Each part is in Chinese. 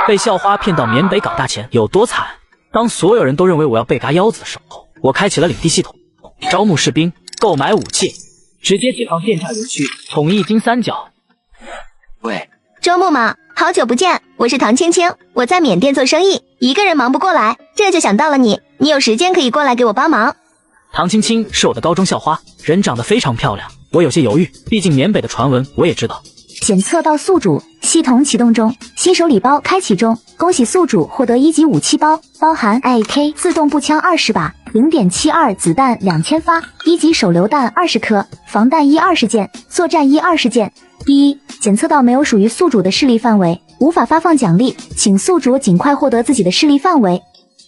被校花骗到缅北搞大钱有多惨？当所有人都认为我要被嘎腰子的时候，我开启了领地系统，招募士兵，购买武器，直接解放电诈园区，统一金三角。喂，周木嘛，好久不见，我是唐青青，我在缅甸做生意，一个人忙不过来，这就想到了你，你有时间可以过来给我帮忙。唐青青是我的高中校花，人长得非常漂亮，我有些犹豫，毕竟缅北的传闻我也知道。检测到宿主，系统启动中，新手礼包开启中，恭喜宿主获得1级武器包，包含 AK 自动步枪20把，0.72子弹2000发，1级手榴弹20颗，防弹衣20件，作战衣20件。检测到没有属于宿主的势力范围，无法发放奖励，请宿主尽快获得自己的势力范围。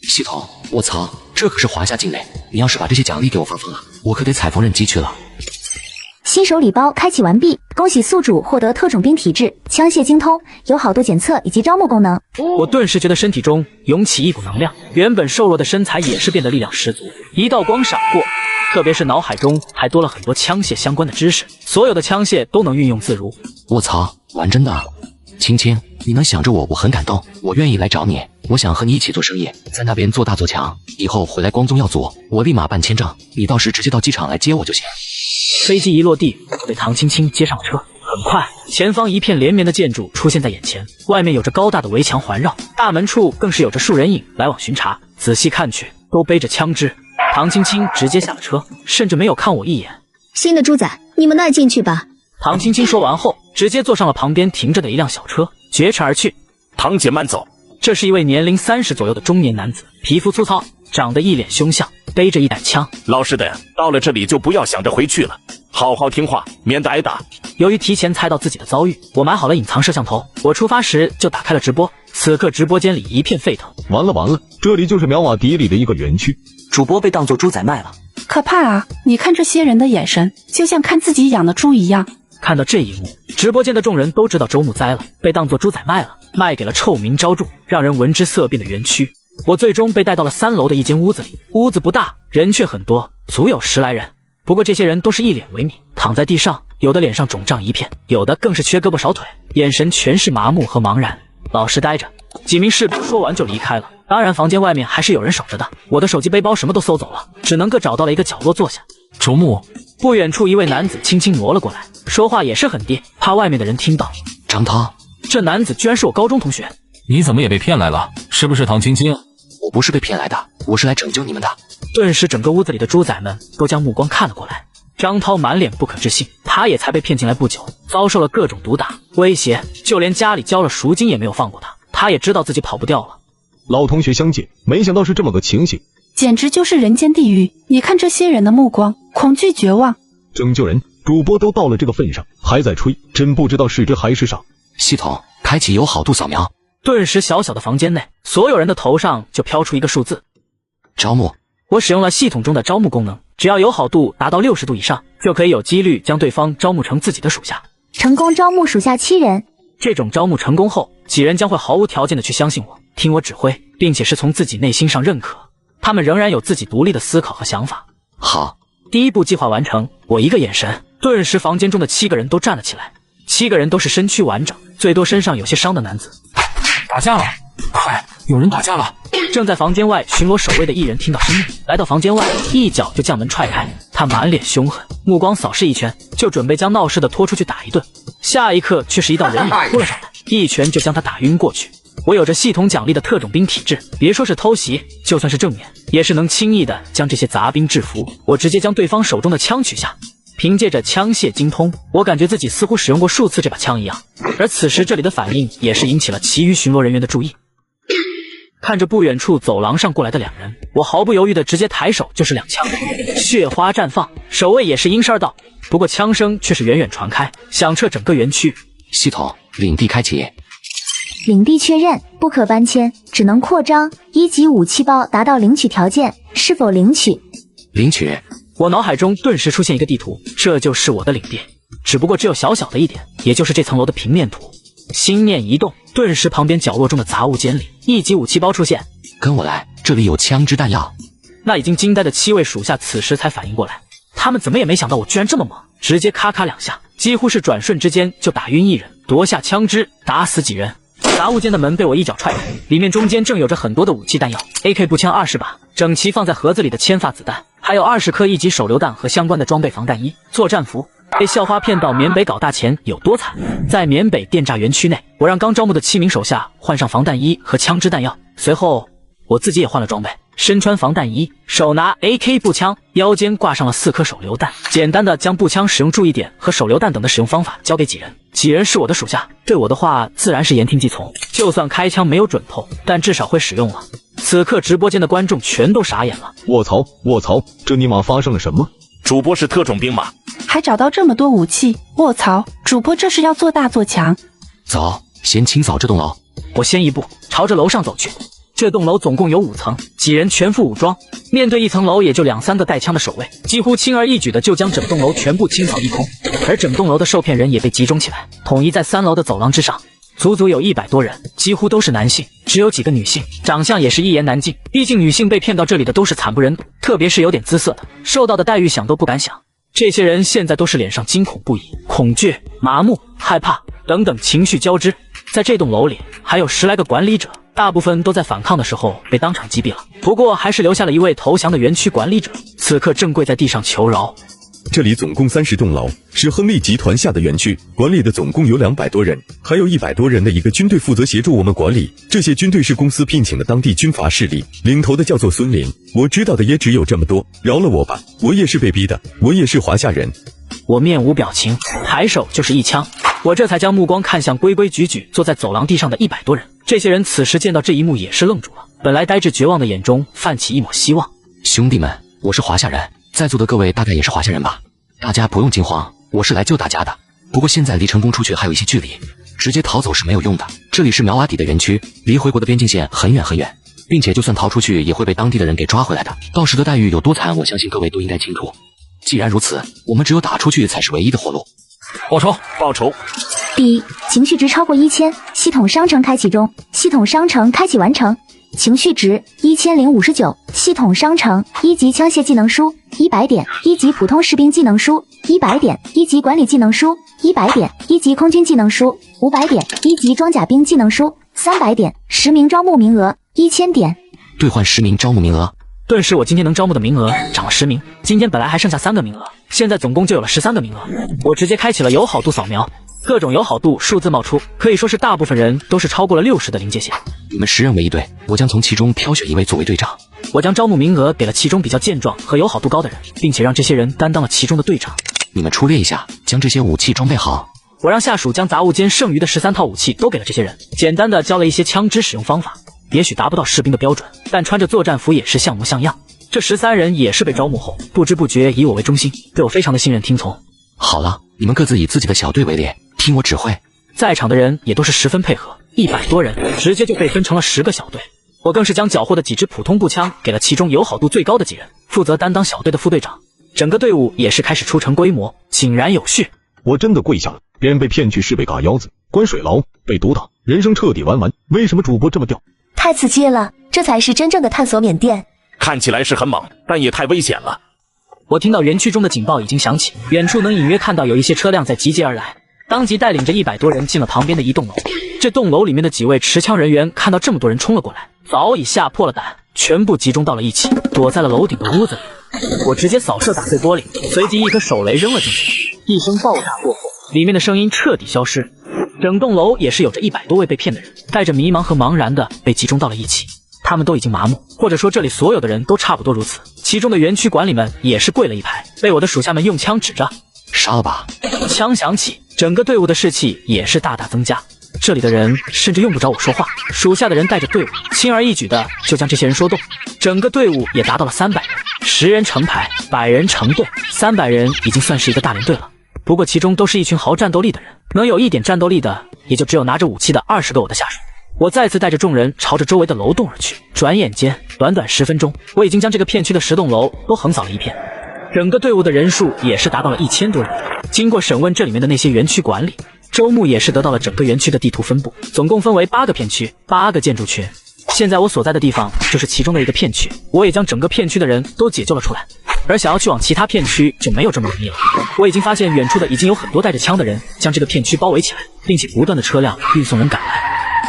系统，我操，这可是华夏境内，你要是把这些奖励给我发放了，我可得踩缝纫机去了。新手礼包开启完毕，恭喜宿主获得特种兵体质、枪械精通、友好度检测以及招募功能。我顿时觉得身体中涌起一股能量，原本瘦弱的身材也是变得力量十足，一道光闪过，特别是脑海中还多了很多枪械相关的知识，所有的枪械都能运用自如。我操，玩真的？青青，你能想着我，我很感动，我愿意来找你，我想和你一起做生意，在那边做大做强，以后回来光宗耀祖，我立马办签证，你到时直接到机场来接我就行。飞机一落地，被唐青青接上车。很快，前方一片连绵的建筑出现在眼前，外面有着高大的围墙环绕，大门处更是有着数人影来往巡查。仔细看去，都背着枪支。唐青青直接下了车，甚至没有看我一眼。新的猪仔，你们那进去吧。唐青青说完后，直接坐上了旁边停着的一辆小车，绝尘而去。唐姐慢走。这是一位年龄30左右的中年男子，皮肤粗糙，长得一脸凶相，背着一杆枪。老实的，到了这里就不要想着回去了，好好听话，免得挨打。由于提前猜到自己的遭遇，我买好了隐藏摄像头。我出发时就打开了直播，此刻直播间里一片沸腾。完了，这里就是苗瓦迪里的一个园区，主播被当作猪仔卖了，可怕啊！你看这些人的眼神，就像看自己养的猪一样。看到这一幕，直播间的众人都知道周木栽了，被当作猪仔卖了，卖给了臭名昭著、让人闻之色变的园区。我最终被带到了3楼的一间屋子里，屋子不大，人却很多，足有10来人。不过这些人都是一脸萎靡，躺在地上，有的脸上肿胀一片，有的更是缺胳膊少腿，眼神全是麻木和茫然，老实待着。几名士兵说完就离开了，当然房间外面还是有人守着的。我的手机、背包什么都搜走了，只能够找到了一个角落坐下。周木，不远处一位男子轻轻挪了过来，说话也是很低，怕外面的人听到。张涛，这男子居然是我高中同学。你怎么也被骗来了？是不是唐青青？我不是被骗来的，我是来拯救你们的。顿时整个屋子里的猪仔们都将目光看了过来。张涛满脸不可置信，他也才被骗进来不久，遭受了各种毒打、威胁，就连家里交了赎金也没有放过他。他也知道自己跑不掉了。老同学相见，没想到是这么个情形，简直就是人间地狱。你看这些人的目光，恐惧绝望。拯救人，主播都到了这个份上，还在吹，真不知道是真还是傻。系统开启友好度扫描。顿时小小的房间内，所有人的头上就飘出一个数字。招募。我使用了系统中的招募功能，只要友好度达到60度以上，就可以有几率将对方招募成自己的属下。成功招募属下7人。这种招募成功后，几人将会毫无条件的去相信我，听我指挥，并且是从自己内心上认可。他们仍然有自己独立的思考和想法。好，第一步计划完成，我一个眼神，顿时房间中的7个人都站了起来。7个人都是身躯完整，最多身上有些伤的男子。打架了！快，有人打架了！正在房间外巡逻守卫的一人听到声音，来到房间外，一脚就将门踹开。他满脸凶狠，目光扫视一圈，就准备将闹事的拖出去打一顿。下一刻却是一道人影扑了上来，一拳就将他打晕过去。我有着系统奖励的特种兵体质，别说是偷袭，就算是正面，也是能轻易的将这些杂兵制服。我直接将对方手中的枪取下。凭借着枪械精通，我感觉自己似乎使用过数次这把枪一样。而此时这里的反应也是引起了其余巡逻人员的注意。看着不远处走廊上过来的2人，我毫不犹豫的直接抬手就是2枪，血花绽放，守卫也是应声而到。不过枪声却是远远传开，响彻整个园区。系统领地开启。领地确认，不可搬迁，只能扩张。1级武器包达到领取条件，是否领取？领取。我脑海中顿时出现一个地图，这就是我的领地，只不过只有小小的一点，也就是这层楼的平面图。心念一动，顿时旁边角落中的杂物间里1级武器包出现。跟我来，这里有枪支弹药。那已经惊呆的7位属下此时才反应过来，他们怎么也没想到我居然这么猛，直接咔咔2下，几乎是转瞬之间就打晕1人，夺下枪支，打死几人。杂物间的门被我一脚踹开，里面中间正有着很多的武器弹药 ，AK 步枪20把，整齐放在盒子里的铅发子弹，还有20颗1级手榴弹和相关的装备防弹衣、作战服。被校花骗到缅北搞大钱有多惨？在缅北电诈园区内，我让刚招募的7名手下换上防弹衣和枪支弹药，随后我自己也换了装备，身穿防弹衣，手拿 AK 步枪，腰间挂上了4颗手榴弹，简单的将步枪使用注意点和手榴弹等的使用方法教给几人。几人是我的属下，对我的话自然是言听计从，就算开枪没有准头，但至少会使用了。此刻直播间的观众全都傻眼了，卧槽，这尼玛发生了什么？主播是特种兵吗？还找到这么多武器，卧槽！主播这是要做大做强。走，先清扫这栋楼。我先一步朝着楼上走去。这栋楼总共有5层，几人全副武装，面对一层楼也就2、3个带枪的守卫，几乎轻而易举的就将整栋楼全部清扫一空。而整栋楼的受骗人也被集中起来，统一在3楼的走廊之上，足足有100多人，几乎都是男性，只有几个女性，长相也是一言难尽。毕竟女性被骗到这里的都是惨不忍睹，特别是有点姿色的，受到的待遇想都不敢想。这些人现在都是脸上惊恐不已，恐惧、麻木、害怕等等情绪交织。在这栋楼里还有10来个管理者，大部分都在反抗的时候被当场击毙了，不过还是留下了一位投降的园区管理者，此刻正跪在地上求饶。这里总共30栋楼，是亨利集团下的园区，管理的总共有200多人，还有100多人的一个军队负责协助我们管理。这些军队是公司聘请的当地军阀势力，领头的叫做孙林。我知道的也只有这么多，饶了我吧，我也是被逼的，我也是华夏人。我面无表情，抬手就是一枪，我这才将目光看向规规矩矩坐在走廊地上的100多人。这些人此时见到这一幕也是愣住了，本来呆滞绝望的眼中泛起一抹希望。兄弟们，我是华夏人，在座的各位大概也是华夏人吧？大家不用惊慌，我是来救大家的。不过现在离成功出去还有一些距离，直接逃走是没有用的。这里是苗阿底的园区，离回国的边境线很远很远，并且就算逃出去也会被当地的人给抓回来的。到时的待遇有多惨，我相信各位都应该清楚。既然如此，我们只有打出去才是唯一的活路。报仇。第一，情绪值超过1000，系统商城开启中，系统商城开启完成。情绪值1059，系统商城1级枪械技能书100点，1级普通士兵技能书100点，1级管理技能书100点，1级空军技能书500点，1级装甲兵技能书300点，10名招募名额1000点，兑换10名招募名额。顿时我今天能招募的名额涨了10名，今天本来还剩下3个名额，现在总共就有了13个名额。我直接开启了友好度扫描，各种友好度数字冒出，可以说是大部分人都是超过了60的临界线。你们10人为一队，我将从其中挑选1位作为队长。我将招募名额给了其中比较健壮和友好度高的人，并且让这些人担当了其中的队长。你们出列一下，将这些武器装备好。我让下属将杂物间剩余的13套武器都给了这些人，简单的教了一些枪支使用方法。也许达不到士兵的标准，但穿着作战服也是像模像样。这13人也是被招募后，不知不觉以我为中心，对我非常的信任听从。好了，你们各自以自己的小队为列，听我指挥。在场的人也都是十分配合，100多人直接就被分成了10个小队。我更是将缴获的几支普通步枪给了其中友好度最高的几人，负责担当小队的副队长。整个队伍也是开始出成规模，井然有序。我真的跪下了，别人被骗去是被嘎腰子、关水牢、被毒打，人生彻底玩完。为什么主播这么屌？太刺激了，这才是真正的探索缅甸。看起来是很猛，但也太危险了。我听到园区中的警报已经响起，远处能隐约看到有一些车辆在集结而来，当即带领着100多人进了旁边的一栋楼。这栋楼里面的几位持枪人员看到这么多人冲了过来，早已吓破了胆，全部集中到了一起，躲在了楼顶的屋子里。我直接扫射打碎玻璃，随即一颗手雷扔了进去，一声爆炸过后，里面的声音彻底消失。整栋楼也是有着100多位被骗的人，带着迷茫和茫然的被集中到了一起。他们都已经麻木，或者说这里所有的人都差不多如此。其中的园区管理们也是跪了一排，被我的属下们用枪指着，杀了吧！枪响起，整个队伍的士气也是大大增加。这里的人甚至用不着我说话，属下的人带着队伍轻而易举的就将这些人说动，整个队伍也达到了300人，10人成排，100人成队，300人已经算是一个大连队了。不过其中都是一群毫战斗力的人，能有一点战斗力的也就只有拿着武器的20个我的下属。我再次带着众人朝着周围的楼栋而去，转眼间短短10分钟，我已经将这个片区的10栋楼都横扫了一遍。整个队伍的人数也是达到了1000多人。经过审问这里面的那些园区管理，周牧也是得到了整个园区的地图分布，总共分为8个片区，8个建筑群。现在我所在的地方就是其中的一个片区，我也将整个片区的人都解救了出来。而想要去往其他片区就没有这么容易了。我已经发现远处的已经有很多带着枪的人将这个片区包围起来，并且不断的车辆运送人赶来。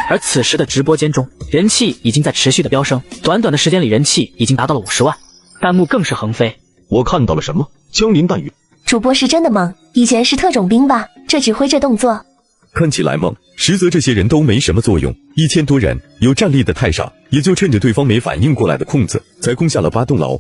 而此时的直播间中，人气已经在持续的飙升，短短的时间里人气已经达到了50万，弹幕更是横飞。我看到了什么？枪林弹雨。主播是真的猛，以前是特种兵吧？这指挥这动作，看起来猛，实则这些人都没什么作用。1000多人，有战力的太少，也就趁着对方没反应过来的空子，才攻下了8栋楼。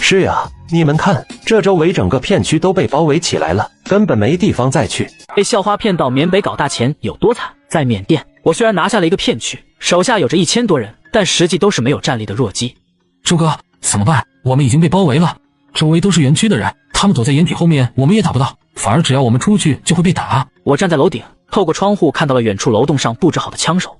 是呀，你们看，这周围整个片区都被包围起来了，根本没地方再去。被校花骗到缅北搞大钱有多惨？在缅甸，我虽然拿下了一个片区，手下有着1000多人，但实际都是没有战力的弱鸡。周哥，怎么办？我们已经被包围了，周围都是园区的人，他们躲在掩体后面，我们也打不到，反而只要我们出去就会被打。我站在楼顶，透过窗户看到了远处楼栋上布置好的枪手。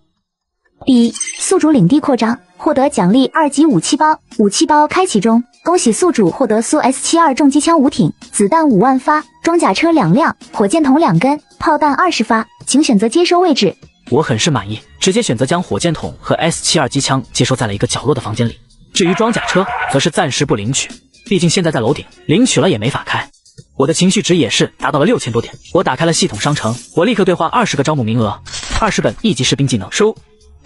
第一，宿主领地扩张，获得奖励2级武器包，武器包开启中。恭喜宿主获得苏 S72 重机枪5挺，子弹5万发，装甲车2辆，火箭筒2根，炮弹20发，请选择接收位置。我很是满意，直接选择将火箭筒和 S72 机枪接收在了一个角落的房间里。至于装甲车，则是暂时不领取，毕竟现在在楼顶，领取了也没法开。我的情绪值也是达到了6000多点。我打开了系统商城，我立刻兑换20个招募名额，20本1级士兵技能书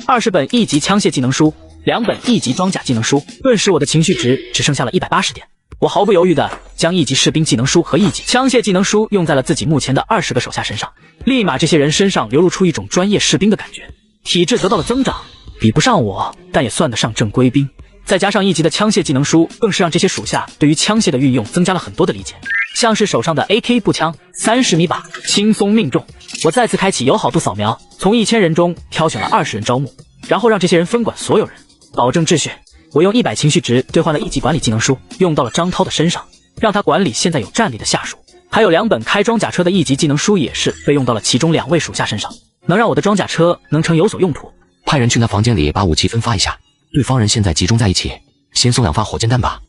，20本1级枪械技能书，2本1级装甲技能书。顿时我的情绪值只剩下了180点。我毫不犹豫地将1级士兵技能书和1级枪械技能书用在了自己目前的20个手下身上，立马这些人身上流露出一种专业士兵的感觉，体质得到了增长，比不上我，但也算得上正规兵。再加上1级的枪械技能书，更是让这些属下对于枪械的运用增加了很多的理解，像是手上的 AK 步枪30米靶，轻松命中。我再次开启友好度扫描，从1000人中挑选了20人招募，然后让这些人分管所有人，保证秩序。我用100情绪值兑换了1级管理技能书，用到了张涛的身上，让他管理现在有战力的下属。还有2本开装甲车的1级技能书也是被用到了其中2位属下身上，能让我的装甲车能成有所用途。派人去那房间里把武器分发一下，对方人现在集中在一起，先送2发火箭弹吧。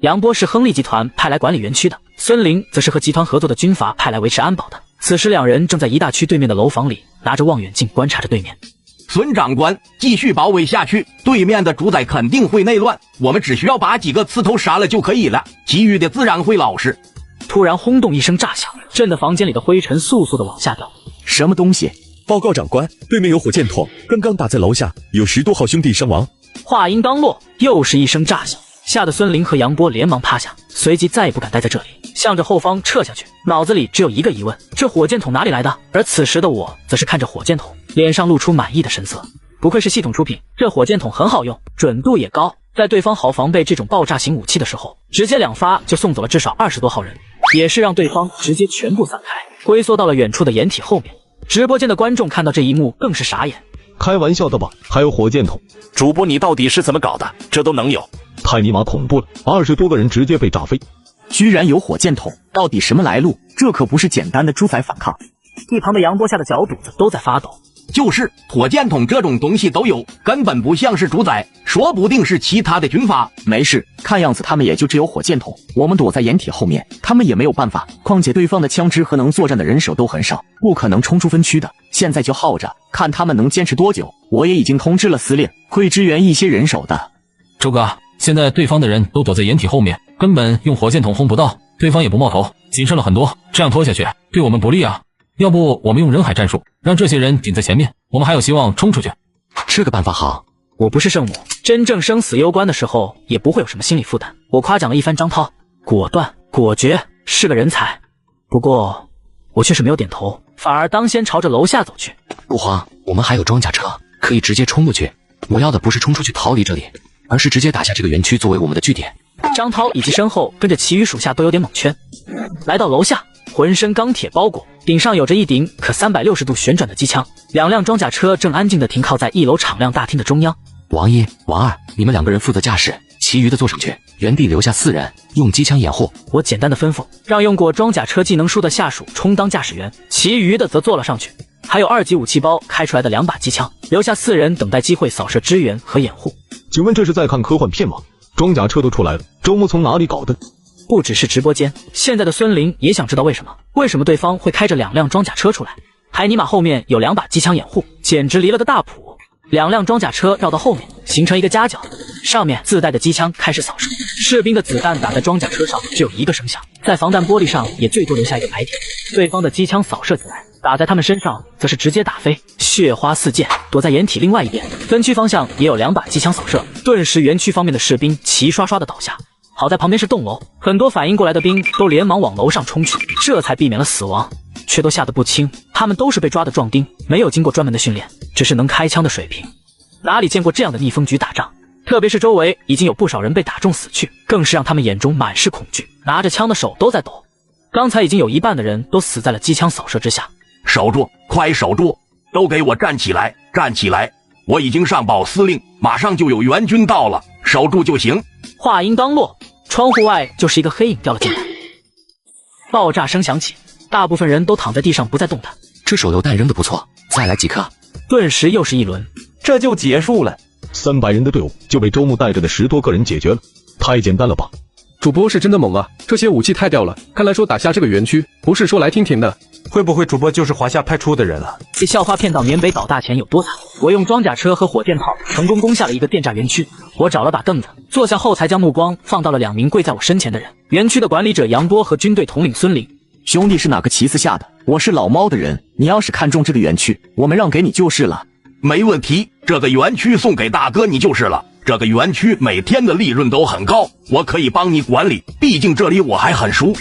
杨波是亨利集团派来管理园区的，孙林则是和集团合作的军阀派来维持安保的。此时2人正在一大区对面的楼房里拿着望远镜观察着对面。孙长官，继续包围下去，对面的主宰肯定会内乱，我们只需要把几个刺头杀了就可以了，其余的自然会老实。突然轰动一声炸响，震得房间里的灰尘速速的往下掉。什么东西？报告长官，对面有火箭筒，刚刚打在楼下，有10多号兄弟伤亡。话音刚落，又是一声炸响，吓得孙林和杨波连忙趴下，随即再也不敢待在这里，向着后方撤下去，脑子里只有一个疑问：这火箭筒哪里来的？而此时的我则是看着火箭筒，脸上露出满意的神色。不愧是系统出品，这火箭筒很好用，准度也高，在对方好防备这种爆炸型武器的时候，直接2发就送走了至少20多号人，也是让对方直接全部散开，龟缩到了远处的掩体后面。直播间的观众看到这一幕更是傻眼。开玩笑的吧？还有火箭筒？主播你到底是怎么搞的？这都能有？太尼玛恐怖了！20多个人直接被炸飞，居然有火箭筒，到底什么来路？这可不是简单的猪仔反抗。一旁的杨波吓得脚肚子都在发抖。就是火箭筒这种东西都有，根本不像是主宰，说不定是其他的军阀。没事，看样子他们也就只有火箭筒，我们躲在掩体后面，他们也没有办法。况且对方的枪支和能作战的人手都很少，不可能冲出分区的。现在就耗着，看他们能坚持多久。我也已经通知了司令，会支援一些人手的。周哥，现在对方的人都躲在掩体后面，根本用火箭筒轰不到，对方也不冒头，谨慎了很多，这样拖下去对我们不利啊。要不我们用人海战术，让这些人顶在前面，我们还有希望冲出去。这个办法好。我不是圣母，真正生死攸关的时候也不会有什么心理负担。我夸奖了一番张涛，果断果决，是个人才。不过我却是没有点头，反而当先朝着楼下走去。不慌，我们还有装甲车，可以直接冲过去。我要的不是冲出去逃离这里，而是直接打下这个园区作为我们的据点。张涛以及身后跟着其余属下都有点懵圈。来到楼下，浑身钢铁包裹，顶上有着一顶可360度旋转的机枪，2辆装甲车正安静地停靠在1楼敞亮大厅的中央。王一、王二，你们2个人负责驾驶，其余的坐上去，原地留下4人，用机枪掩护。我简单的吩咐，让用过装甲车技能书的下属充当驾驶员，其余的则坐了上去。还有2级武器包开出来的2把机枪，留下4人等待机会扫射支援和掩护。请问这是在看科幻片吗？装甲车都出来了，周末从哪里搞的？不只是直播间，现在的孙林也想知道为什么对方会开着2辆装甲车出来，还尼玛后面有2把机枪掩护，简直离了个大谱。2辆装甲车绕到后面，形成一个夹角，上面自带的机枪开始扫射，士兵的子弹打在装甲车上只有1个声响，在防弹玻璃上也最多留下一个白点。对方的机枪扫射进来，打在他们身上则是直接打飞，咻血花四溅，躲在掩体另外一边。分区方向也有2把机枪扫射，顿时园区方面的士兵齐刷刷的倒下。好在旁边是栋楼，很多反应过来的兵都连忙往楼上冲去，这才避免了死亡，却都吓得不轻。他们都是被抓的壮丁，没有经过专门的训练，只是能开枪的水平。哪里见过这样的逆风局打仗？特别是周围已经有不少人被打中死去，更是让他们眼中满是恐惧，拿着枪的手都在抖。刚才已经有一半的人都死在了机枪扫射之下。守住，快守住！都给我站起来，站起来！我已经上报司令，马上就有援军到了，守住就行。话音刚落，窗户外就是一个黑影掉了进来，爆炸声响起，大部分人都躺在地上不再动弹。这手榴弹扔得不错，再来几颗。顿时又是一轮，这就结束了。300人的队伍就被周牧带着的10多个人解决了，太简单了吧？主播是真的猛啊，这些武器太屌了，看来说打下这个园区不是说来听听的。会不会主播就是华夏派出的人啊？被校花骗到缅北倒大前有多惨？我用装甲车和火箭炮成功攻下了一个电炸园区。我找了把凳子坐下后，才将目光放到了2名跪在我身前的人，园区的管理者杨波和军队统领孙林。兄弟是哪个旗子下的？我是老猫的人，你要是看中这个园区，我们让给你就是了。没问题，这个园区送给大哥你就是了。这个园区每天的利润都很高，我可以帮你管理，毕竟这里我还很熟。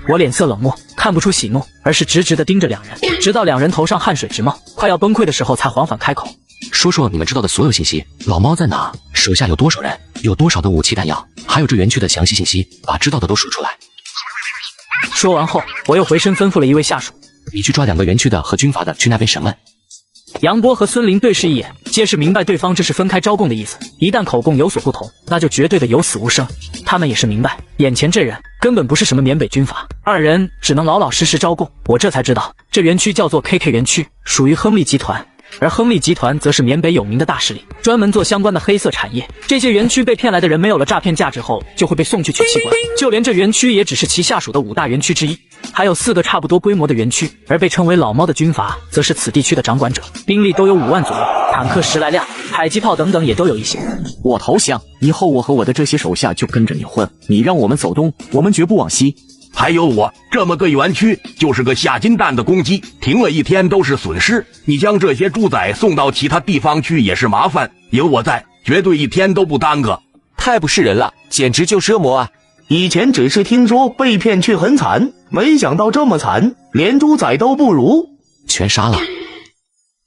我脸色冷漠，看不出喜怒，而是直直地盯着2人，直到2人头上汗水直冒，快要崩溃的时候才缓缓开口：说说你们知道的所有信息，老猫在哪？手下有多少人？有多少的武器弹药？还有这园区的详细信息，把知道的都说出来。说完后，我又回身吩咐了一位下属：你去抓2个园区的和军阀的，去那边审问。杨波和孙林对视一眼，皆是明白对方这是分开招供的意思，一旦口供有所不同，那就绝对的有死无生。他们也是明白，眼前这人根本不是什么缅北军阀，2人只能老老实实招供。我这才知道，这园区叫做 KK 园区，属于亨利集团，而亨利集团则是缅北有名的大势力，专门做相关的黑色产业。这些园区被骗来的人没有了诈骗价值后，就会被送去取器官，就连这园区也只是其下属的5大园区之一。还有4个差不多规模的园区，而被称为老猫的军阀则是此地区的掌管者，兵力都有5万左右，坦克10来辆，迫击炮等等也都有一些。我投降，以后我和我的这些手下就跟着你混，你让我们走东，我们绝不往西。还有我这么个园区就是个下金蛋的公鸡，停了1天都是损失。你将这些猪仔送到其他地方去也是麻烦，有我在，绝对1天都不耽搁。太不是人了，简直就是恶魔啊！以前只是听说被骗去很惨，没想到这么惨，连猪仔都不如。全杀了！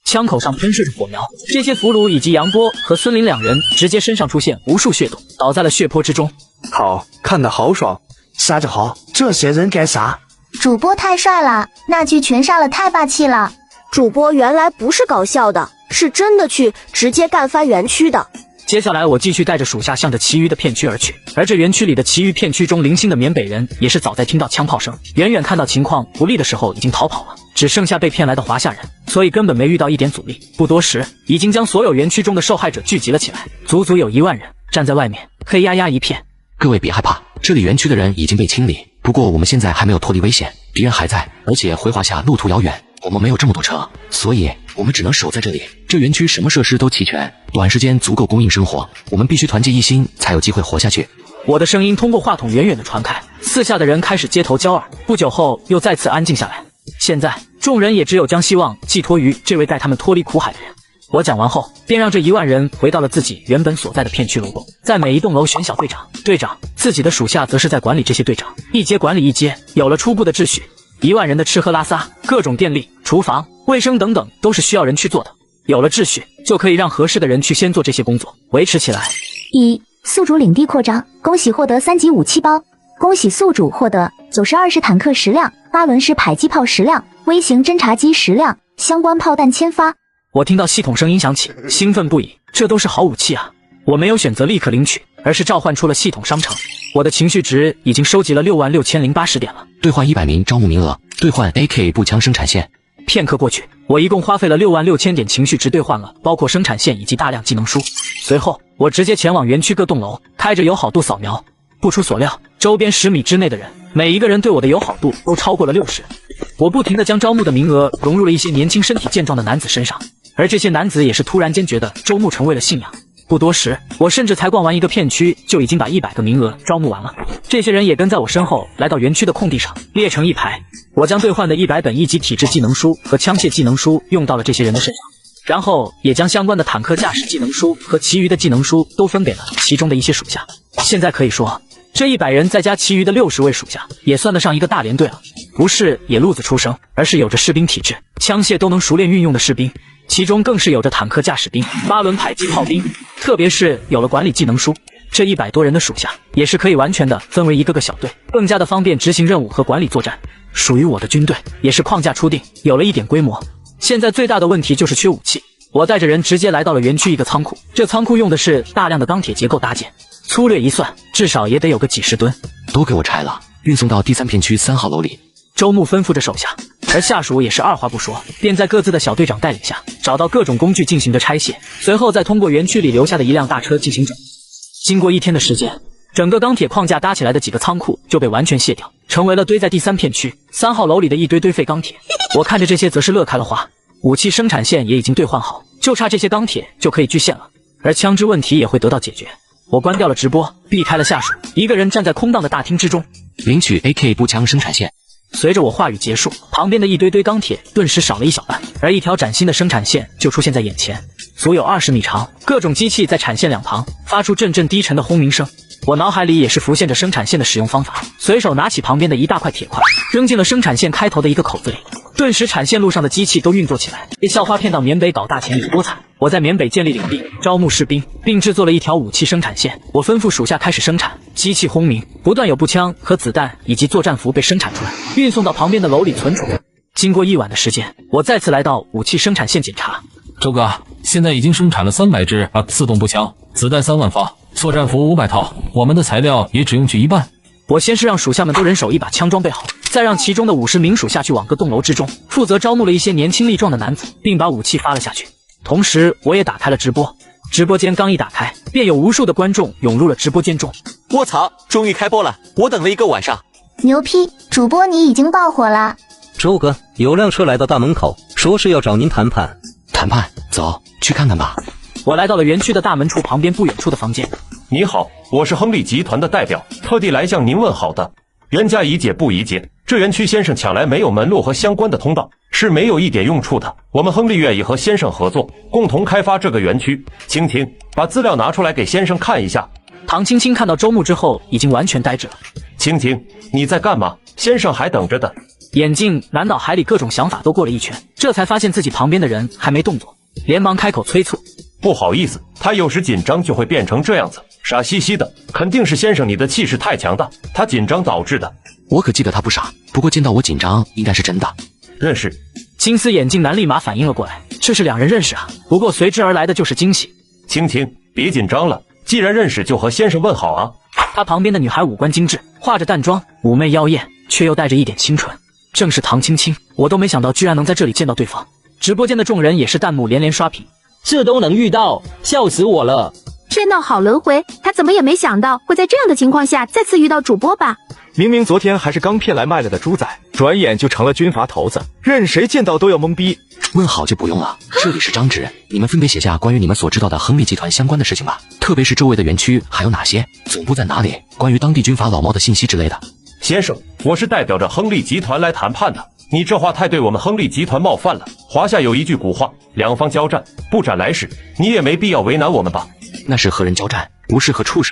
枪口上喷射着火苗，这些俘虏以及杨波和孙林2人直接身上出现无数血洞，倒在了血泊之中。好看得好爽，杀着好，这些人该杀。主播太帅了，那句全杀了太霸气了。主播原来不是搞笑的，是真的去直接干翻园区的。接下来我继续带着属下向着其余的片区而去，而这园区里的其余片区中零星的缅北人也是早在听到枪炮声，远远看到情况不利的时候已经逃跑了，只剩下被骗来的华夏人，所以根本没遇到一点阻力。不多时，已经将所有园区中的受害者聚集了起来，足足有1万人站在外面，黑压压一片。各位别害怕，这里园区的人已经被清理，不过我们现在还没有脱离危险，敌人还在，而且回华夏路途遥远，我们没有这么多车，所以我们只能守在这里。这园区什么设施都齐全，短时间足够供应生活，我们必须团结一心，才有机会活下去。我的声音通过话筒远远的传开，四下的人开始街头交耳，不久后又再次安静下来。现在众人也只有将希望寄托于这位带他们脱离苦海的人。我讲完后，便让这1万人回到了自己原本所在的片区楼栋，在每一栋楼选小队长、队长，自己的属下则是在管理这些队长，一阶管理一阶，有了初步的秩序。1万人的吃喝拉撒，各种电力、厨房、卫生等等都是需要人去做的。有了秩序，就可以让合适的人去先做这些工作，维持起来。1. 宿主领地扩张，恭喜获得3级武器包。恭喜宿主获得92式坦克10辆、8轮式迫击炮10辆、微型侦察机10辆，相关炮弹1000发。我听到系统声音响起，兴奋不已，这都是好武器啊！我没有选择立刻领取，而是召唤出了系统商城。我的情绪值已经收集了66080点了。兑换100名招募名额，兑换 AK 步枪生产线。片刻过去，我一共花费了66000点情绪值兑换了包括生产线以及大量技能书。随后我直接前往园区各栋楼，开着友好度扫描。不出所料，周边10米之内的人，每一个人对我的友好度都超过了60。我不停地将招募的名额融入了一些年轻身体健壮的男子身上，而这些男子也是突然间觉得周牧成为了信仰。不多时，我甚至才逛完一个片区，就已经把100个名额招募完了。这些人也跟在我身后来到园区的空地上，列成一排。我将兑换的100本1级体质技能书和枪械技能书用到了这些人的身上，然后也将相关的坦克驾驶技能书和其余的技能书都分给了其中的一些属下。现在可以说，这100人再加其余的60位属下，也算得上一个大连队了。不是野路子出生，而是有着士兵体质，枪械都能熟练运用的士兵，其中更是有着坦克驾驶兵、8轮迫击炮兵，特别是有了管理技能书，这100多人的属下也是可以完全的分为一个个小队，更加的方便执行任务和管理作战。属于我的军队也是框架初定，有了一点规模。现在最大的问题就是缺武器。我带着人直接来到了园区一个仓库，这仓库用的是大量的钢铁结构搭建，粗略一算，至少也得有个几十吨。都给我拆了，运送到第3片区3号楼里。周牧吩咐着手下，而下属也是二话不说，便在各自的小队长带领下，找到各种工具进行着拆卸，随后再通过园区里留下的一辆大车进行整理。经过1天的时间，整个钢铁框架搭起来的几个仓库就被完全卸掉，成为了堆在第3片区3号楼里的一堆堆废钢铁。我看着这些则是乐开了花，武器生产线也已经兑换好，就差这些钢铁就可以聚线了，而枪支问题也会得到解决。我关掉了直播，避开了下属，一个人站在空荡的大厅之中，领取 AK 步枪生产线。随着我话语结束，旁边的一堆堆钢铁顿时少了一小半，而一条崭新的生产线就出现在眼前，足有20米长，各种机器在产线两旁发出阵阵低沉的轰鸣声。我脑海里也是浮现着生产线的使用方法，随手拿起旁边的一大块铁块，扔进了生产线开头的一个口子里，顿时产线路上的机器都运作起来。被校花骗到缅北搞大钱有多惨？我在缅北建立领地，招募士兵，并制作了一条武器生产线。我吩咐属下开始生产，机器轰鸣，不断有步枪和子弹以及作战服被生产出来，运送到旁边的楼里存储。经过1晚的时间，我再次来到武器生产线检查。周哥，现在已经生产了300支自动步枪，子弹3万发，作战服500套，我们的材料也只用去1半。我先是让属下们都人手一把枪装备好，再让其中的50名属下去往各栋楼之中，负责招募了一些年轻力壮的男子，并把武器发了下去。同时我也打开了直播，直播间刚一打开，便有无数的观众涌入了直播间中。卧槽，终于开播了，我等了1个晚上。牛批，主播你已经爆火了。周哥，有辆车来到大门口，说是要找您谈判。谈判？走，去看看吧。我来到了园区的大门处旁边不远处的房间。你好，我是亨利集团的代表，特地来向您问好的。原价已解不宜结，这园区先生抢来没有门路和相关的通道，是没有一点用处的。我们亨利愿意和先生合作，共同开发这个园区。青青，把资料拿出来给先生看一下。唐青青看到周牧之后，已经完全呆滞了。青青，你在干嘛？先生还等着的。眼镜南岛海里各种想法都过了一圈，这才发现自己旁边的人还没动作，连忙开口催促。不好意思，他有时紧张就会变成这样子，傻兮兮的。肯定是先生你的气势太强大，他紧张导致的。我可记得他不傻，不过见到我紧张应该是真的。认识。金丝眼镜男立马反应了过来，这是2人认识啊。不过随之而来的就是惊喜。青青，别紧张了，既然认识就和先生问好啊。他旁边的女孩五官精致，化着淡妆，妩媚妖艳，却又带着一点清纯，正是唐青青。我都没想到居然能在这里见到对方。直播间的众人也是弹幕连连刷屏，这都能遇到，笑死我了。天道好轮回，他怎么也没想到会在这样的情况下再次遇到主播吧。明明昨天还是刚骗来卖了的猪仔，转眼就成了军阀头子，任谁见到都要懵逼。问好就不用了，这里是张职，你们分别写下关于你们所知道的亨利集团相关的事情吧，特别是周围的园区还有哪些，总部在哪里，关于当地军阀老猫的信息之类的。先生，我是代表着亨利集团来谈判的，你这话太对我们亨利集团冒犯了。华夏有一句古话，两方交战，不斩来使，你也没必要为难我们吧？那是和人交战，不是和畜生。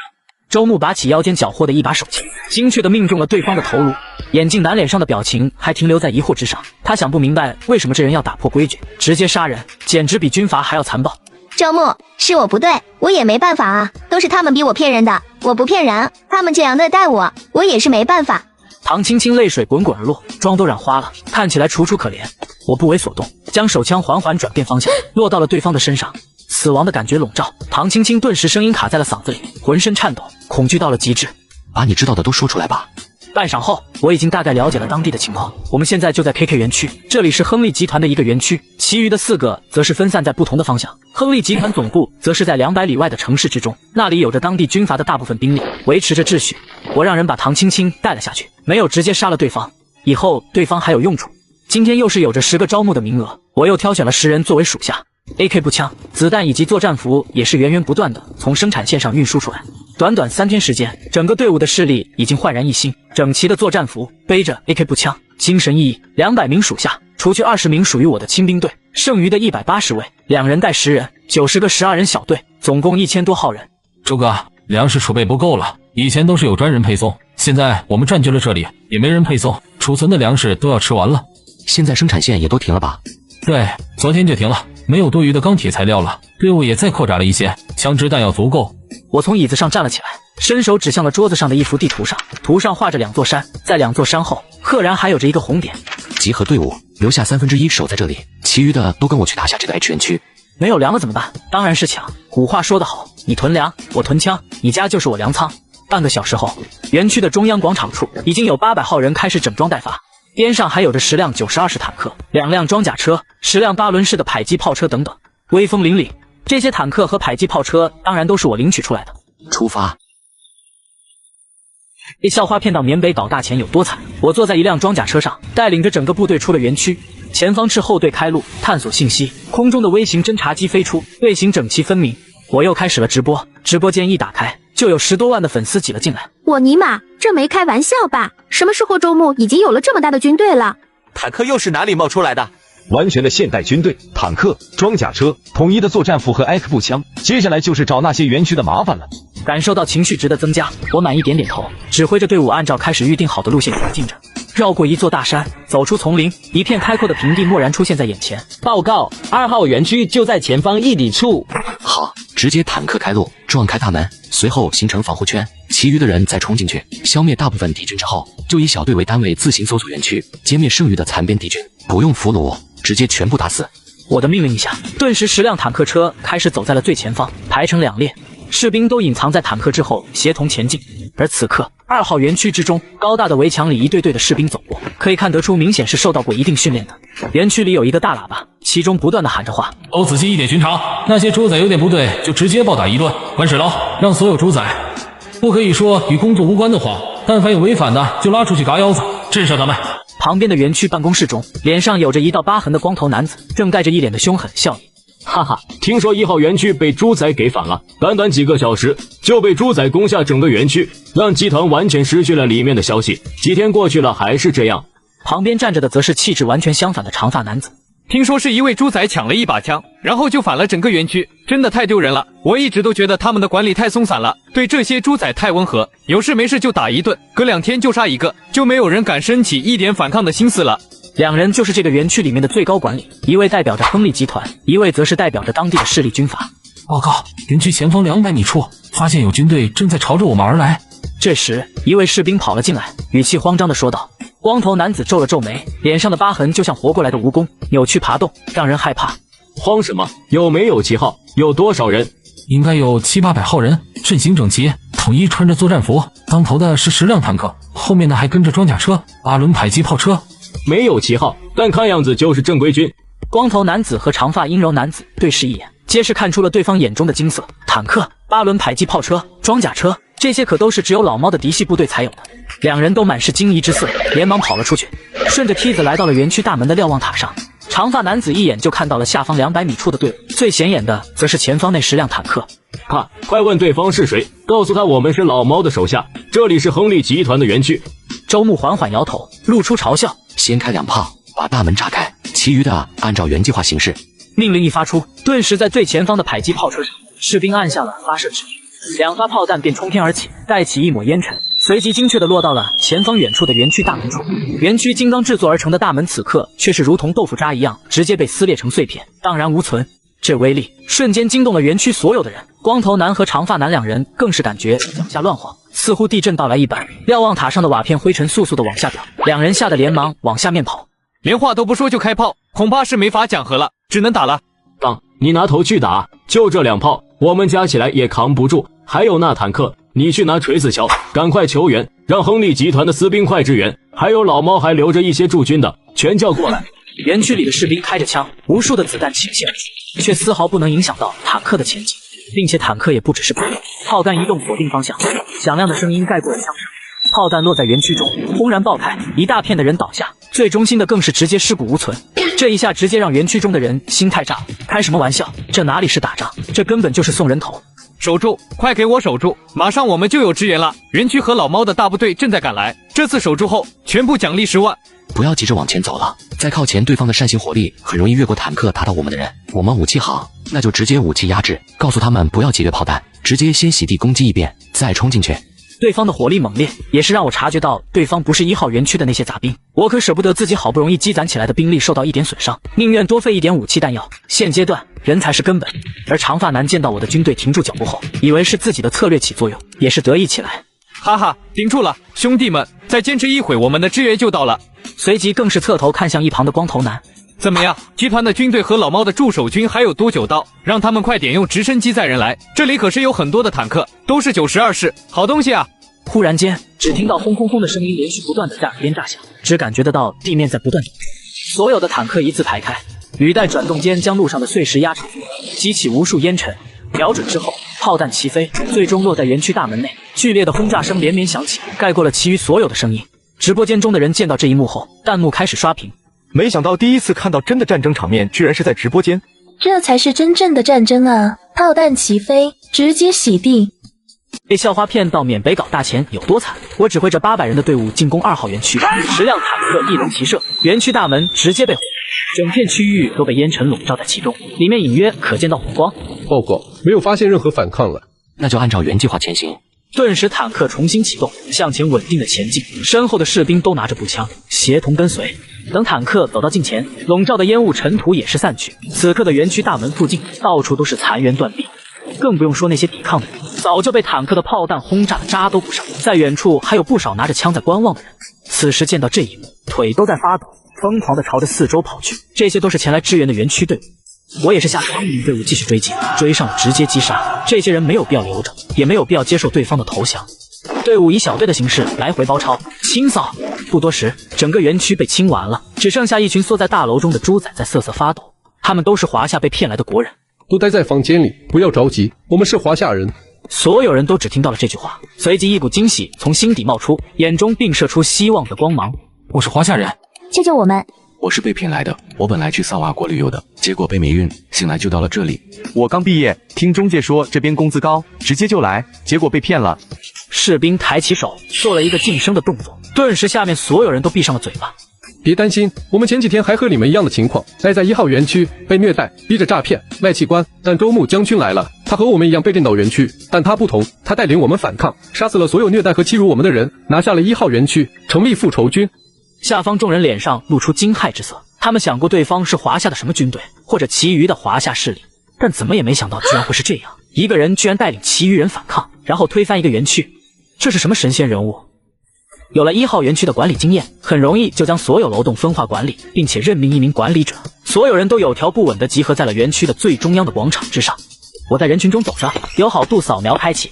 周牧拔起腰间缴获的一把手枪，精确地命中了对方的头颅。眼镜男脸上的表情还停留在疑惑之上，他想不明白为什么这人要打破规矩，直接杀人，简直比军阀还要残暴。周牧，是我不对，我也没办法啊，都是他们逼我骗人的，我不骗人，他们这样对待我，我也是没办法。唐青青泪水滚滚而落，妆都染花了，看起来楚楚可怜。我不为所动，将手枪缓缓转变方向，落到了对方的身上。死亡的感觉笼罩，唐青青顿时声音卡在了嗓子里，浑身颤抖，恐惧到了极致。把你知道的都说出来吧。半晌后，我已经大概了解了当地的情况。我们现在就在 KK 园区，这里是亨利集团的一个园区，其余的4个则是分散在不同的方向。亨利集团总部则是在200里外的城市之中，那里有着当地军阀的大部分兵力，维持着秩序。我让人把唐青青带了下去，没有直接杀了对方，以后对方还有用处。今天又是有着10个招募的名额，我又挑选了10人作为属下。AK 步枪、子弹以及作战服也是源源不断的从生产线上运输出来。短短3天时间，整个队伍的势力已经焕然一新，整齐的作战服，背着 AK 步枪，精神奕奕。200名属下除去20名属于我的亲兵队，剩余的180位，2人带10人，90个12人小队，总共1000多号人。周哥，粮食储备不够了，以前都是有专人配送，现在我们占据了这里，也没人配送，储存的粮食都要吃完了。现在生产线也都停了吧？对，昨天就停了，没有多余的钢铁材料了，队伍也再扩展了一些，枪支弹药足够。我从椅子上站了起来，伸手指向了桌子上的一幅地图上，图上画着2座山，在2座山后赫然还有着一个红点。集合队伍，留下1/3守在这里，其余的都跟我去拿下这个 H 园区。没有粮了怎么办？当然是抢。古话说得好，你囤粮，我囤枪，你家就是我粮仓。半个小时后，园区的中央广场处已经有800号人开始整装待发，边上还有着10辆90-20式坦克，2辆装甲车，10辆8轮式的迫击炮车等等，威风凛凛。这些坦克和迫击炮车当然都是我领取出来的。出发。被校花骗到缅北搞大钱有多惨？我坐在一辆装甲车上，带领着整个部队出了园区。前方斥后队开路，探索信息。空中的微型侦察机飞出，队形整齐分明。我又开始了直播，直播间一打开，就有10多万的粉丝挤了进来。我尼玛，这没开玩笑吧？什么时候周末已经有了这么大的军队了？坦克又是哪里冒出来的？完全的现代军队，坦克、装甲车，统一的作战服和艾克步枪。接下来就是找那些园区的麻烦了。感受到情绪值的增加，我满意点点头，指挥着队伍按照开始预定好的路线前进着。绕过一座大山，走出丛林，一片开阔的平地蓦然出现在眼前。报告，2号园区就在前方1里处。好，直接坦克开路，撞开大门，随后形成防护圈，其余的人再冲进去，消灭大部分敌军之后，就以小队为单位自行搜索园区，歼灭剩余的残边敌军，不用俘虏，直接全部打死。我的命令一下，顿时10辆坦克车开始走在了最前方，排成2列，士兵都隐藏在坦克之后，协同前进。而此刻，2号园区之中，高大的围墙里一队队的士兵走过，可以看得出明显是受到过一定训练的。园区里有一个大喇叭，其中不断的喊着话：都仔细一点巡查，那些猪仔有点不对，就直接暴打一顿。关水牢，让所有猪仔不可以说与工作无关的话，但凡有违反的，就拉出去嘎腰子，震慑他们。旁边的园区办公室中，脸上有着一道疤痕的光头男子，正带着一脸的凶狠笑意。哈哈，听说1号园区被猪仔给反了，短短几个小时就被猪仔攻下整个园区，让集团完全失去了里面的消息。几天过去了还是这样。旁边站着的则是气质完全相反的长发男子。听说是一位猪仔抢了一把枪，然后就反了整个园区，真的太丢人了。我一直都觉得他们的管理太松散了，对这些猪仔太温和，有事没事就打一顿，隔2天就杀一个，就没有人敢升起一点反抗的心思了。2人就是这个园区里面的最高管理，一位代表着亨利集团，一位则是代表着当地的势力军阀。报告，园区前方200米处发现有军队正在朝着我们而来。这时，一位士兵跑了进来，语气慌张地说道。光头男子皱了皱眉，脸上的疤痕就像活过来的蜈蚣，扭曲爬动，让人害怕。慌什么？有没有旗号？有多少人？应该有700-800号人，阵型整齐，统一穿着作战服。当头的是10辆坦克，后面的还跟着装甲车、8轮迫击炮车。没有旗号，但看样子就是正规军。光头男子和长发阴柔男子对视一眼，皆是看出了对方眼中的惊色。坦克、8轮迫击炮车、装甲车，这些可都是只有老猫的嫡系部队才有的。2人都满是惊疑之色，连忙跑了出去，顺着梯子来到了园区大门的瞭望塔上。长发男子一眼就看到了下方200米处的队伍，最显眼的则是前方那10辆坦克。看，快问对方是谁，告诉他我们是老猫的手下，这里是亨利集团的园区。周牧缓缓摇头，露出嘲笑。先开2炮，把大门炸开，其余的按照原计划行事。命令一发出，顿时在最前方的迫击炮车上，士兵按下了发射指令，2发炮弹便冲天而起，带起一抹烟尘，随即精确地落到了前方远处的园区大门处。园区精钢制作而成的大门，此刻却是如同豆腐渣一样，直接被撕裂成碎片，荡然无存。这威力瞬间惊动了园区所有的人，光头男和长发男2人更是感觉脚下乱晃，似乎地震到来一般。瞭望塔上的瓦片灰尘速速地往下掉，2人吓得连忙往下面跑。连话都不说就开炮，恐怕是没法讲和了，只能打了。当你拿头去打，就这2炮，我们加起来也扛不住。还有那坦克，你去拿锤子敲，赶快求援，让亨利集团的私兵快支援。还有老猫还留着一些驻军的，全叫过来。园区里的士兵开着枪，无数的子弹倾泻而出，却丝毫不能影响到坦克的前进，并且坦克也不只是不动，炮弹移动锁定方向，响亮的声音盖过了枪声。炮弹落在园区中，轰然爆开，一大片的人倒下，最中心的更是直接尸骨无存。这一下直接让园区中的人心态炸了。开什么玩笑？这哪里是打仗，这根本就是送人头！守住，快给我守住！马上我们就有支援了。园区和老猫的大部队正在赶来，这次守住后，全部奖励10万。不要急着往前走了。再靠前，对方的扇形火力很容易越过坦克打倒我们的人。我们武器好，那就直接武器压制，告诉他们不要节约炮弹，直接先洗地攻击一遍，再冲进去。对方的火力猛烈，也是让我察觉到对方不是1号园区的那些杂兵。我可舍不得自己好不容易积攒起来的兵力受到一点损伤，宁愿多费一点武器弹药。现阶段人才是根本。而长发男见到我的军队停住脚步后，以为是自己的策略起作用，也是得意起来。哈哈，顶住了，兄弟们，再坚持一会，我们的支援就到了。随即更是侧头看向一旁的光头男。怎么样，集团的军队和老猫的驻守军还有多久到？让他们快点用直升机载人来，这里可是有很多的坦克，都是92式，好东西啊！忽然间，只听到轰轰轰的声音连续不断的在耳边炸响，只感觉得到地面在不断抖动，所有的坦克一字排开，履带转动间将路上的碎石压成粉，激起无数烟尘。瞄准之后，炮弹齐飞，最终落在园区大门内。剧烈的轰炸声连绵响起，盖过了其余所有的声音。直播间中的人见到这一幕后，弹幕开始刷屏。没想到第一次看到真的战争场面，居然是在直播间。这才是真正的战争啊！炮弹齐飞，直接洗地。被校花骗到缅北搞大钱有多惨？我指挥着800人的队伍进攻2号园区，10辆坦克一龙齐射，园区大门直接被毁，整片区域都被烟尘笼罩在其中，里面隐约可见到火光。报告，没有发现任何反抗了。那就按照原计划前行。顿时坦克重新启动，向前稳定的前进，身后的士兵都拿着步枪，协同跟随。等坦克走到近前，笼罩的烟雾尘土也是散去。此刻的园区大门附近，到处都是残垣断壁，更不用说那些抵抗的人，早就被坦克的炮弹轰炸的渣都不剩。在远处还有不少拿着枪在观望的人。此时见到这一幕，腿都在发抖，疯狂地朝着四周跑去。这些都是前来支援的园区队伍。我也是下令命令队伍继续追击，追上直接击杀。这些人没有必要留着，也没有必要接受对方的投降。队伍以小队的形式来回包抄清扫。不多时，整个园区被清完了，只剩下一群缩在大楼中的猪仔在瑟瑟发抖。他们都是华夏被骗来的国人。都待在房间里，不要着急，我们是华夏人。所有人都只听到了这句话，随即一股惊喜从心底冒出，眼中迸射出希望的光芒。我是华夏人，救救我们！我是被骗来的，我本来去萨瓦国旅游的，结果被霉运，醒来就到了这里。我刚毕业，听中介说这边工资高，直接就来，结果被骗了。士兵抬起手，做了一个噤声的动作，顿时下面所有人都闭上了嘴巴。别担心，我们前几天还和你们一样的情况，待在1号园区被虐待，逼着诈骗卖器官。但周牧将军来了，他和我们一样被领导园区，但他不同，他带领我们反抗，杀死了所有虐待和欺辱我们的人，拿下了1号园区，成立复仇军。下方众人脸上露出惊骇之色，他们想过对方是华夏的什么军队，或者其余的华夏势力，但怎么也没想到居然会是这样，一个人居然带领其余人反抗，然后推翻一个园区，这是什么神仙人物？有了1号园区的管理经验，很容易就将所有楼栋分化管理，并且任命一名管理者。所有人都有条不紊地集合在了园区的最中央的广场之上。我在人群中走着，友好度扫描开启。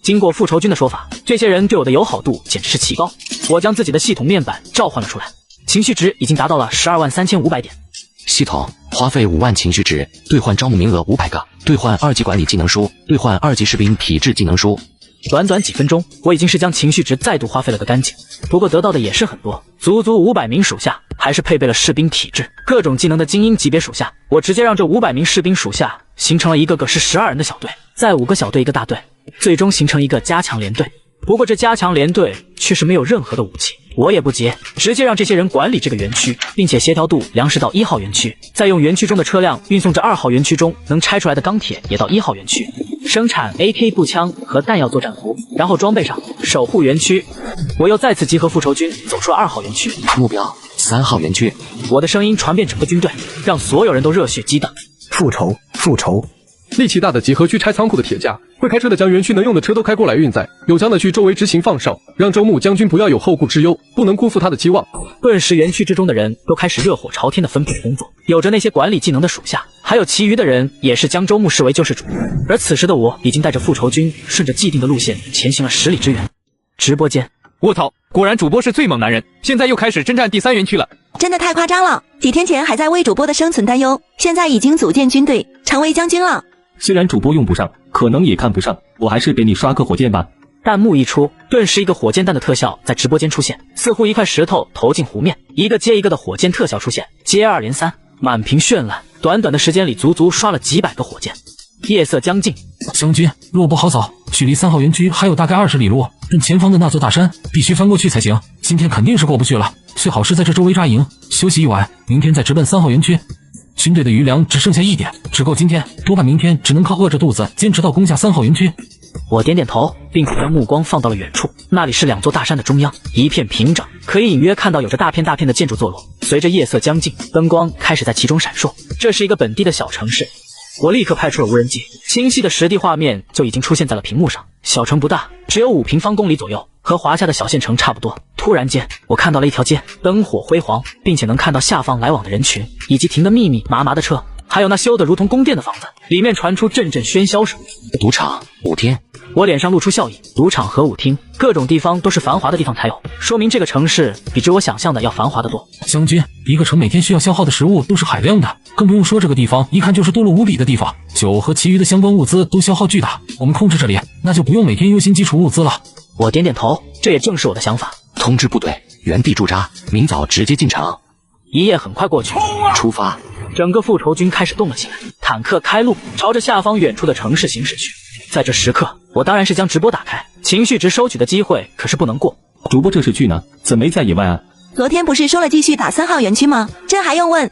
经过复仇军的说法，这些人对我的友好度简直是奇高。我将自己的系统面板召唤了出来，情绪值已经达到了123500点。系统花费5万情绪值兑换招募名额500个，兑换2级管理技能书，兑换2级士兵体质技能书。短短几分钟，我已经是将情绪值再度花费了个干净。不过得到的也是很多，足足500名属下，还是配备了士兵体质、各种技能的精英级别属下。我直接让这500名士兵属下形成了一个个是12人的小队，再5个小队一个大队，最终形成一个加强连队。不过这加强连队却是没有任何的武器，我也不急，直接让这些人管理这个园区，并且协调度粮食到1号园区，再用园区中的车辆运送至2号园区中能拆出来的钢铁也到1号园区，生产 AK 步枪和弹药作战服，然后装备上守护园区。我又再次集合复仇军走出了2号园区，目标3号园区。我的声音传遍整个军队，让所有人都热血激荡。复仇，复仇！力气大的集合去拆仓库的铁架，会开车的将园区能用的车都开过来运载，有枪的去周围执行放哨，让周牧将军不要有后顾之忧，不能辜负他的期望。顿时园区之中的人都开始热火朝天的分配工作，有着那些管理技能的属下，还有其余的人也是将周牧视为救世主。而此时的我已经带着复仇军顺着既定的路线前行了10里之远。直播间，我操，果然主播是最猛男人，现在又开始征战第3园区了。真的太夸张了，几天前还在为主播的生存担忧，现在已经组建军队，成为将军了。虽然主播用不上，可能也看不上，我还是给你刷个火箭吧。弹幕一出，顿时一个火箭弹的特效在直播间出现，似乎一块石头投进湖面，一个接一个的火箭特效出现，接二连三，满屏绚烂。短短的时间里，足足刷了几百个火箭。夜色将近，将军，路不好走，距离3号园区还有大概20里路，但前方的那座大山必须翻过去才行。今天肯定是过不去了，最好是在这周围扎营，休息一晚，明天再直奔3号园区。军队的余粮只剩下1点，只够今天，多半明天只能靠饿着肚子坚持到攻下3号园区。我点点头，并且将目光放到了远处，那里是2座大山的中央，一片平整，可以隐约看到有着大片大片的建筑坐落。随着夜色将近，灯光开始在其中闪烁。这是一个本地的小城市，我立刻派出了无人机，清晰的实地画面就已经出现在了屏幕上。小城不大，只有5平方公里左右，和华夏的小县城差不多。突然间，我看到了一条街，灯火辉煌，并且能看到下方来往的人群，以及停得密密麻麻的车，还有那修得如同宫殿的房子，里面传出阵阵喧嚣声。赌场、舞厅，我脸上露出笑意。赌场和舞厅，各种地方都是繁华的地方才有，说明这个城市比之我想象的要繁华得多。将军，一个城每天需要消耗的食物都是海量的，更不用说这个地方一看就是多落无比的地方，酒和其余的相关物资都消耗巨大。我们控制这里，那就不用每天忧心基础物资了。我点点头，这也正是我的想法。通知部队原地驻扎，明早直接进城。一夜很快过去，出发。整个复仇军开始动了起来，坦克开路，朝着下方远处的城市行驶去。在这时刻，我当然是将直播打开，情绪值收取的机会可是不能过。主播这是去呢？怎没在野外啊？昨天不是说了继续打3号园区吗？这还用问？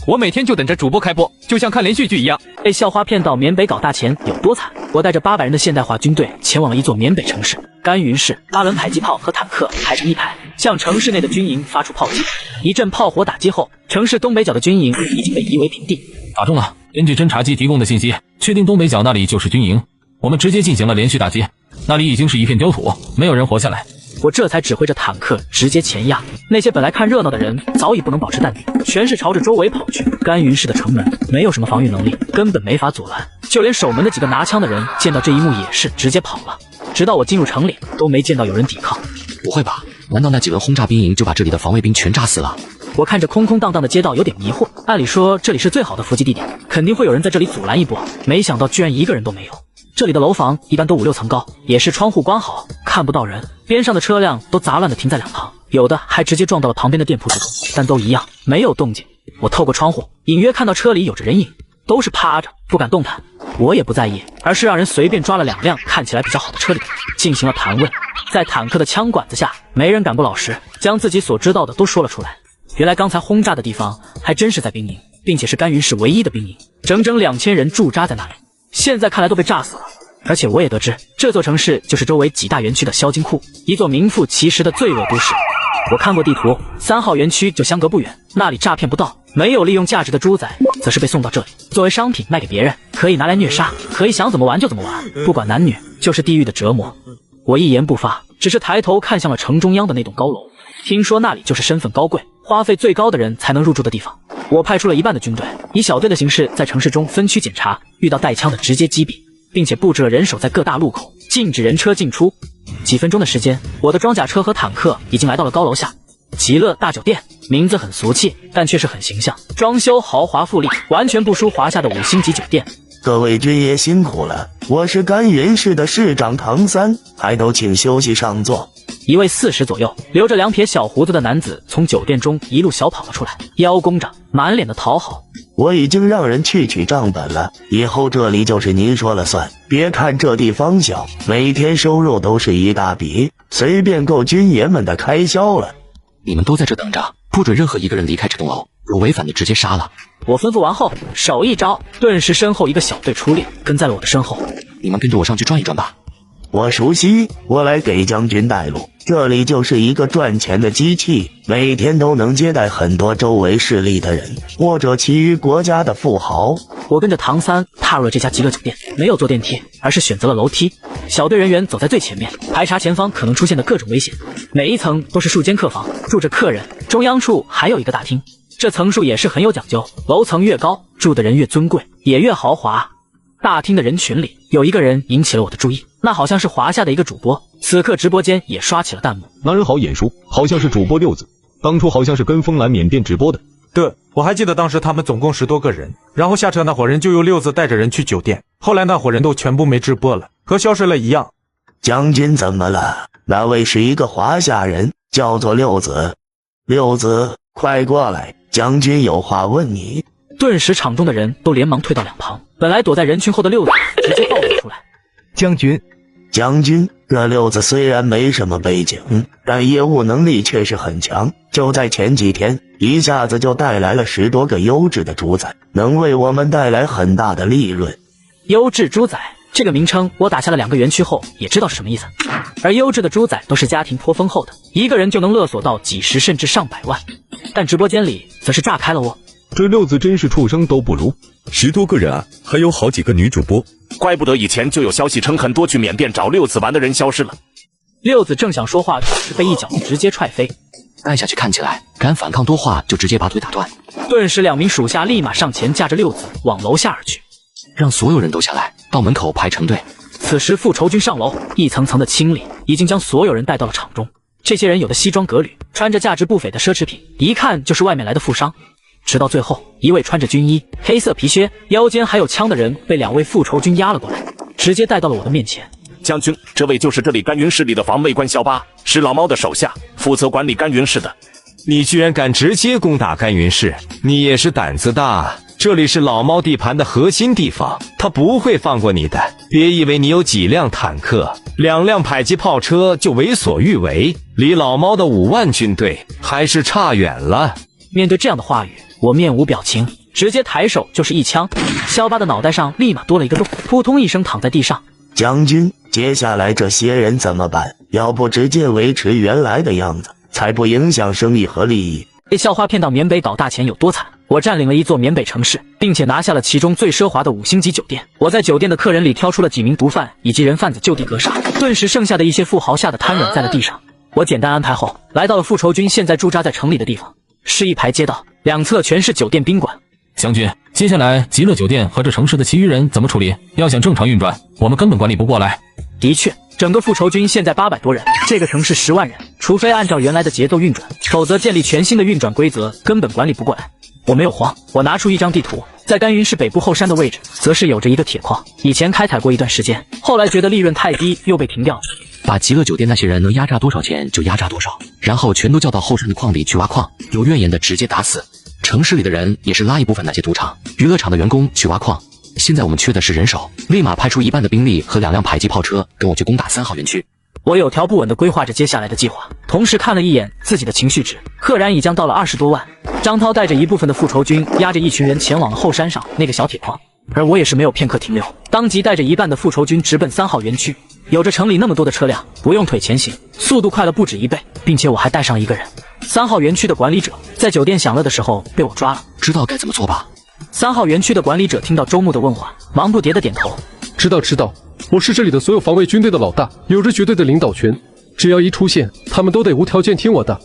我每天就等着主播开播，就像看连续剧一样。被校花骗到缅北搞大钱有多惨？我带着800人的现代化军队前往了一座缅北城市甘云市，8轮迫击炮和坦克排成一排，向城市内的军营发出炮击。一阵炮火打击后，城市东北角的军营已经被夷为平地。打中了，根据侦察机提供的信息，确定东北角那里就是军营。我们直接进行了连续打击，那里已经是一片焦土，没有人活下来。我这才指挥着坦克直接前压，那些本来看热闹的人早已不能保持淡定，全是朝着周围跑去。甘云市的城门没有什么防御能力，根本没法阻拦，就连守门的几个拿枪的人见到这一幕也是直接跑了。直到我进入城里，都没见到有人抵抗。不会吧？难道那几轮轰炸兵营就把这里的防卫兵全炸死了？我看着空空荡荡的街道有点迷惑，按理说这里是最好的伏击地点，肯定会有人在这里阻拦一波，没想到居然一个人都没有。这里的楼房一般都5、6层高，也是窗户关好，看不到人。边上的车辆都杂乱的停在2旁，有的还直接撞到了旁边的店铺之中，但都一样没有动静。我透过窗户隐约看到车里有着人影，都是趴着不敢动弹。我也不在意，而是让人随便抓了2辆看起来比较好的车里进行了盘问。在坦克的枪管子下，没人敢不老实，将自己所知道的都说了出来。原来刚才轰炸的地方还真是在兵营，并且是甘云市唯一的兵营，整整2000人驻扎在那里。现在看来都被炸死了，而且我也得知这座城市就是周围几大园区的销金库，一座名副其实的罪恶都市。我看过地图，3号园区就相隔不远，那里诈骗不到，没有利用价值的猪仔则是被送到这里作为商品卖给别人，可以拿来虐杀，可以想怎么玩就怎么玩，不管男女，就是地狱的折磨。我一言不发，只是抬头看向了城中央的那栋高楼，听说那里就是身份高贵、花费最高的人才能入住的地方。我派出了1半的军队，以小队的形式在城市中分区检查，遇到带枪的直接击毙，并且布置了人手在各大路口，禁止人车进出。几分钟的时间，我的装甲车和坦克已经来到了高楼下。极乐大酒店，名字很俗气，但却是很形象，装修豪华富丽，完全不输华夏的5星级酒店。各位军爷辛苦了，我是甘云市的市长唐三，还都请休息上座。一位40左右、留着2撇小胡子的男子从酒店中一路小跑了出来，腰弓着，满脸的讨好。我已经让人去取账本了，以后这里就是您说了算。别看这地方小，每天收入都是一大笔，随便够军爷们的开销了。你们都在这等着，不准任何一个人离开这栋楼，有违反的直接杀了。我吩咐完后，手一招，顿时身后一个小队出列，跟在了我的身后。你们跟着我上去转一转吧。我熟悉，我来给将军带路。这里就是一个赚钱的机器，每天都能接待很多周围势力的人，或者其余国家的富豪。我跟着唐三踏入了这家极乐酒店，没有坐电梯，而是选择了楼梯。小队人员走在最前面，排查前方可能出现的各种危险。每一层都是数间客房，住着客人，中央处还有一个大厅。这层数也是很有讲究，楼层越高，住的人越尊贵，也越豪华。大厅的人群里有一个人引起了我的注意，那好像是华夏的一个主播，此刻直播间也刷起了弹幕。那人好眼熟，好像是主播六子，当初好像是跟风来缅甸直播的。对，我还记得当时他们总共10多个人，然后下车那伙人就由六子带着人去酒店，后来那伙人都全部没直播了，和消失了一样。将军怎么了？那位是一个华夏人，叫做六子。六子，快过来，将军有话问你。顿时场中的人都连忙退到2旁，本来躲在人群后的六子直接暴露出来。将军，将军，这六子虽然没什么背景，但业务能力确实很强。就在前几天，一下子就带来了10多个优质的猪仔，能为我们带来很大的利润。优质猪仔这个名称，我打下了2个园区后也知道是什么意思。而优质的猪仔都是家庭颇丰厚的，一个人就能勒索到几十甚至上百万。但直播间里则是炸开了哦。这六子真是畜生都不如，10多个人啊，还有好几个女主播。怪不得以前就有消息称很多去缅甸找六子玩的人消失了。六子正想说话，是被一脚直接踹飞。带下去看起来敢反抗多话，就直接把腿打断。顿时2名属下立马上前架着六子往楼下而去，让所有人都下来，到门口排成队。此时复仇军上楼，一层层的清理已经将所有人带到了场中。这些人有的西装革履，穿着价值不菲的奢侈品，一看就是外面来的富商。直到最后，一位穿着军衣、黑色皮靴、腰间还有枪的人被2位复仇军压了过来，直接带到了我的面前。将军，这位就是这里甘云市里的防卫官肖巴，是老猫的手下，负责管理甘云市的。你居然敢直接攻打甘云市，你也是胆子大。这里是老猫地盘的核心地方，他不会放过你的。别以为你有几辆坦克、2辆迫击炮车就为所欲为，离老猫的5万军队还是差远了。面对这样的话语，我面无表情，直接抬手就是一枪，肖巴的脑袋上立马多了一个洞，扑通一声躺在地上。将军，接下来这些人怎么办？要不直接维持原来的样子，才不影响生意和利益。被校花骗到缅北搞大钱有多惨？我占领了一座缅北城市，并且拿下了其中最奢华的5星级酒店。我在酒店的客人里挑出了几名毒贩以及人贩子就地格杀，顿时剩下的一些富豪吓得瘫软在了地上。我简单安排后，来到了复仇军现在驻扎在城里的地方，是一排街道，两侧全是酒店宾馆。将军，接下来极乐酒店和这城市的其余人怎么处理？要想正常运转，我们根本管理不过来。的确，整个复仇军现在800多人，这个城市10万人，除非按照原来的节奏运转，否则建立全新的运转规则根本管理不过来。我没有慌，我拿出一张地图，在甘云市北部后山的位置，则是有着一个铁矿，以前开采过一段时间，后来觉得利润太低，又被停掉了。把极乐酒店那些人能压榨多少钱就压榨多少，然后全都叫到后山的矿里去挖矿，有怨言的直接打死。城市里的人也是拉一部分那些赌场、娱乐场的员工去挖矿。现在我们缺的是人手，立马派出1半的兵力和2辆迫击炮车跟我去攻打3号园区。我有条不紊地规划着接下来的计划，同时看了一眼自己的情绪值，赫然已将到了20多万。张涛带着一部分的复仇军，压着一群人前往了后山上那个小铁矿，而我也是没有片刻停留，当即带着1半的复仇军直奔3号园区。有着城里那么多的车辆，不用腿前行，速度快了不止1倍，并且我还带上了一个人。3号园区的管理者在酒店享乐的时候被我抓了，知道该怎么做吧？3号园区的管理者听到周牧的问话，忙不迭的点头。知道，我是这里的所有防卫军队的老大，有着绝对的领导权，只要一出现，他们都得无条件听我的。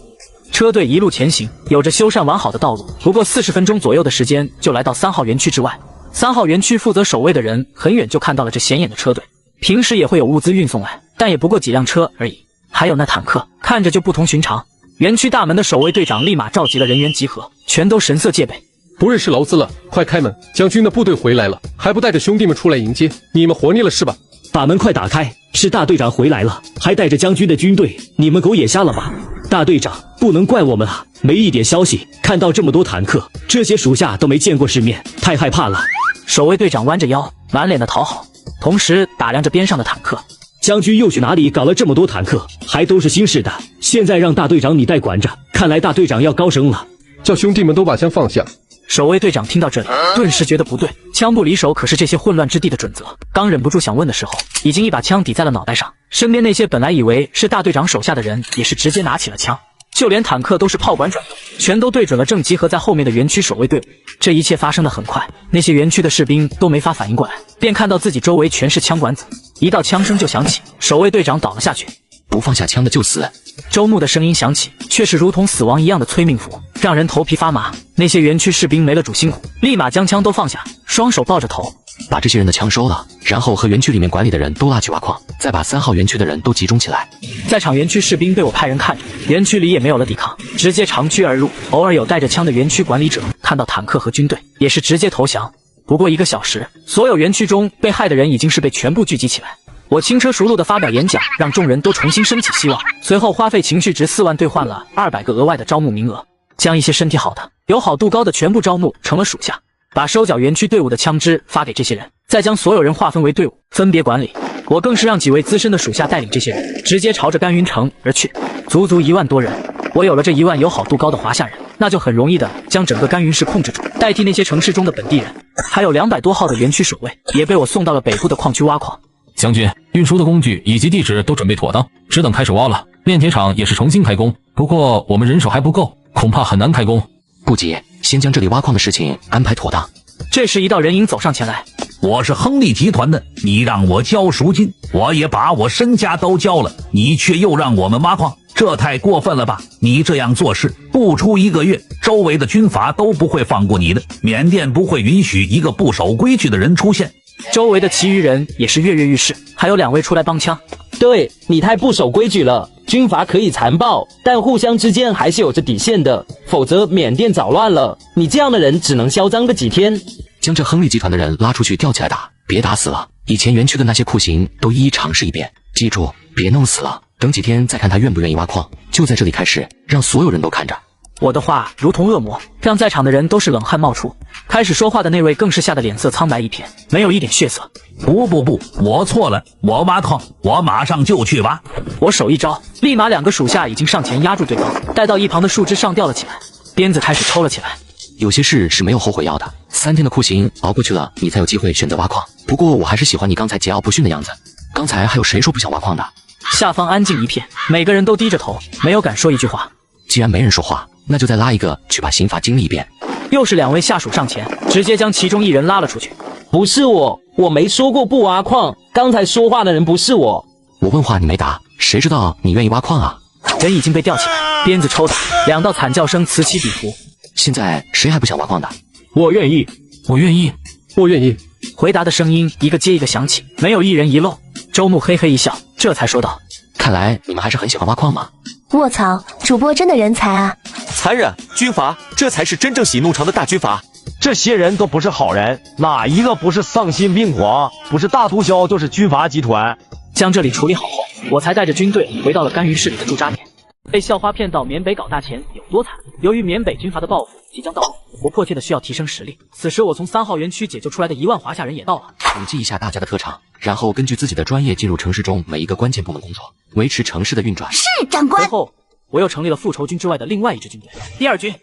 车队一路前行，有着修缮完好的道路，不过40分钟左右的时间就来到3号园区之外。3号园区负责守卫的人很远就看到了这显眼的车队，平时也会有物资运送来，但也不过几辆车而已。还有那坦克，看着就不同寻常。园区大门的守卫队长立马召集了人员集合，全都神色戒备。不认识劳资了，快开门！将军的部队回来了，还不带着兄弟们出来迎接？你们活腻了是吧？把门快打开！是大队长回来了，还带着将军的军队，你们狗眼瞎了吧？大队长，不能怪我们啊，没一点消息，看到这么多坦克，这些属下都没见过世面，太害怕了。守卫队长弯着腰，满脸的讨好，同时打量着边上的坦克。将军又去哪里搞了这么多坦克，还都是新式的，现在让大队长你代管着，看来大队长要高升了。叫兄弟们都把枪放下。守卫队长听到这里，顿时觉得不对，枪不离手可是这些混乱之地的准则。刚忍不住想问的时候，已经一把枪抵在了脑袋上。身边那些本来以为是大队长手下的人，也是直接拿起了枪。就连坦克都是炮管转动，全都对准了正集合在后面的园区守卫队伍。这一切发生的很快，那些园区的士兵都没法反应过来，便看到自己周围全是枪管子，一道枪声就响起，守卫队长倒了下去。不放下枪的就死。周牧的声音响起，却是如同死亡一样的催命符，让人头皮发麻。那些园区士兵没了主心骨，立马将枪都放下，双手抱着头，把这些人的枪收了，然后和园区里面管理的人都拉去挖矿，再把3号园区的人都集中起来。在场园区士兵被我派人看着，园区里也没有了抵抗，直接长驱而入。偶尔有带着枪的园区管理者看到坦克和军队，也是直接投降。不过1个小时，所有园区中被害的人已经是被全部聚集起来。我轻车熟路地发表演讲，让众人都重新升起希望。随后花费情绪值4万兑换了200个额外的招募名额，将一些身体好的、友好度高的全部招募成了属下，把收缴园区队伍的枪支发给这些人，再将所有人划分为队伍，分别管理。我更是让几位资深的属下带领这些人直接朝着甘云城而去，足足1万多人。我有了这1万友好度高的华夏人，那就很容易的将整个甘云市控制住，代替那些城市中的本地人。还有200多号的园区守卫也被我送到了北部的矿区挖矿。将军，运输的工具以及地址都准备妥当，只等开始挖了。炼铁厂也是重新开工，不过我们人手还不够，恐怕很难开工。顾急，先将这里挖矿的事情安排妥当。这时，一道人影走上前来。我是亨利集团的，你让我交赎金，我也把我身家都交了，你却又让我们挖矿，这太过分了吧？你这样做事，不出1个月，周围的军阀都不会放过你的，缅甸不会允许一个不守规矩的人出现。周围的其余人也是跃跃欲试，还有2位出来帮腔。对，你太不守规矩了，军阀可以残暴，但互相之间还是有着底线的，否则缅甸早乱了。你这样的人只能嚣张个几天。将这亨利集团的人拉出去吊起来打，别打死了。以前园区的那些酷刑都一一尝试一遍，记住，别弄死了。等几天再看他愿不愿意挖矿，就在这里开始，让所有人都看着。我的话如同恶魔，让在场的人都是冷汗冒出。开始说话的那位更是吓得脸色苍白一片，没有一点血色。不，我错了，我挖矿，我马上就去挖。我手一招，立马2个属下已经上前压住对方，带到一旁的树枝上吊了起来，鞭子开始抽了起来。有些事是没有后悔药的，3天的酷刑熬过去了，你才有机会选择挖矿。不过我还是喜欢你刚才桀骜不驯的样子。刚才还有谁说不想挖矿的？下方安静一片，每个人都低着头，没有敢说一句话。既然没人说话，那就再拉一个去把刑法经历一遍。又是2位下属上前，直接将其中1人拉了出去。不是我没说过不挖矿，刚才说话的人不是我。我问话你没答，谁知道你愿意挖矿啊？人已经被吊起来，鞭子抽打，2道惨叫声此起彼伏。现在谁还不想挖矿的？我愿意，我愿意，我愿意。回答的声音一个接一个响起，没有一人遗漏。周牧嘿嘿一笑，这才说道：看来你们还是很喜欢挖矿嘛。卧槽，主播真的人才啊！残忍军阀，这才是真正喜怒城的大军阀。这些人都不是好人，哪一个不是丧心病狂？不是大毒枭，就是军阀集团。将这里处理好后，我才带着军队回到了甘云市里的驻扎点。被校花骗到缅北搞大钱有多惨？由于缅北军阀的报复即将到来，我迫切的需要提升实力。此时，我从3号园区解救出来的1万华夏人也到了。统计一下大家的特长，然后根据自己的专业进入城市中每一个关键部门工作，维持城市的运转。是长官。随后，我又成立了复仇军之外的另外一支军队——第2军。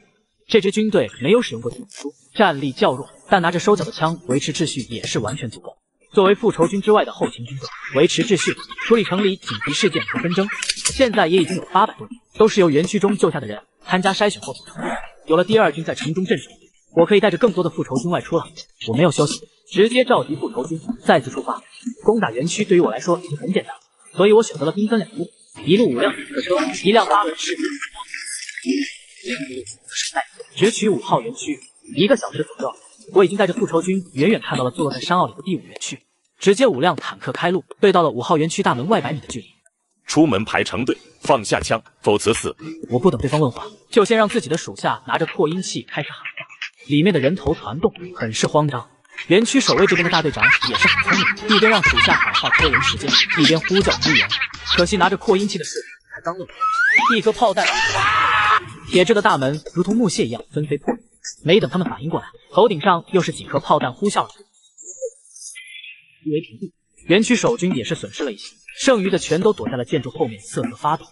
这支军队没有使用过军书，战力较弱，但拿着收缴的枪维持秩序也是完全足够。作为复仇军之外的后勤军队，维持秩序，处理城里紧急事件和纷争。现在也已经有800多人，都是由园区中救下的人参加筛选后组成。有了第2军在城中镇守，我可以带着更多的复仇军外出了。我没有休息，直接召集复仇军再次出发。攻打园区对于我来说已经很简单了，所以我选择了兵分2路，一路5辆坦克车，1辆8轮士兵，另一路是带直取5号园区。1个小时左右，我已经带着复仇军远远看到了坐落在山坳里的第5园区，直接5辆坦克开路，对到了5号园区大门外100米的距离。出门排成队，放下枪，否则死。我不等对方问话，就先让自己的属下拿着扩音器开始喊话，里面的人头团动，很是慌张。园区守卫这边的大队长也是很聪明，一边让属下喊话拖延时间，一边呼叫支援。可惜拿着扩音器的士兵才刚落地，一颗炮弹，铁质的大门如同木屑一样纷飞破裂。没等他们反应过来，头顶上又是几颗炮弹呼啸而至，夷为平地。园区守军也是损失了一些，剩余的全都躲在了建筑后面瑟瑟发抖。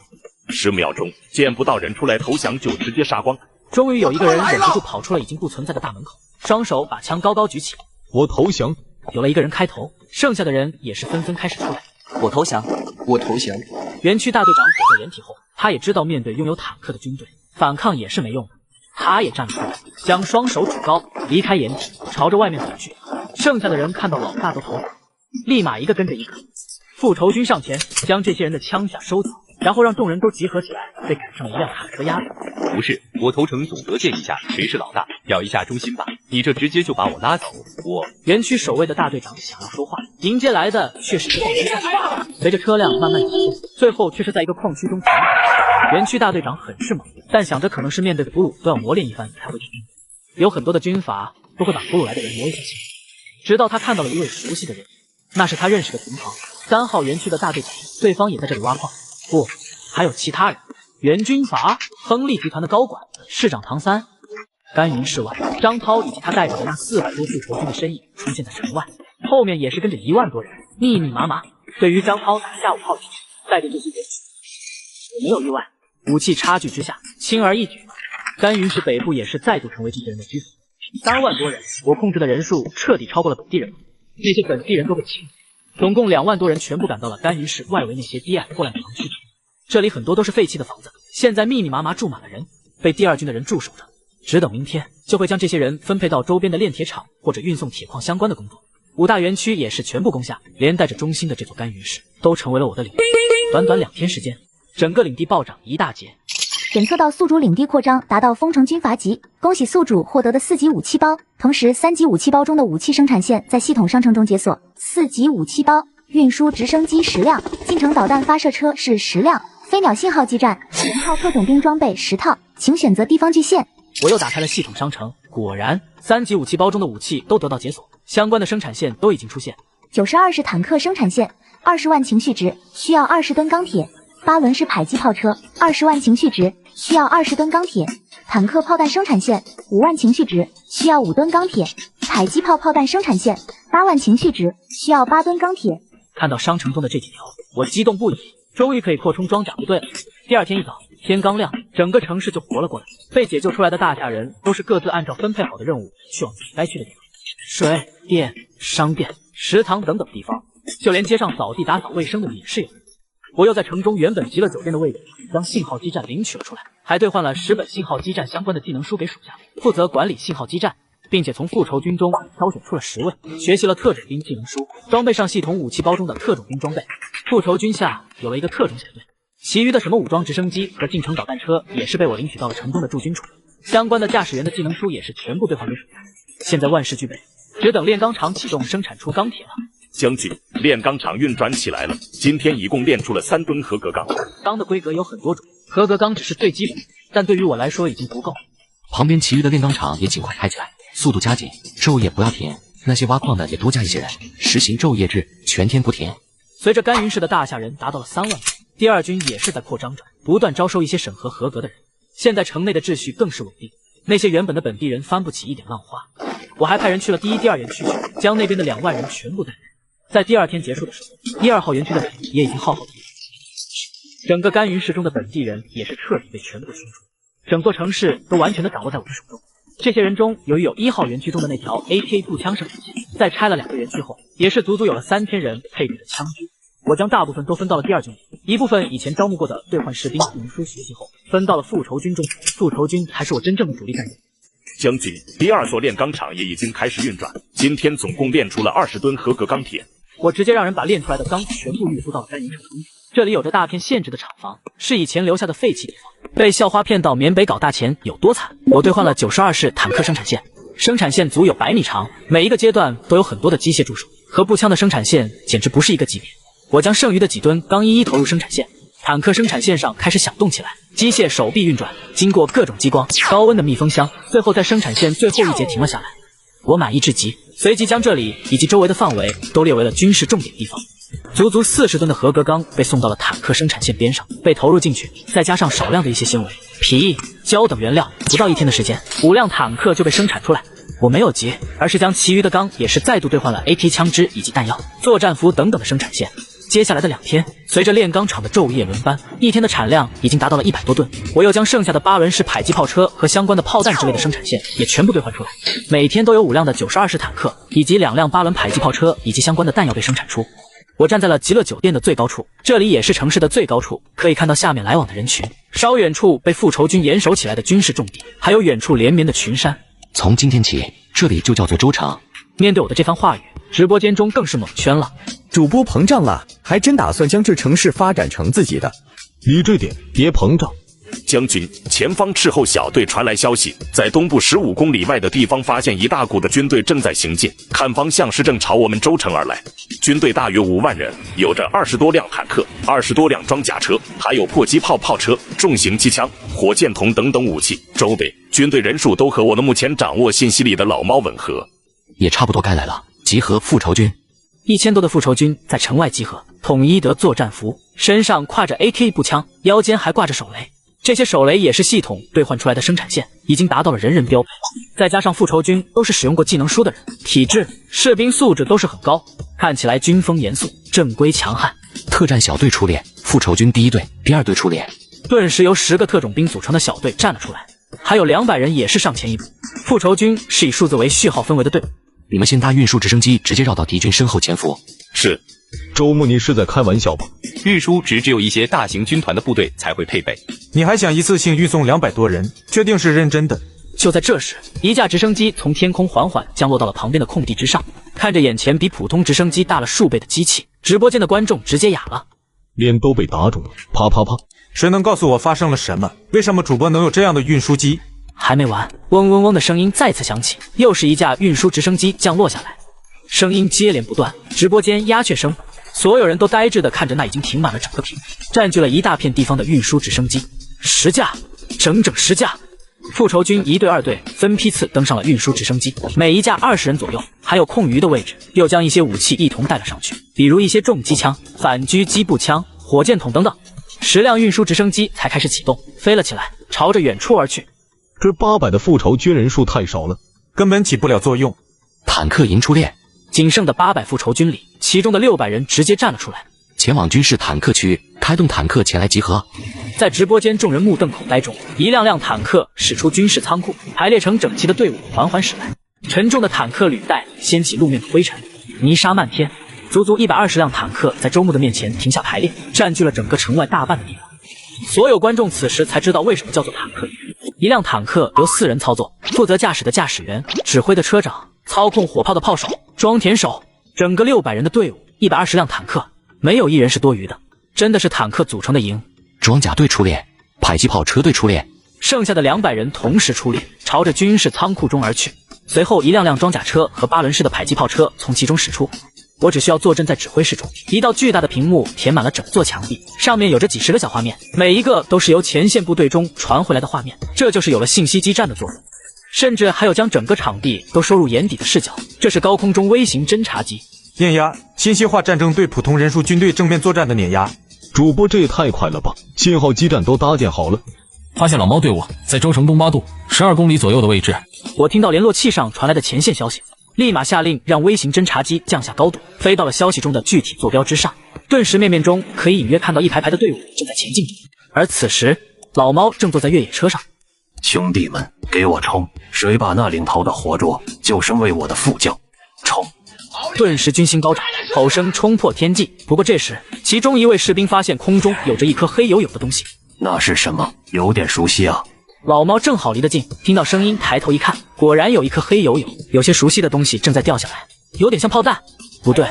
10秒钟，见不到人出来投降就直接杀光。终于有一个人忍不住跑出了已经不存在的大门口，双手把枪高高举起。我投降。有了一个人开头，剩下的人也是纷纷开始出来。我投降，我投降。园区大队长躲在掩体后，他也知道面对拥有坦克的军队，反抗也是没用的。他也站了出来，将双手举高，离开掩体，朝着外面走去。剩下的人看到老大都头疼，立马一个跟着一个。复仇军上前，将这些人的枪下收走，然后让众人都集合起来，被赶上了1辆坦克压着。不是，我投诚总得见一下谁是老大，表一下忠心吧。你这直接就把我拉走，我……园区守卫的大队长想要说话，迎接来的却是一个随着车辆慢慢移动，最后却是在一个矿区中停了。园区大队长很是猛，但想着可能是面对的俘虏都要磨练一番才会成功。有很多的军阀都会把俘虏来的人磨一下心，直到他看到了一位熟悉的人，那是他认识的同行，3号园区的大队长，对方也在这里挖矿。不，还有其他人，原军阀、亨利集团的高管、市长唐三。甘云市外，张涛以及他带着的那400多复仇军的身影出现在城外，后面也是跟着1万多人，密密麻麻。对于张涛打下午号进去，带着这些人，我没有意外，武器差距之下，轻而易举。甘云市北部也是再度成为这些人的居所。3万多人，我控制的人数彻底超过了本地人，那些本地人都被清理，总共2万多人全部赶到了甘云市外围那些低矮破烂的房区。这里很多都是废弃的房子，现在密密麻麻住满了人，被第2军的人驻守着，只等明天就会将这些人分配到周边的炼铁厂或者运送铁矿相关的工作。5大园区也是全部攻下，连带着中心的这座甘云市都成为了我的领地。短短2天时间，整个领地暴涨一大截。检测到宿主领地扩张达到丰城军阀级，恭喜宿主获得的4级武器包，同时3级武器包中的武器生产线在系统商城中解锁。4级武器包，运输直升机10辆，近程导弹发射车是10辆，飞鸟信号基站10套特种兵装备10套，请选择地方距线。我又打开了系统商城，果然3级武器包中的武器都得到解锁，相关的生产线都已经出现。92式坦克生产线，20万情绪值，需要20吨钢铁。8轮式迫击炮车，20万情绪值，需要20吨钢铁。坦克炮弹生产线，5万情绪值，需要5吨钢铁。迫击炮炮弹生产线，8万情绪值，需要8吨钢铁。看到商城中的这几条，我激动不已，终于可以扩充装甲部队了。第2天一早，天刚亮，整个城市就活了过来。被解救出来的大夏人都是各自按照分配好的任务去往自己该去的地方，水电、商店、食堂等等地方，就连街上扫地打扫卫生的也是有。我又在城中原本极乐酒店的位置将信号基站领取了出来，还兑换了10本信号基站相关的技能书给属下，负责管理信号基站，并且从复仇军中挑选出了10位，学习了特种兵技能书，装备上系统武器包中的特种兵装备。复仇军下有了一个特种小队，其余的什么武装直升机和近程导弹车也是被我领取到了城中的驻军处，相关的驾驶员的技能书也是全部兑换给属下。现在万事俱备，只等炼钢厂启动生产出钢铁了。将军，炼钢厂运转起来了，今天一共炼出了3吨合格钢。钢的规格有很多种，合格钢只是最基本的，但对于我来说已经不够。旁边其余的炼钢厂也尽快开起来，速度加紧，昼夜不要停。那些挖矿的也多加一些人，实行昼夜制，全天不停。随着甘云市的大夏人达到了3万人，第2军也是在扩张着，不断招收一些审核合格的人。现在城内的秩序更是稳定，那些原本的本地人翻不起一点浪花。我还派人去了第1、第2园区，将那边的2万人全部带来。在第2天结束的时候，第2号园区的人也已经浩浩荡荡，整个甘云市中的本地人也是彻底被全部清除，整座城市都完全的掌握在我的手中。这些人中，由于有1号园区中的那条 AK 步枪生产线，在拆了2个园区后，也是足足有了3000人配备的枪支。我将大部分都分到了第2军里，一部分以前招募过的兑换士兵技能书学习后，分到了复仇军中。复仇军才是我真正的主力战员。将军，第2座炼钢厂也已经开始运转，今天总共炼出了20吨合格钢铁。我直接让人把炼出来的钢全部运输到了甘云城中。这里有着大片限制的厂房，是以前留下的废弃地方。被校花骗到缅北搞大钱有多惨？我兑换了92式坦克生产线，生产线足有100米长，每一个阶段都有很多的机械助手，和步枪的生产线简直不是一个级别。我将剩余的几吨钢一一投入生产线，坦克生产线上开始响动起来，机械手臂运转，经过各种激光、高温的密封箱，最后在生产线最后一节停了下来。我满意至极，随即将这里以及周围的范围都列为了军事重点地方。足足40吨的合格钢被送到了坦克生产线边上，被投入进去，再加上少量的一些纤维、皮、胶等原料，不到1天的时间，5辆坦克就被生产出来。我没有急，而是将其余的钢也是再度兑换了 AT 枪支以及弹药、作战服等等的生产线。接下来的2天，随着炼钢厂的昼夜轮班，1天的产量已经达到了100多吨。我又将剩下的8轮式迫击炮车和相关的炮弹之类的生产线也全部兑换出来，每天都有5辆的92式坦克以及2辆8轮迫击炮车以及相关的弹药被生产出。我站在了极乐酒店的最高处，这里也是城市的最高处，可以看到下面来往的人群，稍远处被复仇军严守起来的军事重地，还有远处连绵的群山。从今天起，这里就叫做州城。面对我的这番话语，直播间中更是蒙圈了。主播膨胀了，还真打算将这城市发展成自己的。你这点别膨胀。将军，前方斥候小队传来消息，在东部15公里外的地方发现一大股的军队正在行进，看方向是正朝我们州城而来。军队大约5万人，有着20多辆坦克、20多辆装甲车，还有迫击炮、炮车、重型机枪、火箭筒等等武器。周围军队人数都和我们目前掌握信息里的老猫吻合，也差不多该来了。集合复仇军，1000多的复仇军在城外集合，统一得作战服，身上挎着 AK 步枪，腰间还挂着手雷。这些手雷也是系统兑换出来的生产线，已经达到了人人标配。再加上复仇军都是使用过技能书的人，体质、士兵素质都是很高，看起来军风严肃，正规强悍。特战小队出列，复仇军第一队、第二队出列。顿时由10个特种兵组成的小队站了出来，还有200人也是上前一步。复仇军是以数字为序号分为的队伍。你们先搭运输直升机，直接绕到敌军身后潜伏。是。周牧，你是在开玩笑吧？运输只有一些大型军团的部队才会配备，你还想一次性运送200多人，确定是认真的？就在这时，一架直升机从天空缓缓降落到了旁边的空地之上，看着眼前比普通直升机大了数倍的机器，直播间的观众直接哑了，脸都被打肿了，啪啪啪！谁能告诉我发生了什么？为什么主播能有这样的运输机？还没完，嗡嗡嗡的声音再次响起，又是一架运输直升机降落下来，声音接连不断，直播间鸦雀声。所有人都呆滞地看着那已经停满了整个屏幕、占据了一大片地方的运输直升机，10架，整整10架。复仇军1队、2队分批次登上了运输直升机，每一架20人左右，还有空余的位置，又将一些武器一同带了上去，比如一些重机枪、反狙击步枪、火箭筒等等。10辆运输直升机才开始启动，飞了起来，朝着远处而去。这800的复仇军人数太少了，根本起不了作用。坦克营出列。仅剩的800复仇军里，其中的600人直接站了出来，前往军事坦克区，开动坦克前来集合。在直播间众人目瞪口呆中，一辆辆坦克驶出军事仓库，排列成整齐的队伍缓缓驶来。沉重的坦克履带掀起路面的灰尘，泥沙漫天。足足120辆坦克在周牧的面前停下排列，占据了整个城外大半的地方。所有观众此时才知道为什么叫做坦克营。一辆坦克由4人操作，负责驾驶的驾驶员，指挥的车长，操控火炮的炮手，装填手。整个600人的队伍，120辆坦克，没有一人是多余的，真的是坦克组成的营。装甲队出列，迫击炮车队出列，剩下的200人同时出列，朝着军事仓库中而去。随后，一辆辆装甲车和8轮式的迫击炮车从其中驶出。我只需要坐镇在指挥室中，一道巨大的屏幕填满了整座墙壁，上面有着几10个小画面，每一个都是由前线部队中传回来的画面，这就是有了信息基站的作用。甚至还有将整个场地都收入眼底的视角，这是高空中微型侦察机。碾压，信息化战争对普通人数军队正面作战的碾压。主播这也太快了吧！信号基站都搭建好了。发现老猫队伍在州城东8度12公里左右的位置。我听到联络器上传来的前线消息，立马下令让微型侦察机降下高度，飞到了消息中的具体坐标之上。顿时面面中可以隐约看到一排排的队伍正在前进着。而此时，老猫正坐在越野车上。兄弟们，给我冲！谁把那领头的活捉，就身为我的副将。冲！顿时军心高涨，吼声冲破天际。不过这时，其中一位士兵发现空中有着一颗黑黝黝的东西。那是什么？有点熟悉啊！老猫正好离得近，听到声音抬头一看，果然有一颗黑黝黝、有些熟悉的东西正在掉下来，有点像炮弹。不对，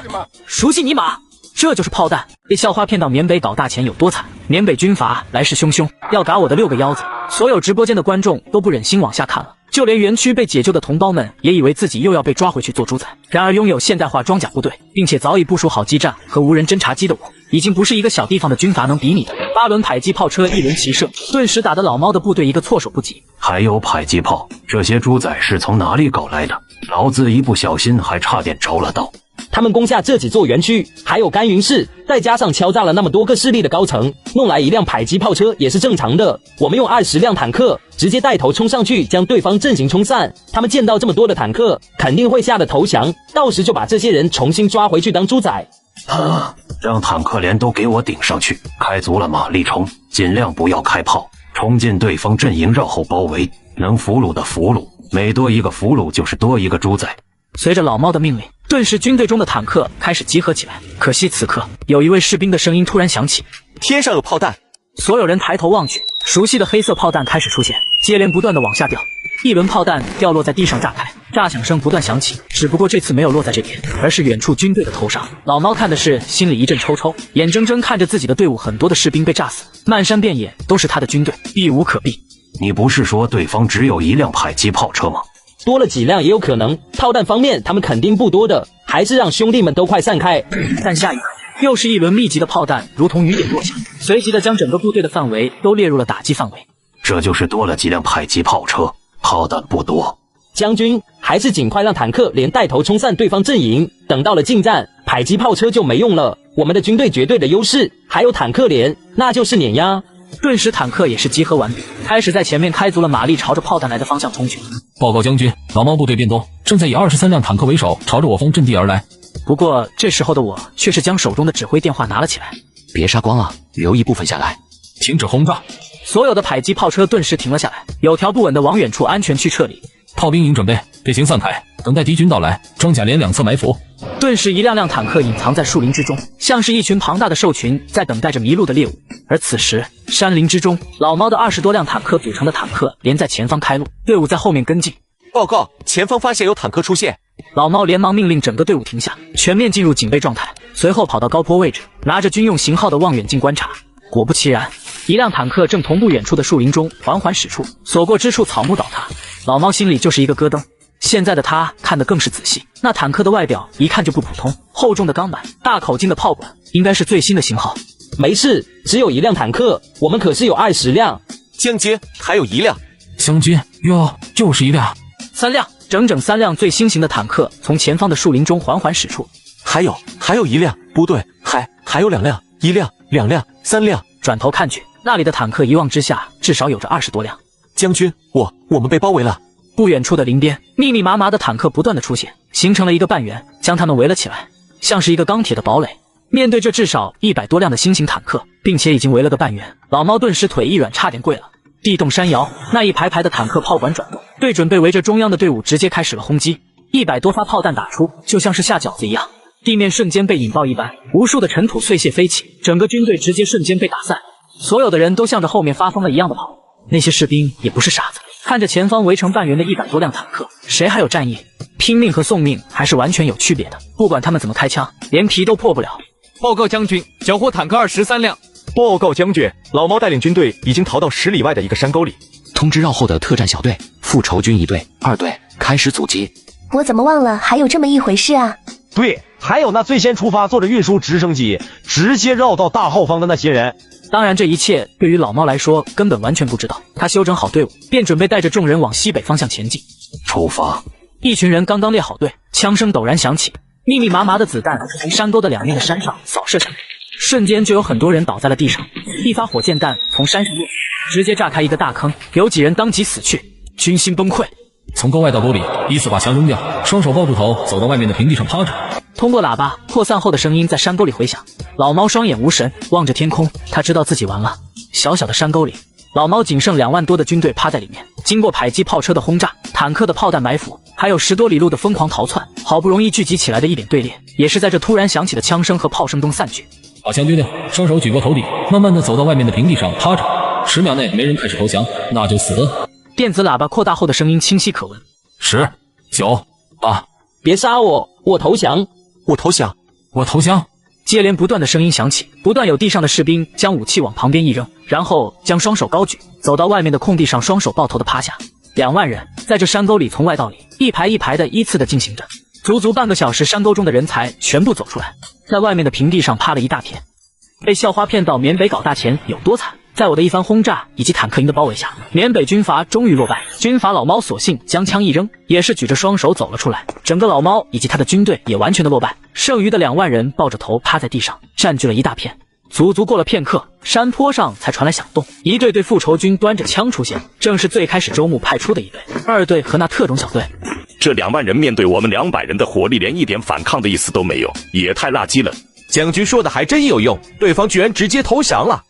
熟悉尼玛！这就是炮弹！被校花骗到缅北搞大钱有多惨？缅北军阀来势汹汹，要打我的6个腰子。所有直播间的观众都不忍心往下看了，就连园区被解救的同胞们也以为自己又要被抓回去做猪仔。然而拥有现代化装甲部队，并且早已部署好基站和无人侦察机的我，已经不是一个小地方的军阀能比拟的。8轮迫击炮车1轮齐射，顿时打得老猫的部队一个措手不及。还有迫击炮，这些猪仔是从哪里搞来的？老子一不小心还差点着了道。他们攻下这几座园区，还有甘云市，再加上敲诈了那么多个势力的高层，弄来一辆迫击炮车也是正常的。我们用20辆坦克直接带头冲上去，将对方阵型冲散。他们见到这么多的坦克，肯定会吓得投降，到时就把这些人重新抓回去当猪仔。让坦克连都给我顶上去，开足了马力冲，尽量不要开炮，冲进对方阵营，绕后包围，能俘虏的俘虏，每多一个俘虏就是多一个猪仔。随着老猫的命令，顿时军队中的坦克开始集合起来。可惜此刻，有一位士兵的声音突然响起：“天上有炮弹！”所有人抬头望去，熟悉的黑色炮弹开始出现，接连不断的往下掉。1轮炮弹掉落在地上炸开，炸响声不断响起，只不过这次没有落在这边，而是远处军队的头上。老猫看的是心里一阵抽抽，眼睁睁看着自己的队伍很多的士兵被炸死，漫山遍野都是他的军队，避无可避。你不是说对方只有1辆迫击炮车吗？多了几辆也有可能，炮弹方面他们肯定不多的，还是让兄弟们都快散开。但下一刻，又是1轮密集的炮弹如同雨点落下，随即的将整个部队的范围都列入了打击范围。这就是多了几辆迫击炮车，炮弹不多。将军还是尽快让坦克连带头冲散对方阵营，等到了近战，迫击炮车就没用了。我们的军队绝对的优势，还有坦克连，那就是碾压。顿时坦克也是集合完毕，开始在前面开足了马力，朝着炮弹来的方向冲去。报告将军，老猫部队变动，正在以23辆坦克为首，朝着我方阵地而来。不过这时候的我却是将手中的指挥电话拿了起来，别杀光了，留一部分下来。停止轰炸！所有的迫击炮车顿时停了下来，有条不紊地往远处安全区撤离。炮兵营准备，队形散开，等待敌军到来，装甲连两侧埋伏。顿时一辆辆坦克隐藏在树林之中，像是一群庞大的兽群在等待着迷路的猎物。而此时山林之中，老猫的20多辆坦克组成的坦克连在前方开路，队伍在后面跟进。报告，前方发现有坦克出现。老猫连忙命令整个队伍停下，全面进入警备状态，随后跑到高坡位置，拿着军用型号的望远镜观察。果不其然，一辆坦克正从不远处的树林中缓缓驶出，所过之处草木倒塌。老猫心里就是一个咯噔。现在的他看得更是仔细，那坦克的外表一看就不普通，厚重的钢板，大口径的炮管，应该是最新的型号。没事，只有一辆坦克，我们可是有20辆。将军，还有1辆。将军，哟，就是1辆。3辆，整整3辆最新型的坦克从前方的树林中缓缓驶出。还有1辆，不对，还有2辆，1辆、2辆、3辆。转头看去，那里的坦克一望之下，至少有着20多辆。将军，我们被包围了。不远处的林边，密密麻麻的坦克不断的出现，形成了一个半圆，将他们围了起来，像是一个钢铁的堡垒。面对这至少100多辆的新型坦克，并且已经围了个半圆，老猫顿时腿一软，差点跪了。地动山摇，那一排排的坦克炮管转动，对准被围着中央的队伍直接开始了轰击。100多发炮弹打出，就像是下饺子一样，地面瞬间被引爆一般，无数的尘土碎屑飞起，整个军队直接瞬间被打散。所有的人都向着后面发疯了一样的跑。那些士兵也不是傻子，看着前方围成半圆的100多辆坦克，谁还有战意？拼命和送命还是完全有区别的，不管他们怎么开枪，连皮都破不了。报告将军，缴获坦克23辆。报告将军，老猫带领军队已经逃到10里外的一个山沟里。通知绕后的特战小队，复仇军1队、2队开始阻击。我怎么忘了还有这么一回事啊？对，还有那最先出发坐着运输直升机直接绕到大后方的那些人。当然这一切对于老猫来说根本完全不知道，他修整好队伍，便准备带着众人往西北方向前进。出发！一群人刚刚列好队，枪声陡然响起，密密麻麻的子弹从山沟的两面的山上扫射下来，瞬间就有很多人倒在了地上。一发火箭弹从山上落，直接炸开一个大坑，有几人当即死去，军心崩溃。从沟外到沟里，依次把枪扔掉，双手抱住头，走到外面的平地上趴着。通过喇叭扩散后的声音在山沟里回响，老猫双眼无神，望着天空，他知道自己完了。小小的山沟里，老猫仅剩2万多的军队趴在里面，经过迫击炮车的轰炸，坦克的炮弹埋伏，还有10多里路的疯狂逃窜，好不容易聚集起来的一点队列，也是在这突然响起的枪声和炮声中散去。把枪丢掉，双手举过头顶，慢慢的走到外面的平地上趴着，10秒内没人开始投降，那就死了。电子喇叭扩大后的声音清晰可闻。10、9、8，别杀我，我投降，我投降，我投降。接连不断的声音响起，不断有地上的士兵将武器往旁边一扔，然后将双手高举，走到外面的空地上，双手抱头的趴下。2万人在这山沟里从外到里，一排一排的依次的进行着。足足半个小时，山沟中的人才全部走出来，在外面的平地上趴了一大片。被校花骗到缅北搞大钱有多惨？在我的一番轰炸以及坦克营的包围下，缅北军阀终于落败。军阀老猫索性将枪一扔，也是举着双手走了出来。整个老猫以及他的军队也完全的落败，剩余的2万人抱着头趴在地上，占据了一大片。足足过了片刻，山坡上才传来响动，一队队复仇军端着枪出现，正是最开始周牧派出的1队、2队和那特种小队。这2万人面对我们200人的火力，连一点反抗的意思都没有，也太垃圾了。将军说的还真有用，对方居然直接投降了。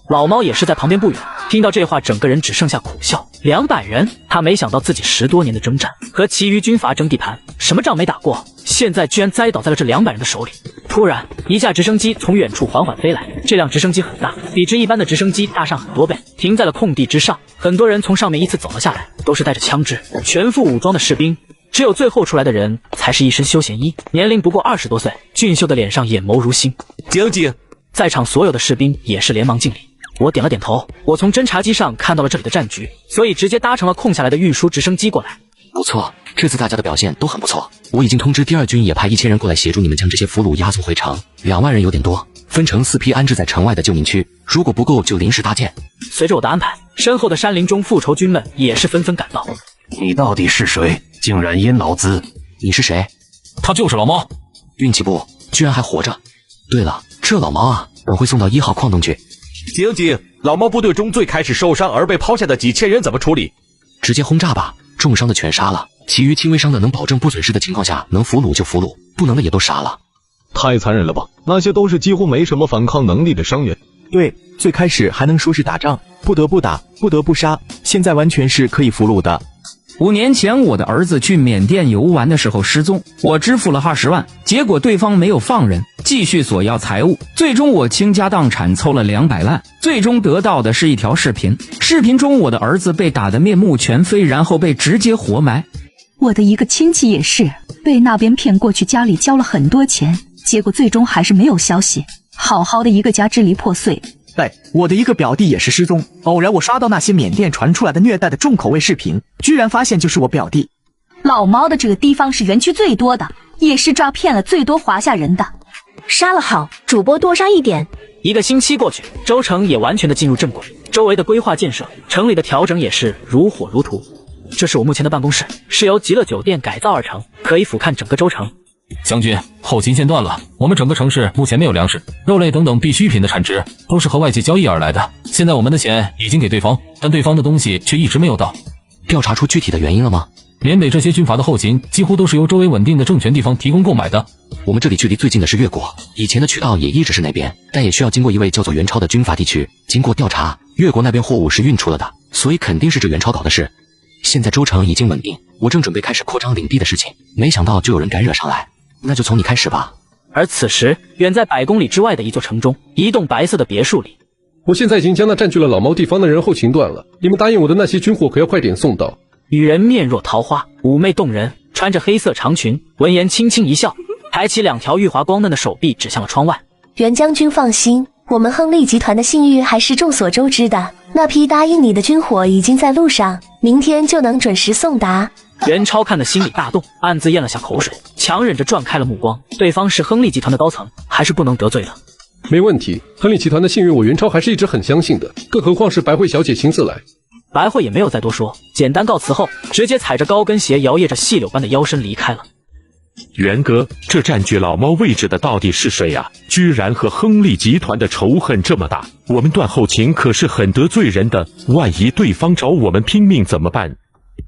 老猫也是在旁边不远，听到这话，整个人只剩下苦笑。200人，他没想到自己10多年的征战和其余军阀争地盘，什么仗没打过，现在居然栽倒在了这200人的手里。突然，一架直升机从远处缓缓飞来，这辆直升机很大，比之一般的直升机大上很多倍，停在了空地之上。很多人从上面依次走了下来，都是带着枪支、全副武装的士兵。只有最后出来的人才是一身休闲衣，年龄不过20多岁，俊秀的脸上眼眸如星。将军，在场所有的士兵也是连忙敬礼。我点了点头，我从侦察机上看到了这里的战局，所以直接搭乘了空下来的运输直升机过来。不错，这次大家的表现都很不错。我已经通知第2军也派1000人过来协助你们将这些俘虏押送回城。2万人有点多，分成4批安置在城外的救民区，如果不够就临时搭建。随着我的安排，身后的山林中复仇军们也是纷纷赶到。你到底是谁？竟然阴劳资！你是谁？他就是老猫。运气不，居然还活着。对了，这老猫啊，等会送到1号矿洞去。静静，老毛部队中最开始受伤而被抛下的几千人怎么处理？直接轰炸吧，重伤的全杀了，其余轻微伤的能保证不损失的情况下能俘虏就俘虏，不能的也都杀了。太残忍了吧！那些都是几乎没什么反抗能力的伤员。对，最开始还能说是打仗，不得不打，不得不杀，现在完全是可以俘虏的。5年前我的儿子去缅甸游玩的时候失踪，我支付了20万，结果对方没有放人，继续索要财物，最终我倾家荡产凑了200万，最终得到的是一条视频，视频中我的儿子被打得面目全非，然后被直接活埋。我的一个亲戚也是被那边骗过去，家里交了很多钱，结果最终还是没有消息，好好的一个家支离破碎。对，我的一个表弟也是失踪，偶然我刷到那些缅甸传出来的虐待的重口味视频，居然发现就是我表弟。老毛的这个地方是园区最多的，也是诈骗了最多华夏人的。杀了好，主播多杀一点。1个星期过去，州城也完全的进入正轨，周围的规划建设、城里的调整也是如火如荼。这是我目前的办公室，是由极乐酒店改造而成，可以俯瞰整个州城。将军，后勤线断了，我们整个城市目前没有粮食、肉类等等必需品的产值，都是和外界交易而来的。现在我们的钱已经给对方，但对方的东西却一直没有到。调查出具体的原因了吗？缅北这些军阀的后勤几乎都是由周围稳定的政权地方提供购买的。我们这里距离最近的是越国，以前的渠道也一直是那边，但也需要经过一位叫做袁超的军阀地区。经过调查，越国那边货物是运出了的，所以肯定是这袁超搞的事。现在州城已经稳定，我正准备开始扩张领地的事情，没想到就有人敢惹上来。那就从你开始吧。而此时，远在100公里之外的一座城中，一栋白色的别墅里，我现在已经将那占据了老毛地方的人后勤断了，你们答应我的那些军火可要快点送到。女人面若桃花，妩媚动人，穿着黑色长裙，闻言轻轻一笑，抬起2条玉滑光嫩的手臂指向了窗外。袁将军放心，我们亨利集团的信誉还是众所周知的，那批答应你的军火已经在路上，明天就能准时送达。袁超看得心里大动，暗自咽了下口水，强忍着转开了目光。对方是亨利集团的高层，还是不能得罪的。没问题，亨利集团的信誉我袁超还是一直很相信的，更何况是白慧小姐亲自来。白慧也没有再多说，简单告辞后，直接踩着高跟鞋摇曳着细柳般的腰身离开了。袁哥，这占据老猫位置的到底是谁啊？居然和亨利集团的仇恨这么大，我们断后勤可是很得罪人的，万一对方找我们拼命怎么办？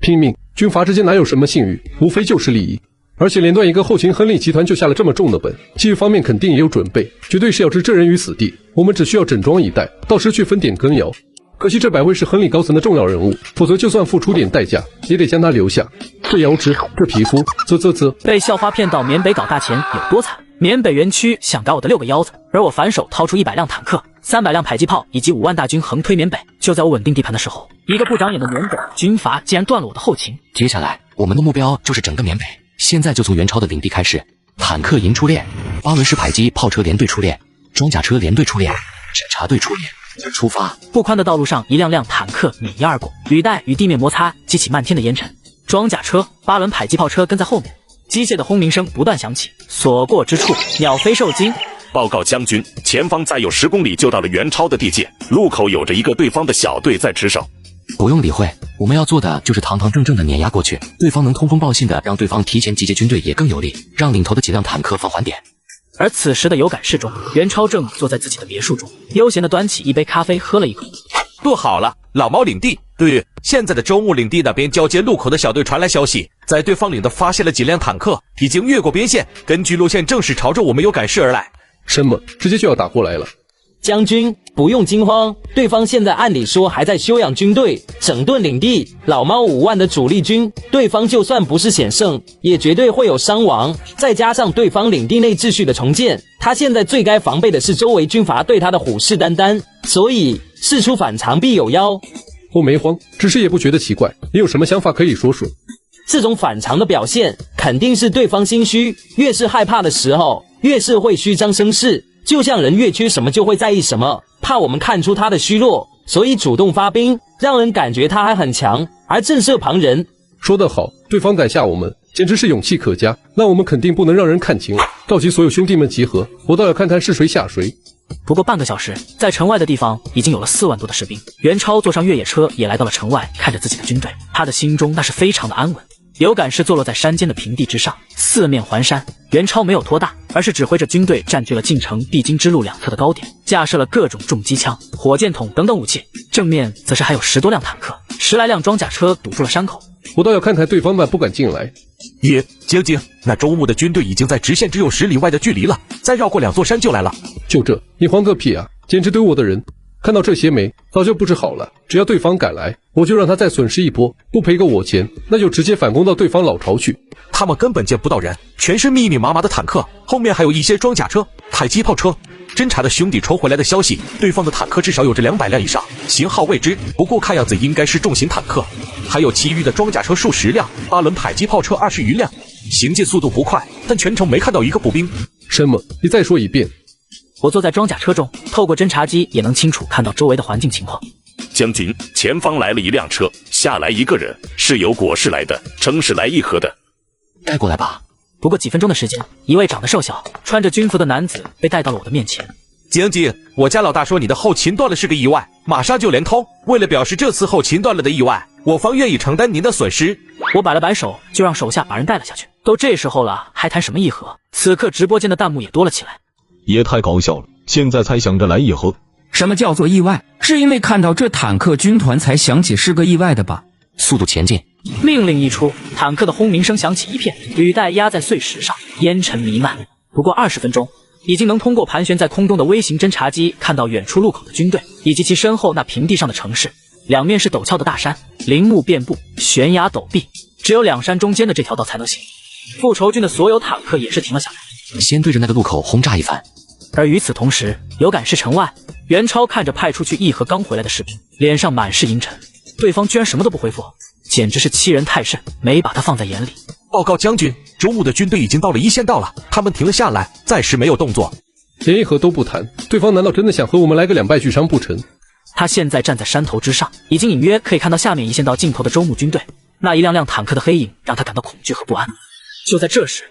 拼命？军阀之间哪有什么信誉，无非就是利益。而且连断一个后勤，亨利集团就下了这么重的本，其余方面肯定也有准备，绝对是要置这人于死地。我们只需要整装以待，到时去分点羹肴。可惜这百位是亨利高层的重要人物，否则就算付出点代价，也得将他留下。这腰肢，这皮肤，被校花骗到缅北搞大钱有多惨？缅北园区想搞我的6个腰子，而我反手掏出100辆坦克、300辆迫击炮以及5万大军横推缅北。就在我稳定地盘的时候，一个不长眼的缅北军阀竟然断了我的后勤。接下来我们的目标就是整个缅北，现在就从袁超的领地开始，坦克营出列，8轮式迫击炮车连队出列，装甲车连队出列，侦察队出列，出发。不宽的道路上，一辆辆坦克碾压而过，履带与地面摩擦，激起漫天的烟尘。装甲车、8轮迫击炮车跟在后面，机械的轰鸣声不断响起，所过之处鸟飞受惊。报告将军，前方再有10公里就到了袁超的地界，路口有着一个对方的小队在值守。不用理会，我们要做的就是堂堂正正的碾压过去，对方能通风报信的让对方提前集结军队也更有利，让领头的几辆坦克放缓点。而此时的有感室中，袁超正坐在自己的别墅中，悠闲地端起一杯咖啡喝了一口。不好了，老毛领地。对，现在的州牧领地那边交接路口的小队传来消息，在对方领的发现了几辆坦克，已经越过边线，根据路线正式朝着我们有感室而来。什么？直接就要打过来了？将军不用惊慌，对方现在按理说还在休养军队，整顿领地。老猫5万的主力军，对方就算不是险胜，也绝对会有伤亡。再加上对方领地内秩序的重建，他现在最该防备的是周围军阀对他的虎视眈眈，所以事出反常必有妖。我没慌，只是也不觉得奇怪。你有什么想法可以说说？这种反常的表现，肯定是对方心虚，越是害怕的时候，越是会虚张声势。就像人越缺什么就会在意什么，怕我们看出他的虚弱，所以主动发兵，让人感觉他还很强，而震慑旁人。说得好，对方敢吓我们，简直是勇气可嘉。那我们肯定不能让人看清了，召集所有兄弟们集合，我倒要看看是谁吓谁。不过半个小时，在城外的地方已经有了4万多的士兵。袁超坐上越野车也来到了城外，看着自己的军队，他的心中那是非常的安稳。有感是坐落在山间的平地之上，四面环山。袁超没有拖大，而是指挥着军队占据了进城必经之路两侧的高点，架设了各种重机枪、火箭筒等等武器。正面则是还有10多辆坦克、10来辆装甲车堵住了山口。我倒要看看对方敢不敢进来。爷，晶晶，那周牧的军队已经在直线只有10里外的距离了，再绕过2座山就来了。就这，你慌个屁啊！简直怼我的人！看到这些没？早就布置好了，只要对方敢来，我就让他再损失一波，不赔个我钱，那就直接反攻到对方老巢去。他们根本见不到人，全是密密麻麻的坦克，后面还有一些装甲车、迫击炮车。侦察的兄弟传回来的消息，对方的坦克至少有着200辆以上，型号未知，不过看样子应该是重型坦克，还有其余的装甲车数10辆，8轮迫击炮车20余辆，行进速度不快，但全程没看到一个步兵。什么？你再说一遍。我坐在装甲车中，透过侦察机也能清楚看到周围的环境情况。将军，前方来了一辆车，下来一个人，是由果市来的，称是来议和的。带过来吧。不过几分钟的时间，一位长得瘦小、穿着军服的男子被带到了我的面前。晶晶，我家老大说你的后勤断了是个意外，马上就连通。为了表示这次后勤断了的意外，我方愿意承担您的损失。我摆了摆手，就让手下把人带了下去。都这时候了，还谈什么议和？此刻直播间的弹幕也多了起来。也太搞笑了，现在才想着来议和。什么叫做意外？是因为看到这坦克军团才想起是个意外的吧？速度前进！命令一出，坦克的轰鸣声响起一片，履带压在碎石上，烟尘弥漫。不过20分钟，已经能通过盘旋在空中的微型侦察机看到远处路口的军队，以及其身后那平地上的城市。两面是陡峭的大山，林木遍布，悬崖陡壁，只有两山中间的这条道才能行。复仇军的所有坦克也是停了下来，先对着那个路口轰炸一番。而与此同时，有感是城外，袁超看着派出去议和刚回来的士兵，脸上满是阴沉。对方居然什么都不回复，简直是欺人太甚，没把他放在眼里。报告将军，周牧的军队已经到了一线道了，他们停了下来，暂时没有动作，连议和都不谈，对方难道真的想和我们来个两败俱伤不成？他现在站在山头之上，已经隐约可以看到下面一线道尽头的周牧军队，那一辆辆坦克的黑影让他感到恐惧和不安。就在这时，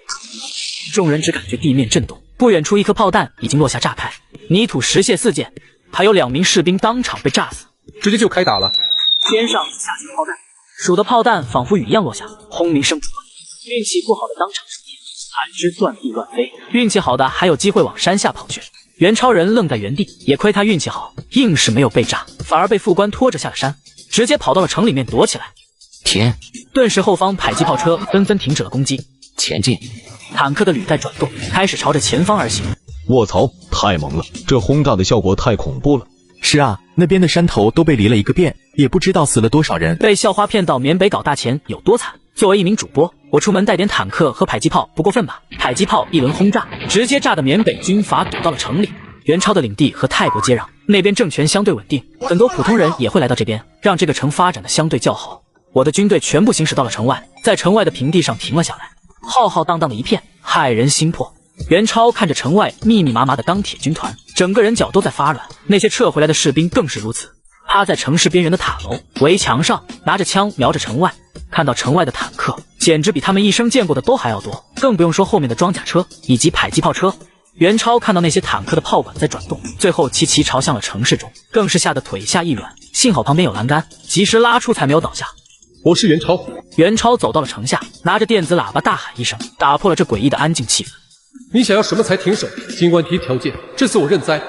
众人只感觉地面震动，不远处一颗炮弹已经落下炸开，泥土石屑四溅，还有2名士兵当场被炸死。直接就开打了，天上下起炮弹，数的炮弹仿佛雨一样落下，轰鸣声不断。运气不好的当场受跌，砍枝断地乱飞；运气好的还有机会往山下跑去。袁超人愣在原地，也亏他运气好，硬是没有被炸，反而被副官拖着下了山，直接跑到了城里面躲起来。天！顿时后方迫击炮车纷纷停止了攻击，前进。坦克的履带转动，开始朝着前方而行。卧槽，太猛了！这轰炸的效果太恐怖了。是啊，那边的山头都被犁了一个遍，也不知道死了多少人。被校花骗到缅北搞大钱有多惨？作为一名主播，我出门带点坦克和迫击炮不过分吧？迫击炮一轮轰炸，直接炸得缅北军阀堵到了城里。袁超的领地和泰国接壤，那边政权相对稳定，很多普通人也会来到这边，让这个城发展的相对较好。我的军队全部行驶到了城外，在城外的平地上停了下来，浩浩荡荡的一片，骇人心魄。袁超看着城外密密麻麻的钢铁军团，整个人脚都在发软。那些撤回来的士兵更是如此，趴在城市边缘的塔楼、围墙上，拿着枪瞄着城外。看到城外的坦克，简直比他们一生见过的都还要多，更不用说后面的装甲车以及迫击炮车。袁超看到那些坦克的炮管在转动，最后齐齐朝向了城市中，更是吓得腿下一软。幸好旁边有栏杆，及时拉出才没有倒下。我是袁超。袁超走到了城下，拿着电子喇叭大喊一声，打破了这诡异的安静气氛。你想要什么才停手？尽管提条件，这次我认栽。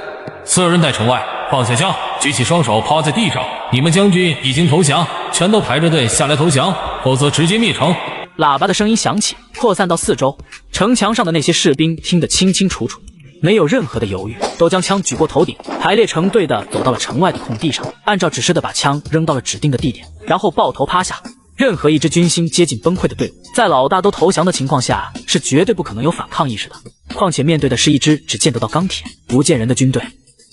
所有人在城外放下枪，举起双手趴在地上。你们将军已经投降，全都排着队下来投降，否则直接灭城。喇叭的声音响起，扩散到四周。城墙上的那些士兵听得清清楚楚，没有任何的犹豫，都将枪举过头顶，排列成队的走到了城外的空地上，按照指示的把枪扔到了指定的地点，然后抱头趴下。任何一支军心接近崩溃的队伍，在老大都投降的情况下，是绝对不可能有反抗意识的。况且面对的是一支只见得到钢铁不见人的军队。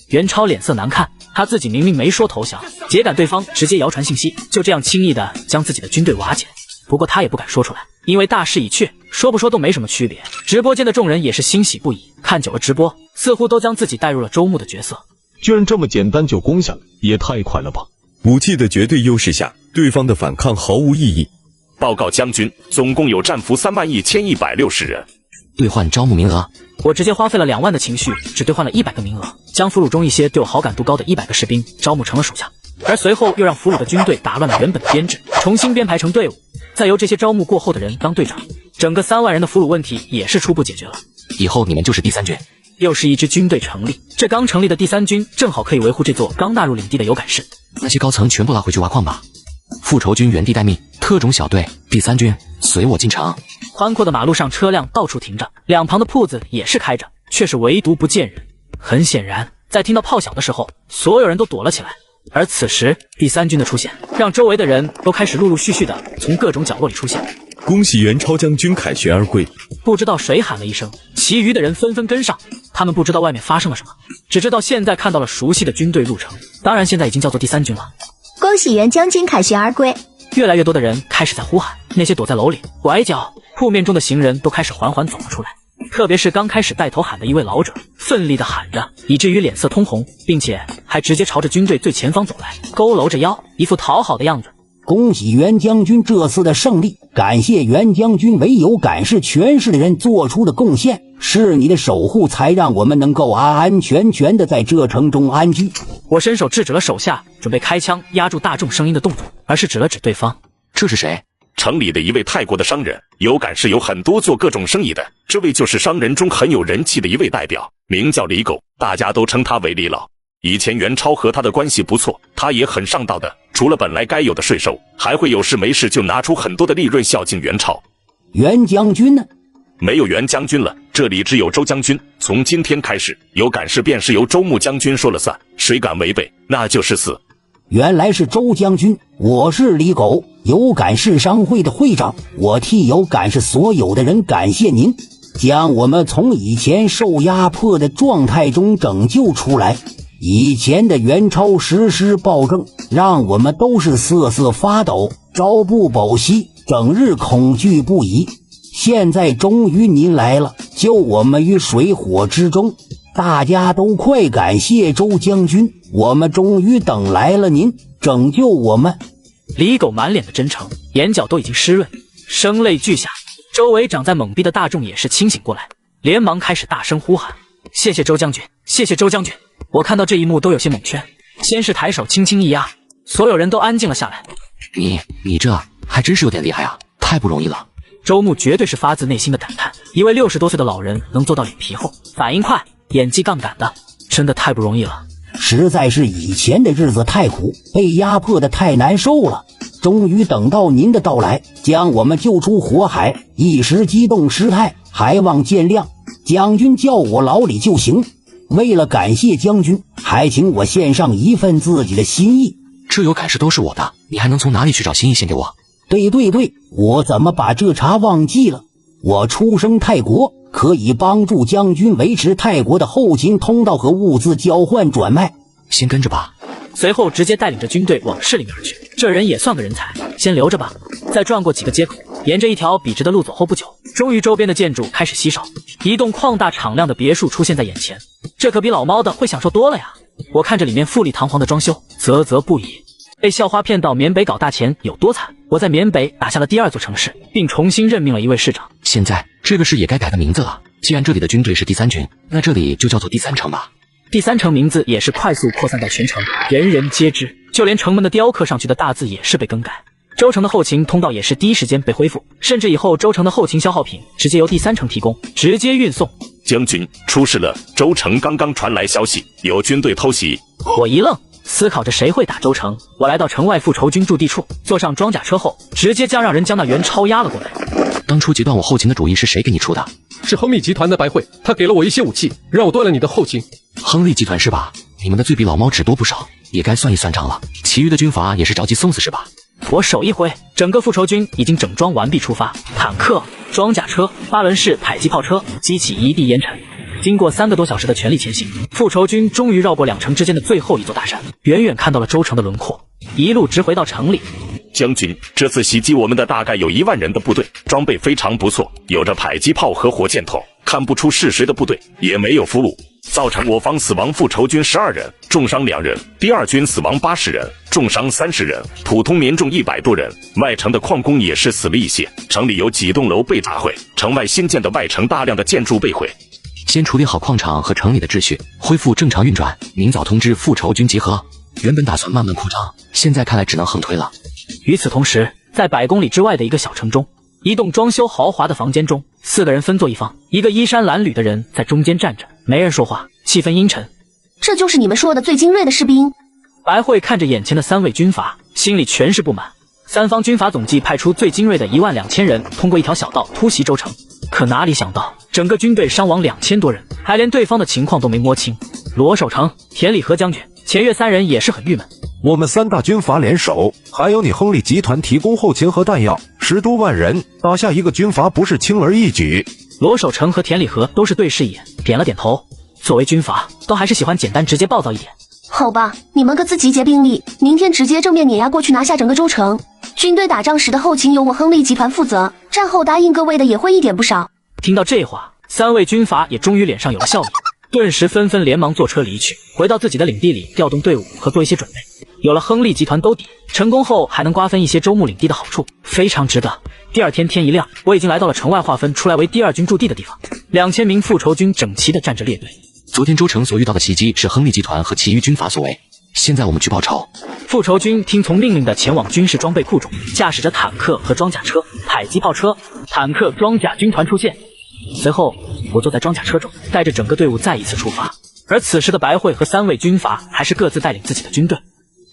袁超脸色难看，他自己明明没说投降，结果对方直接谣传信息，就这样轻易的将自己的军队瓦解。不过他也不敢说出来，因为大势已去，说不说都没什么区别。直播间的众人也是欣喜不已，看久了直播，似乎都将自己带入了周牧的角色。居然这么简单就攻下来，也太快了吧！武器的绝对优势下，对方的反抗毫无意义。报告将军，总共有战俘31160人。兑换招募名额。我直接花费了2万的情绪，只兑换了100个名额，将俘虏中一些对我好感度高的100个士兵招募成了属下。而随后又让俘虏的军队打乱了原本的编制，重新编排成队伍，再由这些招募过后的人当队长，整个3万人的俘虏问题也是初步解决了。以后你们就是第3军。又是一支军队成立，这刚成立的第3军正好可以维护这座刚纳入领地的有感市。那些高层全部拉回去挖矿吧。复仇军原地待命，特种小队第3军随我进城。宽阔的马路上车辆到处停着，两旁的铺子也是开着，却是唯独不见人。很显然，在听到炮响的时候，所有人都躲了起来。而此时第3军的出现，让周围的人都开始陆陆续续的从各种角落里出现。恭喜袁超将军凯旋而归！不知道谁喊了一声，其余的人纷纷跟上。他们不知道外面发生了什么，只知道现在看到了熟悉的军队入城，当然现在已经叫做第3军了。恭喜袁将军凯旋而归！越来越多的人开始在呼喊，那些躲在楼里、拐角、铺面中的行人都开始缓缓走了出来。特别是刚开始带头喊的一位老者，奋力地喊着，以至于脸色通红，并且还直接朝着军队最前方走来，佝偻着腰，一副讨好的样子。恭喜袁将军这次的胜利，感谢袁将军为有感市全市的人做出的贡献，是你的守护才让我们能够安安全全的在这城中安居。我伸手制止了手下准备开枪压住大众声音的动作，而是指了指对方。这是谁？城里的一位泰国的商人，有感市有很多做各种生意的，这位就是商人中很有人气的一位代表，名叫李狗，大家都称他为李老。以前袁超和他的关系不错，他也很上道的，除了本来该有的税收，还会有事没事就拿出很多的利润孝敬袁超。袁将军呢？没有袁将军了，这里只有周将军。从今天开始，有感事便是由周穆将军说了算，谁敢违背，那就是死。原来是周将军，我是李狗，有感市商会的会长，我替有感市所有的人感谢您，将我们从以前受压迫的状态中拯救出来。以前的袁超实施暴政，让我们都是瑟瑟发抖，朝不保夕，整日恐惧不已。现在终于您来了，救我们于水火之中，大家都快感谢周将军，我们终于等来了您，拯救我们。李狗满脸的真诚，眼角都已经湿润，声泪俱下。周围长在懵逼的大众也是清醒过来，连忙开始大声呼喊：谢谢周将军，谢谢周将军。我看到这一幕都有些蒙圈，先是抬手轻轻一压，所有人都安静了下来。你这还真是有点厉害啊，太不容易了。周穆绝对是发自内心的感叹，一位60多岁的老人能做到脸皮厚、反应快、演技杠杆的，真的太不容易了。实在是以前的日子太苦，被压迫的太难受了，终于等到您的到来，将我们救出火海，一时激动失态，还望见谅。将军叫我老李就行。为了感谢将军，还请我献上一份自己的心意。这有感事都是我的，你还能从哪里去找心意献给我？对，我怎么把这茬忘记了？我出生泰国，可以帮助将军维持泰国的后勤通道和物资交换转卖。先跟着吧。随后直接带领着军队往市里面而去。这人也算个人才，先留着吧。再转过几个街口，沿着一条笔直的路走后不久，终于周边的建筑开始稀少，一栋旷大敞亮的别墅出现在眼前。这可比老猫的会享受多了呀！我看着里面富丽堂皇的装修，啧啧不已。被校花骗到缅北搞大钱有多惨？我在缅北打下了第2座城市，并重新任命了一位市长。现在这个市也该改个名字了，既然这里的军队是第3军，那这里就叫做第3城吧。第3城名字也是快速扩散在全城，人人皆知，就连城门的雕刻上去的大字也是被更改。州城的后勤通道也是第一时间被恢复，甚至以后州城的后勤消耗品直接由第3城提供，直接运送。将军，出事了！州城刚刚传来消息，有军队偷袭。我一愣，思考着谁会打州城。我来到城外复仇军驻地处，坐上装甲车后，直接让人将那袁超押了过来。当初截断我后勤的主意是谁给你出的？是亨利集团的白慧，他给了我一些武器，让我断了你的后勤。亨利集团是吧？你们的罪比老猫只多不少，也该算一算账了。其余的军阀也是着急送死是吧？我手一挥，整个复仇军已经整装完毕出发，坦克、装甲车、8轮式迫击炮车激起一地烟尘。经过3个多小时的全力前行，复仇军终于绕过2城之间的最后一座大山，远远看到了州城的轮廓，一路直回到城里。将军，这次袭击我们的大概有1万人的部队，装备非常不错，有着迫击炮和火箭筒，看不出是谁的部队，也没有俘虏，造成我方死亡复仇军12人，重伤2人，第2军死亡80人，重伤30人，普通民众100多人，外城的矿工也是死了一些，城里有几栋楼被炸毁，城外新建的外城大量的建筑被毁。先处理好矿场和城里的秩序，恢复正常运转，明早通知复仇军集合。原本打算慢慢扩张，现在看来只能横推了。与此同时，在100公里之外的一个小城中，一栋装修豪华的房间中，4个人分坐一方，一个衣衫褴褛的人在中间站着，没人说话，气氛阴沉。这就是你们说的最精锐的士兵？白慧看着眼前的3位军阀，心里全是不满。3方军阀总计派出最精锐的12000人，通过一条小道突袭州城。可哪里想到，整个军队伤亡2000多人，还连对方的情况都没摸清。罗守成、田礼和将军、钱岳3人也是很郁闷。我们3大军阀联手，还有你亨利集团提供后勤和弹药，10多万人打下一个军阀不是轻而易举。罗守成和田礼和都是对视一眼，点了点头。作为军阀，都还是喜欢简单直接暴躁一点。好吧，你们各自集结兵力，明天直接正面碾压过去，拿下整个州城。军队打仗时的后勤由我亨利集团负责，战后答应各位的也会一点不少。听到这话，3位军阀也终于脸上有了笑意，顿时纷纷连忙坐车离去，回到自己的领地里调动队伍和做一些准备。有了亨利集团兜底，成功后还能瓜分一些州牧领地的好处，非常值得。第二天天一亮，我已经来到了城外划分出来为第2军驻地的地方，2000名复仇军整齐地站着列队。昨天州城所遇到的袭击是亨利集团和其余军阀所为，现在我们去报仇。复仇军听从命令的前往军事装备库中，驾驶着坦克和装甲车、迫击炮车、坦克装甲军团出现。随后，我坐在装甲车中，带着整个队伍再一次出发。而此时的白慧和3位军阀还是各自带领自己的军队。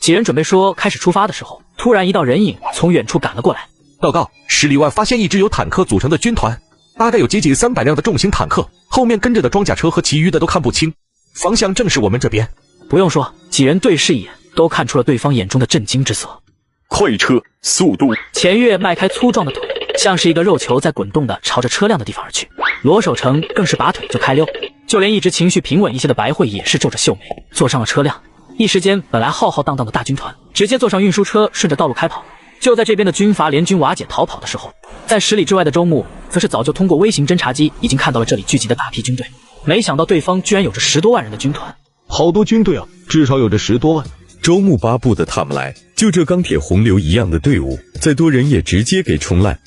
几人准备说开始出发的时候，突然一道人影从远处赶了过来。报告，10里外发现一支由坦克组成的军团，大概有接近300辆的重型坦克，后面跟着的装甲车和其余的都看不清，方向正是我们这边。不用说，几人对视一眼，都看出了对方眼中的震惊之色。快车，速度！钱岳迈开粗壮的腿，像是一个肉球在滚动的朝着车辆的地方而去。罗守成更是拔腿就开溜，就连一直情绪平稳一些的白慧也是皱着秀眉，坐上了车辆。一时间，本来浩浩荡荡的大军团直接坐上运输车，顺着道路开跑。就在这边的军阀联军瓦解逃跑的时候，在10里之外的州牧则是早就通过微型侦察机已经看到了这里聚集的大批军队。没想到对方居然有着10多万人的军团，好多军队啊，至少有着10多万。州牧巴不得他们来，就这钢铁洪流一样的队伍，再多人也直接给冲烂。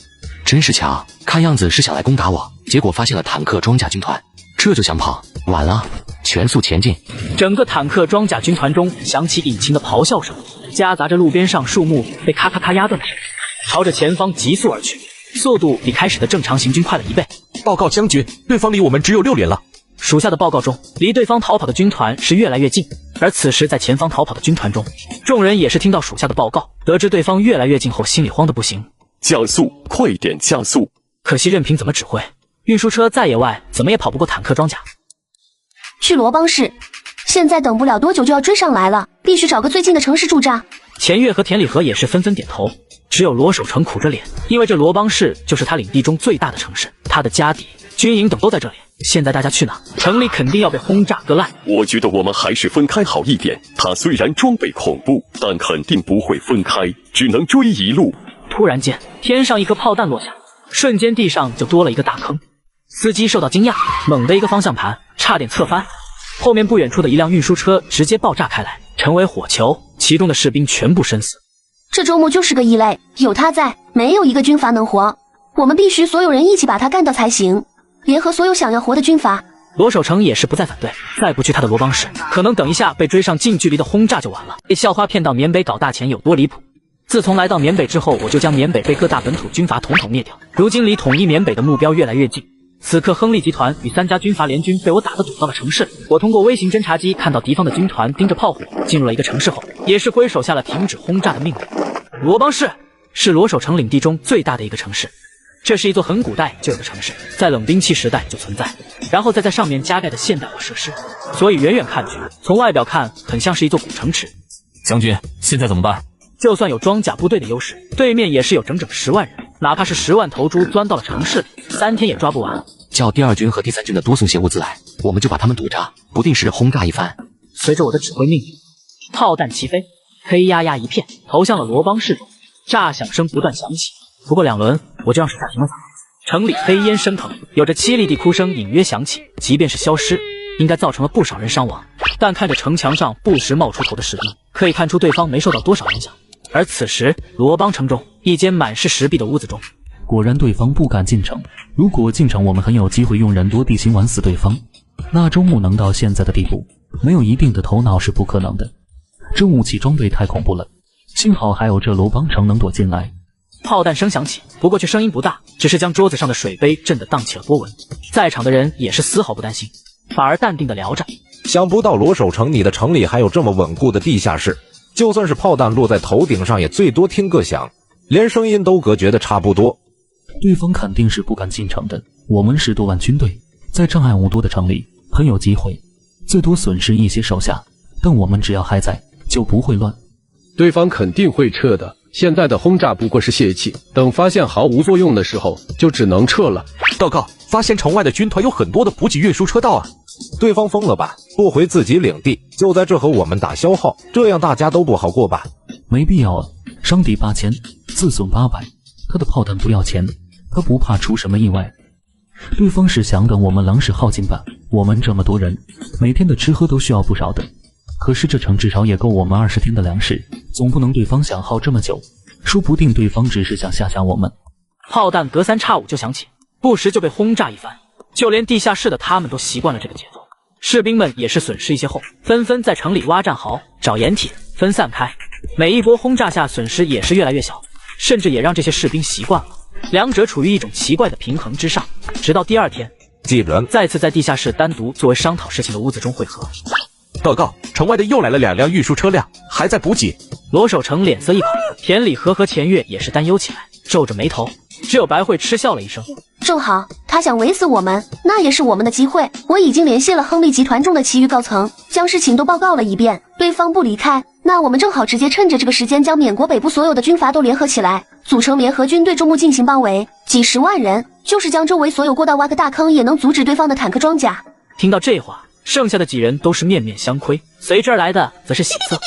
真是强，看样子是想来攻打我，结果发现了坦克装甲军团，这就想跑，晚了，全速前进。整个坦克装甲军团中响起引擎的咆哮声，夹杂着路边上树木被咔咔咔压断的声音，朝着前方急速而去，速度比开始的正常行军快了1倍。报告将军，对方离我们只有6连了。属下的报告中，离对方逃跑的军团是越来越近，而此时在前方逃跑的军团中，众人也是听到属下的报告，得知对方越来越近后，心里慌得不行。加速，快点加速！可惜任凭怎么指挥，运输车在野外怎么也跑不过坦克装甲。去罗邦市，现在等不了多久就要追上来了，必须找个最近的城市驻扎。钱岳和田礼和也是纷纷点头，只有罗守成苦着脸，因为这罗邦市就是他领地中最大的城市，他的家底、军营等都在这里。现在大家去哪，城里肯定要被轰炸割烂。我觉得我们还是分开好一点，他虽然装备恐怖，但肯定不会分开，只能追一路。突然间，天上一颗炮弹落下，瞬间地上就多了一个大坑。司机受到惊讶，猛地一个方向盘，差点侧翻。后面不远处的一辆运输车直接爆炸开来，成为火球，其中的士兵全部身死。这周末就是个异类，有他在，没有一个军阀能活。我们必须所有人一起把他干掉才行，联合所有想要活的军阀。罗守成也是不再反对，再不去他的罗邦市，可能等一下被追上近距离的轰炸就完了。被校花骗到缅北搞大钱有多离谱？自从来到缅北之后，我就将缅北被各大本土军阀统统灭掉。如今离统一缅北的目标越来越近。此刻亨利集团与3家军阀联军被我打得堵到了城市。我通过微型侦察机看到敌方的军团盯着炮火进入了一个城市后，也是挥手下了停止轰炸的命令。罗邦市是罗守成领地中最大的一个城市，这是一座很古代就有的城市，在冷兵器时代就存在，然后再在上面加盖的现代化设施，所以远远看去，从外表看很像是一座古城池。将军，现在怎么办？就算有装甲部队的优势，对面也是有整整10万人，哪怕是10万头猪钻到了城市里，3天也抓不完。叫第2军和第3军的多送些物资来，我们就把他们堵着，不定时轰炸一番。随着我的指挥命令，炮弹齐飞，黑压压一片，投向了罗邦市中，炸响声不断响起。不过2轮，我就让手下停了下来。城里黑烟升腾，有着凄厉的哭声隐约响起，即便是消失，应该造成了不少人伤亡。但看着城墙上不时冒出头的士兵，可以看出对方没受到多少影响。而此时，罗邦城中一间满是石壁的屋子中，果然对方不敢进城。如果进城，我们很有机会用人多地形玩死对方。那周牧能到现在的地步，没有一定的头脑是不可能的。这武器装备太恐怖了，幸好还有这罗邦城能躲进来。炮弹声响起，不过却声音不大，只是将桌子上的水杯震得荡起了波纹。在场的人也是丝毫不担心，反而淡定地聊着。想不到罗守城，你的城里还有这么稳固的地下室，就算是炮弹落在头顶上，也最多听个响，连声音都隔绝的差不多。对方肯定是不敢进城的，我们10多万军队，在障碍物多的城里很有机会，最多损失一些手下，但我们只要还在，就不会乱。对方肯定会撤的，现在的轰炸不过是泄气，等发现毫无作用的时候，就只能撤了。报告，发现城外的军团有很多的补给运输车道啊！对方疯了吧？不回自己领地，就在这和我们打消耗，这样大家都不好过吧？没必要啊，伤敌8000，自损800，他的炮弹不要钱，他不怕出什么意外。对方是想等我们粮食耗尽吧？我们这么多人，每天的吃喝都需要不少的。可是这城至少也够我们20天的粮食，总不能对方想耗这么久，说不定对方只是想吓吓我们。炮弹隔3差5就响起，不时就被轰炸一番，就连地下室的他们都习惯了这个节奏。士兵们也是损失一些后，纷纷在城里挖战壕、找掩体，分散开。每一波轰炸下，损失也是越来越小，甚至也让这些士兵习惯了，两者处于一种奇怪的平衡之上。直到第2天，几人再次在地下室单独作为商讨事情的屋子中会合。报告，城外的又来了2辆运输车辆，还在补给。罗守成脸色一红，田里和钱月也是担忧起来，皱着眉头。只有白慧嗤笑了一声。正好，他想围死我们，那也是我们的机会。我已经联系了亨利集团中的其余高层，将事情都报告了一遍。对方不离开，那我们正好直接趁着这个时间，将缅国北部所有的军阀都联合起来，组成联合军对周牧进行包围。几10万人，就是将周围所有过道挖个大坑，也能阻止对方的坦克装甲。听到这话，剩下的几人都是面面相窥，随之而来的则是喜色。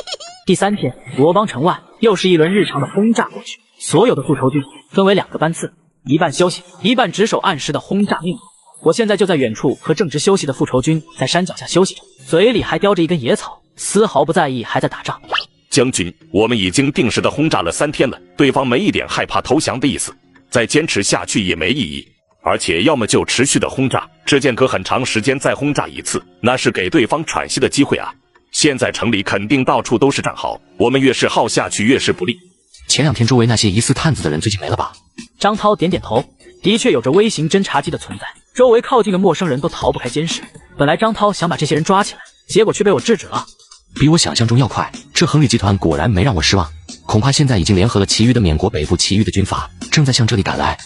第3天，罗邦城外又是一轮日常的轰炸过去，所有的复仇军分为2个班次，一半休息，一半值守按时的轰炸命令。我现在就在远处和正值休息的复仇军在山脚下休息着，嘴里还叼着一根野草，丝毫不在意还在打仗。将军，我们已经定时的轰炸了3天了，对方没一点害怕投降的意思，再坚持下去也没意义。而且要么就持续的轰炸，只间隔很长时间再轰炸一次，那是给对方喘息的机会啊。现在城里肯定到处都是战壕，我们越是耗下去越是不利。前2天周围那些疑似探子的人最近没了吧？张涛点点头，的确有着微型侦察机的存在，周围靠近的陌生人都逃不开监视。本来张涛想把这些人抓起来，结果却被我制止了。比我想象中要快，这亨利集团果然没让我失望，恐怕现在已经联合了其余的缅国北部其余的军阀，正在向这里赶来。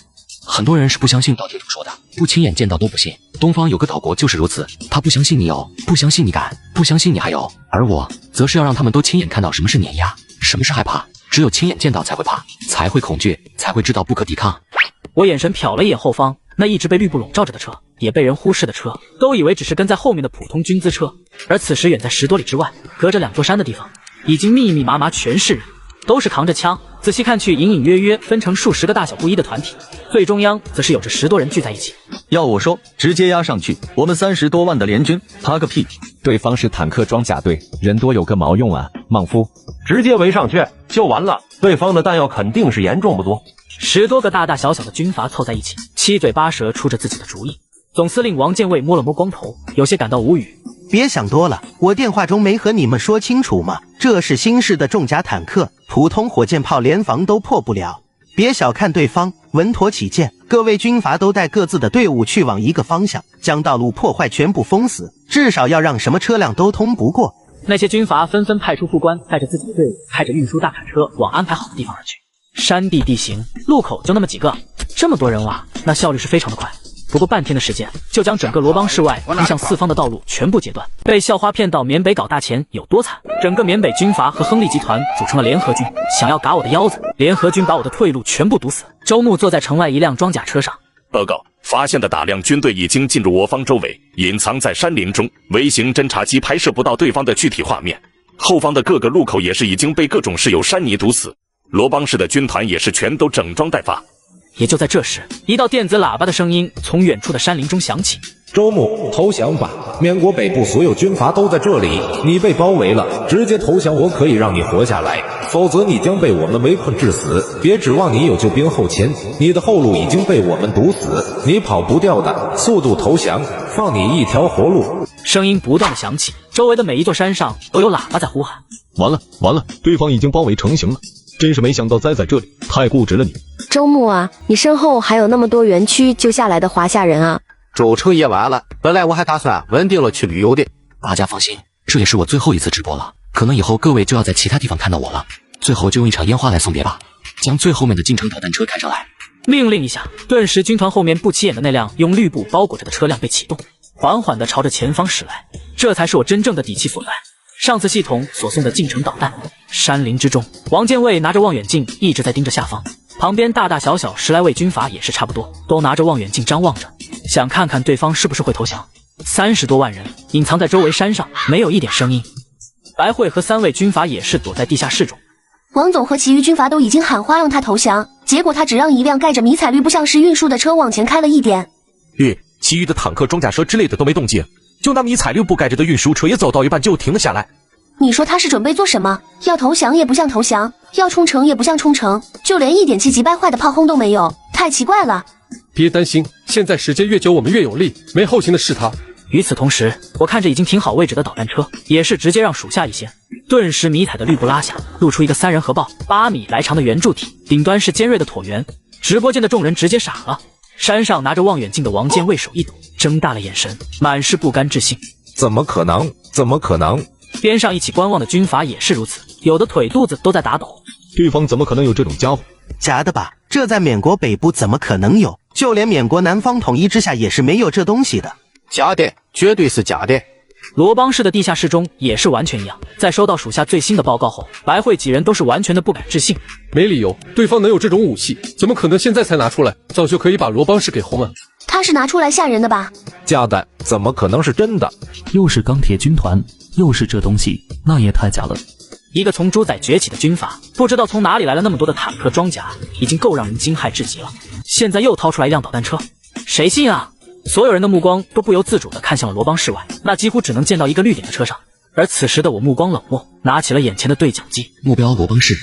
很多人是不相信道听途说的，不亲眼见到都不信。东方有个岛国就是如此，他不相信你有，不相信你敢，不相信你还有，而我则是要让他们都亲眼看到什么是碾压，什么是害怕。只有亲眼见到才会怕，才会恐惧，才会知道不可抵抗。我眼神瞟了一眼后方，那一直被绿布笼罩着的车，也被人忽视的车，都以为只是跟在后面的普通军资车，而此时远在10多里之外，隔着2座山的地方，已经密密麻麻全是人，都是扛着枪。仔细看去，隐隐约约分成数10个大小不一的团体，最中央则是有着10多人聚在一起。要我说，直接压上去，我们30多万的联军，怕个屁！对方是坦克装甲队，人多有个毛用啊！莽夫，直接围上去就完了。对方的弹药肯定是严重不多。10多个大大小小的军阀凑在一起，七嘴八舌出着自己的主意。总司令王建卫摸了摸光头，有些感到无语。别想多了，我电话中没和你们说清楚吗？这是新式的重甲坦克，普通火箭炮连防都破不了。别小看对方，稳妥起见，各位军阀都带各自的队伍去往一个方向，将道路破坏全部封死，至少要让什么车辆都通不过。那些军阀纷纷派出副官，带着自己的队伍，开着运输大卡车往安排好的地方而去。山地地形，路口就那么几个，这么多人哇，那效率是非常的快。不过半天的时间，就将整个罗邦市外通向4方的道路全部截断。被校花骗到缅北搞大钱有多惨？整个缅北军阀和亨利集团组成了联合军，想要嘎我的腰子。联合军把我的退路全部堵死。周牧坐在城外一辆装甲车上，报告，发现的大量军队已经进入我方周围，隐藏在山林中，微型侦察机拍摄不到对方的具体画面。后方的各个路口也是已经被各种石油山泥堵死。罗邦市的军团也是全都整装待发。也就在这时，一道电子喇叭的声音从远处的山林中响起，周牧，投降吧！缅国北部所有军阀都在这里，你被包围了，直接投降，我可以让你活下来，否则你将被我们围困致死。别指望你有救兵后勤，你的后路已经被我们堵死，你跑不掉的，速度投降，放你一条活路。声音不断的响起，周围的每一座山上都有喇叭在呼喊。完了完了，对方已经包围成型了，真是没想到栽在这里，太固执了你。周牧啊，你身后还有那么多园区救下来的华夏人啊！州城也完了，本来我还打算稳定了去旅游的。大家放心，这也是我最后一次直播了，可能以后各位就要在其他地方看到我了。最后就用一场烟花来送别吧，将最后面的进城导弹车开上来。命令一下，顿时军团后面不起眼的那辆用绿布包裹着的车辆被启动，缓缓地朝着前方驶来，这才是我真正的底气所在。上次系统所送的进城导弹。山林之中，王建卫拿着望远镜一直在盯着下方，旁边大大小小10来位军阀也是差不多，都拿着望远镜张望着，想看看对方是不是会投降。30多万人隐藏在周围山上，没有一点声音。白慧和3位军阀也是躲在地下室中。王总和其余军阀都已经喊话让他投降，结果他只让一辆盖着迷彩绿布像是运输的车往前开了一点。其余的坦克、装甲车之类的都没动静，就那迷彩绿布盖着的运输车也走到一半就停了下来。你说他是准备做什么？要投降也不像投降，要冲城也不像冲城，就连一点气急败坏的炮轰都没有，太奇怪了。别担心，现在时间越久我们越有力，没后勤的是他。与此同时，我看着已经停好位置的导弹车，也是直接让属下一些，顿时迷彩的绿布拉下，露出一个3人合抱8米来长的圆柱体，顶端是尖锐的椭圆。直播间的众人直接傻了，山上拿着望远镜的王建卫手一抖，睁大了眼神，满是不甘置信。怎么可能？怎么可能？边上一起观望的军阀也是如此，有的腿肚子都在打抖。对方怎么可能有这种家伙？假的吧？这在缅国北部怎么可能有？就连缅国南方统一之下也是没有这东西的。假的，绝对是假的。罗邦市的地下室中也是完全一样。在收到属下最新的报告后，白慧几人都是完全的不敢置信。没理由，对方能有这种武器，怎么可能现在才拿出来？早就可以把罗邦市给轰了。他是拿出来吓人的吧？假的，怎么可能是真的？又是钢铁军团，又是这东西，那也太假了。一个从猪仔崛起的军阀，不知道从哪里来了那么多的坦克装甲，已经够让人惊骇至极了。现在又掏出来一辆导弹车，谁信啊？所有人的目光都不由自主地看向了罗邦市外，那几乎只能见到一个绿点的车上。而此时的我目光冷漠，拿起了眼前的对讲机，目标罗邦市，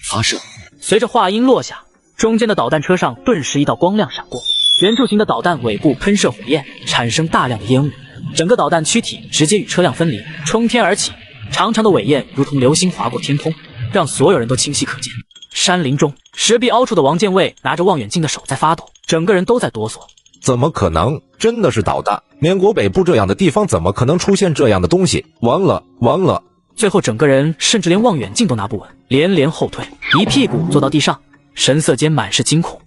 发射。随着话音落下，中间的导弹车上顿时一道光亮闪过，圆柱形的导弹尾部喷射火焰，产生大量的烟雾，整个导弹躯体直接与车辆分离，冲天而起，长长的尾焰如同流星划过天空，让所有人都清晰可见。山林中，石壁凹处的王建卫拿着望远镜的手在发抖，整个人都在哆嗦。怎么可能？真的是导弹！缅国北部这样的地方怎么可能出现这样的东西？完了完了！最后整个人甚至连望远镜都拿不稳，连连后退，一屁股坐到地上，神色间满是惊恐。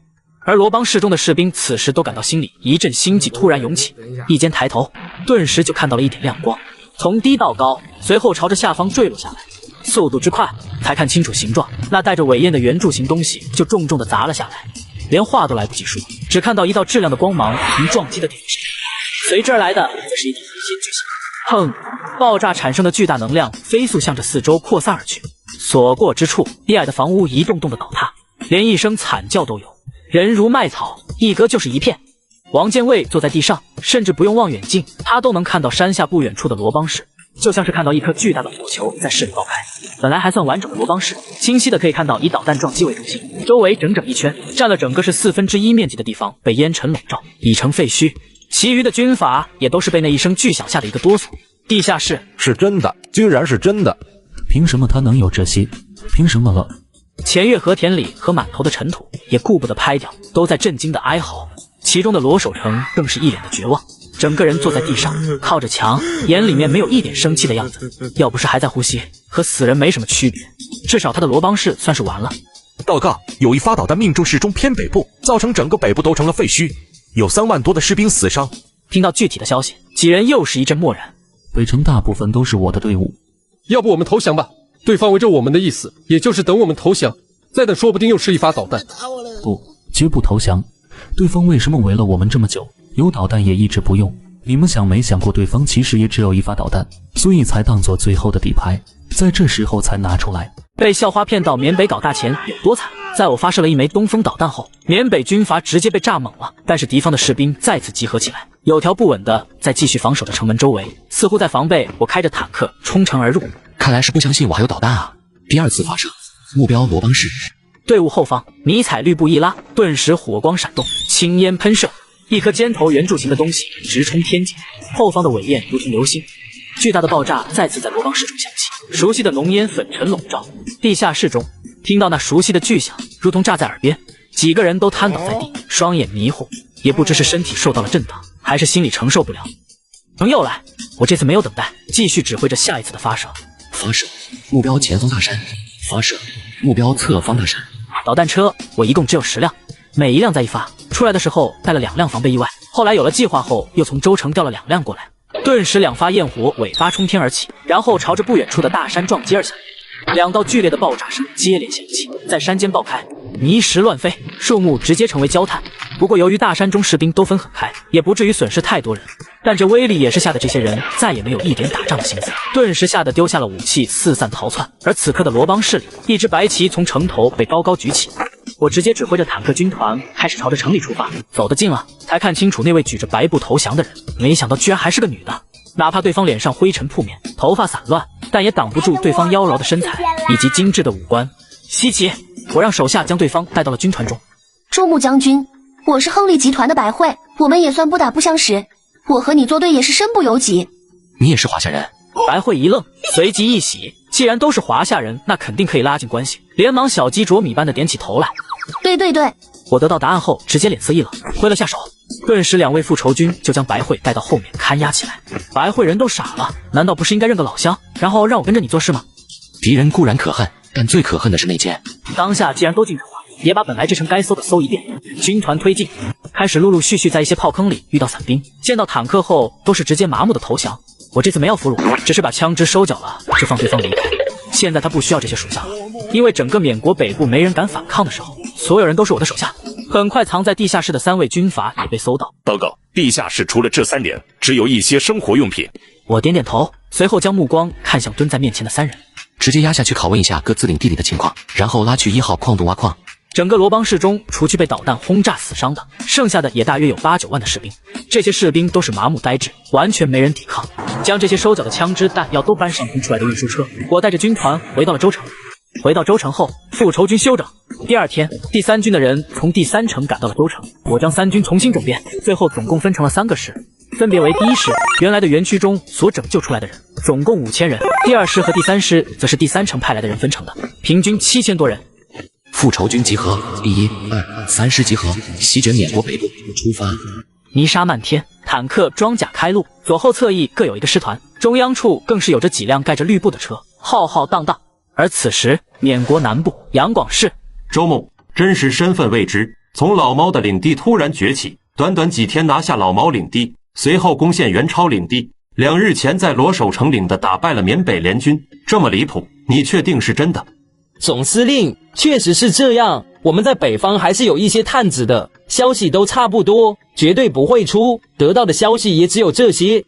而罗邦市中的士兵此时都感到心里一阵心悸突然涌起，一肩抬头，顿时就看到了一点亮光，从低到高，随后朝着下方坠落下来，速度之快，才看清楚形状，那带着尾焰的圆柱形东西就重重地砸了下来，连话都来不及说，只看到一道炙亮的光芒从撞击的点上，随之而来的则是一道黑烟巨响，砰！爆炸产生的巨大能量飞速向着四周扩散而去，所过之处，低矮的房屋一栋栋的倒塌，连一声惨叫都有，人如麦草，一割就是一片。王建卫坐在地上，甚至不用望远镜，他都能看到山下不远处的罗邦市，就像是看到一颗巨大的火球在市里爆开。本来还算完整的罗邦市，清晰的可以看到以导弹撞击为中心，周围整整一圈，占了整个是1/4面积的地方被烟尘笼罩，已成废墟。其余的军阀也都是被那一声巨响吓的一个哆嗦。地下室是真的，居然是真的！凭什么他能有这些？凭什么了？钱月和田里和满头的尘土也顾不得拍掉，都在震惊的哀嚎。其中的罗守成更是一脸的绝望，整个人坐在地上，靠着墙，眼里面没有一点生气的样子。要不是还在呼吸，和死人没什么区别，至少他的罗邦市算是完了。报告，有一发导弹命中市中偏北部，造成整个北部都成了废墟，有3万多的士兵死伤。听到具体的消息，几人又是一阵默然。北城大部分都是我的队伍，要不我们投降吧？对方围着我们的意思，也就是等我们投降，再等说不定又是一发导弹。不，绝不投降。对方为什么围了我们这么久，有导弹也一直不用？你们想没想过，对方其实也只有一发导弹，所以才当做最后的底牌，在这时候才拿出来。被校花骗到缅北搞大钱有多惨，在我发射了一枚东风导弹后，缅北军阀直接被炸懵了。但是敌方的士兵再次集合起来，有条不紊的在继续防守着城门周围，似乎在防备我开着坦克冲城而入。看来是不相信我还有导弹啊！第二次发射，目标罗邦市。队伍后方迷彩绿布一拉，顿时火光闪动，青烟喷射，一颗尖头圆柱形的东西直冲天际，后方的尾焰如同流星。巨大的爆炸再次在罗邦市中响起，熟悉的浓烟粉尘笼罩。地下室中听到那熟悉的巨响，如同炸在耳边，几个人都瘫倒在地，双眼迷糊，也不知是身体受到了震荡，还是心里承受不了。又来，我这次没有等待，继续指挥着下一次的发射。发射，目标前方大山。发射，目标侧方大山。导弹车我一共只有10辆，每一辆在一发出来的时候带了2辆防备意外，后来有了计划后，又从州城调了2辆过来。顿时2发焰火尾发冲天而起，然后朝着不远处的大山撞击而下。2道剧烈的爆炸声接连响起，在山间爆开，泥石乱飞，树木直接成为焦炭。不过由于大山中士兵都分很开，也不至于损失太多人，但这威力也是吓得这些人再也没有一点打仗的心思，顿时吓得丢下了武器，四散逃窜。而此刻的罗邦市里，一支白旗从城头被高高举起，我直接指挥着坦克军团开始朝着城里出发。走得近了，才看清楚那位举着白布投降的人，没想到居然还是个女的。哪怕对方脸上灰尘扑面，头发散乱，但也挡不住对方妖娆的身材以及精致的五官。西奇，我让手下将对方带到了军团中。周牧将军，我是亨利集团的白慧，我们也算不打不相识，我和你作对也是身不由己。你也是华夏人？白慧一愣，随即一喜，既然都是华夏人，那肯定可以拉近关系，连忙小鸡啄米般的点起头来。对对对，我得到答案后直接脸色一冷，挥了下手，顿时2位复仇军就将白慧带到后面看押起来。白慧人都傻了，难道不是应该认个老乡，然后让我跟着你做事吗？敌人固然可恨，但最可恨的是内奸。当下既然都进城了，也把本来这城该搜的搜一遍。军团推进，开始陆陆续续在一些炮坑里遇到伞兵，见到坦克后都是直接麻木的投降。我这次没有俘虏，只是把枪支收缴了，就放对方离开。现在他不需要这些属下了，因为整个缅国北部没人敢反抗的时候，所有人都是我的手下。很快藏在地下室的3位军阀也被搜到。报告，地下室除了这3点，只有一些生活用品。我点点头，随后将目光看向蹲在面前的3人，直接压下去拷问一下各自领地里的情况，然后拉去1号矿洞挖矿。整个罗邦市中，除去被导弹轰炸死伤的，剩下的也大约有8、9万的士兵。这些士兵都是麻木呆滞，完全没人抵抗。将这些收缴的枪支弹药都搬上空出来的运输车，我带着军团回到了州城。回到州城后，复仇军休整。第2天，第3军的人从第3城赶到了州城，我将3军重新整编，最后总共分成了3个师，分别为第1师，原来的园区中所拯救出来的人，总共5000人；第2师和第3师则是第3城派来的人分成的，平均7000多人。复仇军集合，第1、2、3师集合，席卷缅国北部，出发。泥沙漫天，坦克装甲开路，左后侧翼各有一个师团，中央处更是有着几辆盖着绿布的车，浩浩荡荡。而此时，缅国南部杨广市，周牧真实身份未知，从老毛的领地突然崛起，短短几天拿下老毛领地，随后攻陷元超领地，2日前在罗守城领的打败了缅北联军，这么离谱，你确定是真的？总司令，确实是这样，我们在北方还是有一些探子的，消息都差不多，绝对不会出，得到的消息也只有这些。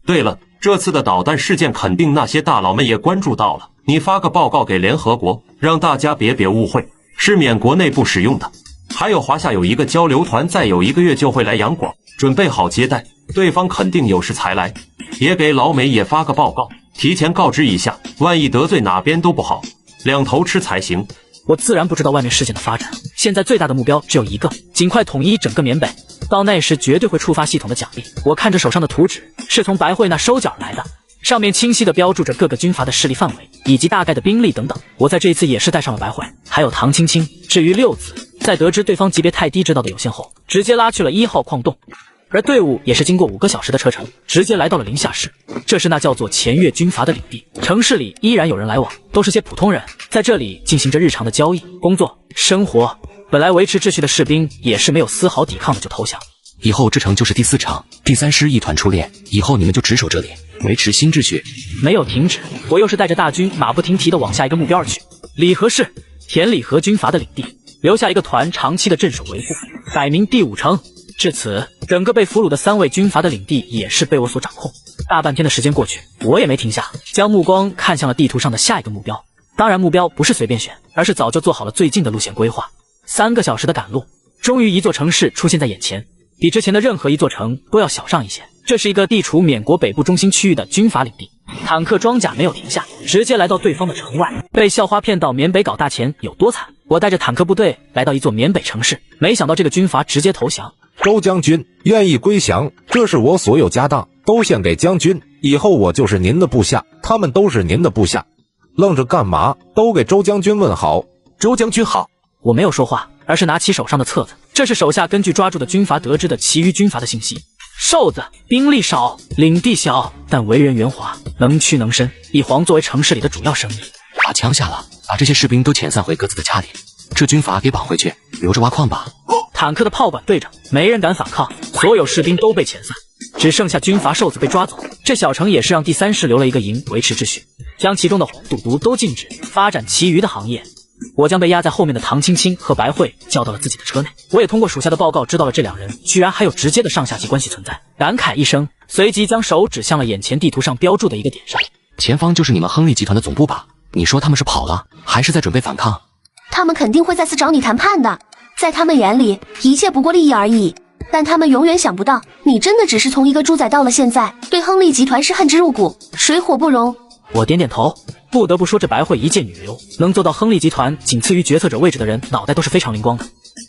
对了，这次的导弹事件肯定那些大佬们也关注到了，你发个报告给联合国，让大家别误会，是缅国内部使用的。还有华夏有一个交流团，再有1个月就会来杨广，准备好接待，对方肯定有事才来，也给老美也发个报告，提前告知一下，万一得罪哪边都不好，两头吃才行。我自然不知道外面事件的发展，现在最大的目标只有一个，尽快统一整个缅北，到那时绝对会触发系统的奖励。我看着手上的图纸，是从白慧那收缴来的，上面清晰地标注着各个军阀的势力范围以及大概的兵力等等。我在这一次也是带上了白慧，还有唐青青。至于六子，在得知对方级别太低，知道的有限后，直接拉去了1号矿洞。而队伍也是经过5个小时的车程，直接来到了临夏市。这是那叫做前越军阀的领地，城市里依然有人来往，都是些普通人，在这里进行着日常的交易、工作、生活。本来维持秩序的士兵也是没有丝毫抵抗的就投降。以后这城就是第4城，第3师一团出列，以后你们就值守这里，维持新秩序。没有停止，我又是带着大军马不停蹄地往下一个目标而去。李和市，田里和军阀的领地，留下一个团长期的镇守维护，改名第5城。至此，整个被俘虏的3位军阀的领地也是被我所掌控。大半天的时间过去，我也没停下，将目光看向了地图上的下一个目标——当然，目标不是随便选，而是早就做好了最近的路线规划。3个小时的赶路，终于一座城市出现在眼前，比之前的任何一座城都要小上一些。这是一个地处缅国北部中心区域的军阀领地。坦克装甲没有停下，直接来到对方的城外。被校花骗到缅北搞大钱有多惨？我带着坦克部队来到一座缅北城市，没想到这个军阀直接投降。周将军愿意归降，这是我所有家当都献给将军，以后我就是您的部下，他们都是您的部下。愣着干嘛？都给周将军问好。周将军好。我没有说话，而是拿起手上的册子，这是手下根据抓住的军阀得知的其余军阀的信息。瘦子，兵力少，领地小，但为人圆滑，能屈能伸，以黄作为城市里的主要生意。把枪下了，把这些士兵都遣散回各自的家里。这军阀给绑回去，留着挖矿吧。坦克的炮管对着，没人敢反抗，所有士兵都被遣散，只剩下军阀瘦子被抓走。这小城也是让第3师留了一个营维持秩序，将其中的赌毒都禁止，发展其余的行业。我将被压在后面的唐青青和白慧叫到了自己的车内。我也通过属下的报告知道了这2人居然还有直接的上下级关系存在，感慨一声，随即将手指向了眼前地图上标注的一个点上。前方就是你们亨利集团的总部吧？你说他们是跑了，还是在准备反抗？他们肯定会再次找你谈判的，在他们眼里，一切不过利益而已。但他们永远想不到，你真的只是从一个猪仔到了现在，对亨利集团是恨之入骨，水火不容。我点点头，不得不说这白慧一介女流，能做到亨利集团仅次于决策者位置的人，脑袋都是非常灵光的。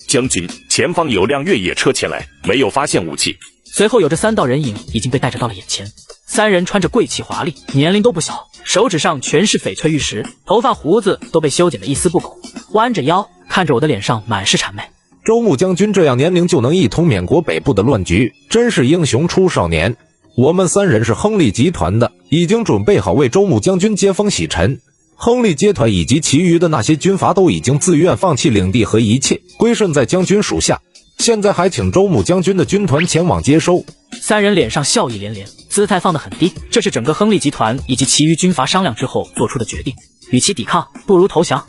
将军，前方有辆越野车前来，没有发现武器。随后有着3道人影已经被带着到了眼前，3人穿着贵气华丽，年龄都不小，手指上全是翡翠玉石，头发胡子都被修剪得一丝不苟，弯着腰看着我的脸上满是谄媚。周穆将军这样年龄就能一统缅国北部的乱局，真是英雄出少年。我们3人是亨利集团的，已经准备好为周穆将军接风洗尘。亨利集团以及其余的那些军阀都已经自愿放弃领地和一切，归顺在将军属下。现在还请周穆将军的军团前往接收。3人脸上笑意连连，姿态放得很低。这是整个亨利集团以及其余军阀商量之后做出的决定，与其抵抗，不如投降。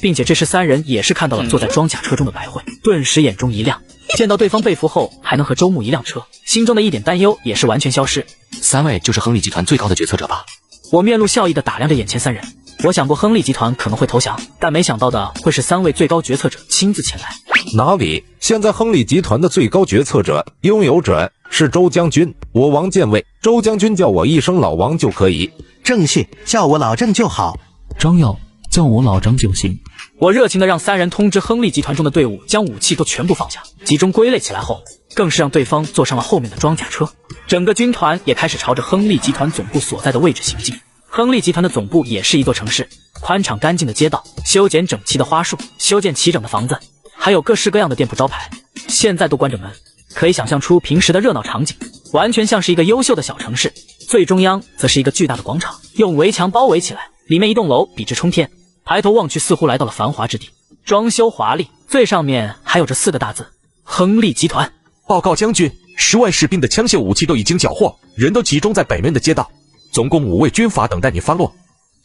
并且这时3人也是看到了坐在装甲车中的白慧，顿时眼中一亮。见到对方被俘后还能和周穆一辆车，心中的一点担忧也是完全消失。3位就是亨利集团最高的决策者吧？我面露笑意地打量着眼前3人。我想过亨利集团可能会投降，但没想到的会是3位最高决策者亲自前来。哪里？现在亨利集团的最高决策者、拥有者是周将军，我王建卫。周将军叫我一声老王就可以。正谢，叫我老郑就好。张耀，叫我老张就行。我热情地让3人通知亨利集团中的队伍将武器都全部放下，集中归类起来后，更是让对方坐上了后面的装甲车。整个军团也开始朝着亨利集团总部所在的位置行进。亨利集团的总部也是一座城市，宽敞干净的街道，修剪整齐的花树，修建齐整的房子，还有各式各样的店铺招牌，现在都关着门，可以想象出平时的热闹场景，完全像是一个优秀的小城市。最中央则是一个巨大的广场，用围墙包围起来，里面一栋楼笔直冲天，抬头望去似乎来到了繁华之地，装修华丽，最上面还有着4个大字：亨利集团。报告将军，10万士兵的枪械武器都已经缴获，人都集中在北面的街道，总共5位军阀等待你发落。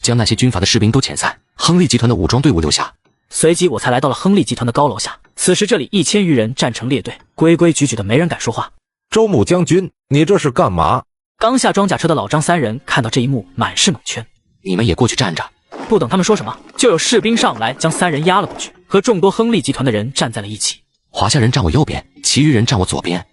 将那些军阀的士兵都遣散，亨利集团的武装队伍留下。随即我才来到了亨利集团的高楼下，此时这里1000余人站成列队，规规矩矩的，没人敢说话。周穆将军，你这是干嘛？刚下装甲车的老张3人看到这一幕，满是蒙圈。你们也过去站着。不等他们说什么，就有士兵上来将3人压了过去，和众多亨利集团的人站在了一起。华夏人站我右边，其余人站我左边。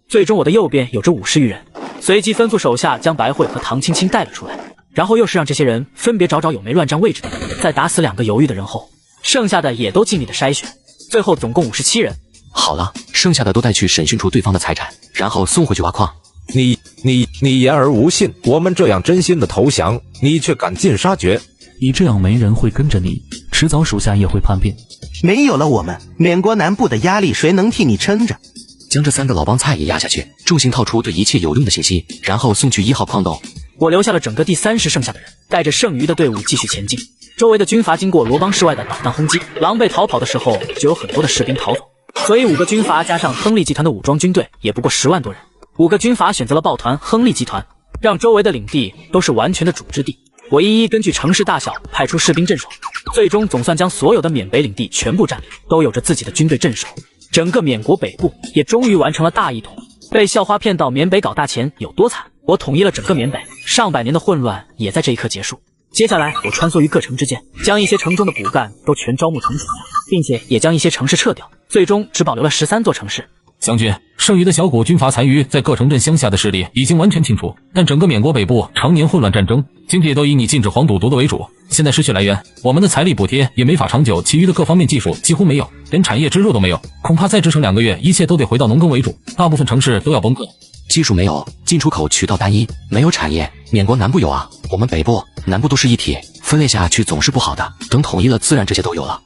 最终我的右边有着50余人，随即吩咐手下将白慧和唐青青带了出来，然后又是让这些人分别找有没乱站位置的，在打死2个犹豫的人后，剩下的也都尽力的筛选，最后总共57人。好了，剩下的都带去审讯出对方的财产，然后送回去挖矿。你言而无信，我们这样真心的投降，你却赶尽杀绝。你这样没人会跟着你，迟早属下也会叛变。没有了我们，缅国南部的压力谁能替你撑着？将这3个老帮菜也压下去，重新套出对一切有用的信息，然后送去1号矿洞。我留下了整个第3师剩下的人，带着剩余的队伍继续前进。周围的军阀经过罗邦市外的导弹轰击，狼狈逃跑的时候，就有很多的士兵逃走，所以5个军阀加上亨利集团的武装军队，也不过10万多人。5个军阀选择了抱团亨利集团，让周围的领地都是完全的主之地。我一一根据城市大小派出士兵镇守，最终总算将所有的缅北领地全部占领，都有着自己的军队镇守。整个缅国北部也终于完成了大一统。被校花骗到缅北搞大钱有多惨，我统一了整个缅北，上百年的混乱也在这一刻结束。接下来，我穿梭于各城之间，将一些城中的骨干都全招募城主下，并且也将一些城市撤掉，最终只保留了13座城市。将军，剩余的小股军阀残余在各城镇乡下的势力已经完全清除，但整个缅国北部常年混乱战争，经济也都以你禁止黄赌毒的为主，现在失去来源，我们的财力补贴也没法长久，其余的各方面技术几乎没有，连产业支柱都没有，恐怕再支撑2个月，一切都得回到农耕为主，大部分城市都要崩溃。技术没有，进出口渠道单一，没有产业。缅国南部有啊，我们北部、南部都是一体，分裂下去总是不好的。等统一了，自然这些都有了。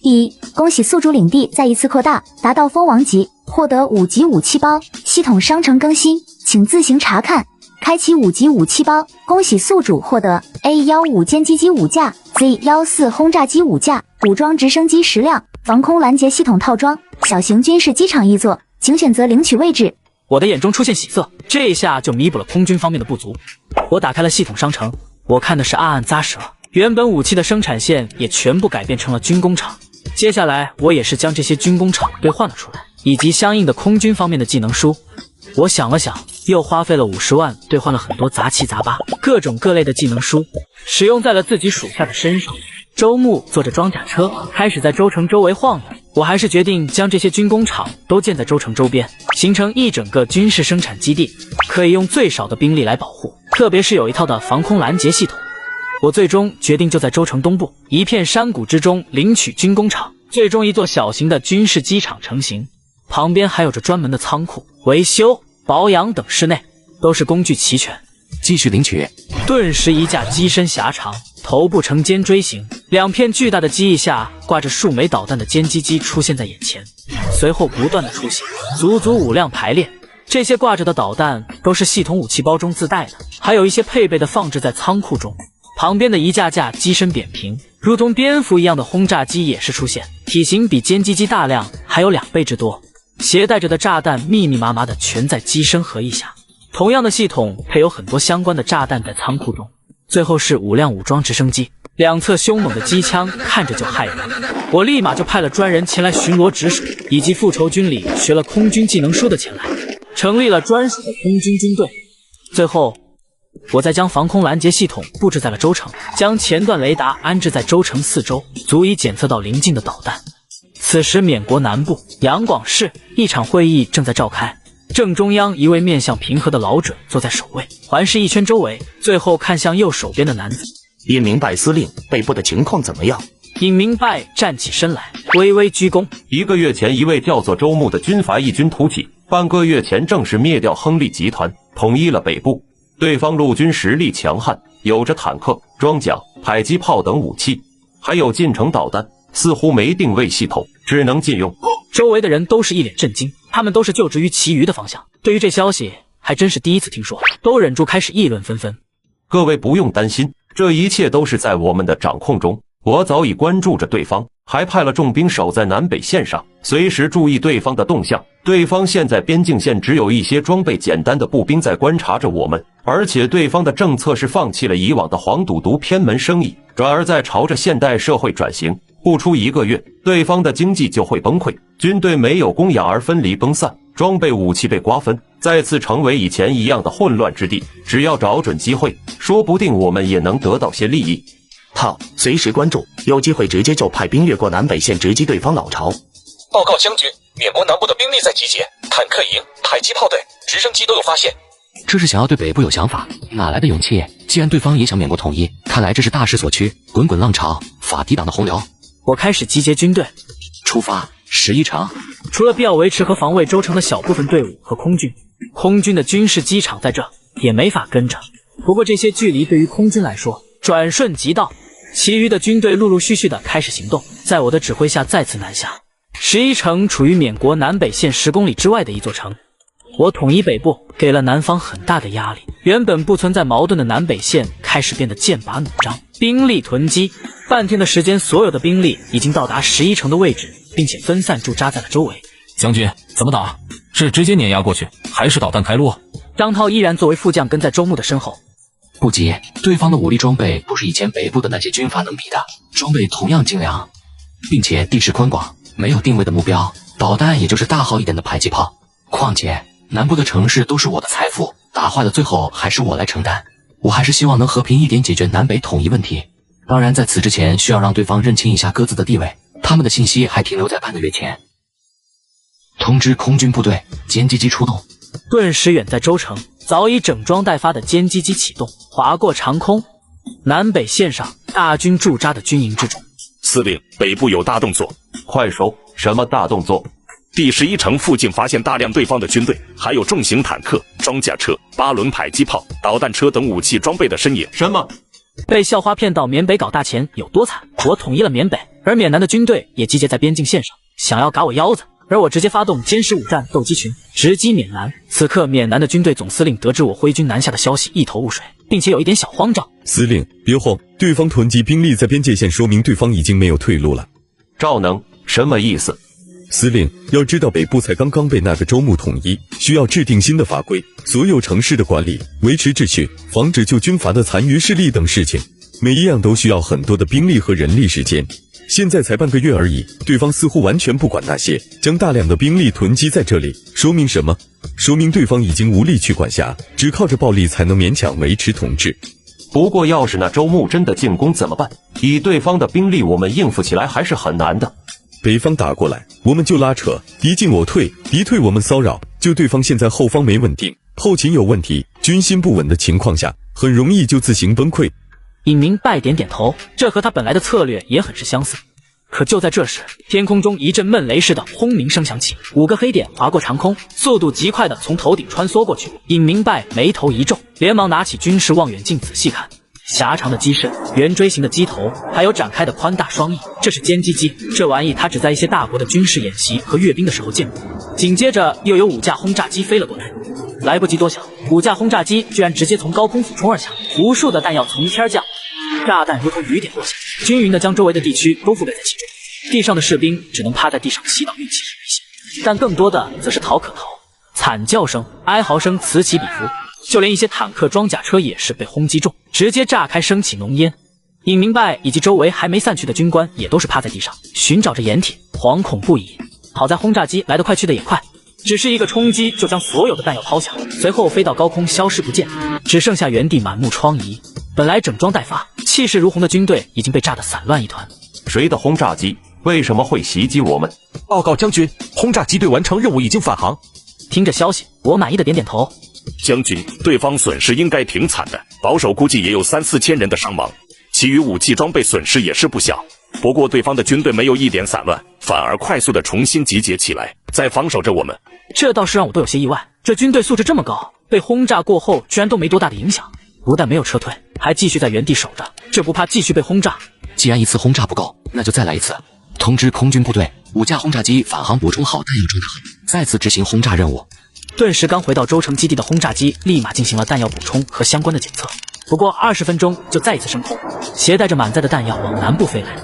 1. 恭喜宿主领地再一次扩大，达到蜂王级，获得5级武器包。系统商城更新，请自行查看。开启5级武器包，恭喜宿主获得 A15 歼击机5架、Z14 轰炸机5架、武装直升机10辆、防空拦截系统套装、小型军事机场1座，请选择领取位置。我的眼中出现喜色，这一下就弥补了空军方面的不足。我打开了系统商城，我看的是暗暗咂舌，原本武器的生产线也全部改变成了军工厂。接下来我也是将这些军工厂兑换了出来，以及相应的空军方面的技能书。我想了想，又花费了50万兑换了很多杂七杂八、各种各类的技能书，使用在了自己属下的身上。周牧坐着装甲车开始在州城周围晃悠，我还是决定将这些军工厂都建在州城周边，形成一整个军事生产基地，可以用最少的兵力来保护，特别是有一套的防空拦截系统。我最终决定就在州城东部一片山谷之中领取军工厂，最终一座小型的军事机场成型，旁边还有着专门的仓库、维修、保养等，室内都是工具齐全。继续领取。顿时一架机身狭长，头部呈尖锥形，2片巨大的机翼下挂着数枚导弹的歼击机出现在眼前，随后不断的出现，足足5辆排列。这些挂着的导弹都是系统武器包中自带的，还有一些配备的放置在仓库中。旁边的一架架机身扁平，如同蝙蝠一样的轰炸机也是出现，体型比歼击机大量，还有2倍之多。携带着的炸弹密密麻麻的全在机身合翼下，同样的系统配有很多相关的炸弹在仓库中。最后是5辆武装直升机，2侧凶猛的机枪看着就骇人。我立马就派了专人前来巡逻值守，以及复仇军里学了空军技能书的前来，成立了专属的空军军队。最后我再将防空拦截系统布置在了州城，将前段雷达安置在州城4周，足以检测到邻近的导弹。此时缅国南部阳广市一场会议正在召开，正中央一位面相平和的老者坐在首位，环视一圈周围，最后看向右手边的男子。尹明拜司令，北部的情况怎么样？尹明拜站起身来，微微鞠躬。1个月前，一位叫做周牧的军阀异军突起，半个月前正式灭掉亨利集团，统一了北部。对方陆军实力强悍，有着坦克、装甲、迫击炮等武器，还有近程导弹，似乎没定位系统，只能禁用。周围的人都是一脸震惊，他们都是就职于其余的方向，对于这消息还真是第一次听说，都忍住开始议论纷纷。各位不用担心，这一切都是在我们的掌控中，我早已关注着对方，还派了重兵守在南北线上，随时注意对方的动向。对方现在边境线只有一些装备简单的步兵在观察着我们，而且对方的政策是放弃了以往的黄赌毒偏门生意，转而在朝着现代社会转型。不出1个月，对方的经济就会崩溃，军队没有供养而分离崩散，装备武器被瓜分，再次成为以前一样的混乱之地。只要找准机会，说不定我们也能得到些利益。好，随时关注，有机会直接就派兵越过南北线直击对方老巢。报告将军，缅国南部的兵力在集结，坦克营、迫击炮队、直升机都有发现。这是想要对北部有想法，哪来的勇气？既然对方也想缅国统一，看来这是大势所趋，滚滚浪潮，法抵挡的洪流。我开始集结军队，出发11城。除了必要维持和防卫州城的小部分队伍和空军的军事机场在这也没法跟着。不过这些距离对于空军来说转瞬即到，其余的军队陆陆续续的开始行动，在我的指挥下再次南下。11城处于缅国南北线10公里之外的一座城，我统一北部，给了南方很大的压力。原本不存在矛盾的南北线开始变得剑拔弩张，兵力囤积。半天的时间，所有的兵力已经到达11城的位置，并且分散驻扎在了周围。将军，怎么打？是直接碾压过去，还是导弹开路？张涛依然作为副将跟在周牧的身后。不急，对方的武力装备不是以前北部的那些军阀能比的，装备同样精良，并且地势宽广，没有定位的目标，导弹也就是大号一点的迫击炮。况且南部的城市都是我的财富，打坏了最后还是我来承担。我还是希望能和平一点解决南北统一问题。当然，在此之前需要让对方认清一下各自的地位，他们的信息还停留在半个月前。通知空军部队，歼击机出动。顿时远在州城，早已整装待发的歼击机启动，划过长空。南北线上，大军驻扎的军营之中。司令，北部有大动作。快说，什么大动作？第11城附近发现大量对方的军队，还有重型坦克、装甲车、8轮迫击炮、导弹车等武器装备的身影。什么？被校花骗到缅北搞大钱有多惨？我统一了缅北，而缅南的军队也集结在边境线上，想要嘎我腰子，而我直接发动歼15战斗机群直击缅南。此刻缅南的军队总司令得知我挥军南下的消息，一头雾水，并且有一点小慌张。司令，别慌，对方囤积兵力在边界线，说明对方已经没有退路了。赵能，什么意思？司令，要知道北部才刚刚被那个州牧统一，需要制定新的法规，所有城市的管理、维持秩序、防止旧军阀的残余势力等事情，每一样都需要很多的兵力和人力时间。现在才半个月而已，对方似乎完全不管那些，将大量的兵力囤积在这里，说明什么？说明对方已经无力去管辖，只靠着暴力才能勉强维持统治。不过要是那州牧真的进攻怎么办？以对方的兵力，我们应付起来还是很难的。北方打过来，我们就拉扯，敌进我退，敌退我们骚扰。就对方现在后方没稳定，后勤有问题，军心不稳的情况下，很容易就自行崩溃。尹明拜点点头，这和他本来的策略也很是相似。可就在这时，天空中一阵闷雷似的轰鸣声响起，5个黑点划过长空，速度极快的从头顶穿梭过去。尹明拜眉头一皱，连忙拿起军事望远镜仔细看。狭长的机身，圆锥形的机头，还有展开的宽大双翼，这是歼击机。这玩意他只在一些大国的军事演习和阅兵的时候见过。紧接着又有5架轰炸机飞了过来，来不及多想，5架轰炸机居然直接从高空俯冲而下，无数的弹药从天降，炸弹如同雨点落下，均匀的将周围的地区都覆盖在其中。地上的士兵只能趴在地上祈祷运气好一些，但更多的则是逃可逃。惨叫声、哀嚎声此起彼伏。就连一些坦克、装甲车也是被轰击中，直接炸开，升起浓烟。尹明拜以及周围还没散去的军官也都是趴在地上，寻找着掩体，惶恐不已。好在轰炸机来得快，去得也快，只是一个冲击就将所有的弹药抛下，随后飞到高空消失不见，只剩下原地满目疮痍。本来整装待发、气势如虹的军队已经被炸得散乱一团。谁的轰炸机为什么会袭击我们？报告将军，轰炸机队完成任务，已经返航。听着消息，我满意的点点头。将军，对方损失应该挺惨的，保守估计也有3、4千人的伤亡，其余武器装备损失也是不小。不过对方的军队没有一点散乱，反而快速的重新集结起来，在防守着我们。这倒是让我都有些意外，这军队素质这么高，被轰炸过后居然都没多大的影响，不但没有撤退，还继续在原地守着，这不怕继续被轰炸？既然一次轰炸不够，那就再来一次。通知空军部队，5架轰炸机返航补充好弹药状态后，再次执行轰炸任务。顿时刚回到州城基地的轰炸机立马进行了弹药补充和相关的检测，不过20分钟就再一次升空，携带着满载的弹药往南部飞来。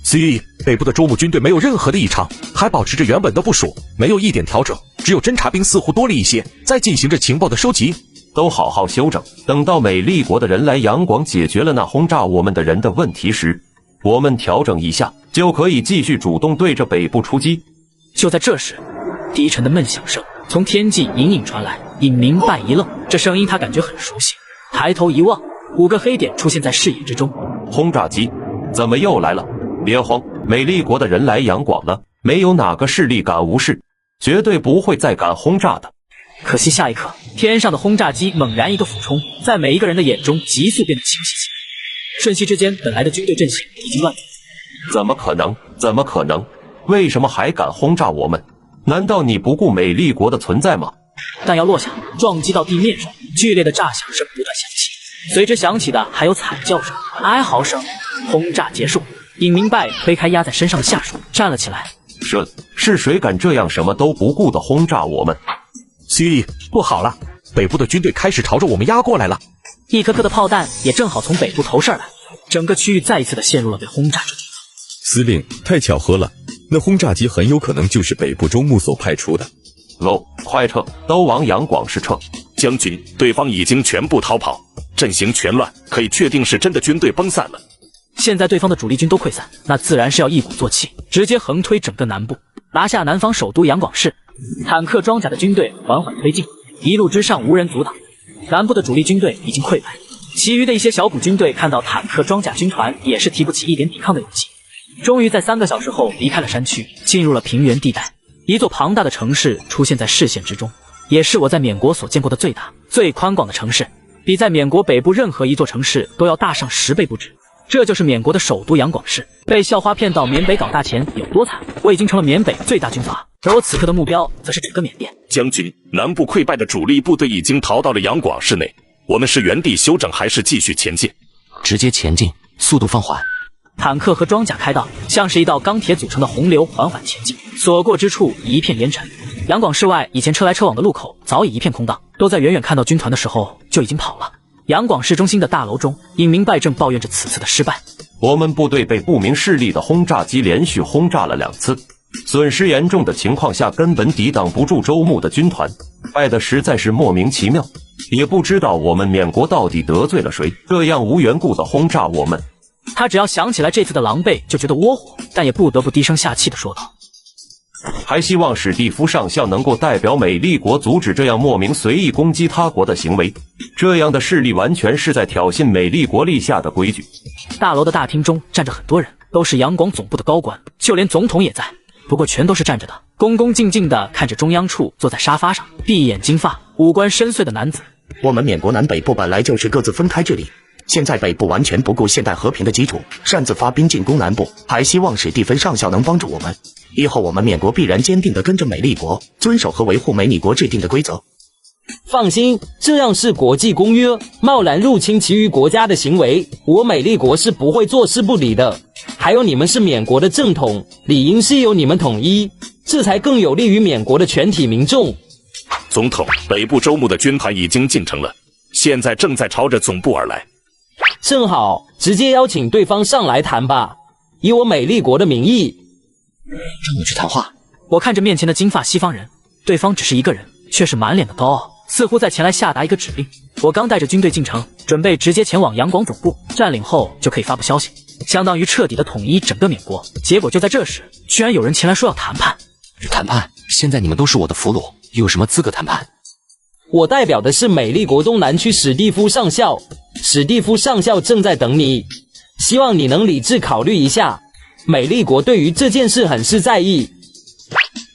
CE， 北部的州牧军队没有任何的异常，还保持着原本的部署，没有一点调整，只有侦察兵似乎多了一些，在进行着情报的收集。都好好休整，等到美丽国的人来杨广解决了那轰炸我们的人的问题时，我们调整一下，就可以继续主动对着北部出击。就在这时，低沉的闷响声从天际隐隐传来，尹明拜一愣，这声音他感觉很熟悉。抬头一望，5个黑点出现在视野之中。轰炸机怎么又来了？别慌，美丽国的人来杨广了，没有哪个势力敢无视，绝对不会再敢轰炸的。可惜下一刻，天上的轰炸机猛然一个俯冲，在每一个人的眼中急速变得清晰起来。瞬息之间，本来的军队阵型已经乱掉。怎么可能？怎么可能？为什么还敢轰炸我们？难道你不顾美丽国的存在吗？弹药落下，撞击到地面上，剧烈的炸响声不断响起，随之响起的还有惨叫声、哀嚎声。轰炸结束，尹明拜推开压在身上的下属，站了起来。是谁敢这样什么都不顾的轰炸我们？CE， 不好了，北部的军队开始朝着我们压过来了。一颗颗的炮弹也正好从北部投射来，整个区域再一次的陷入了被轰炸之中。司令，太巧合了，那轰炸机很有可能就是北部州牧所派出的。快撤，都往杨广市撤。将军，对方已经全部逃跑，阵型全乱，可以确定是真的军队崩散了。现在对方的主力军都溃散，那自然是要一鼓作气，直接横推整个南部，拿下南方首都杨广市。坦克装甲的军队缓缓推进，一路之上无人阻挡。南部的主力军队已经溃败，其余的一些小股军队看到坦克装甲军团，也是提不起一点抵抗的勇气。终于在3个小时后离开了山区，进入了平原地带。一座庞大的城市出现在视线之中，也是我在缅国所见过的最大、最宽广的城市，比在缅国北部任何一座城市都要大上10倍不止。这就是缅国的首都杨广市。被校花骗到缅北搞大钱有多惨？我已经成了缅北最大军阀，而我此刻的目标则是整个缅甸。将军，南部溃败的主力部队已经逃到了杨广市内，我们是原地休整还是继续前进？直接前进，速度放缓。坦克和装甲开道，像是一道钢铁组成的洪流缓缓前进，所过之处一片烟尘。杨广市外以前车来车往的路口早已一片空荡，都在远远看到军团的时候就已经跑了。杨广市中心的大楼中，尹明拜正抱怨着此次的失败。我们部队被不明势力的轰炸机连续轰炸了2次，损失严重的情况下根本抵挡不住周牧的军团，败得实在是莫名其妙，也不知道我们缅国到底得罪了谁，这样无缘故的轰炸我们。他只要想起来这次的狼狈就觉得窝火，但也不得不低声下气地说道：还希望史蒂夫上校能够代表美利国阻止这样莫名随意攻击他国的行为，这样的势力完全是在挑衅美利国立下的规矩。大楼的大厅中站着很多人，都是杨广总部的高官，就连总统也在，不过全都是站着的，恭恭敬敬地看着中央处坐在沙发上闭眼金发五官深邃的男子。我们缅国南北部本来就是各自分开治理，现在北部完全不顾现代和平的基础，擅自发兵进攻南部，还希望史蒂芬上校能帮助我们。以后我们缅国必然坚定地跟着美利国，遵守和维护美利国制定的规则。放心，这样是国际公约，贸然入侵其余国家的行为，我美利国是不会坐视不理的。还有你们是缅国的正统，理应是由你们统一，这才更有利于缅国的全体民众。总统，北部周牧的军团已经进城了，现在正在朝着总部而来。正好，直接邀请对方上来谈吧，以我美利国的名义，让我去谈话。我看着面前的金发西方人，对方只是一个人，却是满脸的高傲，似乎在前来下达一个指令。我刚带着军队进城，准备直接前往杨广总部，占领后就可以发布消息，相当于彻底的统一整个缅国。结果就在这时，居然有人前来说要谈判。谈判？现在你们都是我的俘虏，有什么资格谈判？我代表的是美利国东南区史蒂夫上校，史蒂夫上校正在等你，希望你能理智考虑一下，美利国对于这件事很是在意。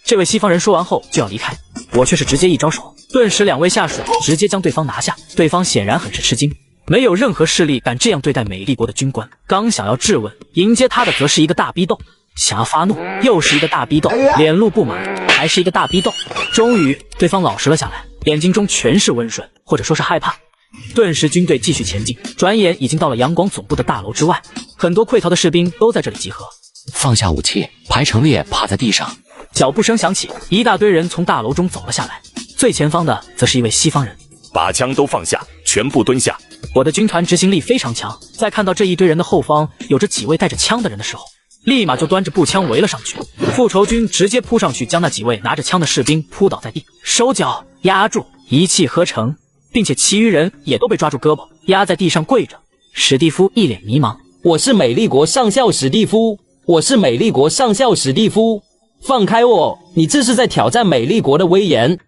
这位西方人说完后就要离开，我却是直接一招手，顿时2位下属直接将对方拿下。对方显然很是吃惊，没有任何势力敢这样对待美利国的军官。刚想要质问，迎接他的则是一个大逼斗，想要发怒，又是一个大逼斗，脸露不满，还是一个大逼斗。终于，对方老实了下来，眼睛中全是温顺，或者说是害怕。顿时军队继续前进，转眼已经到了杨广总部的大楼之外，很多溃逃的士兵都在这里集合。放下武器，排成列，趴在地上。脚步声响起，一大堆人从大楼中走了下来，最前方的则是一位西方人。把枪都放下，全部蹲下。我的军团执行力非常强，在看到这一堆人的后方有着几位带着枪的人的时候，立马就端着步枪围了上去。复仇军直接扑上去，将那几位拿着枪的士兵扑倒在地，手脚压住，一气呵成，并且其余人也都被抓住胳膊，压在地上跪着。史蒂夫一脸迷茫：我是美利国上校史蒂夫，我是美利国上校史蒂夫，放开我！你这是在挑战美利国的威严！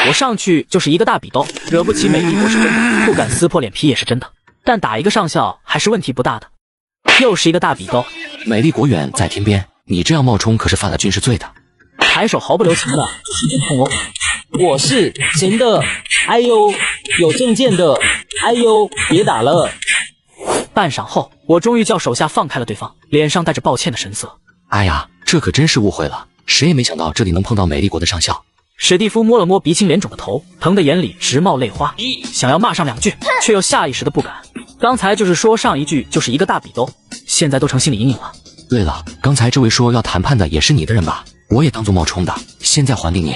我上去就是一个大比斗，惹不起美利国是真的，不敢撕破脸皮也是真的，但打一个上校还是问题不大的。又是一个大比斗，美利国远在天边，你这样冒充可是犯了军事罪的。抬手毫不留情的使劲碰我。我是行的，哎呦，有证件的，哎呦，别打了。半晌后，我终于叫手下放开了对方，脸上带着抱歉的神色。哎呀，这可真是误会了，谁也没想到这里能碰到美利国的上校。史蒂夫摸了摸鼻青脸肿的头，疼得眼里直冒泪花，想要骂上2句，却又下意识的不敢。刚才就是说上一句就是一个大比斗，现在都成心理阴影了。对了，刚才这位说要谈判的也是你的人吧？我也当作冒充的，现在还给你，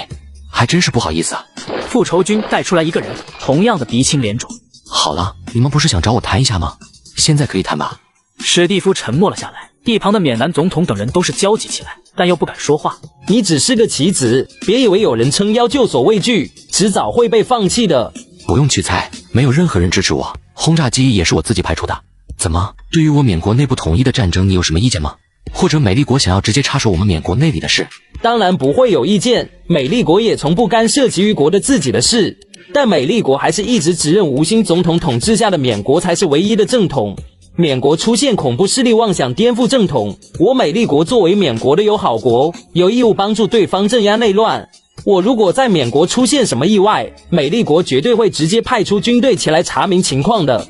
还真是不好意思啊。复仇军带出来一个人，同样的鼻青脸肿。好了，你们不是想找我谈一下吗？现在可以谈吧。史蒂夫沉默了下来，一旁的缅南总统等人都是焦急起来，但又不敢说话。你只是个棋子，别以为有人撑腰就所畏惧，迟早会被放弃的。不用去猜，没有任何人支持我，轰炸机也是我自己派出的。怎么，对于我缅国内部统一的战争你有什么意见吗？或者美利国想要直接插手我们缅国内里的事？当然不会有意见，美利国也从不干涉其余国的自己的事。但美丽国还是一直只认吴兴总统统治下的缅国才是唯一的正统。缅国出现恐怖势力妄想颠覆正统，我美丽国作为缅国的友好国，有义务帮助对方镇压内乱。我如果在缅国出现什么意外，美丽国绝对会直接派出军队前来查明情况的。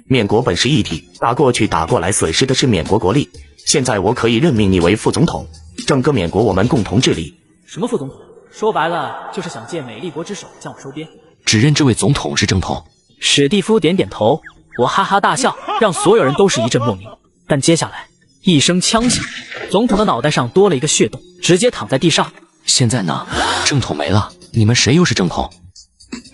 缅国本是一体，打过去打过来损失的是缅国国力。现在我可以任命你为副总统，整个缅国我们共同治理。什么副总统？说白了就是想借美丽国之手将我收编。只认这位总统是正统。史蒂夫点点头，我哈哈大笑，让所有人都是一阵莫名。但接下来一声枪响，总统的脑袋上多了一个血洞，直接躺在地上。现在呢？正统没了，你们谁又是正统？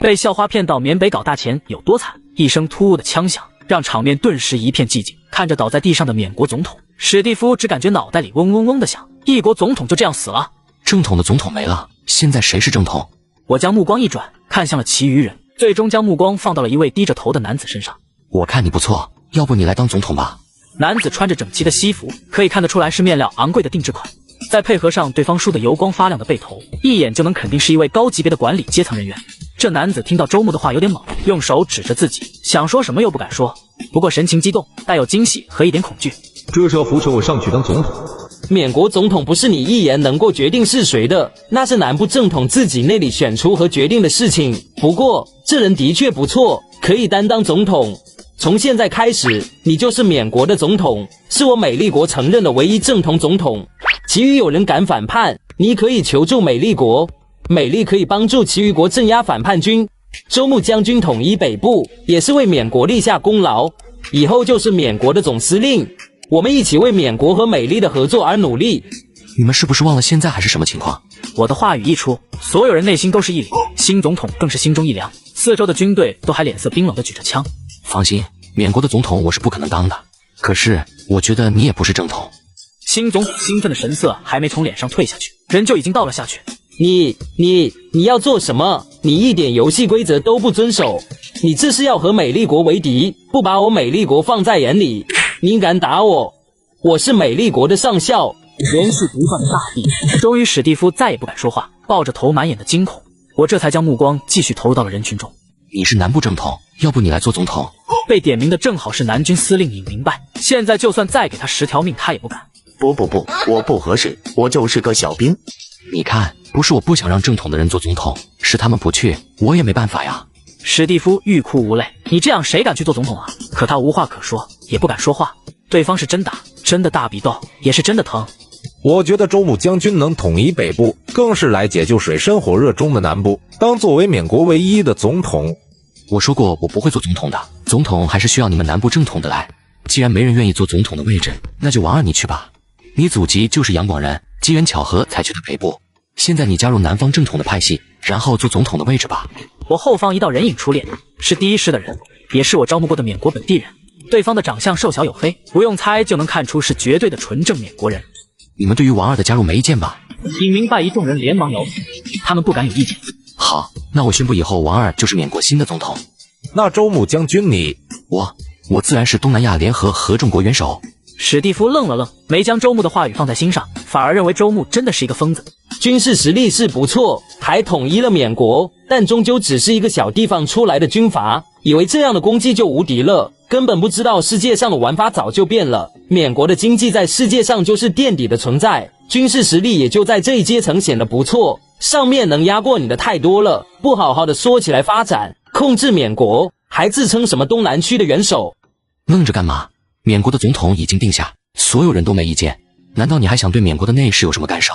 被校花骗到缅北搞大钱有多惨？一声突兀的枪响，让场面顿时一片寂静。看着倒在地上的缅国总统，史蒂夫只感觉脑袋里嗡嗡嗡的响，一国总统就这样死了。正统的总统没了，现在谁是正统？我将目光一转，看向了其余人，最终将目光放到了一位低着头的男子身上。我看你不错，要不你来当总统吧？男子穿着整齐的西服，可以看得出来是面料昂贵的定制款，再配合上对方梳得油光发亮的背头，一眼就能肯定是一位高级别的管理阶层人员。这男子听到周牧的话有点懵，用手指着自己，想说什么又不敢说，不过神情激动，带有惊喜和一点恐惧。这是要扶持我上去当总统？缅国总统不是你一言能够决定是谁的，那是南部正统自己那里选出和决定的事情。不过这人的确不错，可以担当总统。从现在开始，你就是缅国的总统，是我美丽国承认的唯一正统总统。其余有人敢反叛，你可以求助美丽国，美丽可以帮助其余国镇压反叛军。周牧将军统一北部，也是为缅国立下功劳，以后就是缅国的总司令。我们一起为缅国和美丽的合作而努力。你们是不是忘了现在还是什么情况？我的话语一出，所有人内心都是一凛，新总统更是心中一凉，四周的军队都还脸色冰冷地举着枪。放心，缅国的总统我是不可能当的，可是我觉得你也不是正统。新总统兴奋的神色还没从脸上退下去，人就已经倒了下去。你要做什么？你一点游戏规则都不遵守，你这是要和美丽国为敌，不把我美丽国放在眼里。你敢打我？我是美丽国的上校。连续不断的大地，终于史蒂夫再也不敢说话，抱着头满眼的惊恐。我这才将目光继续投入到了人群中。你是南部正统，要不你来做总统？被点名的正好是南军司令尹明白，现在就算再给他10条命，他也不敢。不，我不合适，我就是个小兵。你看，不是我不想让正统的人做总统，是他们不去，我也没办法呀。史蒂夫欲哭无泪，你这样谁敢去做总统啊？可他无话可说，也不敢说话。对方是真打，真的大比斗，也是真的疼。我觉得周牧将军能统一北部，更是来解救水深火热中的南部。当作为缅国唯一的总统，我说过我不会做总统的，总统还是需要你们南部正统的来。既然没人愿意做总统的位置，那就王二你去吧。你祖籍就是阳广人，机缘巧合才去的北部。现在你加入南方正统的派系，然后做总统的位置吧。我后方一道人影出列，是第一师的人，也是我招募过的缅国本地人。对方的长相瘦小黝黑，不用猜就能看出是绝对的纯正缅国人。你们对于王二的加入没意见吧？尹明白一众人连忙摇头，他们不敢有意见。好，那我宣布以后王二就是缅国新的总统。那周牧将军你，我自然是东南亚联合合众国元首。史蒂夫愣了愣，没将周牧的话语放在心上，反而认为周牧真的是一个疯子。军事实力是不错，还统一了缅国，但终究只是一个小地方出来的军阀，以为这样的功绩就无敌了，根本不知道世界上的玩法早就变了。缅国的经济在世界上就是垫底的存在，军事实力也就在这一阶层显得不错，上面能压过你的太多了，不好好的缩起来发展，控制缅国，还自称什么东南区的元首。愣着干嘛？缅国的总统已经定下，所有人都没意见，难道你还想对缅国的内事有什么干涉？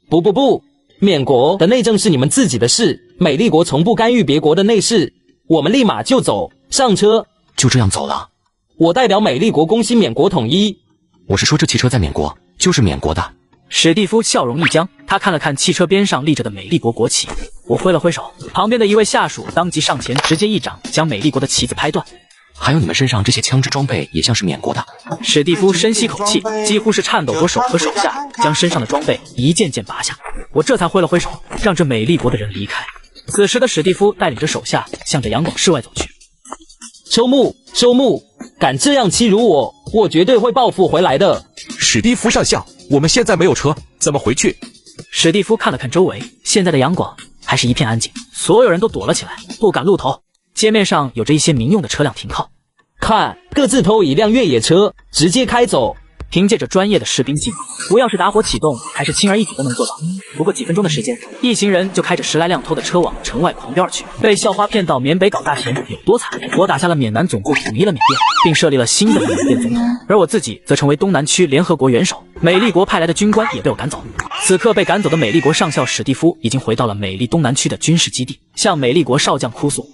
不，缅国的内政是你们自己的事，美丽国从不干预别国的内事。我们立马就走，上车。就这样走了？我代表美丽国恭喜缅国统一。我是说这汽车在缅国，就是缅国的。史蒂夫笑容一僵，他看了看汽车边上立着的美丽国国旗，我挥了挥手，旁边的一位下属当即上前，直接一掌将美丽国的旗子拍断。还有你们身上这些枪支装备也像是缅国的。史蒂夫深吸口气，几乎是颤抖着手和手下，将身上的装备一件件拔下。我这才挥了挥手，让这美丽国的人离开。此时的史蒂夫带领着手下向着阳广市外走去。周牧，敢这样欺辱我，我绝对会报复回来的。史蒂夫上校，我们现在没有车，怎么回去？史蒂夫看了看周围，现在的阳广还是一片安静，所有人都躲了起来，不敢露头。街面上有着一些民用的车辆停靠，看，各自偷一辆越野车，直接开走。凭借着专业的士兵技能，无论是打火启动，还是轻而易举都能做到。不过几分钟的时间，一行人就开着10来辆偷的车往城外狂飙而去，被校花骗到缅北搞大钱有多惨？我打下了缅南总部，统一了缅甸，并设立了新的缅甸总统，而我自己则成为东南区联合国元首。美利国派来的军官也被我赶走。此刻被赶走的美利国上校史蒂夫已经回到了美利东南区的军事基地，向美利国少将哭诉：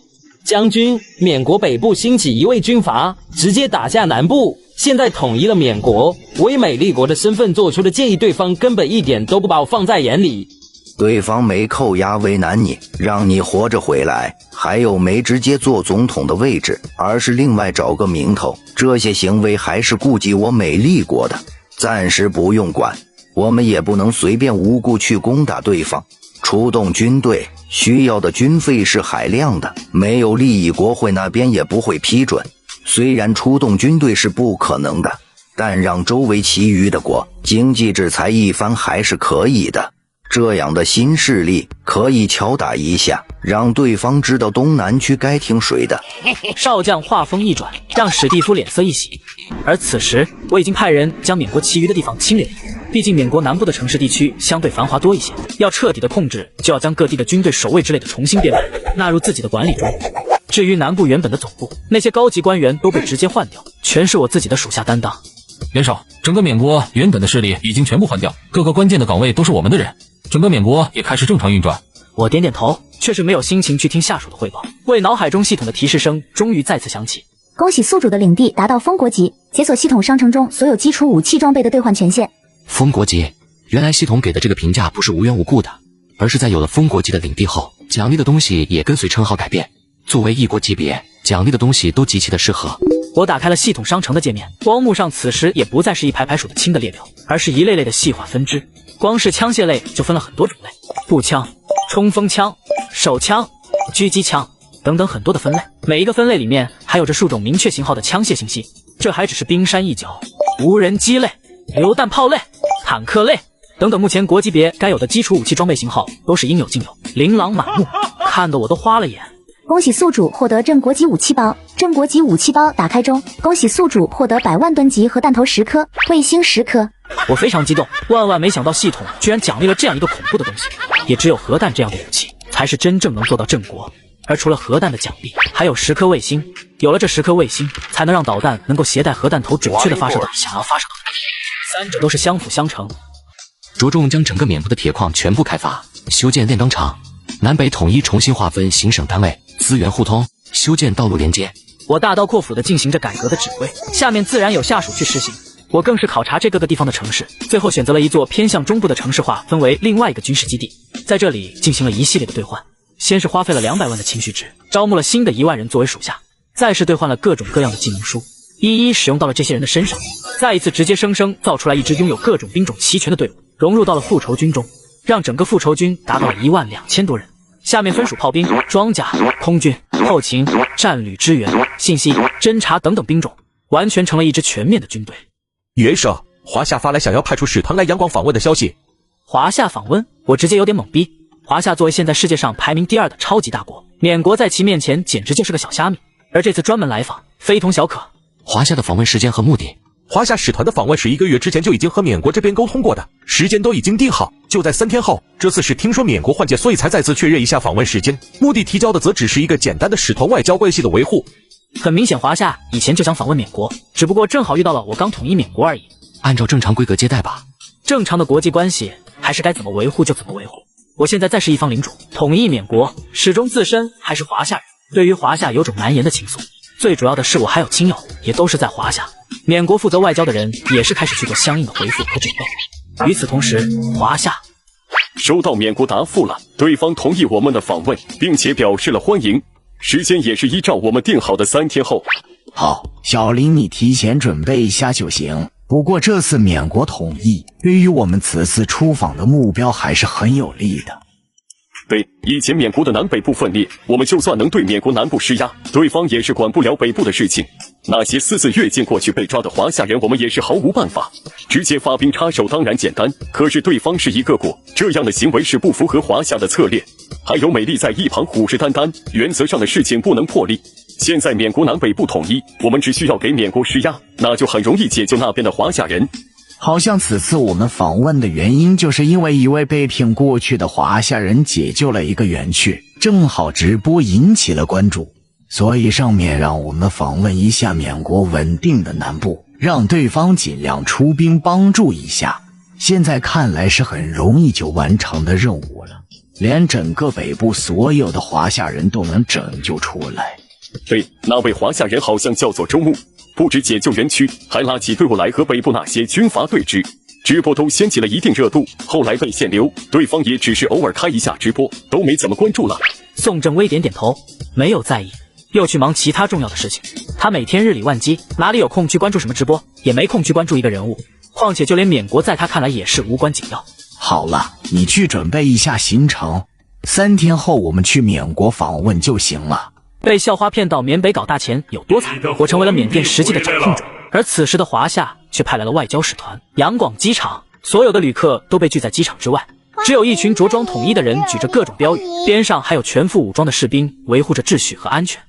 将军，缅国北部兴起一位军阀，直接打下南部。现在统一了缅国，我以美利国的身份做出的建议，对方根本一点都不把我放在眼里。对方没扣押为难你，让你活着回来，还有没直接做总统的位置，而是另外找个名头，这些行为还是顾及我美利国的，暂时不用管。我们也不能随便无故去攻打对方，出动军队需要的军费是海量的，没有利益国会那边也不会批准。虽然出动军队是不可能的，但让周围其余的国经济制裁一番还是可以的。这样的新势力可以敲打一下，让对方知道东南区该听谁的。少将话锋一转，让史蒂夫脸色一喜。而此时我已经派人将缅国其余的地方清理了一遍，毕竟缅国南部的城市地区相对繁华多一些，要彻底的控制，就要将各地的军队守卫之类的重新编排，纳入自己的管理中。至于南部原本的总部，那些高级官员都被直接换掉，全是我自己的属下担当。元首，整个缅国原本的势力已经全部换掉，各个关键的岗位都是我们的人，整个缅国也开始正常运转。我点点头，却是没有心情去听下属的汇报，为脑海中系统的提示声终于再次响起。恭喜宿主的领地达到封国级，解锁系统商城中所有基础武器装备的兑换权限。封国级，原来系统给的这个评价不是无缘无故的，而是在有了封国级的领地后，奖励的东西也跟随称号改变。作为一国级别，奖励的东西都极其的适合。我打开了系统商城的界面，光幕上此时也不再是一排排数得清的列表，而是一类类的细化分支。光是枪械类就分了很多种类，步枪、冲锋枪、手枪、狙击枪等等很多的分类，每一个分类里面还有着数种明确型号的枪械信息。这还只是冰山一角，无人机类、榴弹炮类、坦克类等等，目前国级别该有的基础武器装备型号都是应有尽有，琳琅满目，看得我都花了眼。恭喜宿主获得正国级武器包，正国级武器包打开中。恭喜宿主获得100万吨级核弹头10颗，卫星10颗。我非常激动，万万没想到系统居然奖励了这样一个恐怖的东西。也只有核弹这样的武器，才是真正能做到正国。而除了核弹的奖励，还有10颗卫星。有了这10颗卫星，才能让导弹能够携带核弹头准确的发射到想要发射的目的，三者都是相辅相成。着重将整个缅部的铁矿全部开发，修建炼钢厂，南北统一重新划分行省单位，资源互通，修建道路连接。我大刀阔斧地进行着改革的指挥，下面自然有下属去实行。我更是考察这各个地方的城市，最后选择了一座偏向中部的城市化，分为另外一个军事基地，在这里进行了一系列的兑换。先是花费了200万的情绪值，招募了新的1万人作为属下，再是兑换了各种各样的技能书，一一使用到了这些人的身上，再一次直接生生造出来一支拥有各种兵种齐全的队伍，融入到了复仇军中，让整个复仇军达到了12000多人。下面分属炮兵、装甲、空军、后勤、战旅支援、信息、侦察等等兵种，完全成了一支全面的军队。元首，华夏发来想要派出使团来阳广访问的消息。华夏访问，我直接有点懵逼。华夏作为现在世界上排名第2的超级大国，缅国在其面前简直就是个小虾米，而这次专门来访，非同小可。华夏的访问时间和目的，华夏使团的访问是1个月之前就已经和缅国这边沟通过的，时间都已经定好，就在3天后。这次是听说缅国换届，所以才再次确认一下访问时间，目的提交的则只是一个简单的使团外交关系的维护。很明显，华夏以前就想访问缅国，只不过正好遇到了我刚统一缅国而已。按照正常规格接待吧。正常的国际关系还是该怎么维护就怎么维护。我现在再是一方领主，统一缅国，始终自身还是华夏人，对于华夏有种难言的情愫。最主要的是我还有亲友，也都是在华夏。缅国负责外交的人也是开始去做相应的回复和准备。与此同时，华夏收到缅国答复了，对方同意我们的访问，并且表示了欢迎，时间也是依照我们定好的3天后。好，小林你提前准备一下就行。不过这次缅国统一，对于我们此次出访的目标还是很有利的。对，以前缅国的南北部分裂，我们就算能对缅国南部施压，对方也是管不了北部的事情。那些私自越境过去被抓的华夏人，我们也是毫无办法，直接发兵插手当然简单，可是对方是一个国，这样的行为是不符合华夏的策略。还有美丽在一旁虎视眈眈，原则上的事情不能破例。现在缅国南北不统一，我们只需要给缅国施压，那就很容易解救那边的华夏人。好像此次我们访问的原因，就是因为一位被骗过去的华夏人解救了一个园区，正好直播引起了关注，所以上面让我们访问一下缅国稳定的南部，让对方尽量出兵帮助一下。现在看来是很容易就完成的任务了，连整个北部所有的华夏人都能拯救出来。对，那位华夏人好像叫做周牧，不止解救园区，还拉起队伍来和北部那些军阀对峙，直播都掀起了一定热度，后来被限流，对方也只是偶尔开一下直播，都没怎么关注了。宋正威点点头，没有在意，又去忙其他重要的事情。他每天日理万机，哪里有空去关注什么直播，也没空去关注一个人物。况且就连缅国在他看来也是无关紧要。好了，你去准备一下行程，3天后我们去缅国访问就行了。被校花骗到缅北搞大钱有多惨，我成为了缅甸实际的掌控者。而此时的华夏却派来了外交使团。杨广机场，所有的旅客都被拒在机场之外，只有一群着装统一的人举着各种标语，边上还有全副武装的士兵维护着秩序和安全。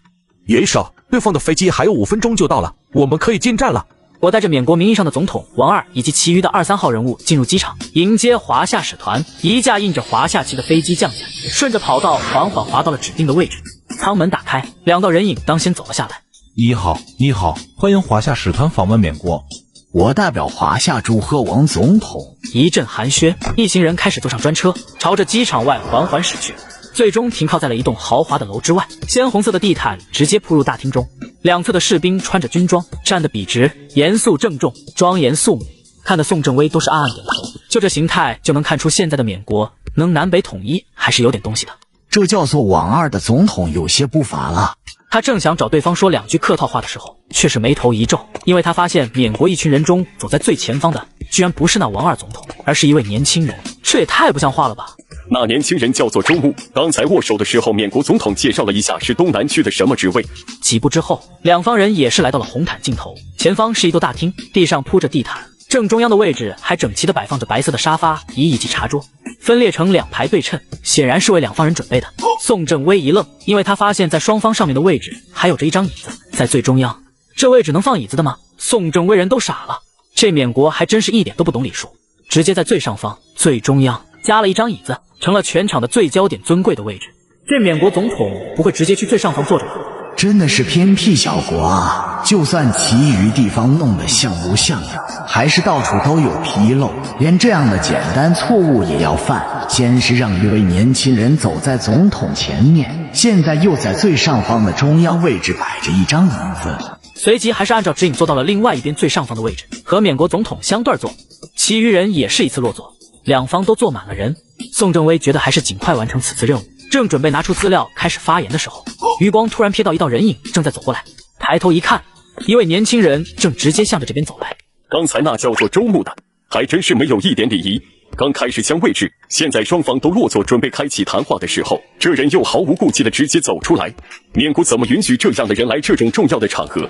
元首，对方的飞机还有5分钟就到了，我们可以进站了。我带着缅国名义上的总统王二以及其余的2、3号人物进入机场，迎接华夏使团。一架印着华夏旗的飞机降下，顺着跑道缓缓滑到了指定的位置。舱门打开，2道人影当先走了下来。你好，你好，欢迎华夏使团访问缅国。我代表华夏祝贺王总统。一阵寒暄，一行人开始坐上专车，朝着机场外缓缓驶去。最终停靠在了一栋豪华的楼之外，鲜红色的地毯直接铺入大厅中，两侧的士兵穿着军装，站得笔直、严肃郑重、庄严肃穆，看得宋正威都是暗暗点头。就这形态就能看出现在的缅国能南北统一还是有点东西的。这叫做王二的总统有些不乏了。他正想找对方说2句客套话的时候，却是眉头一皱，因为他发现缅国一群人中走在最前方的居然不是那王二总统，而是一位年轻人，这也太不像话了吧。那年轻人叫做周牧，刚才握手的时候，缅国总统介绍了一下是东南区的什么职位。几步之后，两方人也是来到了红毯尽头，前方是一座大厅，地上铺着地毯，正中央的位置还整齐地摆放着白色的沙发、椅以及茶桌，分列成2排对称，显然是为两方人准备的。宋正威一愣，因为他发现在双方上面的位置还有着一张椅子，在最中央。这位置能放椅子的吗？宋正威人都傻了，这缅国还真是一点都不懂礼数，直接在最上方、最中央加了一张椅子，成了全场的最焦点尊贵的位置。这缅国总统不会直接去最上方坐着吧？真的是偏僻小国啊，就算其余地方弄得像模像样，还是到处都有纰漏，连这样的简单错误也要犯。先是让一位年轻人走在总统前面，现在又在最上方的中央位置摆着一张椅子，随即还是按照指引坐到了另外一边最上方的位置，和缅国总统相对坐。其余人也是一次落座，两方都坐满了人。宋正威觉得还是尽快完成此次任务，正准备拿出资料开始发言的时候，余光突然瞥到一道人影正在走过来，抬头一看，一位年轻人正直接向着这边走来。刚才那叫做周牧的还真是没有一点礼仪，刚开始相位置，现在双方都落座准备开启谈话的时候，这人又毫无顾忌的直接走出来。缅国怎么允许这样的人来这种重要的场合？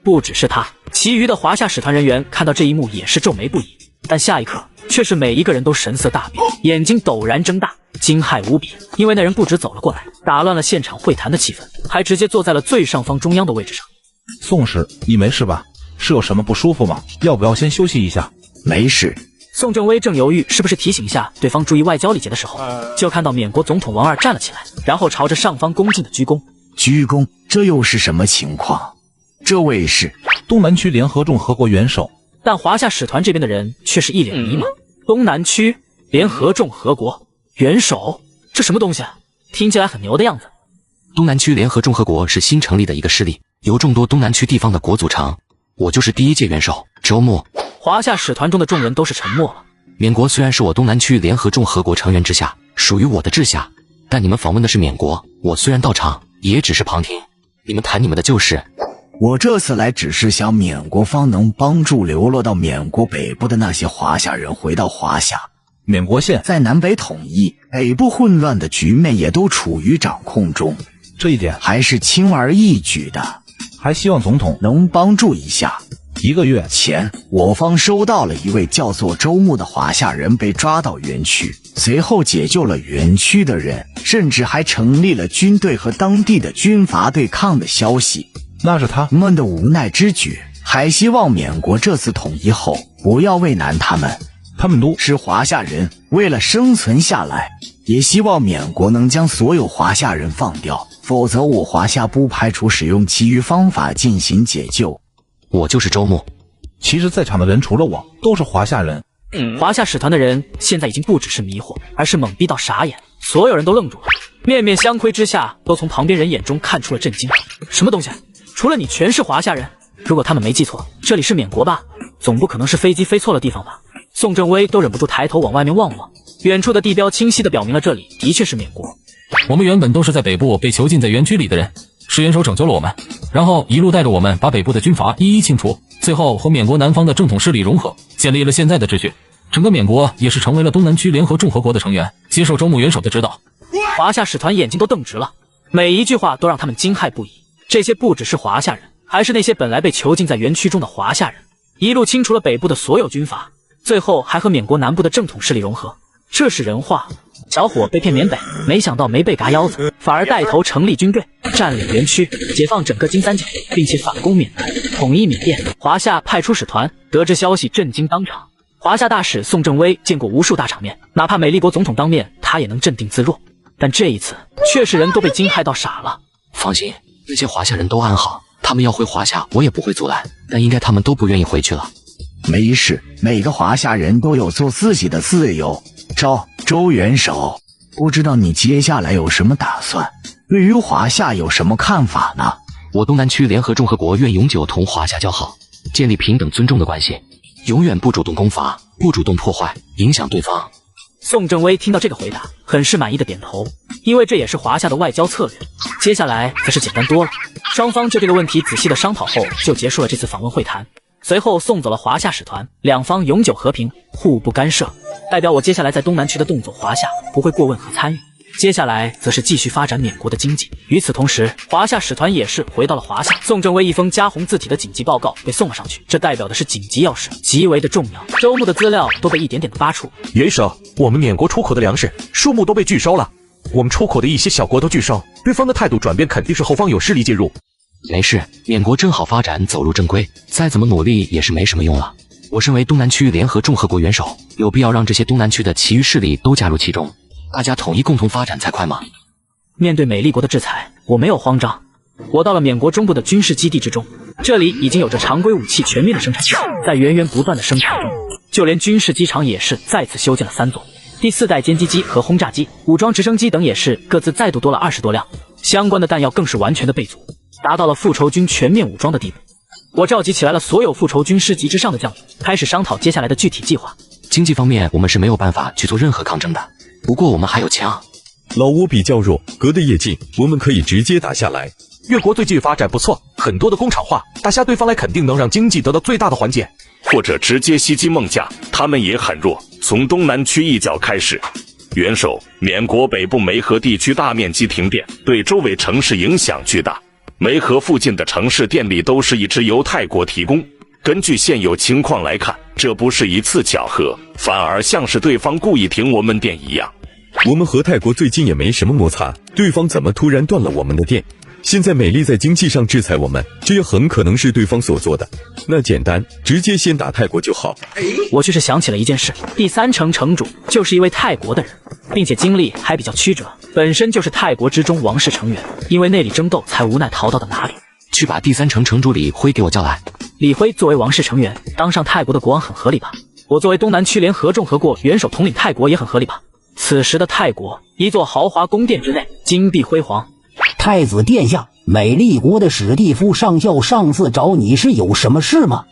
不只是他，其余的华夏使团人员看到这一幕也是皱眉不已，但下一刻却是每一个人都神色大变，眼睛陡然睁大，惊骇无比，因为那人不止走了过来，打乱了现场会谈的气氛，还直接坐在了最上方中央的位置上。宋使，你没事吧？是有什么不舒服吗？要不要先休息一下？没事。宋正威正犹豫是不是提醒一下对方注意外交礼节的时候，就看到缅国总统王二站了起来，然后朝着上方恭敬的鞠躬。鞠躬？这又是什么情况？这位是东南区联合众和国元首。但华夏使团这边的人却是一脸迷茫。东南区联合众和国元首，这什么东西啊？听起来很牛的样子。东南区联合众和国是新成立的一个势力，由众多东南区地方的国组成。我就是第1届元首周牧。华夏使团中的众人都是沉默了。缅国虽然是我东南区联合众和国成员之下，属于我的治下，但你们访问的是缅国，我虽然到场，也只是旁听。你们谈你们的旧事。我这次来只是想缅国方能帮助流落到缅国北部的那些华夏人回到华夏。缅国现在南北统一，北部混乱的局面也都处于掌控中，这一点还是轻而易举的。还希望总统能帮助一下。1个月前，我方收到了一位叫做周牧的华夏人被抓到园区，随后解救了园区的人，甚至还成立了军队和当地的军阀对抗的消息。那是他们的无奈之举，还希望缅国这次统一后不要为难他们。他们都是华夏人，为了生存下来，也希望缅国能将所有华夏人放掉，否则我华夏不排除使用其余方法进行解救。我就是周牧。其实在场的人除了我都是华夏人。华夏使团的人现在已经不只是迷惑，而是懵逼到傻眼，所有人都愣住了，面面相窥之下，都从旁边人眼中看出了震惊。什么东西？除了你全是华夏人？如果他们没记错，这里是缅国吧？总不可能是飞机飞错了地方吧？宋振威都忍不住抬头往外面望望，远处的地标清晰地表明了这里的确是缅国。我们原本都是在北部被囚禁在园区里的人，是元首拯救了我们，然后一路带着我们把北部的军阀一一清除，最后和缅国南方的正统势力融合，建立了现在的秩序。整个缅国也是成为了东南区联合众和国的成员，接受周牧元首的指导。华夏使团眼睛都瞪直了，每一句话都让他们惊骇不已。这些不只是华夏人，还是那些本来被囚禁在园区中的华夏人，一路清除了北部的所有军阀，最后还和缅国南部的正统势力融合。这是人话。小伙被骗缅北，没想到没被嘎腰子，反而带头成立军队，占领园区，解放整个金三角，并且反攻缅南，统一缅甸。华夏派出使团，得知消息震惊当场。华夏大使宋振威见过无数大场面，哪怕美利国总统当面，他也能镇定自若。但这一次，却是人都被惊骇到傻了。放心，那些华夏人都安好，他们要回华夏，我也不会阻拦，但应该他们都不愿意回去了。没事，每个华夏人都有做自己的自由。周元首，不知道你接下来有什么打算？对于华夏有什么看法呢？我东南区联合众和国愿永久同华夏交好，建立平等尊重的关系，永远不主动攻伐，不主动破坏，影响对方。宋振威听到这个回答，很是满意的点头，因为这也是华夏的外交策略。接下来则是简单多了，双方就这个问题仔细的商讨后，就结束了这次访问会谈。随后送走了华夏使团，两方永久和平，互不干涉。代表我接下来在东南区的动作，华夏不会过问和参与。接下来则是继续发展缅国的经济。与此同时，华夏使团也是回到了华夏。宋振威一封加红字体的紧急报告被送了上去，这代表的是紧急要事，极为的重要。周牧的资料都被一点点的扒出。元首，我们缅国出口的粮食数目都被拒收了，我们出口的一些小国都拒收，对方的态度转变肯定是后方有势力介入。没事，缅国正好发展走入正规，再怎么努力也是没什么用了。我身为东南区联合众和国元首，有必要让这些东南区的其余势力都加入其中，大家统一共同发展才快嘛。面对美利国的制裁，我没有慌张。我到了缅国中部的军事基地之中，这里已经有着常规武器全面的生产线，在源源不断的生产中，就连军事机场也是再次修建了3座，第4代歼击机和轰炸机、武装直升机等也是各自再度多了20多辆，相关的弹药更是完全的备足，达到了复仇军全面武装的地步。我召集起来了所有复仇军师级之上的将领，开始商讨接下来的具体计划。经济方面我们是没有办法去做任何抗争的，不过我们还有枪。老挝比较弱，隔得也近，我们可以直接打下来。越国最近发展不错，很多的工厂化，打下对方来肯定能让经济得到最大的缓解。或者直接袭击孟加，他们也很弱，从东南区一角开始。元首，缅国北部梅河地区大面积停电，对周围城市影响巨大。梅河附近的城市电力都是一直由泰国提供。根据现有情况来看，这不是一次巧合，反而像是对方故意停我们电一样。我们和泰国最近也没什么摩擦，对方怎么突然断了我们的电？现在美丽在经济上制裁我们，这也很可能是对方所做的。那简单，直接先打泰国就好。我却是想起了一件事，第3城城主就是一位泰国的人，并且经历还比较曲折，本身就是泰国之中王室成员，因为内里争斗才无奈逃到的哪里。去把第3城城主李辉给我叫来。李辉作为王室成员，当上泰国的国王很合理吧？我作为东南区联合众和国元首统领泰国也很合理吧？此时的泰国，一座豪华宫殿之内，金碧辉煌。太子殿下，美丽国的史蒂夫上校上次找你是有什么事吗？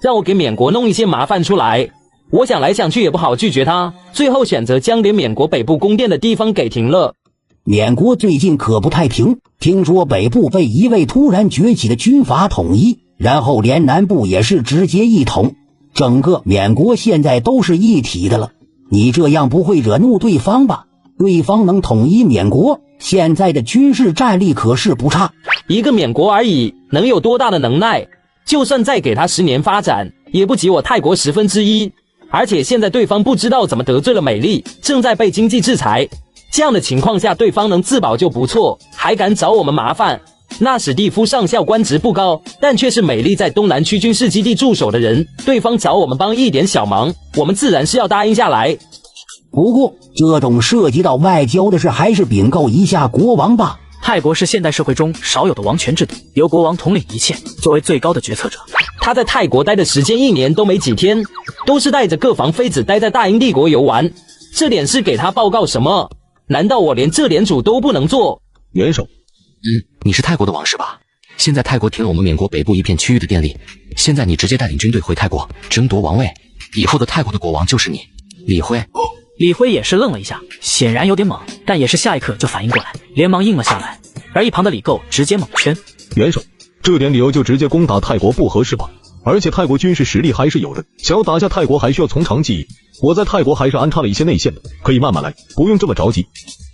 让我给缅国弄一些麻烦出来，我想来想去也不好拒绝他，最后选择将连缅国北部宫殿的地方给停了。缅国最近可不太平，听说北部被一位突然崛起的军阀统一，然后连南部也是直接一统，整个缅国现在都是一体的了。你这样不会惹怒对方吧？对方能统一缅国，现在的军事战力可是不差。一个缅国而已，能有多大的能耐？就算再给他10年发展，也不及我泰国1/10。而且现在对方不知道怎么得罪了美丽，正在被经济制裁。这样的情况下，对方能自保就不错，还敢找我们麻烦。那史蒂夫上校官职不高，但却是美丽在东南区军事基地驻守的人。对方找我们帮一点小忙，我们自然是要答应下来。不过，这种涉及到外交的事，还是禀告一下国王吧。泰国是现代社会中少有的王权制度，由国王统领一切，作为最高的决策者。他在泰国待的时间1年都没几天，都是带着各房妃子待在大英帝国游玩。这点事给他报告什么？难道我连这点主都不能做？元首，你是泰国的王是吧？现在泰国停了我们缅国北部一片区域的电力，现在你直接带领军队回泰国争夺王位，以后的泰国的国王就是你，李辉。李辉也是愣了一下，显然有点懵，但也是下一刻就反应过来，连忙应了下来。而一旁的李构直接猛圈：元首，这点理由就直接攻打泰国不合适吧？而且泰国军事实力还是有的，想要打下泰国还需要从长计议。我在泰国还是安插了一些内线的，可以慢慢来，不用这么着急。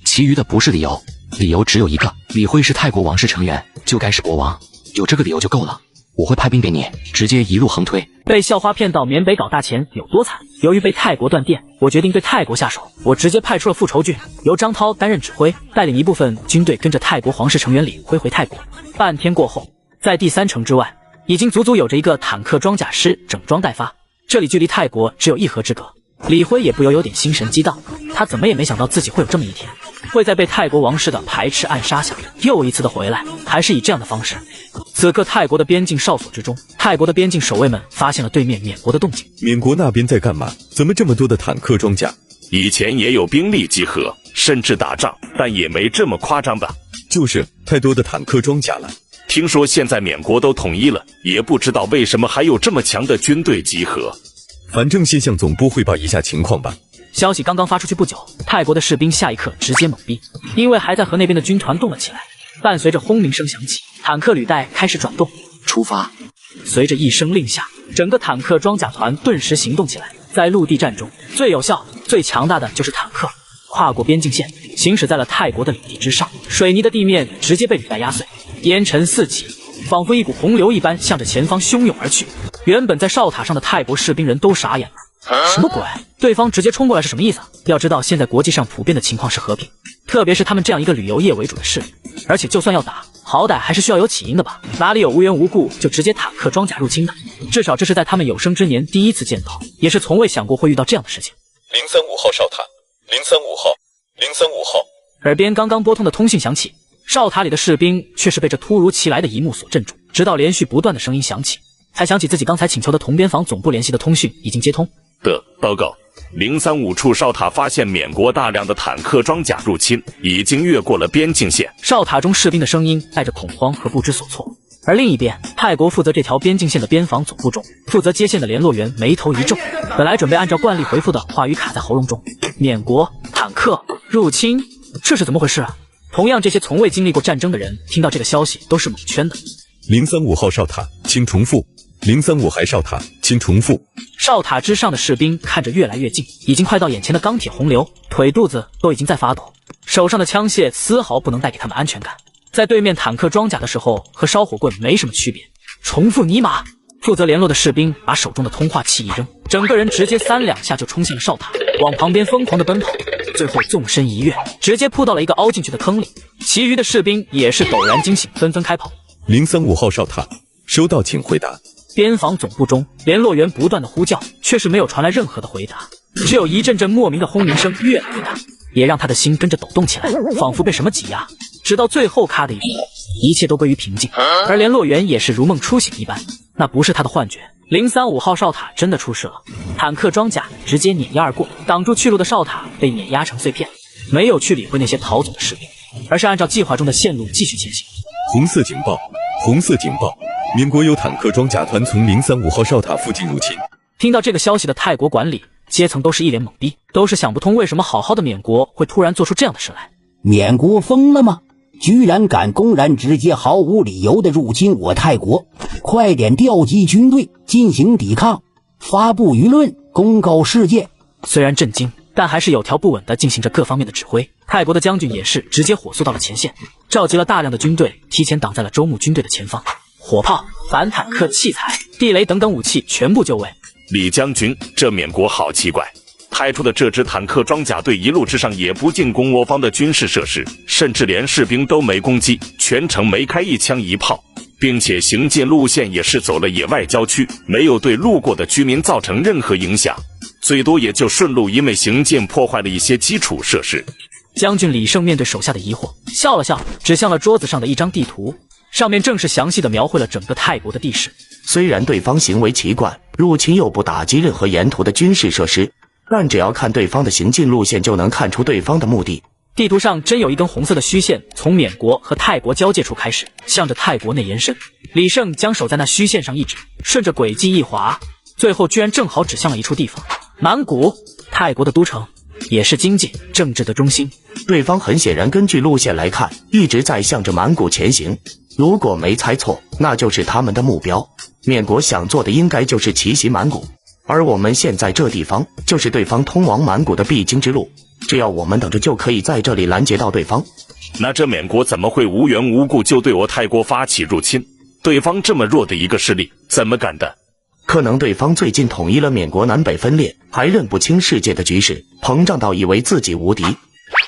其余的不是理由，理由只有一个，李辉是泰国王室成员，就该是国王，有这个理由就够了。我会派兵给你，直接一路横推。被校花骗到缅北搞大钱有多惨？由于被泰国断电，我决定对泰国下手。我直接派出了复仇军，由张涛担任指挥，带领一部分军队跟着泰国皇室成员领挥回泰国。半天过后，在第3城之外，已经足足有着一个坦克装甲师整装待发。这里距离泰国只有1河之隔。李辉也不由有点心神激荡，他怎么也没想到自己会有这么一天，会在被泰国王室的排斥暗杀下又一次的回来，还是以这样的方式。此刻泰国的边境哨所之中，泰国的边境守卫们发现了对面缅国的动静。缅国那边在干嘛？怎么这么多的坦克装甲？以前也有兵力集合，甚至打仗，但也没这么夸张吧？就是太多的坦克装甲了。听说现在缅国都统一了，也不知道为什么还有这么强的军队集合。反正先向总部汇报一下情况吧。消息刚刚发出去不久，泰国的士兵下一刻直接懵逼，因为还在和那边的军团动了起来。伴随着轰鸣声响起，坦克履带开始转动，出发。随着一声令下，整个坦克装甲团顿时行动起来。在陆地战中，最有效、最强大的就是坦克。跨过边境线，行驶在了泰国的领地之上，水泥的地面直接被履带压碎，烟尘四起，仿佛一股洪流一般向着前方汹涌而去。原本在哨塔上的泰国士兵人都傻眼了，什么鬼？对方直接冲过来是什么意思？要知道现在国际上普遍的情况是和平，特别是他们这样一个旅游业为主的势力，而且就算要打，好歹还是需要有起因的吧？哪里有无缘无故就直接坦克装甲入侵的？至少这是在他们有生之年第一次见到，也是从未想过会遇到这样的事情。035号哨塔，035号，035号。耳边刚刚拨通的通讯响起，哨塔里的士兵却是被这突如其来的一幕所镇住，直到连续不断的声音响起，才想起自己刚才请求的同边防总部联系的通讯已经接通。报告，035处哨塔发现缅国大量的坦克装甲入侵，已经越过了边境线。哨塔中士兵的声音带着恐慌和不知所措。而另一边，泰国负责这条边境线的边防总部中，负责接线的联络员眉头一皱，本来准备按照惯例回复的话语卡在喉咙中。缅国坦克入侵，这是怎么回事啊？同样，这些从未经历过战争的人听到这个消息都是蒙圈的。035号哨塔，请重复。035海哨塔，请重复。哨塔之上的士兵看着越来越近，已经快到眼前的钢铁洪流，腿肚子都已经在发抖，手上的枪械丝毫不能带给他们安全感。在对面坦克装甲的时候，和烧火棍没什么区别。重复尼玛！负责联络的士兵把手中的通话器一扔，整个人直接3、2下就冲向了哨塔，往旁边疯狂的奔跑，最后纵身一跃，直接扑到了一个凹进去的坑里。其余的士兵也是陡然惊醒，纷纷开跑。035号哨塔，收到，请回答。边防总部中，联络员不断的呼叫，却是没有传来任何的回答，只有一阵阵莫名的轰鸣声越来越大，也让他的心跟着抖动起来，仿佛被什么挤压。直到最后咔的一声，一切都归于平静，而联络员也是如梦初醒一般，那不是他的幻觉。035号哨塔真的出事了，坦克装甲直接碾压而过，挡住去路的哨塔被碾压成碎片，没有去理会那些逃走的士兵，而是按照计划中的线路继续前行。红色警报，红色警报！缅国有坦克装甲团从035号哨塔附近入侵。听到这个消息的泰国管理阶层都是一脸懵逼，都是想不通为什么好好的缅国会突然做出这样的事来。缅国疯了吗？居然敢公然直接毫无理由的入侵我泰国，快点调集军队进行抵抗，发布舆论公告世界。虽然震惊，但还是有条不紊地进行着各方面的指挥。泰国的将军也是直接火速到了前线，召集了大量的军队，提前挡在了周牧军队的前方。火炮、反坦克器材、地雷等等武器全部就位。李将军，这缅国好奇怪，派出的这支坦克装甲队一路之上也不进攻我方的军事设施，甚至连士兵都没攻击，全程没开一枪一炮，并且行进路线也是走了野外郊区，没有对路过的居民造成任何影响，最多也就顺路一味行进，破坏了一些基础设施。将军李胜面对手下的疑惑，笑了笑，指向了桌子上的一张地图，上面正是详细的描绘了整个泰国的地势。虽然对方行为奇怪，入侵又不打击任何沿途的军事设施，但只要看对方的行进路线就能看出对方的目的。地图上真有一根红色的虚线，从缅国和泰国交界处开始，向着泰国内延伸。李胜将手在那虚线上一指，顺着轨迹一划，最后居然正好指向了一处地方——曼谷，泰国的都城，也是经济、政治的中心。对方很显然根据路线来看，一直在向着曼谷前行。如果没猜错，那就是他们的目标。缅国想做的应该就是奇袭曼谷，而我们现在这地方就是对方通往曼谷的必经之路。只要我们等着，就可以在这里拦截到对方。那这缅国怎么会无缘无故就对我泰国发起入侵？对方这么弱的一个势力，怎么敢的？可能对方最近统一了缅国南北分裂，还认不清世界的局势，膨胀到以为自己无敌。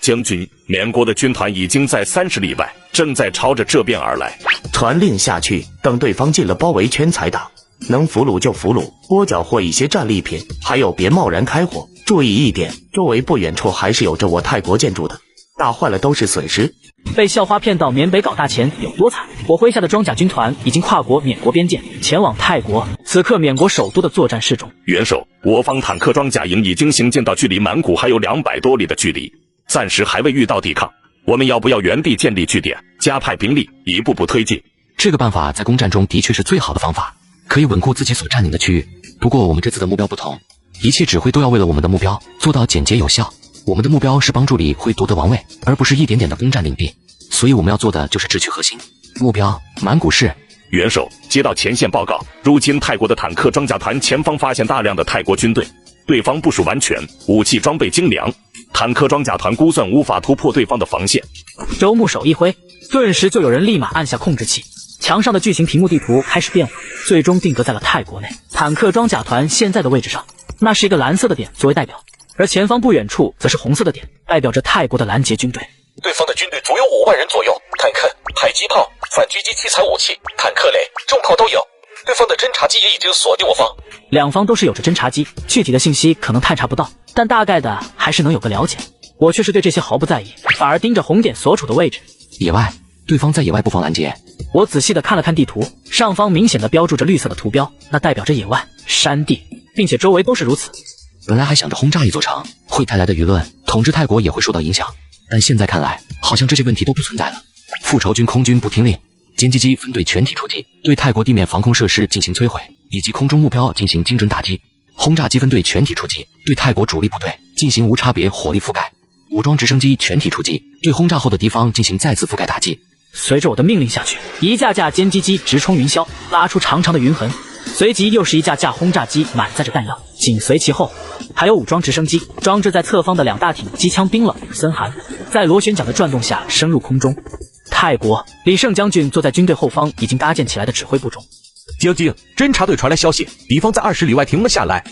将军，缅国的军团已经在30里外，正在朝着这边而来。传令下去，等对方进了包围圈才打。能俘虏就俘虏，多缴获一些战利品，还有别贸然开火。注意一点，周围不远处还是有着我泰国建筑的，打坏了都是损失。被校花骗到缅北搞大钱有多惨？我麾下的装甲军团已经跨过缅国边界，前往泰国。此刻缅国首都的作战室中，元首，我方坦克装甲营已经行进到距离曼谷还有200多里的距离，暂时还未遇到抵抗。我们要不要原地建立据点，加派兵力，一步步推进？这个办法在攻战中的确是最好的方法，可以稳固自己所占领的区域。不过我们这次的目标不同，一切指挥都要为了我们的目标做到简洁有效。我们的目标是帮助李会夺得王位，而不是一点点的攻占领地。所以我们要做的就是智取核心目标曼谷市。元首，接到前线报告，入侵泰国的坦克装甲团前方发现大量的泰国军队，对方部署完全，武器装备精良，坦克装甲团估算无法突破对方的防线。周牧手一挥，顿时就有人立马按下控制器，墙上的巨型屏幕地图开始变化，最终定格在了泰国内。坦克装甲团现在的位置上，那是一个蓝色的点作为代表，而前方不远处则是红色的点，代表着泰国的拦截军队。对方的军队足有5万人左右，坦克、迫击炮、反狙击器材武器、坦克雷、重炮都有。对方的侦察机也已经锁定我方。两方都是有着侦察机，具体的信息可能探查不到，但大概的还是能有个了解。我却是对这些毫不在意，反而盯着红点所处的位置。野外，对方在野外布防拦截。我仔细的看了看地图，上方明显的标注着绿色的图标，那代表着野外、山地，并且周围都是如此。本来还想着轰炸一座城会带来的舆论统治泰国也会受到影响，但现在看来，好像这些问题都不存在了。复仇军空军不听令，歼击机分队全体出击，对泰国地面防空设施进行摧毁，以及空中目标进行精准打击。轰炸机分队全体出击，对泰国主力部队进行无差别火力覆盖。武装直升机全体出击，对轰炸后的敌方进行再次覆盖打击。随着我的命令下去，一架架歼击机直冲云霄，拉出长长的云痕，随即又是一架架轰炸机满载着弹药，紧随其后还有武装直升机，装置在侧方的2大挺机枪冰冷森寒，在螺旋桨的转动下升入空中。泰国李胜将军坐在军队后方已经搭建起来的指挥部中。将军，侦察队传来消息，敌方在20里外停了下来。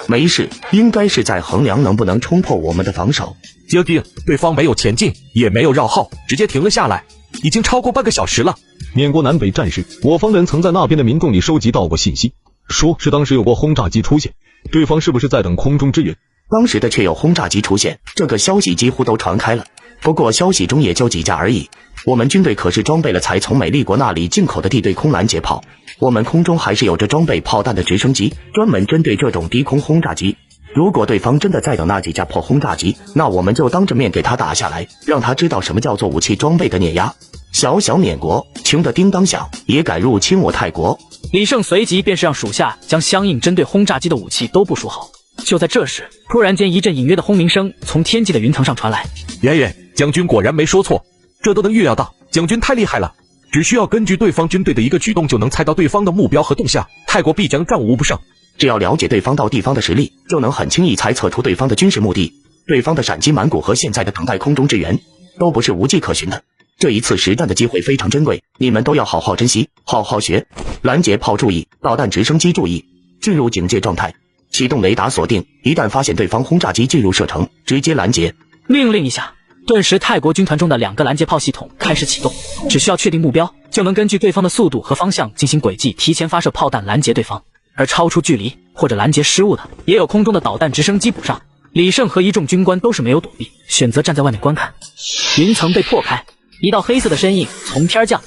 没事，应该是在衡量能不能冲破我们的防守。将军，对方没有前进，也没有绕号，直接停了下来，已经超过半个小时了。缅国南北战事，我方人曾在那边的民众里收集到过信息，说是当时有过轰炸机出现，对方是不是在等空中支援？当时的确有轰炸机出现，这个消息几乎都传开了。不过消息中也就几架而已。我们军队可是装备了才从美利国那里进口的地对空拦截炮，我们空中还是有着装备炮弹的直升机，专门针对这种低空轰炸机。如果对方真的在等那几架破轰炸机，那我们就当着面给他打下来，让他知道什么叫做武器装备的碾压。小小缅国穷得叮当响，也敢入侵我泰国。李胜随即便是让属下将相应针对轰炸机的武器都部署好。就在这时，突然间一阵隐约的轰鸣声从天际的云层上传来。妍妍，将军果然没说错，这都能预料到，将军太厉害了。只需要根据对方军队的一个举动，就能猜到对方的目标和动向，泰国必将战无不胜。只要了解对方到地方的实力，就能很轻易猜测出对方的军事目的。对方的闪击满谷和现在的等待空中支援，都不是无迹可寻的。这一次实战的机会非常珍贵，你们都要好好珍惜，好好学。拦截炮注意，导弹直升机注意，进入警戒状态，启动雷达锁定，一旦发现对方轰炸机进入射程，直接拦截。命令一下，顿时泰国军团中的2个拦截炮系统开始启动，只需要确定目标，就能根据对方的速度和方向进行轨迹，提前发射炮弹拦截对方。而超出距离或者拦截失误的，也有空中的导弹直升机补上。李胜和一众军官都是没有躲避，选择站在外面观看。云层被破开，一道黑色的身影从天降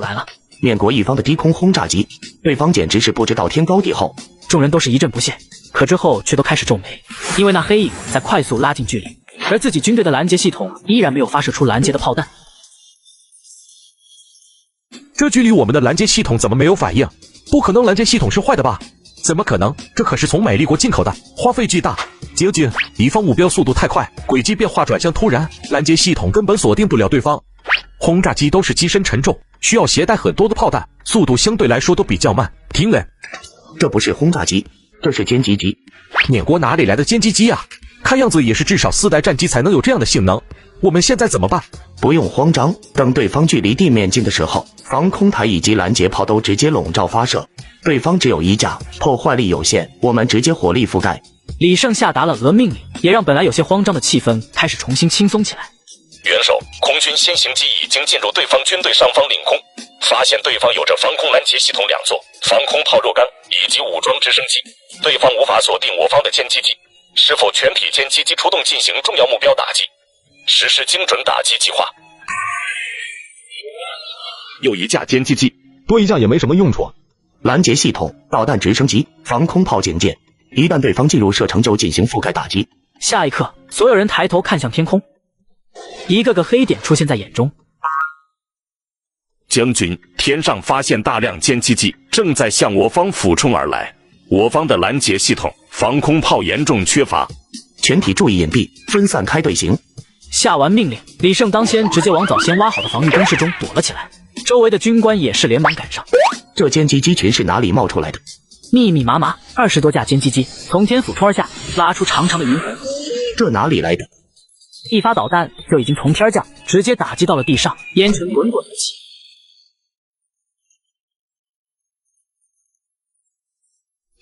来了。缅国一方的低空轰炸机，对方简直是不知道天高地厚。众人都是一阵不屑，可之后却都开始皱眉，因为那黑影在快速拉近距离，而自己军队的拦截系统依然没有发射出拦截的炮弹。这距离我们的拦截系统怎么没有反应？不可能，拦截系统是坏的吧？怎么可能？这可是从美利国进口的，花费巨大。将军，敌方目标速度太快，轨迹变化转向突然，拦截系统根本锁定不了对方。轰炸机都是机身沉重，需要携带很多的炮弹，速度相对来说都比较慢。停嘞！这不是轰炸机，这是歼击机。缅国哪里来的歼击机啊？看样子也是至少4代战机才能有这样的性能。我们现在怎么办？不用慌张，等对方距离地面近的时候，防空台以及拦截炮都直接笼罩发射。对方只有1架，破坏力有限，我们直接火力覆盖。李胜下达了俄命令，也让本来有些慌张的气氛开始重新轻松起来。元首，空军先行机已经进入对方军队上方领空，发现对方有着防空拦截系统2座、防空炮若干以及武装直升机，对方无法锁定我方的歼击机，是否全体歼击机出动进行重要目标打击，实施精准打击计划。有1架歼击机，多1架也没什么用处啊。拦截系统、导弹直升机、防空炮警戒，一旦对方进入射程就进行覆盖打击。下一刻，所有人抬头看向天空，一个个黑点出现在眼中。将军，天上发现大量歼击机正在向我方俯冲而来，我方的拦截系统、防空炮严重缺乏，全体注意隐蔽，分散开队形。下完命令，李胜当先直接往早先挖好的防御工事中躲了起来，周围的军官也是连忙赶上。这歼击机群是哪里冒出来的？密密麻麻，20多架歼击机从天俯冲而下，拉出长长的云痕。这哪里来的？一发导弹就已经从天降，直接打击到了地上，烟尘滚滚而起。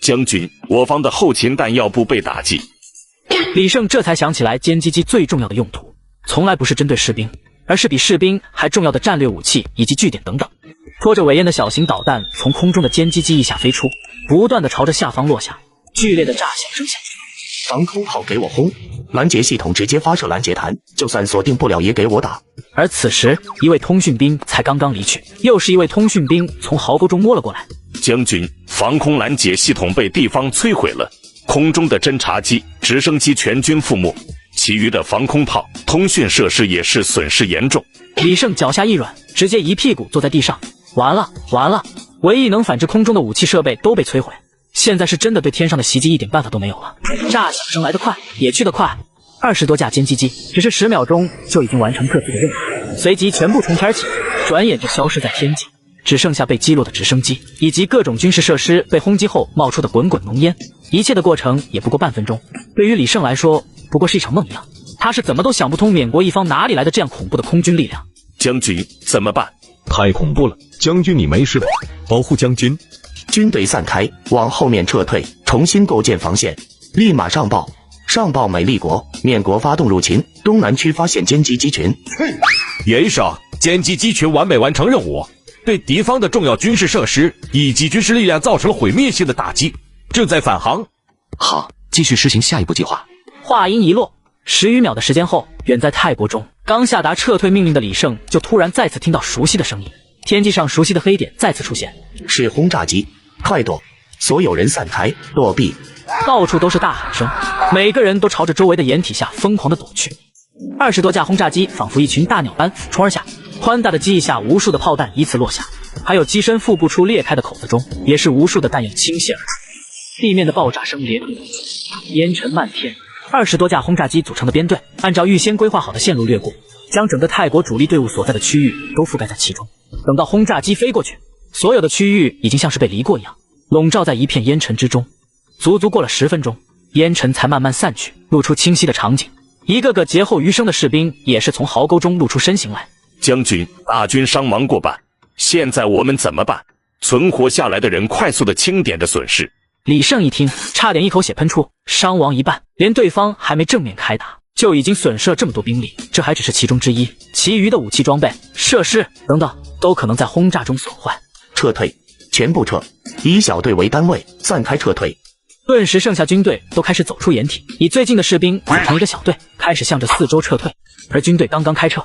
将军，我方的后勤弹药部被打击。李胜这才想起来，歼击机最重要的用途，从来不是针对士兵，而是比士兵还重要的战略武器以及据点等等。拖着尾烟的小型导弹从空中的歼击机翼下飞出，不断的朝着下方落下，剧烈的炸响声响。防空炮给我轰，拦截系统直接发射拦截弹，就算锁定不了也给我打。而此时，一位通讯兵才刚刚离去，又是一位通讯兵从壕沟中摸了过来。将军，防空拦截系统被地方摧毁了，空中的侦察机、直升机全军覆没，其余的防空炮、通讯设施也是损失严重。李胜脚下一软，直接一屁股坐在地上。完了完了，唯一能反制空中的武器设备都被摧毁，现在是真的对天上的袭击一点办法都没有了。炸响声来得快，也去得快，20多架歼击机只是10秒钟就已经完成各自的任务，随即全部从天起，转眼就消失在天际，只剩下被击落的直升机以及各种军事设施被轰击后冒出的滚滚浓烟。一切的过程也不过半分钟，对于李胜来说不过是一场梦一样，他是怎么都想不通缅国一方哪里来的这样恐怖的空军力量。将军怎么办？太恐怖了，将军你没事吧？保护将军。军队散开，往后面撤退，重新构建防线。立马上报，上报美利国，缅国发动入侵，东南区发现歼击机群。元首，歼击机群完美完成任务，对敌方的重要军事设施以及军事力量造成了毁灭性的打击，正在返航。好，继续实行下一步计划。话音一落，10余秒的时间后，远在泰国中刚下达撤退命令的李胜就突然再次听到熟悉的声音，天际上熟悉的黑点再次出现，是轰炸机，快躲！所有人散开，躲避！到处都是大喊声，每个人都朝着周围的掩体下疯狂的躲去。20多架轰炸机仿佛一群大鸟般俯冲而下，宽大的机翼下无数的炮弹依次落下，还有机身腹部处裂开的口子中也是无数的弹药倾泻而出，地面的爆炸声连绵，烟尘漫天。20多架轰炸机组成的编队，按照预先规划好的线路掠过，将整个泰国主力队伍所在的区域都覆盖在其中。等到轰炸机飞过去，所有的区域已经像是被离过一样，笼罩在一片烟尘之中。足足过了10分钟，烟尘才慢慢散去，露出清晰的场景。一个个劫后余生的士兵也是从壕沟中露出身形来。将军，大军伤亡过半，现在我们怎么办？存活下来的人快速的清点着损失。李胜一听，差点一口血喷出，伤亡一半，连对方还没正面开打，就已经损失了这么多兵力，这还只是其中之一，其余的武器装备、设施等等，都可能在轰炸中损坏。撤退，全部撤，以小队为单位，散开撤退。顿时剩下军队都开始走出掩体，以最近的士兵组成一个小队，开始向着四周撤退。而军队刚刚开撤，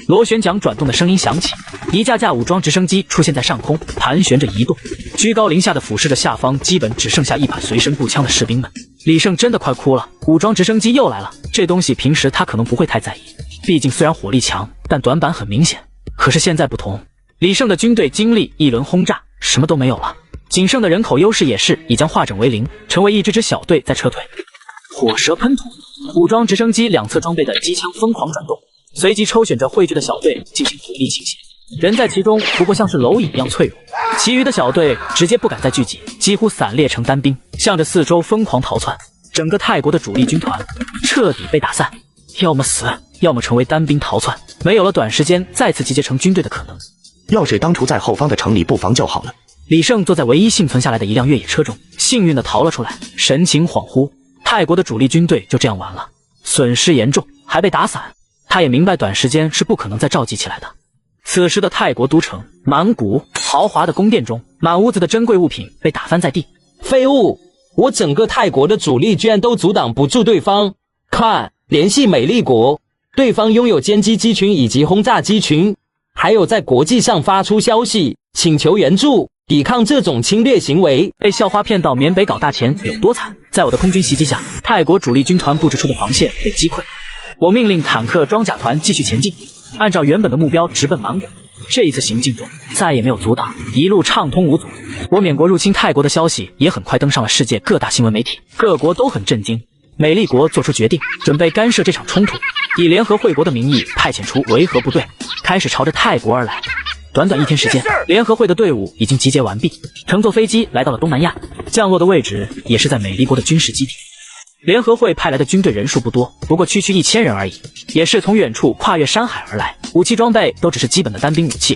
螺旋桨转动的声音响起，一架架武装直升机出现在上空，盘旋着移动，居高临下的俯视着下方，基本只剩下一把随身步枪的士兵们。李胜真的快哭了，武装直升机又来了，这东西平时他可能不会太在意，毕竟虽然火力强，但短板很明显。可是现在不同，李胜的军队经历一轮轰炸，什么都没有了，仅剩的人口优势也是已将化整为零，成为一支小队在撤退。火舌喷吐，武装直升机两侧装备的机枪疯狂转动，随即抽选着汇聚的小队进行火力倾斜，人在其中不过像是蝼蚁一样脆弱，其余的小队直接不敢再聚集，几乎散列成单兵，向着四周疯狂逃窜。整个泰国的主力军团彻底被打散，要么死，要么成为单兵逃窜，没有了短时间再次集结成军队的可能。要是当初在后方的城里布防就好了。李胜坐在唯一幸存下来的一辆越野车中，幸运地逃了出来，神情恍惚。泰国的主力军队就这样完了，损失严重，还被打散。他也明白短时间是不可能再召集起来的。此时的泰国都城曼谷豪华的宫殿中，满屋子的珍贵物品被打翻在地。废物！我整个泰国的主力居然都阻挡不住对方。看，联系美利国，对方拥有歼击机群以及轰炸机群，还有在国际上发出消息，请求援助，抵抗这种侵略行为。被校花骗到缅北搞大钱有多惨？在我的空军袭击下，泰国主力军团布置出的防线被击溃。我命令坦克装甲团继续前进，按照原本的目标直奔曼谷。这一次行进中再也没有阻挡，一路畅通无阻。我缅国入侵泰国的消息也很快登上了世界各大新闻媒体，各国都很震惊。美利国做出决定，准备干涉这场冲突，以联合会国的名义派遣出维和部队，开始朝着泰国而来。短短一天时间，联合会的队伍已经集结完毕，乘坐飞机来到了东南亚，降落的位置也是在美利国的军事基地。联合会派来的军队人数不多，不过区1000人而已，也是从远处跨越山海而来，武器装备都只是基本的单兵武器。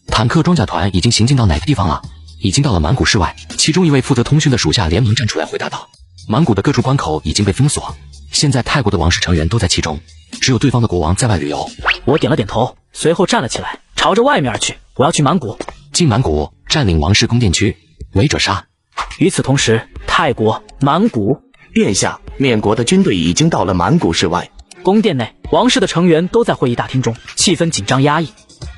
坦克装甲团已经行进到哪个地方了？已经到了曼谷市外。其中一位负责通讯的属下联盟站出来回答道：曼谷的各处关口已经被封锁，现在泰国的王室成员都在其中，只有对方的国王在外旅游。我点了点头，随后站了起来，朝着外面而去。我要去曼谷，进曼谷，占领王室宫殿区，围者杀。与此同时，泰国曼谷。殿下，缅国的军队已经到了曼谷市外。宫殿内，王室的成员都在会议大厅中，气氛紧张压抑。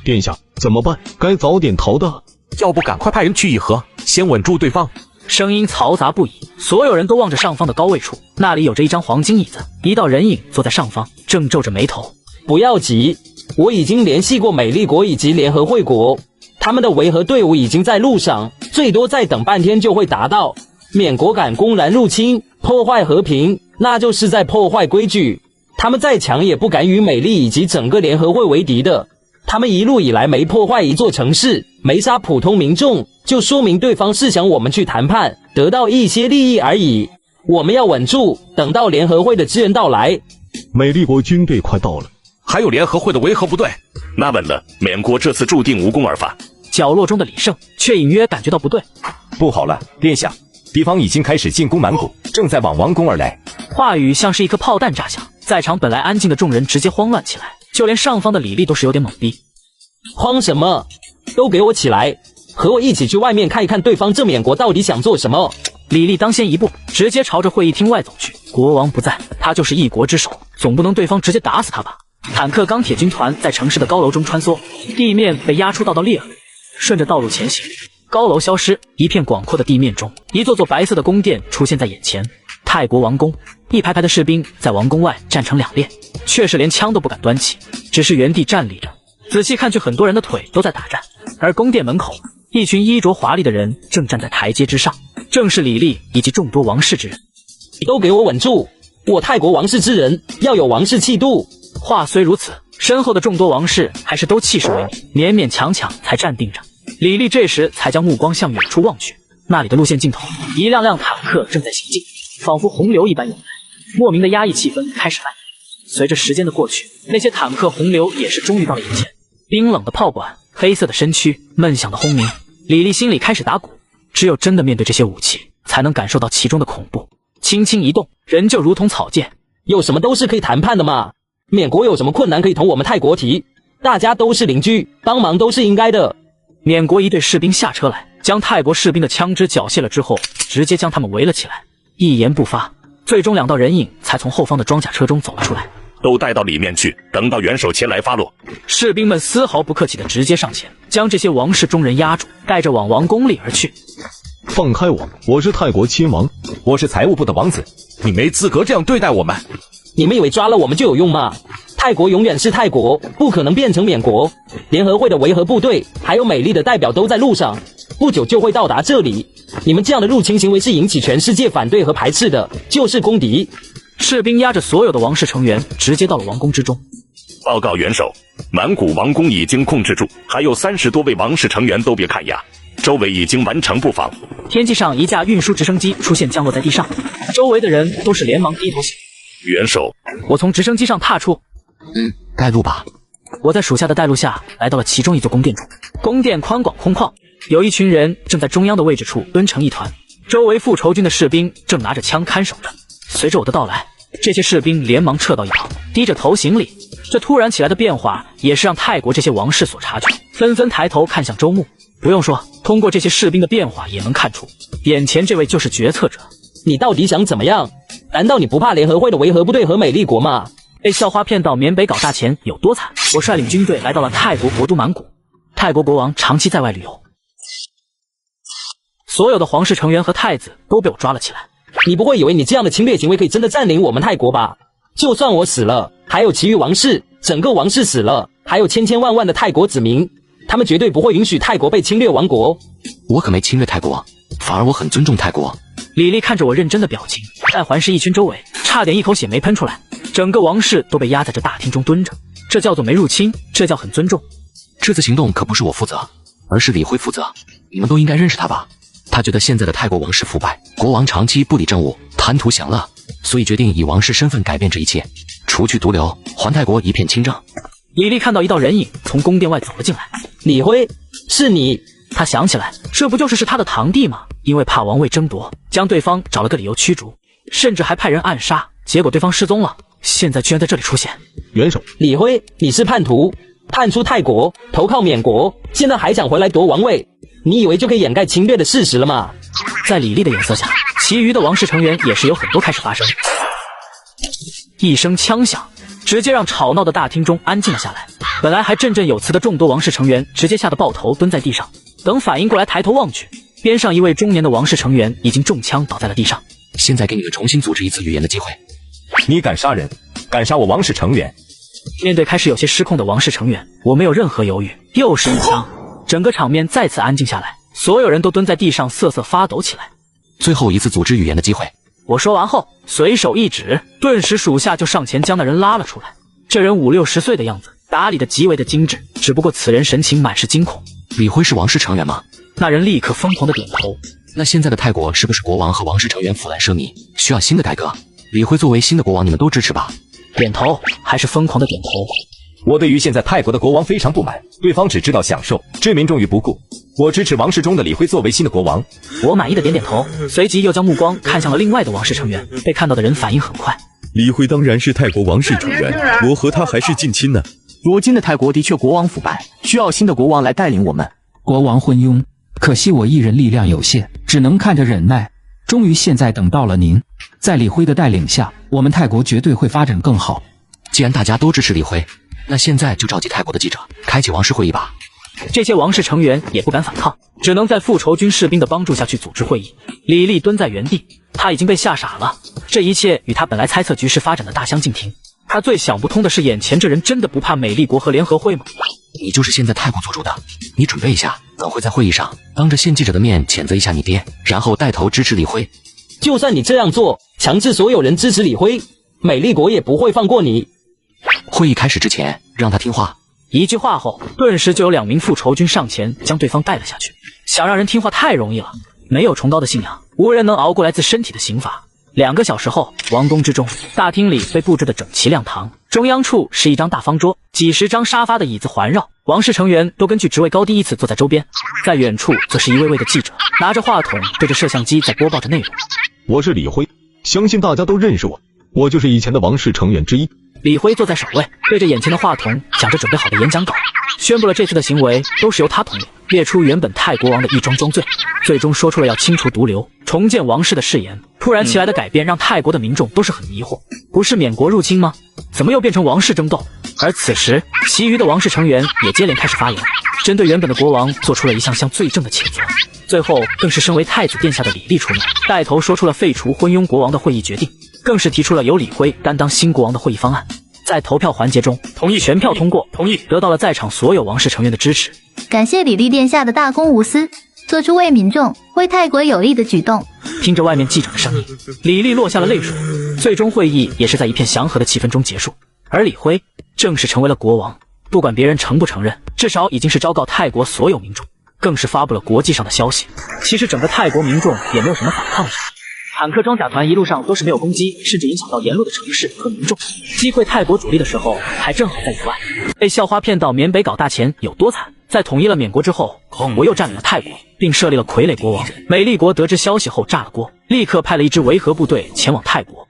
殿下，怎么办？该早点逃的。要不赶快派人去议和，先稳住对方。声音嘈杂不已，所有人都望着上方的高位处，那里有着一张黄金椅子，一道人影坐在上方，正皱着眉头。不要急，我已经联系过美利国以及联合会国，他们的维和队伍已经在路上，最多再等半天就会达到。缅国敢公然入侵，破坏和平，那就是在破坏规矩。他们再强也不敢与美利以及整个联合会为敌的。他们一路以来没破坏一座城市，没杀普通民众，就说明对方是想我们去谈判，得到一些利益而已。我们要稳住，等到联合会的支援到来。美利国军队快到了，还有联合会的维和部队。那稳了，缅国这次注定无功而返。角落中的李胜却隐约感觉到不对。不好了，殿下，敌方已经开始进攻曼谷，正在往王宫而来。话语像是一颗炮弹炸响，在场本来安静的众人直接慌乱起来，就连上方的李丽都是有点懵逼。慌什么？都给我起来，和我一起去外面看一看对方这缅国到底想做什么。李丽当先一步，直接朝着会议厅外走去。国王不在，他就是一国之首，总不能对方直接打死他吧？坦克钢铁军团在城市的高楼中穿梭，地面被压出道裂痕，顺着道路前行。高楼消失，一片广阔的地面中，一座座白色的宫殿出现在眼前。泰国王宫，一排排的士兵在王宫外站成两列，却是连枪都不敢端起，只是原地站立着。仔细看去，很多人的腿都在打颤。而宫殿门口，一群衣着华丽的人正站在台阶之上，正是李丽以及众多王室之人。都给我稳住！我泰国王室之人要有王室气度。话虽如此，身后的众多王室还是都气势为你，勉勉强强才站定着。李丽这时才将目光向远处望去，那里的路线尽头，一辆辆坦克正在行进。仿佛洪流一般涌来，莫名的压抑气氛开始蔓延。随着时间的过去，那些坦克洪流也是终于到了眼前。冰冷的炮管，黑色的身躯，闷响的轰鸣，李丽心里开始打鼓。只有真的面对这些武器，才能感受到其中的恐怖。轻轻一动，人就如同草芥。有什么都是可以谈判的嘛。缅国有什么困难可以同我们泰国提，大家都是邻居，帮忙都是应该的。缅国一队士兵下车来，将泰国士兵的枪支缴械了之后，直接将他们围了起来，一言不发。最终2道人影才从后方的装甲车中走了出来，都带到里面去，等到元首前来发落。士兵们丝毫不客气的直接上前，将这些王室中人压住，带着往王宫里而去。放开我！我是泰国亲王，我是财务部的王子，你没资格这样对待我们。你们以为抓了我们就有用吗？泰国永远是泰国，不可能变成缅国。联合会的维和部队还有美丽的代表都在路上，不久就会到达这里。你们这样的入侵行为是引起全世界反对和排斥的，就是公敌。士兵押着所有的王室成员直接到了王宫之中。报告元首，满谷王宫已经控制住，还有30多位王室成员都别看呀，周围已经完成布防。天际上一架运输直升机出现，降落在地上，周围的人都是连忙低头行。元首，我从直升机上踏出，带路吧。我在属下的带路下来到了其中一座宫殿中。宫殿宽广空旷，有一群人正在中央的位置处蹲成一团，周围复仇军的士兵正拿着枪看守着。随着我的到来，这些士兵连忙撤到一旁，低着头行礼。这突然起来的变化也是让泰国这些王室所察觉，纷纷抬头看向周穆。不用说，通过这些士兵的变化也能看出，眼前这位就是决策者。你到底想怎么样？难道你不怕联合会的维和部队和美丽国吗？被校花骗到缅北搞大钱有多惨？我率领军队来到了泰国国都曼谷。泰国国王长期在外旅游，所有的皇室成员和太子都被我抓了起来。你不会以为你这样的侵略行为可以真的占领我们泰国吧？就算我死了，还有其余王室，整个王室死了，还有千千万万的泰国子民，他们绝对不会允许泰国被侵略亡国。我可没侵略泰国，反而我很尊重泰国。李丽看着我认真的表情，在环视一圈周围，差点一口血没喷出来。整个王室都被压在这大厅中蹲着，这叫做没入侵，这叫很尊重。这次行动可不是我负责，而是李辉负责。你们都应该认识他吧？他觉得现在的泰国王室腐败，国王长期不理政务，贪图享乐，所以决定以王室身份改变这一切，除去毒瘤，还泰国一片清正。李丽看到一道人影从宫殿外走了进来。李辉，是你？他想起来，这不就是他的堂弟吗？因为怕王位争夺，将对方找了个理由驱逐，甚至还派人暗杀，结果对方失踪了，现在居然在这里出现。元首，李辉，你是叛徒，叛出泰国，投靠缅国，现在还想回来夺王位，你以为就可以掩盖侵略的事实了吗？在李丽的眼色下，其余的王室成员也是有很多开始发声。一声枪响，直接让吵闹的大厅中安静了下来。本来还振振有词的众多王室成员直接吓得抱头蹲在地上，等反应过来抬头望去，边上一位中年的王室成员已经中枪倒在了地上。现在给你们重新组织一次语言的机会。你敢杀人，敢杀我王室成员？面对开始有些失控的王室成员，我没有任何犹豫，又是一枪，整个场面再次安静下来，所有人都蹲在地上瑟瑟发抖起来。最后一次组织语言的机会。我说完后，随手一指，顿时属下就上前将那人拉了出来。这人50、60岁的样子，打理的极为的精致，只不过此人神情满是惊恐。李辉是王室成员吗？那人立刻疯狂的点头。那现在的泰国是不是国王和王室成员腐烂奢靡，需要新的改革？李辉作为新的国王，你们都支持吧？点头，还是疯狂的点头。我对于现在泰国的国王非常不满，对方只知道享受，治民重于不顾。我支持王室中的李辉作为新的国王。我满意的点点头，随即又将目光看向了另外的王室成员。被看到的人反应很快。李辉当然是泰国王室成员，我和他还是近亲呢。如今的泰国的确国王腐败，需要新的国王来带领我们。国王昏庸，可惜我一人力量有限，只能看着忍耐。终于现在等到了您，在李辉的带领下，我们泰国绝对会发展更好。既然大家都支持李辉，那现在就召集泰国的记者，开启王室会议吧。这些王室成员也不敢反抗，只能在复仇军士兵的帮助下去组织会议。李丽蹲在原地，他已经被吓傻了，这一切与他本来猜测局势发展的大相径庭。他最想不通的是，眼前这人真的不怕美丽国和联合会吗？你就是现在泰国做主的，你准备一下，等会在会议上当着县记者的面谴责一下你爹，然后带头支持李辉。就算你这样做，强制所有人支持李辉，美丽国也不会放过你。会议开始之前，让他听话。一句话后，顿时就有2名复仇军上前将对方带了下去。想让人听话太容易了，没有崇高的信仰，无人能熬过来自身体的刑罚。2个小时后，王宫之中，大厅里被布置得整齐亮堂，中央处是一张大方桌，几十张沙发的椅子环绕，王室成员都根据职位高低依次坐在周边。在远处则是一位位的记者，拿着话筒对着摄像机在播报着内容。我是李辉，相信大家都认识我，我就是以前的王室成员之一。李辉坐在首位，对着眼前的话筒讲着准备好的演讲稿，宣布了这次的行为都是由他统领，列出原本泰国王的一桩桩罪，最终说出了要清除毒瘤、重建王室的誓言。突然起来的改变让泰国的民众都是很迷惑，不是缅国入侵吗？怎么又变成王室争斗？而此时，其余的王室成员也接连开始发言，针对原本的国王做出了一项项罪证的谴责。最后更是身为太子殿下的李丽出面，带头说出了废除昏庸国王的会议决定，更是提出了由李辉担当新国王的会议方案。在投票环节中，同意全票通过，得到了在场所有王室成员的支持。感谢李丽殿下的大公无私，做出为民众、为泰国有利的举动。听着外面记者的声音，李丽落下了泪水。最终会议也是在一片祥和的气氛中结束，而李辉正式成为了国王。不管别人承不承认，至少已经是昭告泰国所有民众，更是发布了国际上的消息。其实整个泰国民众也没有什么反抗的。坦克装甲团一路上都是没有攻击，甚至影响到沿路的城市和民众。击溃泰国主力的时候，还正好在野外，被校花骗到缅北搞大钱有多惨。在统一了缅国之后，我又占领了泰国，并设立了傀儡国王。美丽国得知消息后炸了锅，立刻派了一支维和部队前往泰国。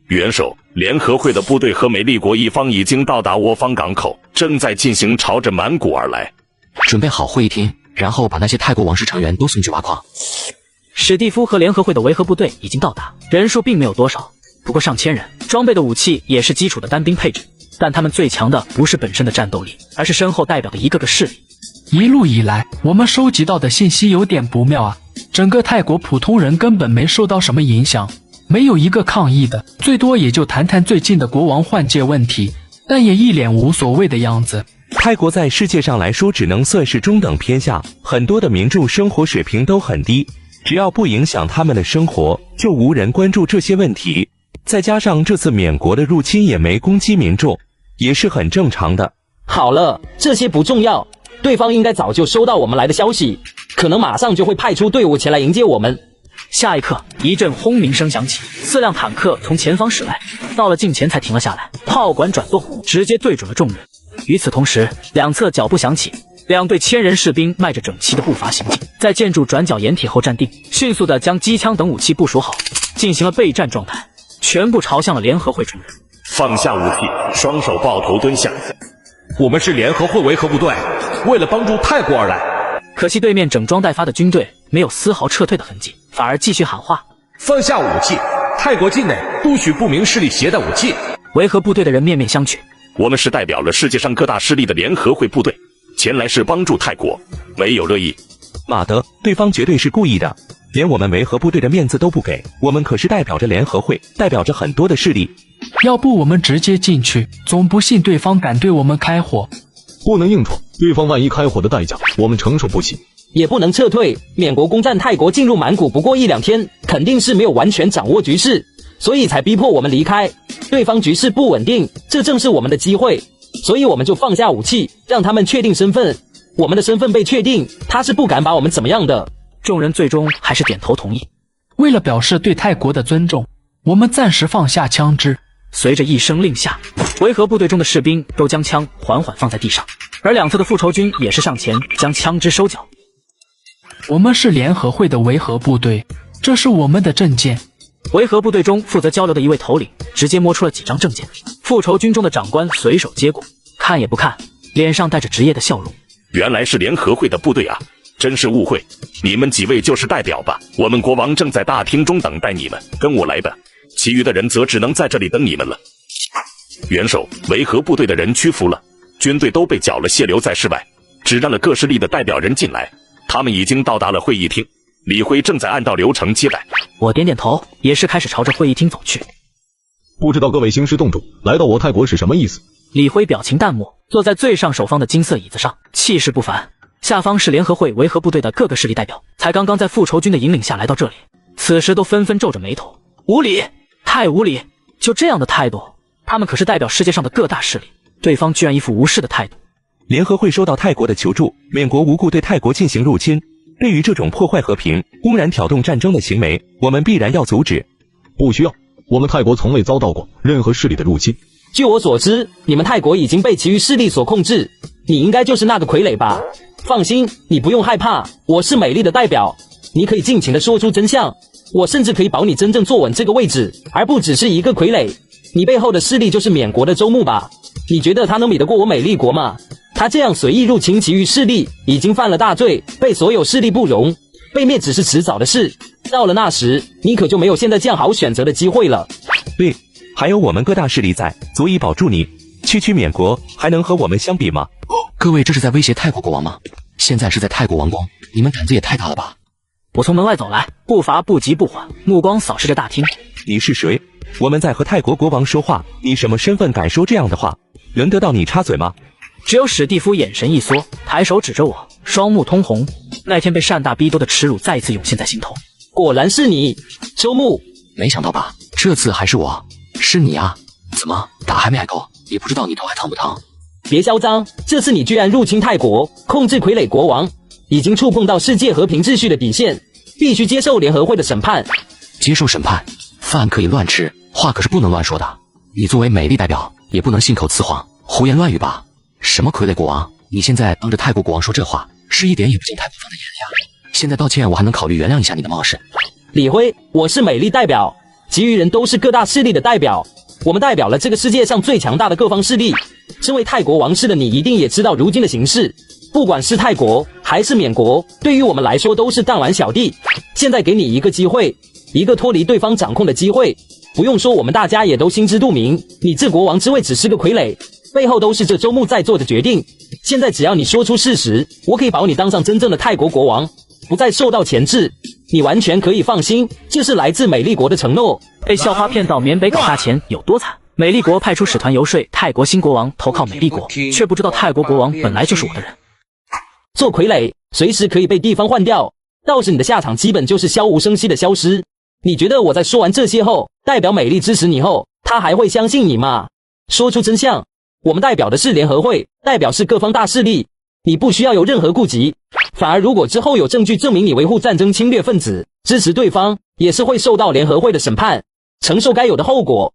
元首，联合会的部队和美丽国一方已经到达窝方港口，正在进行朝着满谷而来。准备好会议厅，然后把那些泰国王室成员都送去挖矿。史蒂夫和联合会的维和部队已经到达，人数并没有多少，不过上千人，装备的武器也是基础的单兵配置。但他们最强的不是本身的战斗力，而是身后代表的一个个势力。一路以来，我们收集到的信息有点不妙啊！整个泰国普通人根本没受到什么影响，没有一个抗议的，最多也就谈谈最近的国王换届问题，但也一脸无所谓的样子。泰国在世界上来说只能算是中等偏下，很多的民众生活水平都很低，只要不影响他们的生活，就无人关注这些问题。再加上这次缅国的入侵也没攻击民众，也是很正常的。好了，这些不重要，对方应该早就收到我们来的消息，可能马上就会派出队伍前来迎接我们。下一刻，一阵轰鸣声响起，4辆坦克从前方驶来，到了近前才停了下来，炮管转动，直接对准了众人。与此同时，两侧脚步响起，2队1000人士兵迈着整齐的步伐行进，在建筑转角掩体后站定，迅速地将机枪等武器部署好，进行了备战状态，全部朝向了联合会众人。放下武器，双手抱头蹲下。我们是联合会维和部队，为了帮助泰国而来。可惜对面整装待发的军队没有丝毫撤退的痕迹，反而继续喊话：放下武器！泰国境内不许不明势力携带武器。维和部队的人面面相觑。我们是代表了世界上各大势力的联合会部队，前来是帮助泰国，没有乐意。马德，对方绝对是故意的，连我们维和部队的面子都不给，我们可是代表着联合会，代表着很多的势力。要不我们直接进去，总不信对方敢对我们开火。不能硬闯，对方万一开火的代价，我们承受不起。也不能撤退，缅国攻占泰国进入满谷不过1-2天，肯定是没有完全掌握局势，所以才逼迫我们离开。对方局势不稳定，这正是我们的机会，所以我们就放下武器，让他们确定身份。我们的身份被确定，他是不敢把我们怎么样的。众人最终还是点头同意。为了表示对泰国的尊重，我们暂时放下枪支。随着一声令下，维和部队中的士兵都将枪缓缓放在地上，而两侧的复仇军也是上前将枪支收缴。我们是联合会的维和部队，这是我们的证件。维和部队中负责交流的一位头领直接摸出了几张证件，复仇军中的长官随手接过，看也不看，脸上带着职业的笑容。原来是联合会的部队啊，真是误会，你们几位就是代表吧？我们国王正在大厅中等待你们，跟我来吧。其余的人则只能在这里等你们了。元首，维和部队的人屈服了，军队都被缴了械留在室外，只让了各势力的代表人进来。他们已经到达了会议厅，李辉正在按照流程接待。我点点头，也是开始朝着会议厅走去。不知道各位兴师动众来到我泰国是什么意思？李辉表情淡漠，坐在最上首方的金色椅子上，气势不凡。下方是联合会维和部队的各个势力代表，才刚刚在复仇军的引领下来到这里，此时都纷纷皱着眉头。无礼，太无礼！就这样的态度，他们可是代表世界上的各大势力，对方居然一副无视的态度。联合会收到泰国的求助，缅国无故对泰国进行入侵，对于这种破坏和平、公然挑动战争的行为，我们必然要阻止。不需要，我们泰国从未遭到过任何势力的入侵。据我所知，你们泰国已经被其余势力所控制，你应该就是那个傀儡吧？放心，你不用害怕，我是美丽的代表，你可以尽情的说出真相，我甚至可以保你真正坐稳这个位置，而不只是一个傀儡。你背后的势力就是缅国的周牧吧？你觉得他能比得过我美丽国吗？他这样随意入侵其余势力，已经犯了大罪，被所有势力不容，被灭只是迟早的事。到了那时，你可就没有现在这样好选择的机会了。对，还有我们各大势力在，足以保住你。区缅国还能和我们相比吗？各位这是在威胁泰国国王吗？现在是在泰国王宫，你们胆子也太大了吧！我从门外走来，步伐不急不缓，目光扫视着大厅。你是谁？我们在和泰国国王说话，你什么身份敢说这样的话？轮得到你插嘴吗？只有史蒂夫眼神一缩，抬手指着我，双目通红。那天被善大逼斗的耻辱再一次涌现在心头。果然是你，周牧！没想到吧？这次还是我，是你啊！怎么打还没挨够？也不知道你头还疼不疼？别嚣张！这次你居然入侵泰国，控制傀儡国王，已经触碰到世界和平秩序的底线，必须接受联合会的审判。接受审判？饭可以乱吃，话可是不能乱说的。你作为美丽代表，也不能信口雌黄、胡言乱语吧？什么傀儡国王？你现在当着泰国国王说这话，是一点也不进泰国方的眼呀！现在道歉，我还能考虑原谅一下你的冒失。李辉，我是美丽代表，其余人都是各大势力的代表。我们代表了这个世界上最强大的各方势力。身为泰国王室的你，一定也知道如今的形势。不管是泰国还是缅国，对于我们来说都是弹丸小弟。现在给你一个机会，一个脱离对方掌控的机会。不用说，我们大家也都心知肚明，你这国王之位只是个傀儡，背后都是这周牧在做的决定。现在只要你说出事实，我可以保你当上真正的泰国国王，不再受到钳制。你完全可以放心，这是来自美丽国的承诺。被校花骗到缅北搞大钱有多惨？美丽国派出使团游说泰国新国王投靠美丽国，却不知道泰国国王本来就是我的人。做傀儡随时可以被地方换掉，到时你的下场基本就是悄无声息的消失。你觉得我在说完这些后，代表美丽支持你后，他还会相信你吗？说出真相，我们代表的是联合会，代表是各方大势力，你不需要有任何顾忌。反而如果之后有证据证明你维护战争侵略分子，支持对方，也是会受到联合会的审判，承受该有的后果。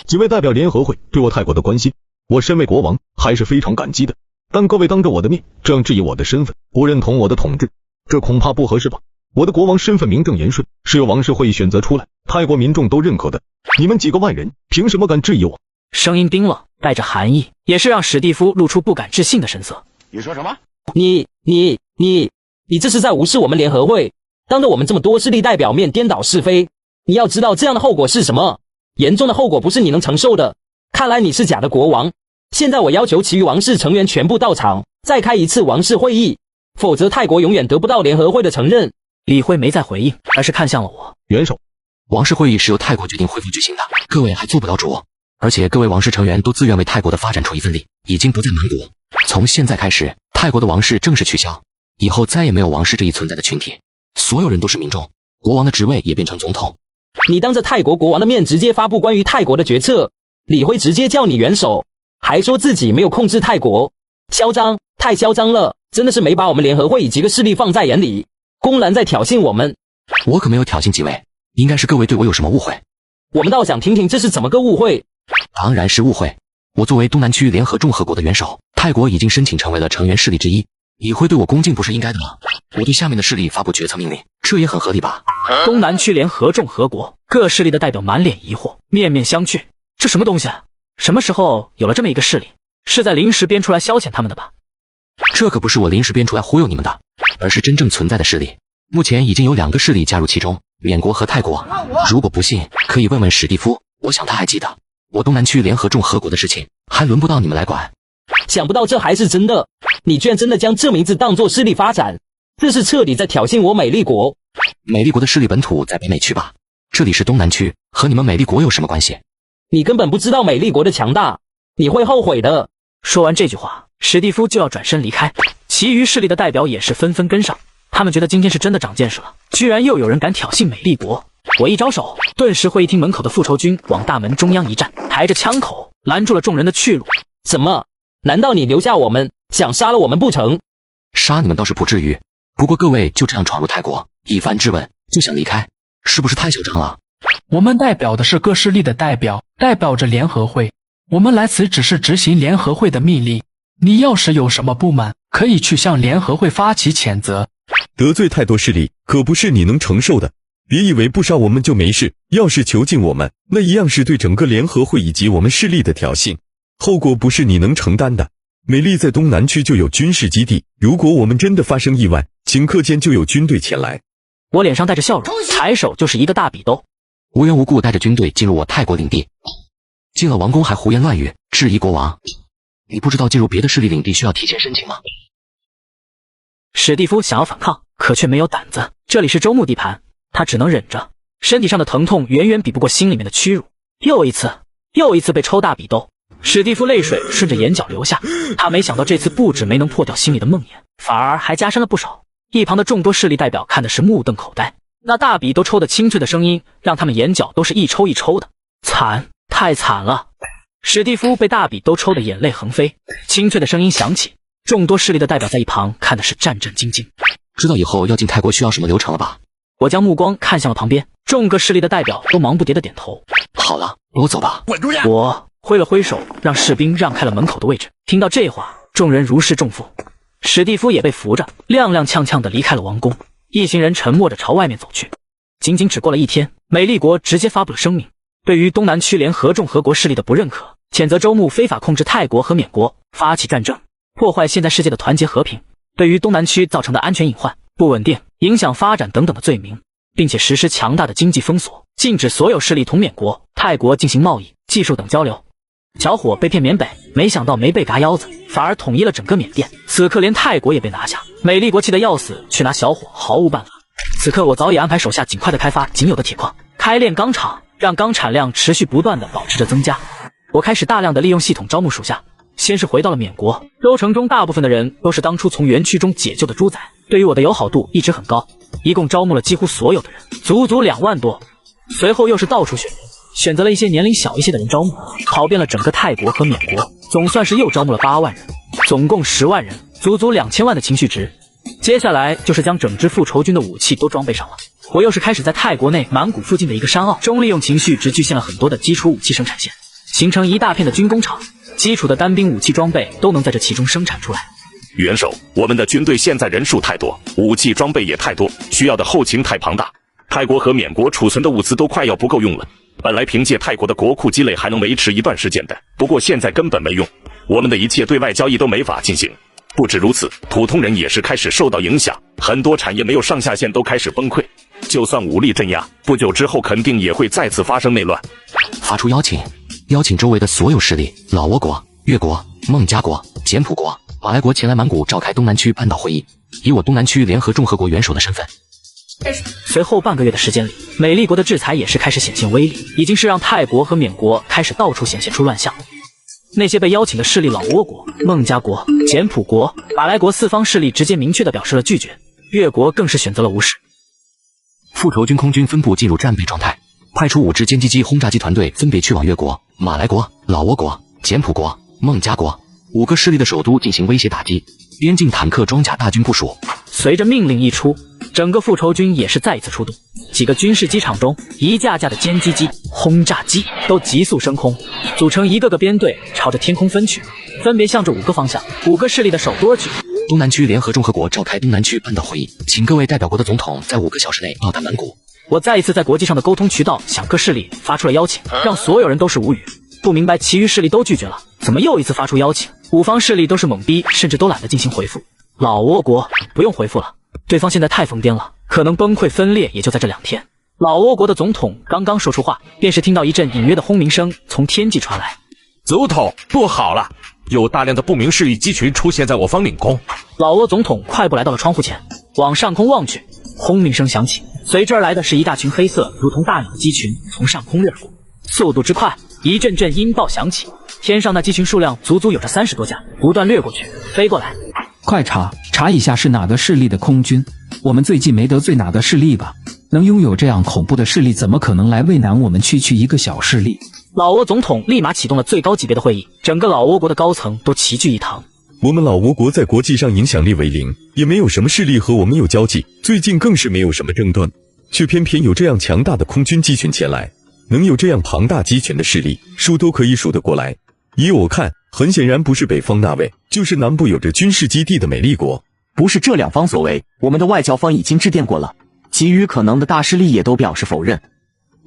几位代表联合会对我泰国的关心，我身为国王还是非常感激的。但各位当着我的面这样质疑我的身份，不认同我的统治，这恐怕不合适吧？我的国王身份名正言顺，是由王室会议选择出来，泰国民众都认可的。你们几个外人凭什么敢质疑我？声音冰冷，带着寒意，也是让史蒂夫露出不敢置信的神色。你说什么？你这是在无视我们联合会，当着我们这么多势力代表面颠倒是非。你要知道这样的后果是什么？严重的后果不是你能承受的。看来你是假的国王。现在我要求其余王室成员全部到场，再开一次王室会议，否则泰国永远得不到联合会的承认。李辉没再回应，而是看向了我。元首，王室会议是由泰国决定恢复举行的，各位还做不了主。而且各位王室成员都自愿为泰国的发展出一份力，已经不再瞒国。从现在开始，泰国的王室正式取消，以后再也没有王室这一存在的群体，所有人都是民众，国王的职位也变成总统。你当着泰国国王的面直接发布关于泰国的决策，李辉直接叫你元首，还说自己没有控制泰国，嚣张，太嚣张了，真的是没把我们联合会以及个势力放在眼里，公然在挑衅我们。我可没有挑衅几位，应该是各位对我有什么误会。我们倒想听听这是怎么个误会。当然是误会。我作为东南区联合众合国的元首，泰国已经申请成为了成员势力之一，你会对我恭敬不是应该的吗？我对下面的势力发布决策命令，这也很合理吧？东南区联合众合国，各势力的代表满脸疑惑，面面相觑。这什么东西啊？什么时候有了这么一个势力？是在临时编出来消遣他们的吧？这可不是我临时编出来忽悠你们的，而是真正存在的势力。目前已经有2个势力加入其中，缅国和泰国。如果不信，可以问问史蒂夫，我想他还记得。我东南区联合众合国的事情，还轮不到你们来管。想不到这还是真的，你居然真的将这名字当作势力发展，这是彻底在挑衅我美丽国。美丽国的势力本土在北美区吧？这里是东南区，和你们美丽国有什么关系？你根本不知道美丽国的强大，你会后悔的。说完这句话，史蒂夫就要转身离开，其余势力的代表也是纷纷跟上。他们觉得今天是真的长见识了，居然又有人敢挑衅美丽国。我一招手，顿时会议厅门口的复仇军往大门中央一站，抬着枪口拦住了众人的去路。怎么？难道你留下我们，想杀了我们不成？杀你们倒是不至于，不过各位就这样闯入泰国，一番质问就想离开，是不是太嚣张了？我们代表的是各势力的代表，代表着联合会。我们来此只是执行联合会的命令。你要是有什么不满，可以去向联合会发起谴责。得罪太多势力，可不是你能承受的。别以为不杀我们就没事，要是囚禁我们，那一样是对整个联合会以及我们势力的挑衅，后果不是你能承担的。美丽在东南区就有军事基地，如果我们真的发生意外，顷刻间就有军队前来。我脸上带着笑容，抬手就是一个大笔兜。无缘无故带着军队进入我泰国领地，进了王宫还胡言乱语，质疑国王。你不知道进入别的势力领地需要提前申请吗？史蒂夫想要反抗，可却没有胆子。这里是周牧地盘，他只能忍着。身体上的疼痛远远比不过心里面的屈辱。又一次被抽大笔兜，史蒂夫泪水顺着眼角流下。他没想到这次不止没能破掉心里的梦魇，反而还加深了不少。一旁的众多势力代表看的是目瞪口呆，那大笔都抽的清脆的声音，让他们眼角都是一抽一抽的。惨，太惨了！史蒂夫被大笔都抽的眼泪横飞，清脆的声音响起，众多势力的代表在一旁看的是战战兢兢。知道以后要进泰国需要什么流程了吧？我将目光看向了旁边，众个势力的代表都忙不迭的点头。好了，我走吧。稳住呀！我挥了挥手，让士兵让开了门口的位置。听到这话，众人如释重负。史蒂夫也被扶着，踉踉跄跄的离开了王宫。一行人沉默着朝外面走去。仅仅只过了一天，美丽国直接发布了声明，对于东南区联合众和国势力的不认可，谴责周牧非法控制泰国和缅国，发起战争，破坏现在世界的团结和平，对于东南区造成的安全隐患、不稳定、影响发展等等的罪名，并且实施强大的经济封锁，禁止所有势力同缅国、泰国进行贸易、技术等交流。小伙被骗缅北，没想到没被嘎腰子，反而统一了整个缅甸。此刻连泰国也被拿下，美丽国气得要死，却拿小伙毫无办法。此刻我早已安排手下尽快的开发仅有的铁矿，开炼钢厂，让钢产量持续不断的保持着增加。我开始大量的利用系统招募属下，先是回到了缅国。州城中大部分的人都是当初从园区中解救的猪仔，对于我的友好度一直很高，一共招募了几乎所有的人，足足2万多。随后又是到处选人，选择了一些年龄小一些的人招募，跑遍了整个泰国和缅国，总算是又招募了8万人，总共10万人，足足2000万的情绪值。接下来就是将整支复仇军的武器都装备上了。我又是开始在泰国内曼谷附近的一个山坳中，利用情绪值聚现了很多的基础武器生产线，形成一大片的军工厂，基础的单兵武器装备都能在这其中生产出来。元首，我们的军队现在人数太多，武器装备也太多，需要的后勤太庞大。泰国和缅国储存的物资都快要不够用了，本来凭借泰国的国库积累还能维持一段时间的，不过现在根本没用，我们的一切对外交易都没法进行。不止如此，普通人也是开始受到影响，很多产业没有上下线都开始崩溃。就算武力镇压，不久之后肯定也会再次发生内乱。发出邀请周围的所有势力，老挝国、越国、孟加国、柬埔国、马来国前来曼谷召开东南区半岛会议，以我东南区联合众和国元首的身份。随后半个月的时间里，美丽国的制裁也是开始显现威力，已经是让泰国和缅国开始到处显现出乱象。那些被邀请的势力老挝国、孟加国、柬埔国、马来国4方势力直接明确地表示了拒绝，越国更是选择了无视。复仇军空军分部进入战备状态，派出5支歼击机轰炸机团队分别去往越国、马来国、老挝国、柬埔国、孟加国5个势力的首都进行威胁打击，边境坦克装甲大军部署。随着命令一出，整个复仇军也是再一次出动，几个军事机场中一架架的歼击机、轰炸机都急速升空，组成一个个编队朝着天空分去，分别向着5个方向、5个势力的首都而去。东南区联合众和国召开东南区半岛会议，请各位代表国的总统在5个小时内到达曼谷。我再一次在国际上的沟通渠道向各势力发出了邀请，让所有人都是无语，不明白其余势力都拒绝了，怎么又一次发出邀请？5方势力都是懵逼，甚至都懒得进行回复。老挝国不用回复了，对方现在太疯癫了，可能崩溃分裂也就在这2天。老挝国的总统刚刚说出话，便是听到一阵隐约的轰鸣声从天际传来。总统，不好了，有大量的不明势力机群出现在我方领空。老挝总统快步来到了窗户前，往上空望去，轰鸣声响起，随之而来的是一大群黑色如同大鸟的机群从上空掠过，速度之快，一阵阵音爆响起，天上那机群数量足足有着30多架，不断掠过去，飞过来。快查一下是哪个势力的空军，我们最近没得罪哪个势力吧？能拥有这样恐怖的势力，怎么可能来为难我们区区一个小势力？老挝总统立马启动了最高级别的会议，整个老挝国的高层都齐聚一堂。我们老挝国在国际上影响力为0，也没有什么势力和我们有交际，最近更是没有什么争端。却偏偏有这样强大的空军机群前来，能有这样庞大机群的势力，数都可以数得过来。依我看，很显然不是北方那位，就是南部有着军事基地的美利国。不是这两方所为，我们的外交方已经致电过了，其余可能的大势力也都表示否认。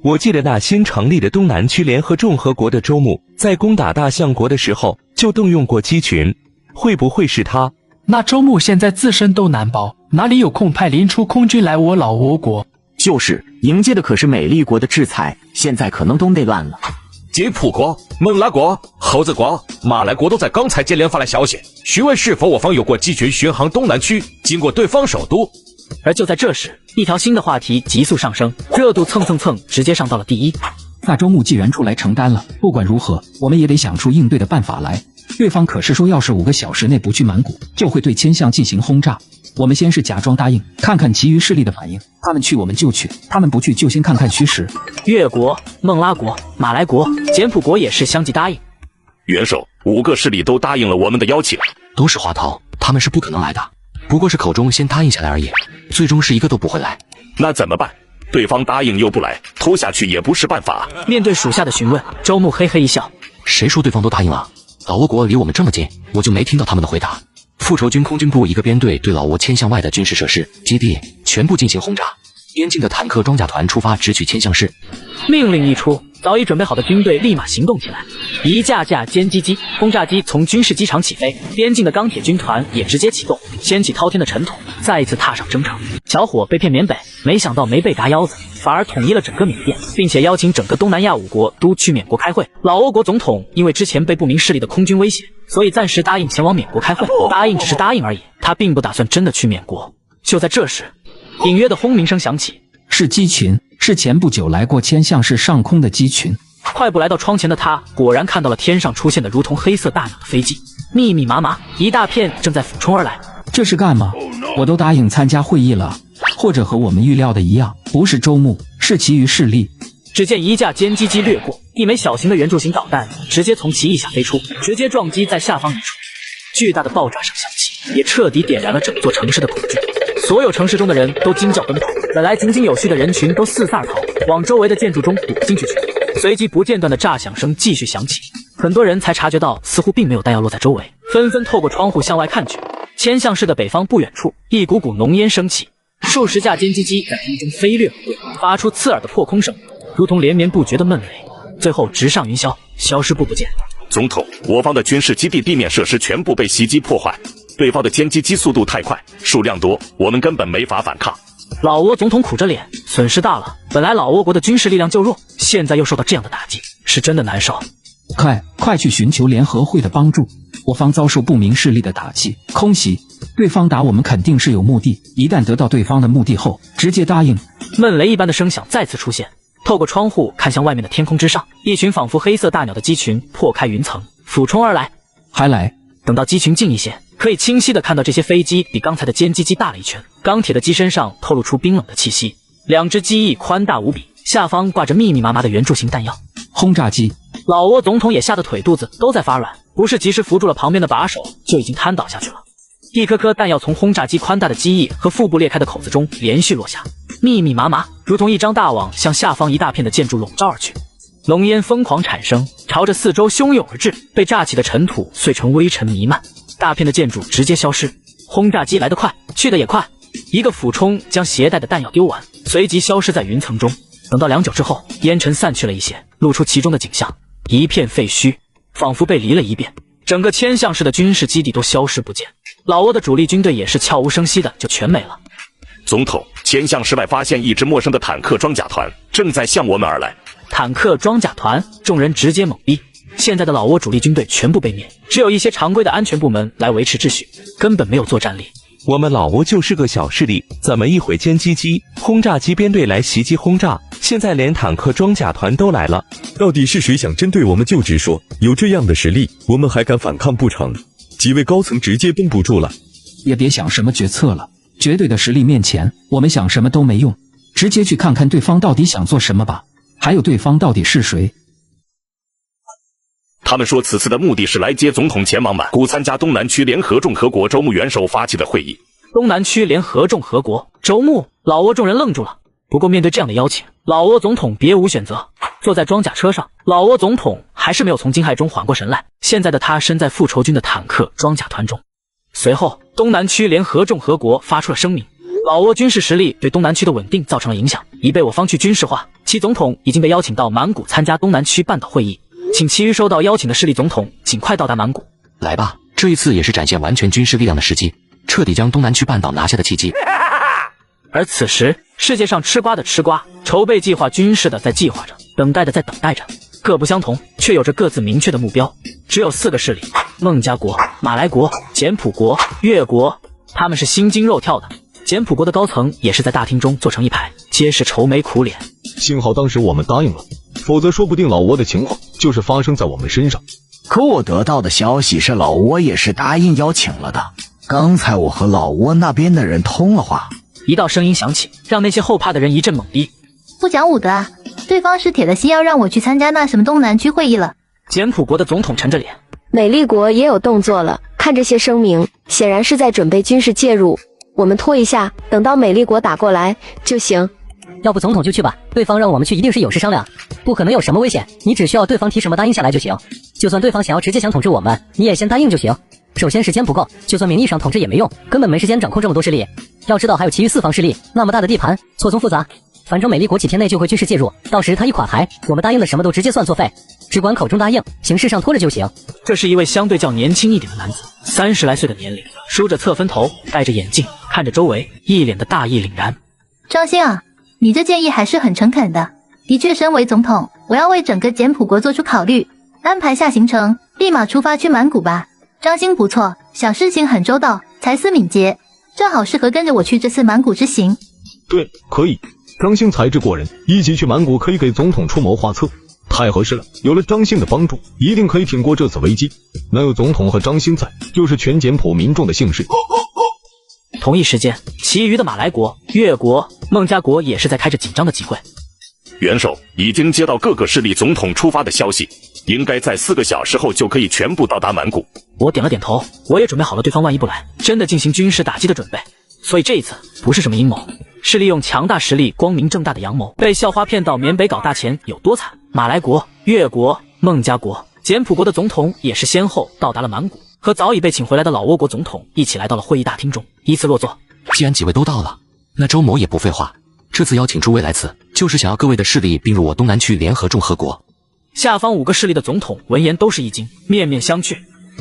我记得那新成立的东南区联合众和国的周牧，在攻打大相国的时候就动用过机群，会不会是他？那周牧现在自身都难保，哪里有空派临出空军来我老倭国？就是迎接的可是美利国的制裁，现在可能都内乱了。吉普国、蒙拉国、猴子国、马来国都在刚才接连发来消息，询问是否我方有过机群巡航东南区，经过对方首都。而就在这时，一条新的话题急速上升，热度蹭，直接上到了第一。那周牧既然出来承担了，不管如何，我们也得想出应对的办法来。对方可是说，要是5个小时内不去满谷，就会对千象进行轰炸。我们先是假装答应，看看其余势力的反应。他们去我们就去，他们不去就先看看虚实。越国、孟拉国、马来国、简普国也是相继答应。元首，5个势力都答应了我们的邀请，都是滑头，他们是不可能来的，不过是口中先答应下来而已，最终是一个都不会来。那怎么办？对方答应又不来，拖下去也不是办法。面对属下的询问，周牧嘿嘿一笑：“谁说对方都答应了？老挝国离我们这么近，我就没听到他们的回答。”复仇军空军部一个编队对老挝千象外的军事设施、基地全部进行轰炸，边境的坦克装甲团出发直取千象市。命令一出，早已准备好的军队立马行动起来，一架架歼击机、轰炸机从军事机场起飞，边境的钢铁军团也直接启动，掀起滔天的尘土，再一次踏上征程。小伙被骗缅北，没想到没被嘎腰子，反而统一了整个缅甸，并且邀请整个东南亚5国都去缅国开会。老挝国总统因为之前被不明势力的空军威胁，所以暂时答应前往缅国开会。答应只是答应而已，他并不打算真的去缅国。就在这时，隐约的轰鸣声响起，是机群，是前不久来过千象市上空的机群。快步来到窗前的他，果然看到了天上出现的如同黑色大鸟的飞机，密密麻麻一大片，正在俯冲而来。这是干嘛？我都答应参加会议了，或者和我们预料的一样，不是周牧，是其余势力。只见一架歼击机掠过，一枚小型的圆柱形导弹直接从其翼下飞出，直接撞击在下方一处。巨大的爆炸声响起，也彻底点燃了整座城市的恐惧。所有城市中的人都惊叫奔跑，本来井井有序的人群都四散而逃，往周围的建筑中躲进去。随即不间断的炸响声继续响起，很多人才察觉到似乎并没有弹药落在周围，纷纷透过窗户向外看去。千象市的北方不远处，一股股浓烟升起，数十架歼击机在空中飞掠而过，发出刺耳的破空声，如同连绵不绝的闷雷，最后直上云霄，消失不见。总统，我方的军事基地地面设施全部被袭击破坏，对方的歼击机速度太快，数量多，我们根本没法反抗。老挝总统苦着脸，损失大了。本来老挝国的军事力量就弱，现在又受到这样的打击，是真的难受。快去寻求联合会的帮助！我方遭受不明势力的打击、空袭，对方打我们肯定是有目的。一旦得到对方的目的后，直接答应。闷雷一般的声响再次出现，透过窗户看向外面的天空之上，一群仿佛黑色大鸟的机群破开云层，俯冲而来。还来？等到机群近一些，可以清晰地看到这些飞机比刚才的歼击机大了一圈，钢铁的机身上透露出冰冷的气息。2只机翼宽大无比，下方挂着密密麻麻的圆柱形弹药。轰炸机！老挝总统也吓得腿肚子都在发软，不是及时扶住了旁边的把手，就已经瘫倒下去了。一颗颗弹药从轰炸机宽大的机翼和腹部裂开的口子中连续落下，密密麻麻，如同一张大网向下方一大片的建筑笼罩而去。浓烟疯狂产生，朝着四周汹涌而至，被炸起的尘土碎成微尘弥漫，大片的建筑直接消失。轰炸机来得快，去得也快，一个俯冲将携带的弹药丢完，随即消失在云层中。等到良久之后，烟尘散去了一些，露出其中的景象，一片废墟，仿佛被犁了一遍，整个千象市的军事基地都消失不见。老挝的主力军队也是悄无声息的就全没了。总统，千象市外发现一支陌生的坦克装甲团，正在向我们而来。坦克装甲团，众人直接懵逼。现在的老挝主力军队全部被灭，只有一些常规的安全部门来维持秩序，根本没有作战力。我们老挝就是个小势力，怎么一会歼击机、轰炸机编队来袭击轰炸，现在连坦克装甲团都来了？到底是谁想针对我们就直说，有这样的实力，我们还敢反抗不成？几位高层直接绷不住了。也别想什么决策了，绝对的实力面前，我们想什么都没用，直接去看看对方到底想做什么吧。还有对方到底是谁？他们说此次的目的是来接总统前往满谷参加东南区联合众和国周牧元首发起的会议。东南区联合众和国，周牧，老挝众人愣住了。不过面对这样的邀请，老挝总统别无选择。坐在装甲车上，老挝总统还是没有从惊骇中缓过神来。现在的他身在复仇军的坦克装甲团中。随后，东南区联合众和国发出了声明，老挝军事实力对东南区的稳定造成了影响，已被我方去军事化。其总统已经被邀请到曼谷参加东南区半岛会议，请其余收到邀请的势力总统尽快到达曼谷。来吧，这一次也是展现完全军事力量的时机，彻底将东南区半岛拿下的契机。而此时，世界上吃瓜的吃瓜，筹备计划军事的在计划着，等待的在等待着，各不相同，却有着各自明确的目标。只有4个势力：孟加国、马来国、简普国、越国。他们是心惊肉跳的。简普国的高层也是在大厅中坐成一排，皆是愁眉苦脸。幸好当时我们答应了，否则说不定老挝的情况就是发生在我们身上。可我得到的消息是，老挝也是答应邀请了的。刚才我和老挝那边的人通了话。一道声音响起，让那些后怕的人一阵懵逼。不讲武德啊！对方是铁了心要让我去参加那什么东南区会议了。简普国的总统沉着脸。美丽国也有动作了，看这些声明，显然是在准备军事介入。我们拖一下，等到美丽国打过来就行。要不总统就去吧，对方让我们去一定是有事商量，不可能有什么危险，你只需要对方提什么答应下来就行。就算对方想要直接想统治我们，你也先答应就行。首先时间不够，就算名义上统治也没用，根本没时间掌控这么多势力。要知道还有其余4方势力，那么大的地盘，错综复杂。反正美丽国几天内就会军事介入，到时他一垮台，我们答应的什么都直接算作废，只管口中答应，形式上拖着就行。这是一位相对较年轻一点的男子，30来岁的年龄，梳着侧分头，戴着眼镜，看着周围，一脸的大义凛然。张鑫啊，你这建议还是很诚恳的。的确，身为总统，我要为整个简普国做出考虑，安排下行程，立马出发去曼谷吧。张鑫不错，想事情很周到，才思敏捷，正好适合跟着我去这次曼谷之行。对，可以。张鑫才智过人，一起去曼谷可以给总统出谋划策，太合适了。有了张鑫的帮助，一定可以挺过这次危机。能有总统和张鑫在，就是全简普民众的幸事。同一时间，其余的马来国、越国、孟加国也是在开着紧张的集会。元首已经接到各个势力总统出发的消息，应该在4个小时后就可以全部到达曼谷。我点了点头，我也准备好了对方万一不来，真的进行军事打击的准备。所以这一次不是什么阴谋，是利用强大实力光明正大的阳谋。被校花骗到缅北搞大钱有多惨？马来国、越国、孟加国、简普国的总统也是先后到达了曼谷，和早已被请回来的老挝国总统一起来到了会议大厅中，依次落座。既然几位都到了，那周某也不废话，这次邀请诸位来此，就是想要各位的势力并入我东南区联合众和国。下方5个势力的总统闻言都是一惊，面面相觑。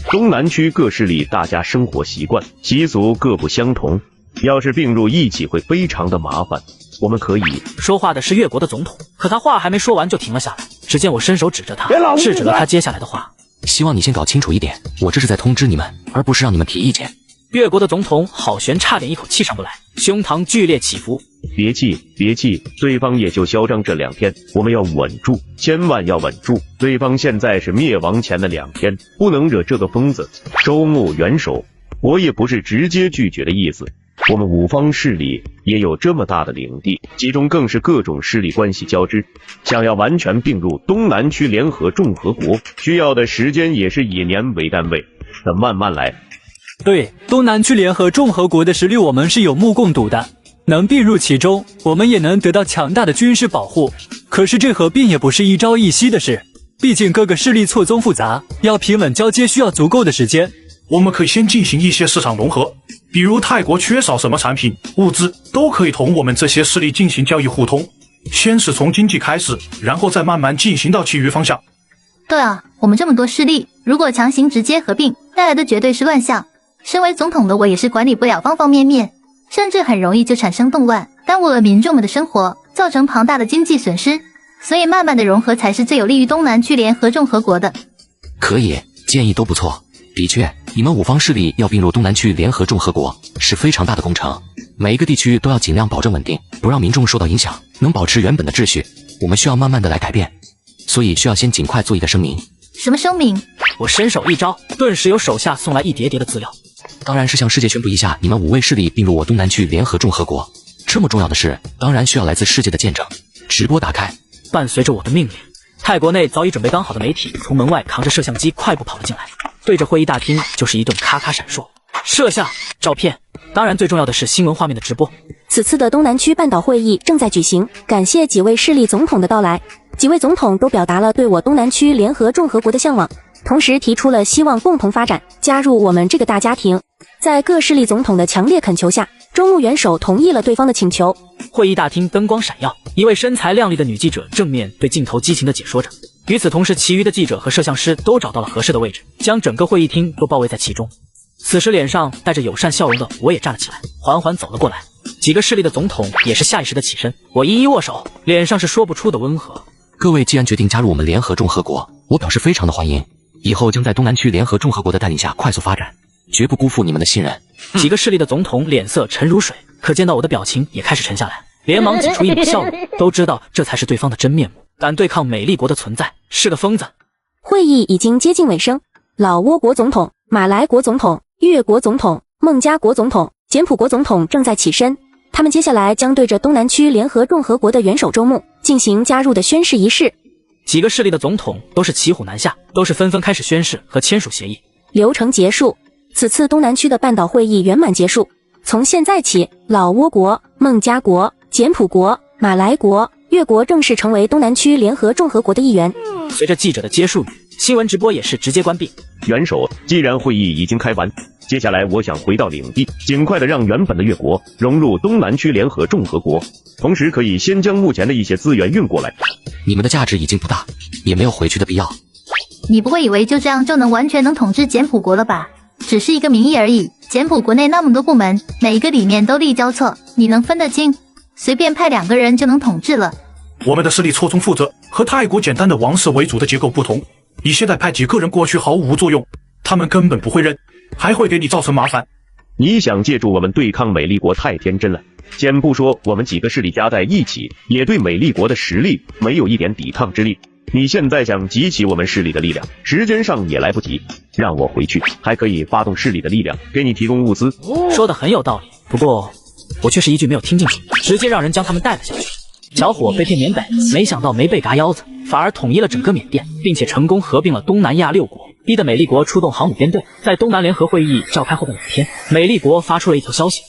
东南区各势力大家生活习惯、习俗各不相同，要是并入一起会非常的麻烦。我们可以……说话的是越国的总统，可他话还没说完就停了下来。只见我伸手指着他，制止了他接下来的话。希望你先搞清楚一点，我这是在通知你们，而不是让你们提意见。越国的总统郝玄差点一口气上不来，胸膛剧烈起伏。别气，别气，对方也就嚣张这2天，我们要稳住，千万要稳住。对方现在是灭亡前的2天，不能惹这个疯子。周穆元首，我也不是直接拒绝的意思。我们5方势力也有这么大的领地，其中更是各种势力关系交织，想要完全并入东南区联合众和国，需要的时间也是以年为单位，得慢慢来。对，东南区联合众和国的实力我们是有目共睹的，能并入其中，我们也能得到强大的军事保护。可是这合并也不是一朝一夕的事，毕竟各个势力错综复杂，要平稳交接需要足够的时间。我们可以先进行一些市场融合，比如泰国缺少什么产品、物资，都可以同我们这些势力进行交易互通。先是从经济开始，然后再慢慢进行到其余方向。对啊，我们这么多势力，如果强行直接合并，带来的绝对是乱象。身为总统的我也是管理不了方方面面，甚至很容易就产生动乱，耽误了民众们的生活，造成庞大的经济损失。所以慢慢的融合才是最有利于东南区联合众和国的。可以，建议都不错。的确，你们5方势力要并入东南区联合众和国是非常大的工程，每一个地区都要尽量保证稳定，不让民众受到影响，能保持原本的秩序。我们需要慢慢的来改变，所以需要先尽快做一个声明。什么声明？我伸手一招，顿时有手下送来一叠叠的资料。当然是向世界宣布一下你们5位势力并入我东南区联合众和国。这么重要的事，当然需要来自世界的见证。直播打开。伴随着我的命令，泰国内早已准备刚好的媒体从门外扛着摄像机快步跑了进来，对着会议大厅就是一顿咔咔闪烁。摄像、照片，当然最重要的是新闻画面的直播。此次的东南区半岛会议正在举行，感谢几位势力总统的到来。几位总统都表达了对我东南区联合众合国的向往，同时提出了希望共同发展，加入我们这个大家庭。在各势力总统的强烈恳求下，周牧元首同意了对方的请求。会议大厅灯光闪耀，一位身材靓丽的女记者正面对镜头激情地解说着。与此同时，其余的记者和摄像师都找到了合适的位置，将整个会议厅都包围在其中。此时脸上带着友善笑容的我也站了起来，缓缓走了过来。几个势力的总统也是下意识的起身，我一一握手，脸上是说不出的温和。各位既然决定加入我们联合众合国，我表示非常的欢迎，以后将在东南区联合众合国的带领下快速发展，绝不辜负你们的信任。几个势力的总统脸色沉如水，可见到我的表情也开始沉下来，连忙挤出一抹笑容，都知道这才是对方的真面目。敢对抗美丽国的存在是个疯子。会议已经接近尾声，老挝国总统、马来国总统、越国总统、孟加国总统、柬埔国总统正在起身，他们接下来将对着东南区联合众合国的元首周牧进行加入的宣誓仪式。几个势力的总统都是骑虎难下，都是纷纷开始宣誓和签署协议。流程结束，此次东南区的半岛会议圆满结束。从现在起，老挝国、孟加国、柬埔国、马来国、越国正式成为东南区联合众合国的一员。随着记者的结束语，新闻直播也是直接关闭。元首，既然会议已经开完，接下来我想回到领地，尽快的让原本的越国融入东南区联合众合国，同时可以先将目前的一些资源运过来。你们的价值已经不大，也没有回去的必要。你不会以为就这样就能完全统治柬埔国了吧？只是一个名义而已。柬埔国内那么多部门，每一个里面都立交错，你能分得清？随便派2个人就能统治了。我们的势力错综复杂，和泰国简单的王室为主的结构不同。你现在派几个人过去毫无作用，他们根本不会认，还会给你造成麻烦。你想借助我们对抗美丽国太天真了。先不说我们几个势力加在一起，也对美丽国的实力没有一点抵抗之力。你现在想集齐我们势力的力量，时间上也来不及。让我回去，还可以发动势力的力量，给你提供物资。说的很有道理，不过我却是一句没有听进去，直接让人将他们带了下去。小伙被骗缅北，没想到没被嘎腰子，反而统一了整个缅甸，并且成功合并了东南亚6国，逼得美丽国出动航母编队。在东南联合会议召开后的2天，美丽国发出了一条消息：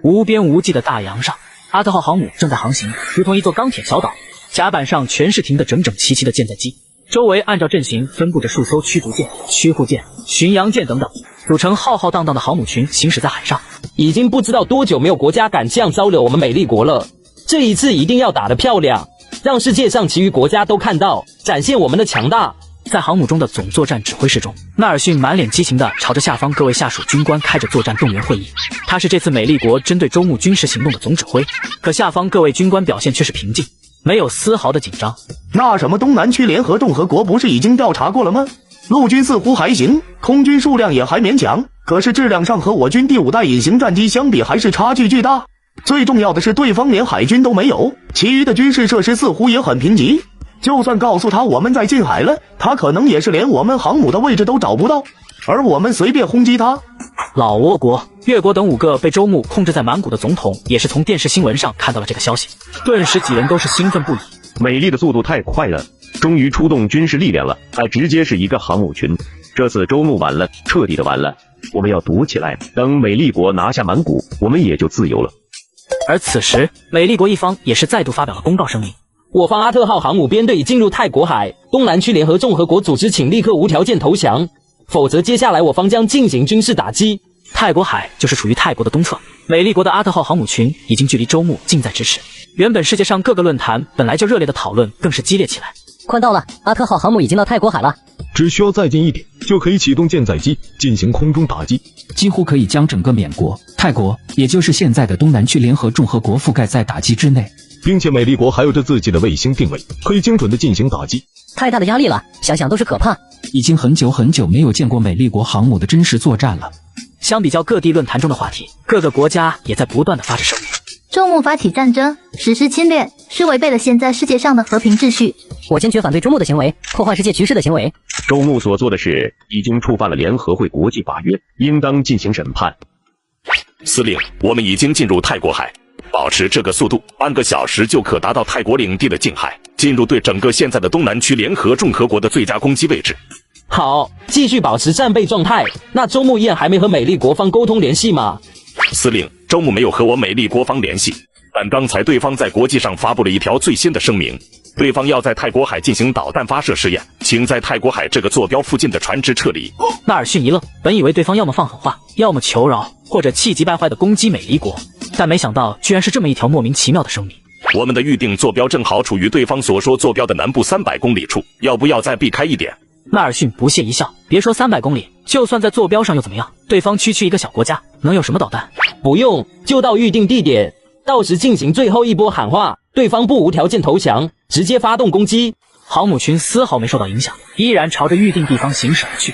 无边无际的大洋上，阿特号航母正在航行，如同一座钢铁小岛，甲板上全是停得整整齐齐的舰载机，周围按照阵型分布着数艘驱逐舰、驱护舰、巡洋舰等等，组成浩浩荡荡的航母群行驶在海上。已经不知道多久没有国家敢这样招惹我们美丽国了，这一次一定要打得漂亮，让世界上其余国家都看到，展现我们的强大。在航母中的总作战指挥室中，纳尔逊满脸激情地朝着下方各位下属军官开着作战动员会议。他是这次美丽国针对周牧军事行动的总指挥，可下方各位军官表现却是平静，没有丝毫的紧张。那什么东南区联合众合国不是已经调查过了吗？陆军似乎还行，空军数量也还勉强，可是质量上和我军第5代隐形战机相比还是差距巨大。最重要的是对方连海军都没有，其余的军事设施似乎也很贫瘠。就算告诉他我们在近海了，他可能也是连我们航母的位置都找不到，而我们随便轰击他。老挝国、越国等5个被周牧控制在满谷的总统也是从电视新闻上看到了这个消息，顿时几人都是兴奋不已。美丽的速度太快了，终于出动军事力量了，还直接是一个航母群。这次周牧完了，彻底的完了，我们要堵起来，等美丽国拿下满谷，我们也就自由了。而此时美丽国一方也是再度发表了公告声明，我方阿特号航母编队已进入泰国海，东南区联合众合国组织请立刻无条件投降，否则接下来我方将进行军事打击。泰国海就是处于泰国的东侧，美丽国的阿特号航母群已经距离周牧近在咫尺。原本世界上各个论坛本来就热烈的讨论更是激烈起来。快到了，阿特号航母已经到泰国海了，只需要再近一点就可以启动舰载机进行空中打击，几乎可以将整个缅国、泰国，也就是现在的东南区联合众合国覆盖在打击之内。并且美丽国还有着自己的卫星定位，可以精准的进行打击。太大的压力了，想想都是可怕。已经很久很久没有见过美丽国航母的真实作战了。相比较各地论坛中的话题，各个国家也在不断的发着声明。周牧发起战争，实施侵略，是违背了现在世界上的和平秩序。我坚决反对周牧的行为，破坏世界局势的行为。周牧所做的事已经触犯了联合会国际法约，应当进行审判。司令，我们已经进入泰国海，保持这个速度，半个小时就可达到泰国领地的近海，进入对整个现在的东南区联合众合国的最佳攻击位置。好，继续保持战备状态。那周牧燕还没和美丽国方沟通联系吗？司令，周牧没有和我美丽国防联系，但刚才对方在国际上发布了一条最新的声明，对方要在泰国海进行导弹发射试验，请在泰国海这个坐标附近的船只撤离。纳尔逊一愣，本以为对方要么放狠话，要么求饶，或者气急败坏地攻击美离国，但没想到居然是这么一条莫名其妙的声明。我们的预定坐标正好处于对方所说坐标的南部300公里处，要不要再避开一点？纳尔逊不屑一笑，别说300公里，就算在坐标上又怎么样？对方区一个小国家，能有什么导弹？不用，就到预定地点，到时进行最后一波喊话，对方不无条件投降，直接发动攻击。航母群丝毫没受到影响，依然朝着预定地方行驶而去。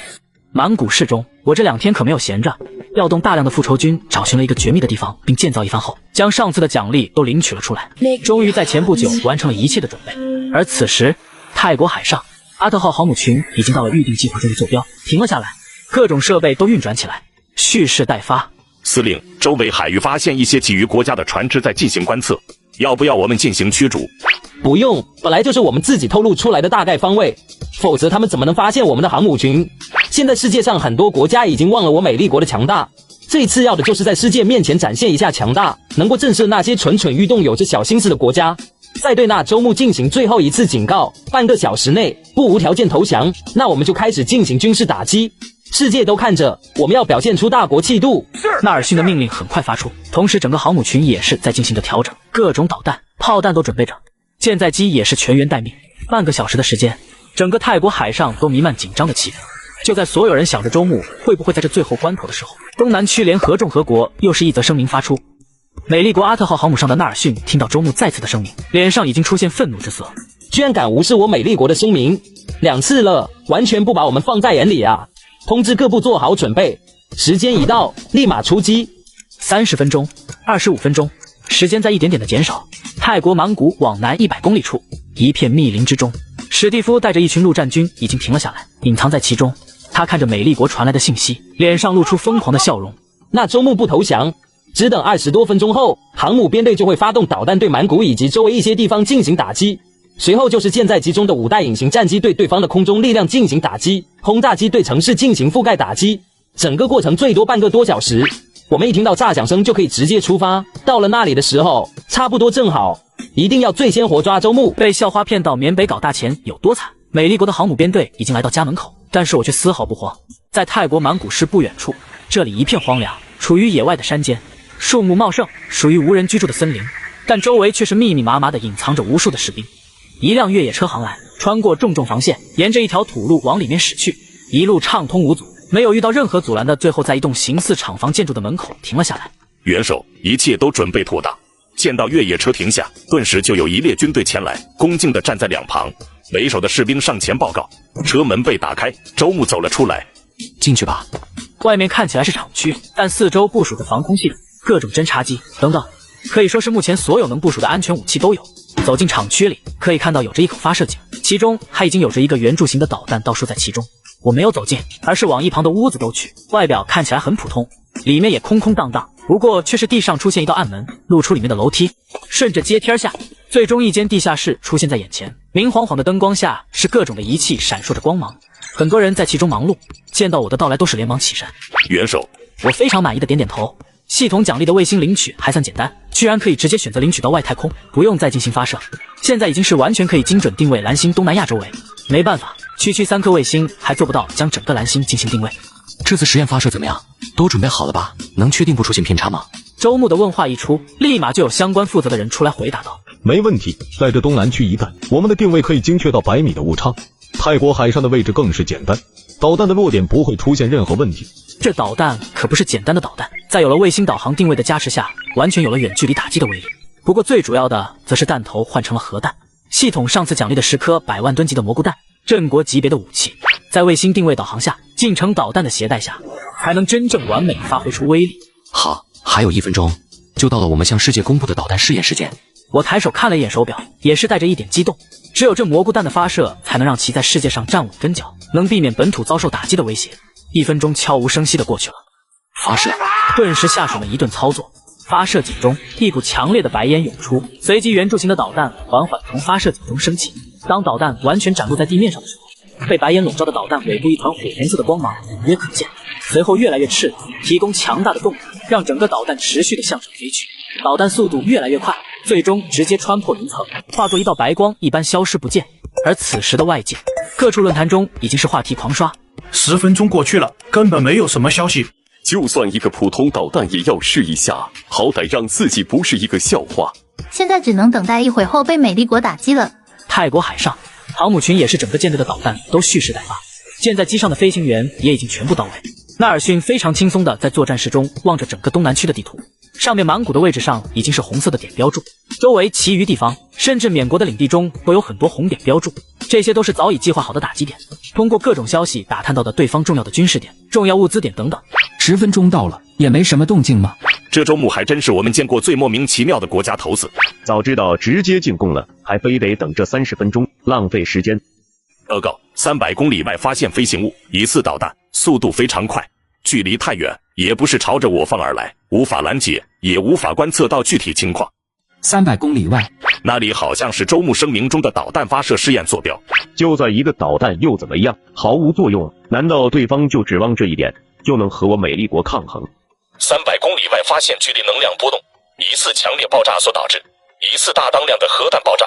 满谷市中，我这2天可没有闲着，调动大量的复仇军，找寻了一个绝密的地方，并建造一番后，将上次的奖励都领取了出来。终于在前不久完成了一切的准备。而此时，泰国海上，阿特号航母群已经到了预定计划中的坐标，停了下来，各种设备都运转起来，蓄势待发。司令，周围海域发现一些其余国家的船只在进行观测，要不要我们进行驱逐？不用，本来就是我们自己透露出来的大概方位，否则他们怎么能发现我们的航母群？现在世界上很多国家已经忘了我美丽国的强大，这一次要的就是在世界面前展现一下强大，能够震慑那些蠢蠢欲动有着小心思的国家。再对那周牧进行最后一次警告，半个小时内不无条件投降，那我们就开始进行军事打击。世界都看着，我们要表现出大国气度。纳尔逊的命令很快发出，同时整个航母群也是在进行着调整，各种导弹、炮弹都准备着，舰载机也是全员待命。半个小时的时间，整个泰国海上都弥漫紧张的气氛。就在所有人想着周牧会不会在这最后关头的时候，东南区联合众和国又是一则声明发出。美丽国阿特号航母上的纳尔逊听到周牧再次的声明，脸上已经出现愤怒之色，居然敢无视我美丽国的声明，2次了，完全不把我们放在眼里啊！通知各部做好准备，时间一到，立马出击。30分钟，25分钟，时间在一点点的减少。泰国满谷往南100公里处，一片密林之中，史蒂夫带着一群陆战军已经停了下来，隐藏在其中。他看着美丽国传来的信息，脸上露出疯狂的笑容。那周牧不投降，只等20多分钟后，航母编队就会发动导弹对满谷以及周围一些地方进行打击。随后就是舰载机中的5代隐形战机对对方的空中力量进行打击，轰炸机对城市进行覆盖打击，整个过程最多半个多小时。我们一听到炸响声就可以直接出发，到了那里的时候差不多正好，一定要最先活抓周牧。被校花骗到缅北搞大钱有多惨？美丽国的航母编队已经来到家门口，但是我却丝毫不慌。在泰国满谷市不远处，这里一片荒凉，处于野外的山间，树木茂盛，属于无人居住的森林，但周围却是密密麻麻的隐藏着无数的士兵。一辆越野车航来，穿过重防线，沿着一条土路往里面驶去，一路畅通无阻，没有遇到任何阻拦的，最后在一栋形似厂房建筑的门口停了下来。元首，一切都准备妥当。见到越野车停下，顿时就有一列军队前来，恭敬地站在两旁。为首的士兵上前报告，车门被打开，周牧走了出来。进去吧。外面看起来是厂区，但四周部署着防空系统、各种侦察机等等，可以说是目前所有能部署的安全武器都有。走进厂区里，可以看到有着一口发射井，其中还已经有着一个圆柱形的导弹倒竖在其中。我没有走近，而是往一旁的屋子兜去，外表看起来很普通，里面也空空荡荡，不过却是地上出现一道暗门，露出里面的楼梯，顺着阶梯下，最终一间地下室出现在眼前。明晃晃的灯光下是各种的仪器闪烁着光芒，很多人在其中忙碌，见到我的到来都是连忙起身。元首，我非常满意的点点头。系统奖励的卫星领取还算简单，居然可以直接选择领取到外太空，不用再进行发射。现在已经是完全可以精准定位蓝星东南亚周围。没办法，区3颗卫星还做不到将整个蓝星进行定位。这次实验发射怎么样？都准备好了吧？能确定不出现偏差吗？周牧的问话一出，立马就有相关负责的人出来回答道：没问题，在这东南区一带，我们的定位可以精确到100米的误差。泰国海上的位置更是简单，导弹的落点不会出现任何问题。这导弹可不是简单的导弹，在有了卫星导航定位的加持下，完全有了远距离打击的威力。不过最主要的则是弹头换成了核弹。系统上次奖励的10颗100万吨级的蘑菇弹，镇国级别的武器，在卫星定位导航下，近程导弹的携带下，才能真正完美发挥出威力。好，还有1分钟，就到了我们向世界公布的导弹试验时间。我抬手看了一眼手表，也是带着一点激动。只有这蘑菇弹的发射，才能让其在世界上站稳跟脚，能避免本土遭受打击的威胁。1分钟悄无声息地过去了，发射，顿时下属们一顿操作。发射井中一股强烈的白烟涌出，随即圆柱形的导弹缓缓从发射井中升起。当导弹完全展露在地面上的时候，被白烟笼罩的导弹尾部一团火红色的光芒隐约可见。随后越来越赤裸，提供强大的动力，让整个导弹持续的向上飞去。导弹速度越来越快，最终直接穿破云层，化作一道白光一般消失不见。而此时的外界，各处论坛中已经是话题狂刷。10分钟过去了，根本没有什么消息。就算一个普通导弹也要试一下，好歹让自己不是一个笑话。现在只能等待一会后被美丽国打击了。泰国海上，航母群也是整个舰队的导弹都蓄势待发，舰载机上的飞行员也已经全部到位。纳尔逊非常轻松地在作战室中望着整个东南区的地图，上面满谷的位置上已经是红色的点标注，周围其余地方甚至缅国的领地中都有很多红点标注，这些都是早已计划好的打击点，通过各种消息打探到的对方重要的军事点、重要物资点等等。10分钟到了，也没什么动静吗？这周目还真是我们见过最莫名其妙的国家头子。早知道直接进攻了，还非得等这30分钟，浪费时间。报告，300公里外发现飞行物，疑似导弹，速度非常快，距离太远，也不是朝着我方而来，无法拦截，也无法观测到具体情况。300公里外，那里好像是周牧声明中的导弹发射试验坐标。就算一个导弹又怎么样？毫无作用。难道对方就指望这一点就能和我美丽国抗衡？300公里外发现剧烈能量波动，疑似强烈爆炸所导致，疑似大当量的核弹爆炸。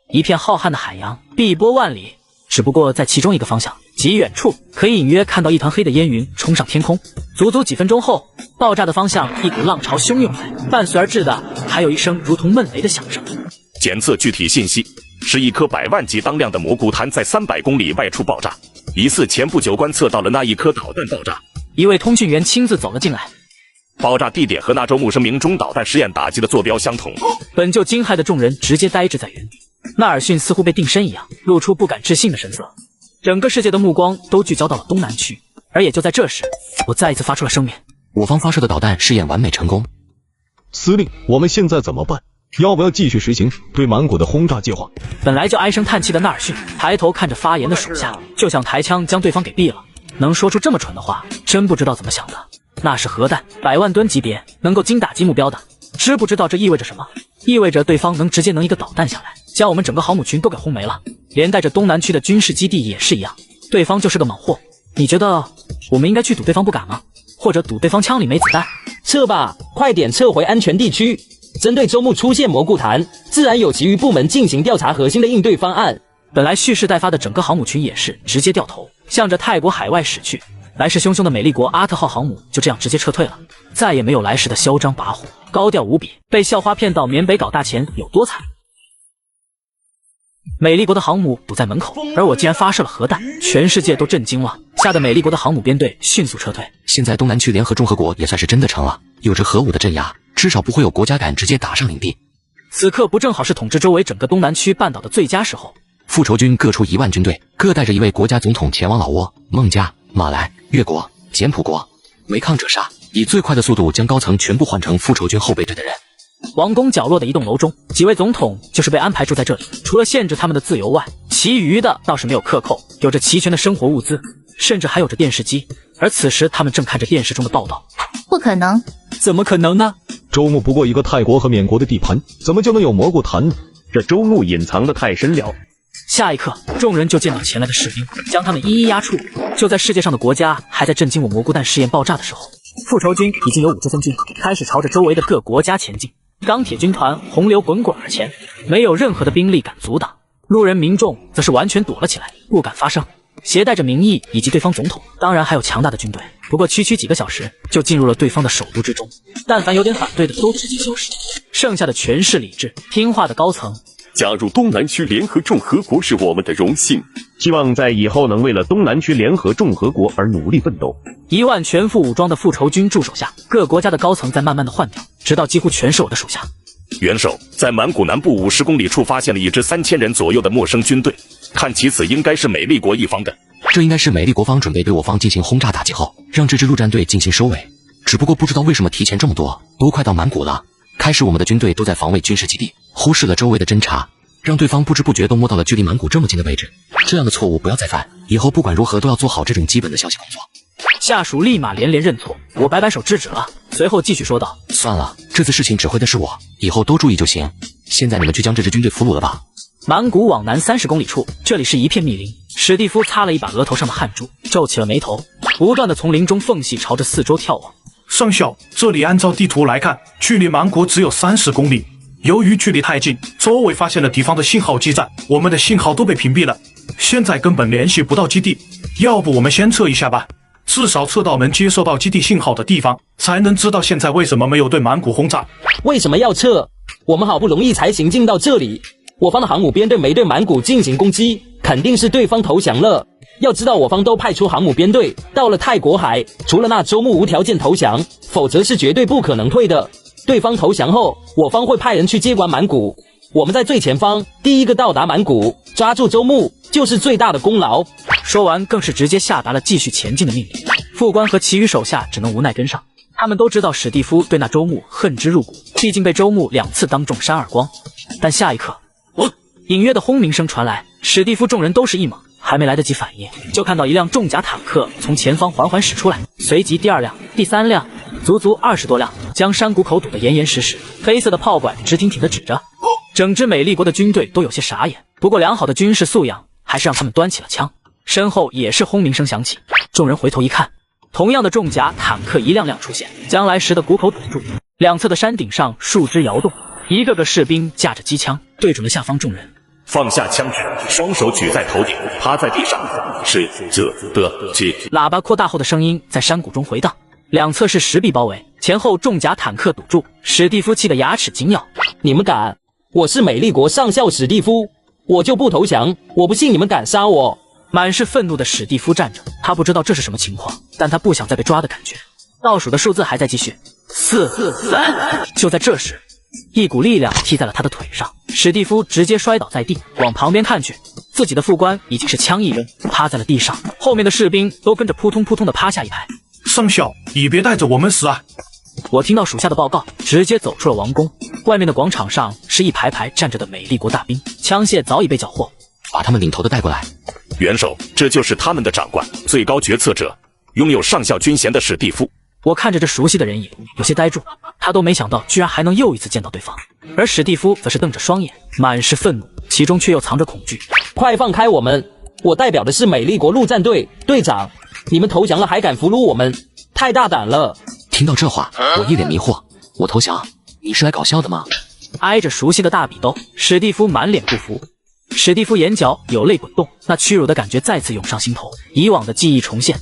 一片浩瀚的海洋，碧波万里。只不过在其中一个方向极远处，可以隐约看到一团黑的烟云冲上天空。足足几分钟后，爆炸的方向一股浪潮汹涌来，伴随而至的还有一声如同闷雷的响声。检测具体信息，是一颗100万级当量的蘑菇滩在300公里外处爆炸，疑似前不久观测到了那一颗导弹爆炸。一位通讯员亲自走了进来。爆炸地点和那周牧声明中导弹实验打击的坐标相同。本就惊骇的众人直接呆滞在原地。纳尔逊似乎被定身一样，露出不敢置信的神色。整个世界的目光都聚焦到了东南区，而也就在这时，我再一次发出了声明：我方发射的导弹试验完美成功。司令，我们现在怎么办？要不要继续实行对满谷的轰炸计划？本来就唉声叹气的纳尔逊抬头看着发言的属下，就想抬枪将对方给毙了。能说出这么蠢的话，真不知道怎么想的。那是核弹100万吨级别，能够精打击目标的。知不知道这意味着什么？意味着对方能直接一个导弹下来，将我们整个航母群都给轰没了，连带着东南区的军事基地也是一样。对方就是个猛货。你觉得我们应该去赌对方不敢吗？或者赌对方枪里没子弹？撤吧，快点撤回安全地区。针对周牧出现蘑菇潭，自然有其余部门进行调查核心的应对方案。本来蓄势待发的整个航母群也是直接掉头，向着泰国海外驶去。来势汹汹的美丽国阿特号航母就这样直接撤退了，再也没有来时的嚣张跋扈、高调无比，被校花骗到缅北搞大钱有多惨。美丽国的航母堵在门口，而我竟然发射了核弹，全世界都震惊了，吓得美丽国的航母编队迅速撤退。现在东南区联合共和国也算是真的成了，有着核武的镇压，至少不会有国家敢直接打上领地。此刻不正好是统治周围整个东南区半岛的最佳时候？复仇军各出1万军队，各带着一位国家总统前往老挝、孟加、马来、越国、柬埔国，违抗者杀，以最快的速度将高层全部换成复仇军后备队的人。王宫角落的一栋楼中，几位总统就是被安排住在这里，除了限制他们的自由外，其余的倒是没有克扣，有着齐全的生活物资，甚至还有着电视机。而此时他们正看着电视中的报道。不可能，怎么可能呢？周牧不过一个泰国和缅国的地盘，怎么就能有蘑菇潭呢？这周牧隐藏的太深了。下一刻，众人就见到前来的士兵，将他们一一押出。就在世界上的国家还在震惊我蘑菇弹试验爆炸的时候，复仇军已经有5支分军开始朝着周围的各国家前进。钢铁军团洪流滚滚而前，没有任何的兵力敢阻挡。路人民众则是完全躲了起来，不敢发声。携带着民意以及对方总统，当然还有强大的军队。不过区几个小时就进入了对方的首都之中，但凡有点反对的都直接消失，剩下的全是理智听话的高层。加入东南区联合众和国是我们的荣幸，希望在以后能为了东南区联合众和国而努力奋斗。1万全副武装的复仇军驻守下，各国家的高层在慢慢的换掉，直到几乎全是我的属下。元首在满谷南部50公里处发现了一支3000人左右的陌生军队，看其此应该是美丽国一方的。这应该是美丽国方准备对我方进行轰炸打击后，让这支陆战队进行收尾。只不过不知道为什么提前这么多，都快到满谷了。开始我们的军队都在防卫军事基地，忽视了周围的侦察，让对方不知不觉都摸到了距离满谷这么近的位置。这样的错误不要再犯，以后不管如何都要做好这种基本的消息工作。下属立马连连认错，我摆手制止了，随后继续说道：算了，这次事情指挥的是我，以后都注意就行。现在你们去将这支军队俘虏了吧。满谷往南30公里处，这里是一片密林。史蒂夫擦了一把额头上的汗珠，皱起了眉头，不断的从林中缝隙朝着四周眺望。上校，这里按照地图来看，距离满谷只有30公里。由于距离太近，周围发现了敌方的信号基站，我们的信号都被屏蔽了，现在根本联系不到基地。要不我们先撤一下吧，至少撤到能接收到基地信号的地方，才能知道现在为什么没有对满谷轰炸。为什么要撤？我们好不容易才行进到这里，我方的航母编队没对满谷进行攻击，肯定是对方投降了。要知道我方都派出航母编队到了泰国海，除了那周牧无条件投降，否则是绝对不可能退的。对方投降后，我方会派人去接管满谷，我们在最前方，第一个到达满谷，抓住周牧就是最大的功劳。说完更是直接下达了继续前进的命令。副官和其余手下只能无奈跟上，他们都知道史蒂夫对那周牧恨之入骨，毕竟被周牧2次当众扇耳光。但下一刻，隐约的轰鸣声传来，史蒂夫众人都是一懵，还没来得及反应，就看到一辆重甲坦克从前方缓缓驶出来，随即第2辆、第3辆，足足20多辆，将山谷口堵得严严实实，黑色的炮管直挺挺地指着。整支美利国的军队都有些傻眼，不过良好的军事素养还是让他们端起了枪。身后也是轰鸣声响起，众人回头一看，同样的重甲坦克一辆辆出现，将来时的谷口堵住。两侧的山顶上树枝摇动，一个个士兵架着机枪对准了下方众人。放下枪支，双手举在头顶，趴在地上，是这的气。喇叭扩大后的声音在山谷中回荡，两侧是石壁包围，前后重甲坦克堵住。史蒂夫气得牙齿紧咬：你们敢？我是美利国上校史蒂夫，我就不投降，我不信你们敢杀我！满是愤怒的史蒂夫站着，他不知道这是什么情况，但他不想再被抓的感觉。倒数的数字还在继续，4、3。就在这时，一股力量踢在了他的腿上，史蒂夫直接摔倒在地。往旁边看去，自己的副官已经是枪一扔，趴在了地上，后面的士兵都跟着扑通扑通的趴下一排。上校，你别带着我们死啊！我听到属下的报告，直接走出了王宫。外面的广场上是一排排站着的美利国大兵，枪械早已被缴获。把他们领头的带过来。元首，这就是他们的长官，最高决策者，拥有上校军衔的史蒂夫。我看着这熟悉的人影，有些呆住。他都没想到，居然还能又一次见到对方。而史蒂夫则是瞪着双眼，满是愤怒，其中却又藏着恐惧。快放开我们！我代表的是美利国陆战队队长，你们投降了还敢俘虏我们，太大胆了！听到这话，我一脸迷惑。我投降？你是来搞笑的吗？挨着熟悉的大笔兜，史蒂夫满脸不服。史蒂夫眼角有泪滚动，那屈辱的感觉再次涌上心头，以往的记忆重现。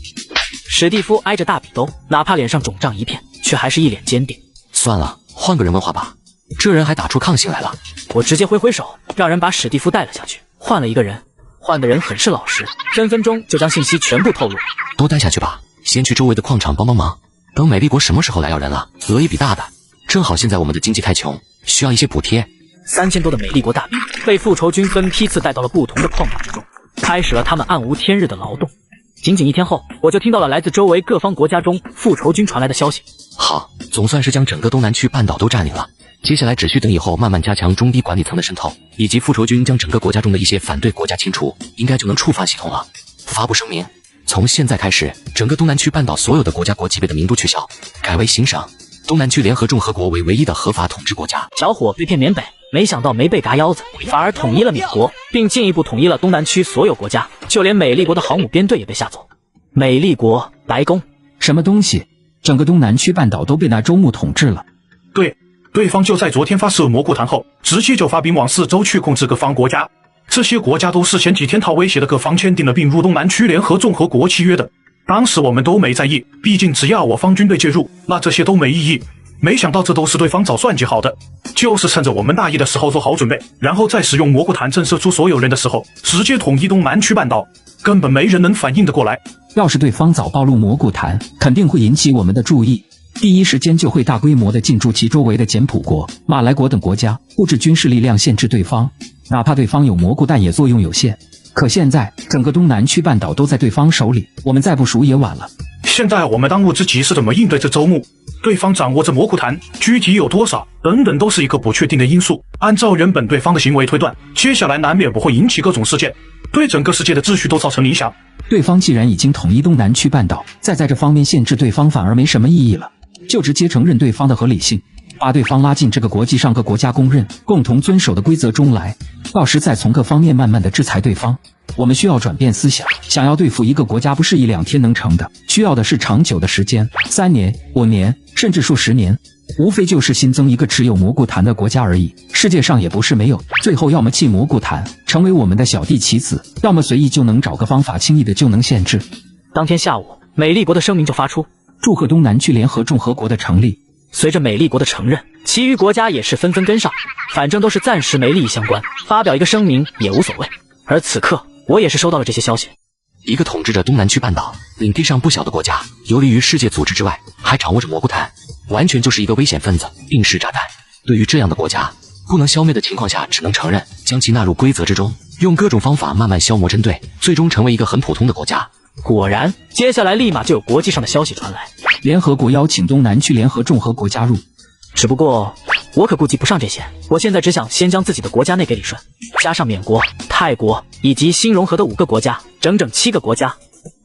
史蒂夫挨着大笔兜，哪怕脸上肿胀一片，却还是一脸坚定。算了，换个人问话吧。这人还打出抗性来了。我直接挥挥手，让人把史蒂夫带了下去。换了一个人，换的人很是老实，分分钟就将信息全部透露。都带下去吧，先去周围的矿场帮帮忙。等美利国什么时候来要人了，讹一笔大的。正好现在我们的经济太穷，需要一些补贴。3000多的美利国大兵被复仇军分批次带到了不同的矿场之中，开始了他们暗无天日的劳动。仅仅1天后，我就听到了来自周围各方国家中复仇军传来的消息。好，总算是将整个东南区半岛都占领了。接下来只需等以后慢慢加强中低管理层的渗透，以及复仇军将整个国家中的一些反对国家清除，应该就能触发系统了。发布声明，从现在开始，整个东南区半岛所有的国家国级别的名都取消，改为行省。东南区联合众和国为唯一的合法统治国家。小伙被骗缅北，没想到没被嘎腰子，反而统一了缅国，并进一步统一了东南区所有国家，就连美利国的航母编队也被吓走。美利国白宫，什么东西？整个东南区半岛都被那周牧统治了。对方就在昨天发射蘑菇弹后，直接就发兵往4周去控制各方国家。这些国家都是前几天套威胁的各方签订了并入东南区联合众和国契约的。当时我们都没在意，毕竟只要我方军队介入，那这些都没意义。没想到这都是对方早算计好的，就是趁着我们大意的时候做好准备，然后再使用蘑菇弹震慑出所有人的时候，直接统一东南区半岛，根本没人能反应得过来。要是对方早暴露蘑菇弹，肯定会引起我们的注意，第一时间就会大规模的进驻其周围的简普国、马来国等国家，布置军事力量限制对方，哪怕对方有蘑菇弹也作用有限。可现在整个东南区半岛都在对方手里，我们再不熟也晚了。现在我们当务之急是怎么应对这周牧，对方掌握着蘑菇弹，具体有多少等等都是一个不确定的因素。按照原本对方的行为推断，接下来难免不会引起各种事件，对整个世界的秩序都造成影响。对方既然已经统一东南区半岛，再在这方面限制对方反而没什么意义了，就直接承认对方的合理性。把对方拉进这个国际上各国家公认、共同遵守的规则中来，到时再从各方面慢慢的制裁对方。我们需要转变思想，想要对付一个国家不是一两天能成的，需要的是长久的时间，3年、5年，甚至数十年。无非就是新增一个持有蘑菇坛的国家而已，世界上也不是没有。最后要么弃蘑菇坛，成为我们的小弟棋子，要么随意就能找个方法轻易的就能限制。当天下午，美利国的声明就发出，祝贺东南区联合众和国的成立。随着美利国的承认，其余国家也是纷纷跟上，反正都是暂时没利益相关，发表一个声明也无所谓。而此刻，我也是收到了这些消息。一个统治着东南区半岛、领地上不小的国家，游离于世界组织之外，还掌握着蘑菇坛，完全就是一个危险分子，定时炸弹。对于这样的国家，不能消灭的情况下，只能承认，将其纳入规则之中，用各种方法慢慢消磨针对，最终成为一个很普通的国家。果然，接下来立马就有国际上的消息传来，联合国邀请东南区联合众和国加入。只不过我可顾及不上这些，我现在只想先将自己的国家内给理顺，加上缅国、泰国以及新融合的5个国家，整整7个国家。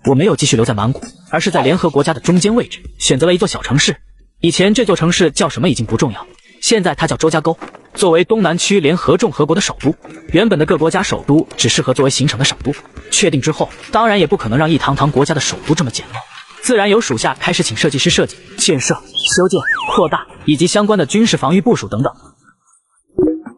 我没有继续留在满谷，而是在联合国家的中间位置，选择了一座小城市。以前这座城市叫什么已经不重要，现在它叫周家沟。作为东南区联合众和国的首都，原本的各国家首都只适合作为行省的省都。确定之后，当然也不可能让一堂堂国家的首都这么简陋，自然由属下开始请设计师设计、建设、修建、扩大以及相关的军事防御部署等等。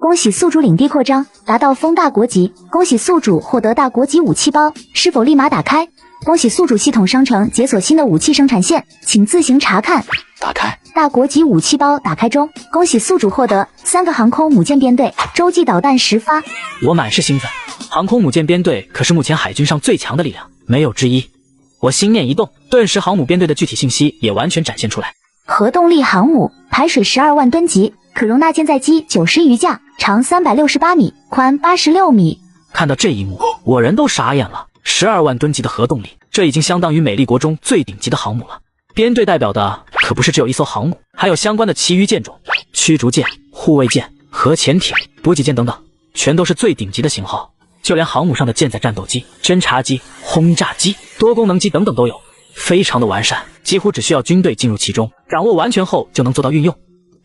恭喜宿主领地扩张，达到封大国级。恭喜宿主获得大国级武器包，是否立马打开？恭喜宿主系统商城解锁新的武器生产线，请自行查看。打开。大国级武器包打开中。恭喜宿主获得3个航空母舰编队，洲际导弹10发。我满是兴奋，航空母舰编队可是目前海军上最强的力量，没有之一。我心念一动，顿时航母编队的具体信息也完全展现出来。核动力航母，排水12万吨级，可容纳舰载机90余架，长368米，宽86米。看到这一幕，我人都傻眼了。12万吨级的核动力，这已经相当于美利国中最顶级的航母了。编队代表的可不是只有一艘航母，还有相关的其余舰种，驱逐舰、护卫舰、核潜艇、补给舰等等，全都是最顶级的型号。就连航母上的舰载战斗机、侦察机、轰炸机、多功能机等等都有，非常的完善，几乎只需要军队进入其中，掌握完全后就能做到运用。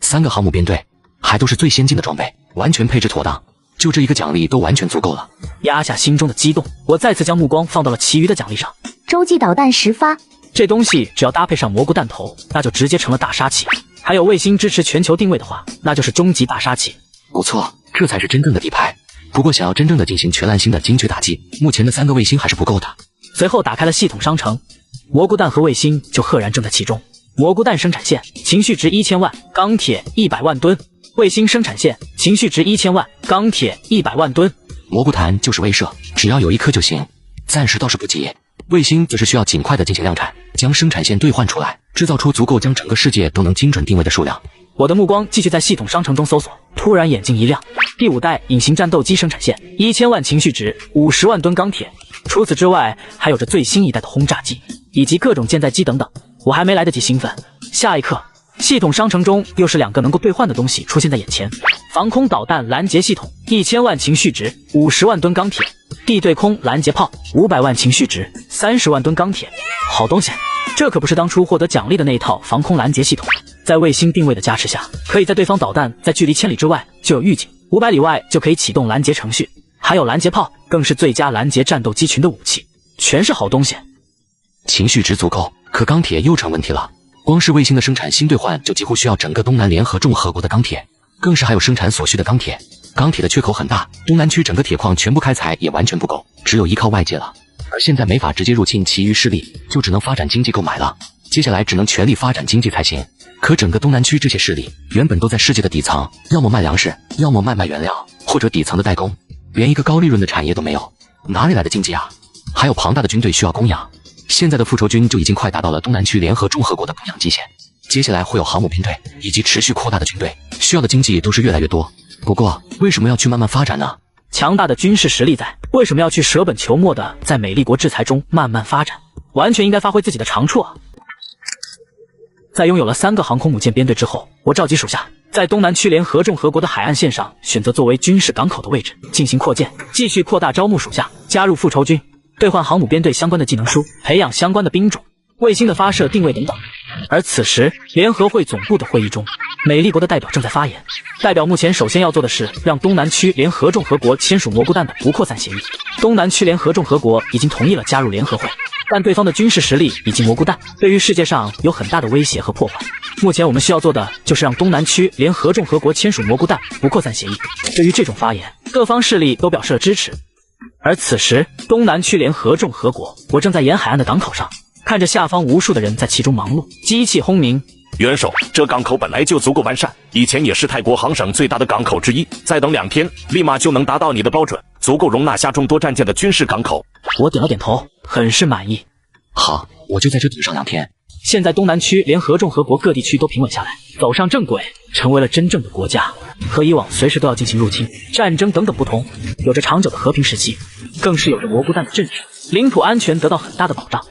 3个航母编队，还都是最先进的装备，完全配置妥当，就这一个奖励都完全足够了。压下心中的激动，我再次将目光放到了其余的奖励上。洲际导弹10发，这东西只要搭配上蘑菇弹头，那就直接成了大杀器。还有卫星支持全球定位的话，那就是终极大杀器。不错，这才是真正的底牌。不过想要真正的进行全蓝星的精确打击，目前的3个卫星还是不够的。随后打开了系统商城，蘑菇弹和卫星就赫然正在其中。蘑菇弹生产线，情绪值1000万，钢铁100万吨；卫星生产线，情绪值1000万，钢铁100万吨。蘑菇弹就是威慑，只要有1颗就行，暂时倒是不急。卫星则是需要尽快的进行量产，将生产线兑换出来，制造出足够将整个世界都能精准定位的数量。我的目光继续在系统商城中搜索，突然眼睛一亮，第5代隐形战斗机生产线，1000万情绪值，50万吨钢铁。除此之外，还有着最新一代的轰炸机，以及各种舰载机等等。我还没来得及兴奋，下一刻，系统商城中又是2个能够兑换的东西出现在眼前：防空导弹拦截系统，1000万情绪值，50万吨钢铁；地对空拦截炮，500万情绪值，30万吨钢铁。好东西，这可不是当初获得奖励的那一套防空拦截系统。在卫星定位的加持下，可以在对方导弹在距离1000里之外就有预警，500里外就可以启动拦截程序。还有拦截炮，更是最佳拦截战斗机群的武器，全是好东西。情绪值足够，可钢铁又成问题了。光是卫星的生产新兑换就几乎需要整个东南联合众和国的钢铁，更是还有生产所需的钢铁。钢铁的缺口很大，东南区整个铁矿全部开采也完全不够，只有依靠外界了。而现在没法直接入侵其余势力，就只能发展经济购买了。接下来只能全力发展经济才行。可整个东南区这些势力原本都在世界的底层，要么卖粮食，要么卖原料，或者底层的代工，连一个高利润的产业都没有，哪里来的经济啊？还有庞大的军队需要供养。现在的复仇军就已经快达到了东南区联合众和国的供养极限，接下来会有航母编队以及持续扩大的军队，需要的经济都是越来越多。不过为什么要去慢慢发展呢？强大的军事实力在，为什么要去舍本求末的在美利国制裁中慢慢发展？完全应该发挥自己的长处啊！在拥有了3个航空母舰编队之后，我召集属下在东南区联合众和国的海岸线上选择作为军事港口的位置进行扩建，继续扩大招募属下加入复仇军，兑换航母编队相关的技能书，培养相关的兵种、卫星的发射定位等等。而此时联合会总部的会议中，美利国的代表正在发言。代表目前首先要做的是让东南区联合众合国签署蘑菇弹的不扩散协议。东南区联合众合国已经同意了加入联合会，但对方的军事实力以及蘑菇弹对于世界上有很大的威胁和破坏。目前我们需要做的就是让东南区联合众合国签署蘑菇弹不扩散协议。对于这种发言，各方势力都表示了支持。而此时，东南区联合众合国，我正在沿海岸的港口上，看着下方无数的人在其中忙碌，机器轰鸣。元首，这港口本来就足够完善，以前也是泰国航省最大的港口之一，再等2天，立马就能达到你的标准，足够容纳下众多战舰的军事港口。我点了点头，很是满意。好，我就在这等上2天。现在东南区联合众合国各地区都平稳下来，走上正轨，成为了真正的国家。和以往随时都要进行入侵、战争等等不同，有着长久的和平时期，更是有着蘑菇弹的震慑，领土安全得到很大的保障。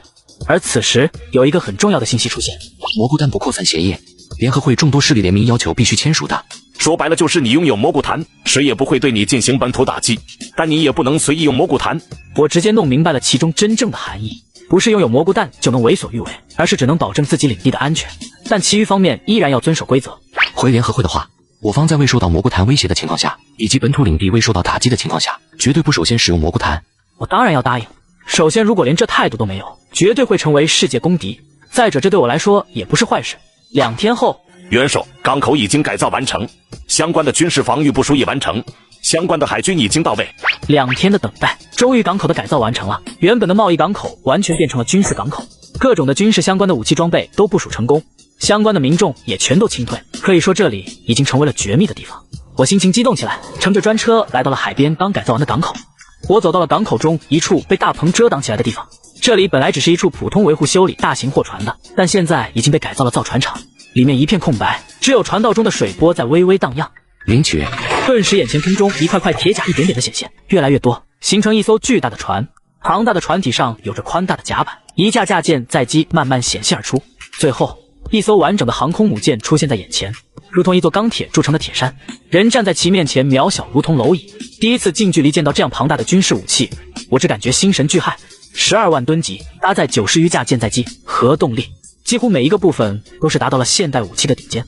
而此时有一个很重要的信息出现，蘑菇弹不扩散协议，联合会众多势力联名要求必须签署的。说白了就是你拥有蘑菇弹，谁也不会对你进行本土打击，但你也不能随意用蘑菇弹。我直接弄明白了其中真正的含义，不是拥有蘑菇弹就能为所欲为，而是只能保证自己领地的安全，但其余方面依然要遵守规则。回联合会的话，我方在未受到蘑菇弹威胁的情况下，以及本土领地未受到打击的情况下，绝对不首先使用蘑菇弹。我当然要答应。首先，如果连这态度都没有，绝对会成为世界公敌。再者，这对我来说也不是坏事。2天后，元首，港口已经改造完成，相关的军事防御部署已完成，相关的海军已经到位。2天的等待，终于港口的改造完成了。原本的贸易港口完全变成了军事港口，各种的军事相关的武器装备都部署成功，相关的民众也全都清退。可以说，这里已经成为了绝密的地方。我心情激动起来，乘着专车来到了海边刚改造完的港口。我走到了港口中一处被大棚遮挡起来的地方，这里本来只是一处普通维护修理大型货船的，但现在已经被改造了造船厂，里面一片空白，只有船道中的水波在微微荡漾。领取。顿时眼前空中一块块铁甲一点点的显现，越来越多，形成一艘巨大的船。庞大的船体上有着宽大的甲板，一架架舰载机慢慢显现而出，最后一艘完整的航空母舰出现在眼前，如同一座钢铁铸成的铁山，人站在其面前渺小如同蝼蚁。第一次近距离见到这样庞大的军事武器，我只感觉心神俱撼。12万吨级，搭载90余架舰载机，核动力，几乎每一个部分都是达到了现代武器的顶尖，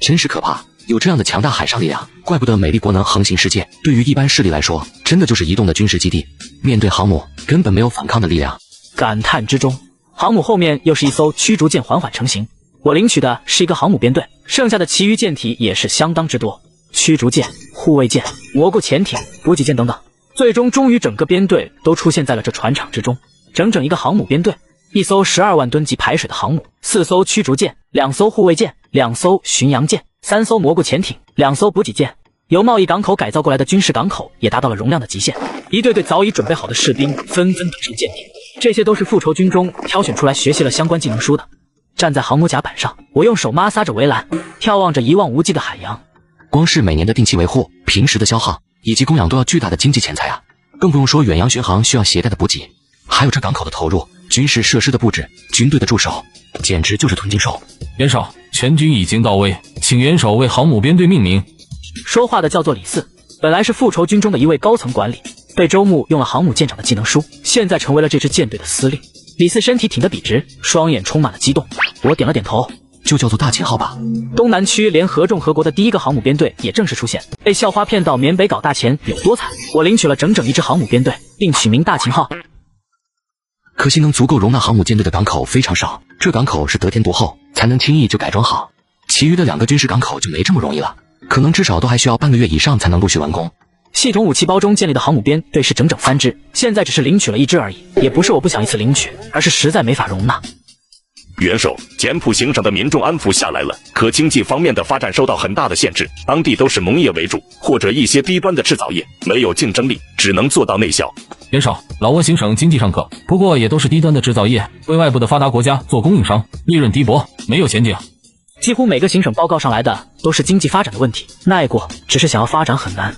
真是可怕。有这样的强大海上力量，怪不得美利国能横行世界。对于一般势力来说，真的就是移动的军事基地。面对航母，根本没有反抗的力量。感叹之中，航母后面又是一艘驱逐舰缓缓成型。我领取的是一个航母编队，剩下的其余舰体也是相当之多，驱逐舰、护卫舰、蘑菇潜艇、补给舰等等。最终终于整个编队都出现在了这船厂之中，整整一个航母编队，一艘12万吨级排水的航母，4艘驱逐舰，2艘护卫舰，2艘巡洋舰，3艘蘑菇潜艇，2艘补给舰。由贸易港口改造过来的军事港口也达到了容量的极限，一队队早已准备好的士兵纷纷登上舰艇，这些都是复仇军中挑选出来学习了相关技能书的。站在航母甲板上，我用手摩挲着围栏，眺望着一望无际的海洋。光是每年的定期维护、平时的消耗以及供养都要巨大的经济钱财啊，更不用说远洋巡航需要携带的补给，还有这港口的投入、军事设施的布置、军队的驻守，简直就是吞金兽。元首，全军已经到位，请元首为航母编队命名。说话的叫做李四，本来是复仇军中的一位高层管理，被周牧用了航母舰长的技能书，现在成为了这支舰队的司令。李四身体挺得笔直，双眼充满了激动。我点了点头，就叫做大秦号吧。东南区联合众合国的第一个航母编队也正式出现，被校花骗到缅北搞大钱有多惨，我领取了整整一支航母编队，并取名大秦号。可惜能足够容纳航母舰队的港口非常少，这港口是得天独厚，才能轻易就改装好，其余的2个军事港口就没这么容易了，可能至少都还需要半个月以上才能陆续完工。系统武器包中建立的航母编队是整整3支，现在只是领取了1支而已，也不是我不想一次领取，而是实在没法容纳。元首，简朴行省的民众安抚下来了，可经济方面的发展受到很大的限制，当地都是农业为主，或者一些低端的制造业，没有竞争力，只能做到内销。元首，老挝行省经济尚可，不过也都是低端的制造业，为外部的发达国家做供应商，利润低薄，没有前景。几乎每个行省报告上来的都是经济发展的问题，耐过，只是想要发展很难。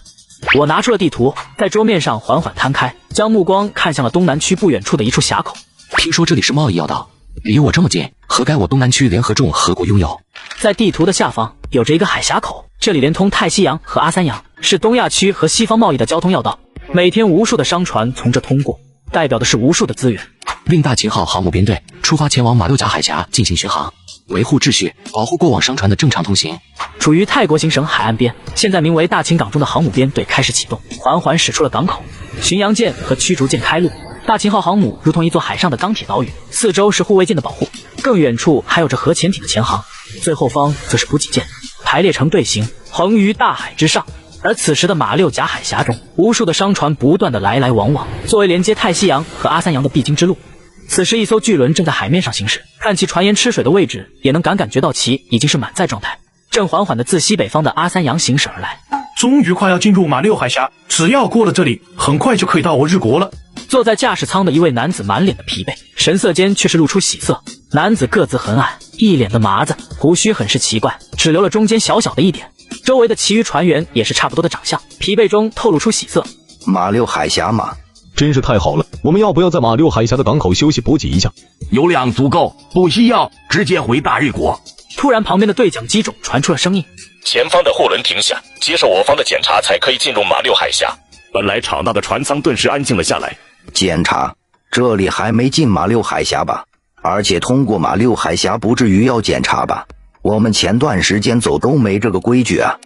我拿出了地图，在桌面上缓缓摊开，将目光看向了东南区不远处的一处峡口。听说这里是贸易要道，离我这么近，何该我东南区联合众合国拥有？在地图的下方有着一个海峡口，这里连通太西洋和阿三洋，是东亚区和西方贸易的交通要道，每天无数的商船从这通过，代表的是无数的资源。令大秦号航母编队出发前往马六甲海峡进行巡航。维护秩序，保护过往商船的正常通行。处于泰国行省海岸边，现在名为大秦港中的航母编队开始启动，缓缓驶出了港口。巡洋舰和驱逐舰开路，大秦号航母如同一座海上的钢铁岛屿，四周是护卫舰的保护，更远处还有着核潜艇的前航，最后方则是补给舰，排列成队形，横于大海之上。而此时的马六甲海峡中，无数的商船不断的来来往往，作为连接太西洋和阿三洋的必经之路。此时一艘巨轮正在海面上行驶，看其船沿吃水的位置，也能感觉到其已经是满载状态，正缓缓地自西北方的阿三洋行驶而来。终于快要进入马六海峡，只要过了这里，很快就可以到我日国了。坐在驾驶舱的一位男子满脸的疲惫，神色间却是露出喜色。男子个子很矮，一脸的麻子，胡须很是奇怪，只留了中间小小的一点。周围的其余船员也是差不多的长相，疲惫中透露出喜色。马六海峡嘛，真是太好了！我们要不要在马六海峡的港口休息补给一下？油量足够，不需要直接回大日国。突然，旁边的对讲机中传出了声音：前方的货轮停下，接受我方的检查，才可以进入马六海峡。本来吵闹的船舱顿时安静了下来。检查？这里还没进马六海峡吧？而且通过马六海峡不至于要检查吧？我们前段时间走都没这个规矩啊。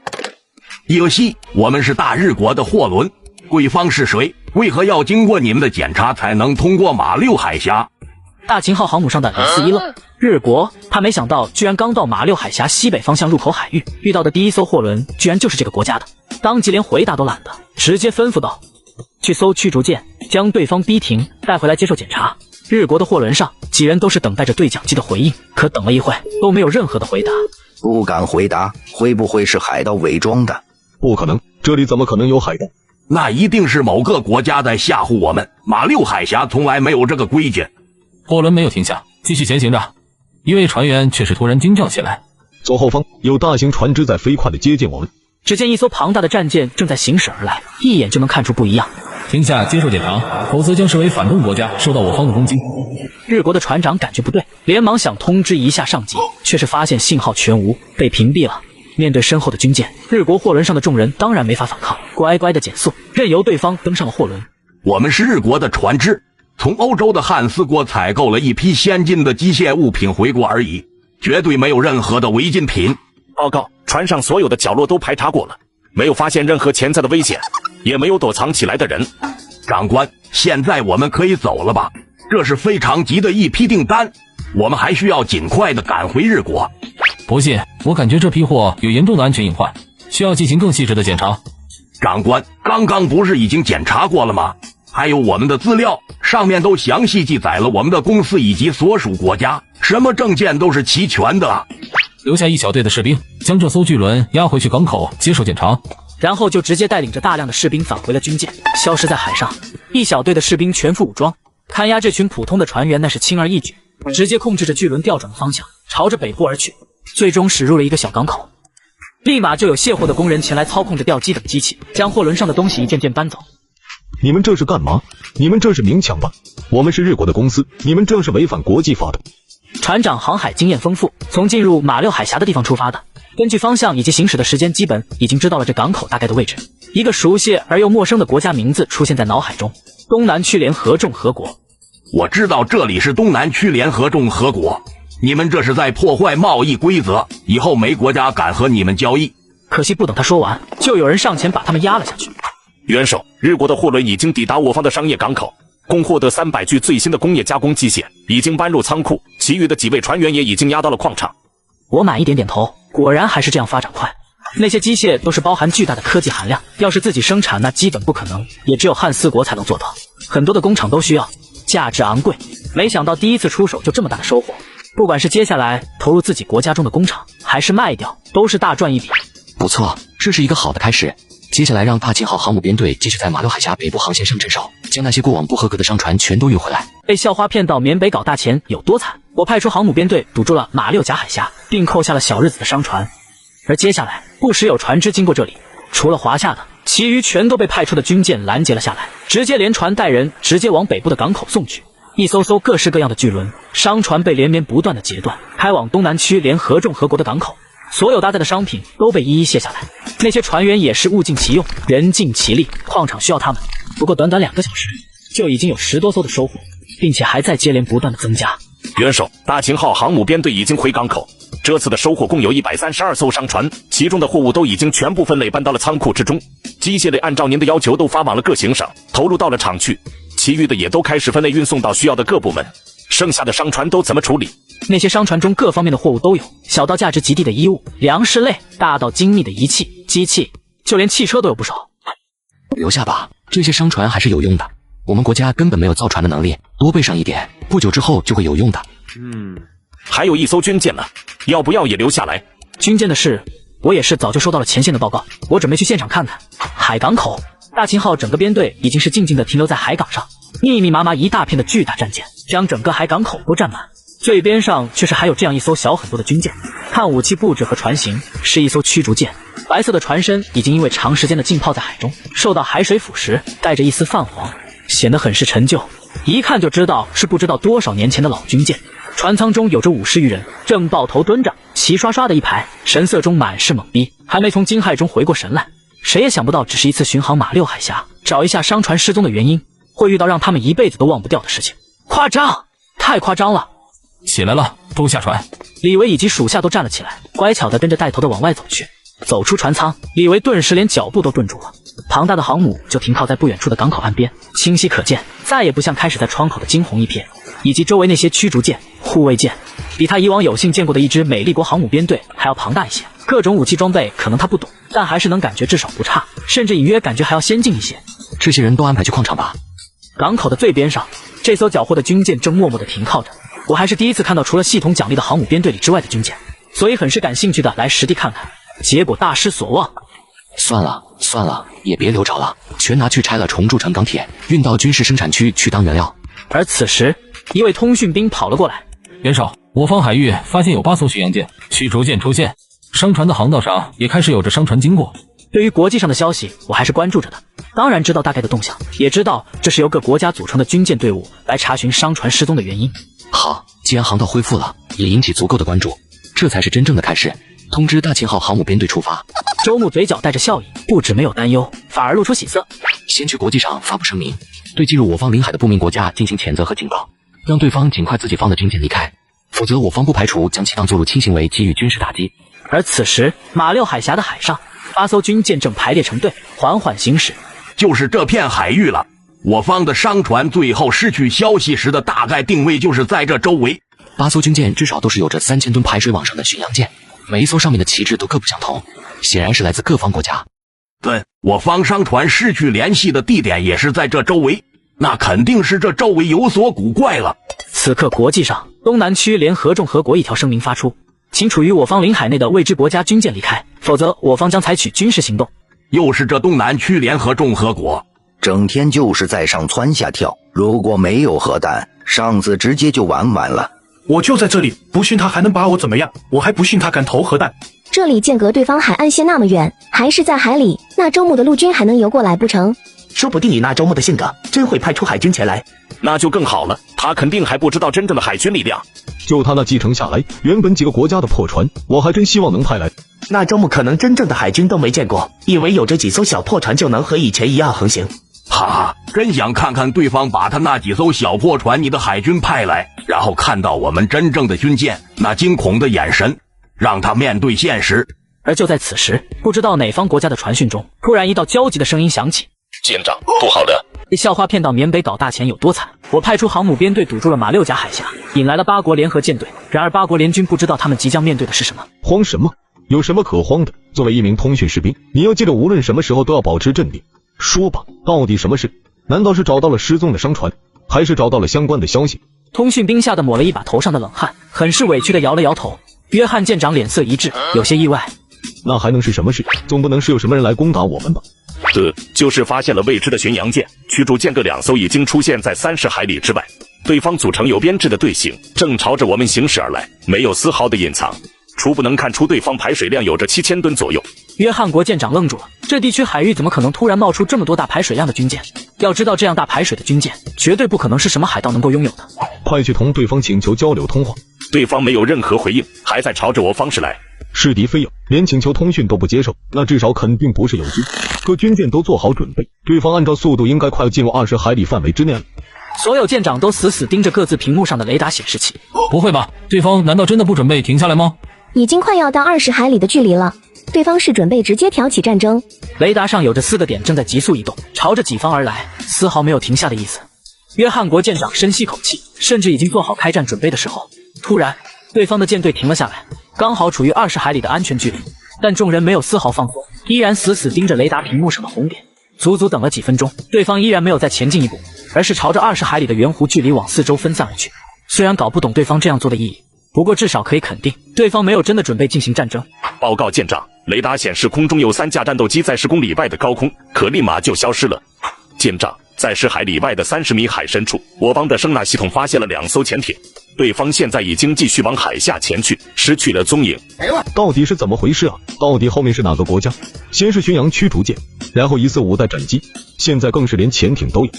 有戏，我们是大日国的货轮，贵方是谁？为何要经过你们的检查才能通过马六海峡？大秦号航母上的李四一愣，日国，他没想到居然刚到马六海峡西北方向入口海域，遇到的第一艘货轮居然就是这个国家的，当即连回答都懒得，直接吩咐道：去搜驱逐舰，将对方逼停，带回来接受检查。日国的货轮上，几人都是等待着对讲机的回应，可等了一会都没有任何的回答。不敢回答，会不会是海盗伪装的？不可能，这里怎么可能有海盗？那一定是某个国家在吓唬我们。马六海峡从来没有这个规矩。货轮没有停下，继续前行着。一位船员却是突然惊叫起来：左后方有大型船只在飞快地接近我们。只见一艘庞大的战舰正在行驶而来，一眼就能看出不一样。停下，接受检查，否则将视为反动国家，受到我方的攻击。日国的船长感觉不对，连忙想通知一下上级，却是发现信号全无，被屏蔽了。面对身后的军舰，日国货轮上的众人当然没法反抗，乖乖的减速，任由对方登上了货轮。我们是日国的船只，从欧洲的汉斯国采购了一批先进的机械物品回国而已，绝对没有任何的违禁品。报告，船上所有的角落都排查过了，没有发现任何潜在的危险，也没有躲藏起来的人。长官，现在我们可以走了吧？这是非常急的一批订单，我们还需要尽快的赶回日国。不信，我感觉这批货有严重的安全隐患，需要进行更细致的检查。长官，刚刚不是已经检查过了吗？还有我们的资料，上面都详细记载了我们的公司以及所属国家，什么证件都是齐全的。留下一小队的士兵，将这艘巨轮押回去港口接受检查，然后就直接带领着大量的士兵返回了军舰，消失在海上。一小队的士兵全副武装，看押这群普通的船员那是轻而易举，直接控制着巨轮调转的方向，朝着北部而去，最终驶入了一个小港口。立马就有卸货的工人前来操控着吊机等机器，将货轮上的东西一件件搬走。你们这是干嘛？你们这是明抢吧？我们是日国的公司，你们这是违反国际法的。船长航海经验丰富，从进入马六海峡的地方出发的，根据方向以及行驶的时间，基本已经知道了这港口大概的位置。一个熟悉而又陌生的国家名字出现在脑海中：东南区联合众和国。我知道这里是东南区联合众和国，你们这是在破坏贸易规则，以后没国家敢和你们交易。可惜不等他说完，就有人上前把他们压了下去。元首，日国的货轮已经抵达我方的商业港口，共获得300具最新的工业加工机械，已经搬入仓库，其余的几位船员也已经押到了矿场。我满意点点头，果然还是这样发展快。那些机械都是包含巨大的科技含量，要是自己生产那基本不可能，也只有汉斯国才能做到，很多的工厂都需要，价值昂贵。没想到第一次出手就这么大的收获，不管是接下来投入自己国家中的工厂，还是卖掉，都是大赚一笔。不错，这是一个好的开始。接下来让大秦号航母编队继续在马六海峡北部航线上镇守，将那些过往不合格的商船全都运回来。被校花骗到缅北搞大钱有多惨，我派出航母编队堵住了马六甲海峡，并扣下了小日子的商船。而接下来不时有船只经过这里，除了华夏的，其余全都被派出的军舰拦截了下来，直接连船带人直接往北部的港口送去。一艘艘各式各样的巨轮商船被连绵不断的截断，开往东南区联合众和国的港口。所有搭载的商品都被一一卸下来，那些船员也是物尽其用，人尽其力，矿场需要他们。不过短短2个小时，就已经有10多艘的收获，并且还在接连不断的增加。元首，大秦号航母编队已经回港口。这次的收获共有132艘商船，其中的货物都已经全部分类搬到了仓库之中。机械类按照您的要求都发往了各行省，投入到了厂区，其余的也都开始分类运送到需要的各部门。剩下的商船都怎么处理？那些商船中各方面的货物都有，小到价值极低的衣物、粮食类，大到精密的仪器、机器，就连汽车都有不少。留下吧，这些商船还是有用的。我们国家根本没有造船的能力，多备上一点，不久之后就会有用的。还有1艘军舰呢，要不要也留下来？军舰的事，我也是早就收到了前线的报告，我准备去现场看看。海港口，大秦号整个编队已经是静静地停留在海港上，密密麻麻一大片的巨大战舰，将整个海港口都占满。最边上却是还有这样一艘小很多的军舰，看武器布置和船型，是一艘驱逐舰。白色的船身已经因为长时间的浸泡在海中，受到海水腐蚀，带着一丝泛黄，显得很是陈旧，一看就知道是不知道多少年前的老军舰。船舱中有着50余人，正抱头蹲着，齐刷刷的一排，神色中满是懵逼，还没从惊骇中回过神来。谁也想不到，只是一次巡航马六海峡，找一下商船失踪的原因，会遇到让他们一辈子都忘不掉的事情。夸张，太夸张了！起来了，都下船。李维以及属下都站了起来，乖巧的跟着带头的往外走去。走出船舱，李维顿时连脚步都顿住了。庞大的航母就停靠在不远处的港口岸边，清晰可见，再也不像开始在窗口的惊鸿一瞥，以及周围那些驱逐舰、护卫舰，比他以往有幸见过的一支美丽国航母编队还要庞大一些。各种武器装备可能他不懂，但还是能感觉至少不差，甚至隐约感觉还要先进一些。这些人都安排去矿场吧。港口的最边上，这艘缴获的军舰正默默地停靠着。我还是第一次看到除了系统奖励的航母编队里之外的军舰，所以很是感兴趣的来实地看看，结果大失所望。算了，也别留着了，全拿去拆了重铸成钢铁，运到军事生产区去当原料。而此时，一位通讯兵跑了过来。元首，我方海域发现有8艘巡洋舰、驱逐舰出现，商船的航道上也开始有着商船经过。对于国际上的消息，我还是关注着的，当然知道大概的动向，也知道这是由各国家组成的军舰队伍来查询商船失踪的原因。好，既然航道恢复了，也引起足够的关注，这才是真正的开始。通知大秦号航母编队出发。周牧嘴角带着笑意，不止没有担忧，反而露出喜色。先去国际上发布声明，对进入我方领海的不明国家进行谴责和警告，让对方尽快自己方的军舰离开，否则我方不排除将其当作入侵行为给予军事打击。而此时，马六海峡的海上，8艘军舰正排列成队，缓缓行驶。就是这片海域了。我方的商船最后失去消息时的大概定位就是在这周围。8艘军舰至少都是有着3000吨排水网上的巡洋舰，每一艘上面的旗帜都各不相同，显然是来自各方国家。对，我方商船失去联系的地点也是在这周围，那肯定是这周围有所古怪了。此刻国际上，东南区联合众和国一条声明发出，请处于我方领海内的未知国家军舰离开，否则我方将采取军事行动。又是这东南区联合众和国，整天就是在上蹿下跳，如果没有核弹，上次直接就完了。我就在这里，不信他还能把我怎么样？我还不信他敢投核弹。这里间隔对方海岸线那么远，还是在海里，那周牧的陆军还能游过来不成？说不定以那周牧的性格，真会派出海军前来。那就更好了，他肯定还不知道真正的海军力量。就他那继承下来原本几个国家的破船，我还真希望能派来。那周牧可能真正的海军都没见过，以为有这几艘小破船就能和以前一样横行。哈哈，真想看看对方把他那几艘小破船你的海军派来，然后看到我们真正的军舰，那惊恐的眼神，让他面对现实。而就在此时，不知道哪方国家的传讯中，突然一道焦急的声音响起：舰长，不好了！被校花骗到缅北岛大前有多惨？我派出航母编队堵住了马六甲海峡，引来了8国联合舰队。然而8国联军不知道他们即将面对的是什么。慌什么？有什么可慌的？作为一名通讯士兵，你要记得无论什么时候都要保持镇定。说吧，到底什么事？难道是找到了失踪的商船，还是找到了相关的消息？通讯兵吓得抹了一把头上的冷汗，很是委屈地摇了摇头。约翰舰长脸色一滞，有些意外。那还能是什么事？总不能是有什么人来攻打我们吧？就是发现了未知的巡洋舰、驱逐舰各2艘已经出现在30海里之外，对方组成有编制的队形，正朝着我们行驶而来，没有丝毫的隐藏。初步能看出对方排水量有着7000吨左右。约翰国舰长愣住了，这地区海域怎么可能突然冒出这么多大排水量的军舰？要知道这样大排水的军舰，绝对不可能是什么海盗能够拥有的。快去同对方请求交流通话。对方没有任何回应，还在朝着我方驶来。是敌非友，连请求通讯都不接受，那至少肯定不是友军。各军舰都做好准备，对方按照速度应该快要进入20海里范围之内了。所有舰长都死死盯着各自屏幕上的雷达显示器。不会吧？对方难道真的不准备停下来吗？已经快要到20海里的距离了，对方是准备直接挑起战争。雷达上有着4个点正在急速移动，朝着己方而来，丝毫没有停下的意思。约翰国舰长深吸口气，甚至已经做好开战准备的时候，突然，对方的舰队停了下来，刚好处于20海里的安全距离。但众人没有丝毫放松，依然死死盯着雷达屏幕上的红点。足足等了几分钟，对方依然没有再前进一步，而是朝着20海里的圆弧距离往四周分散而去。虽然搞不懂对方这样做的意义，不过至少可以肯定，对方没有真的准备进行战争。报告舰长，雷达显示空中有3架战斗机在10公里外的高空，可立马就消失了。舰长，在10海里外的30米海深处，我方的声纳系统发现了2艘潜艇，对方现在已经继续往海下前去，失去了踪影。到底是怎么回事啊？到底后面是哪个国家？先是巡洋驱逐舰，然后疑似5代战机，现在更是连潜艇都有。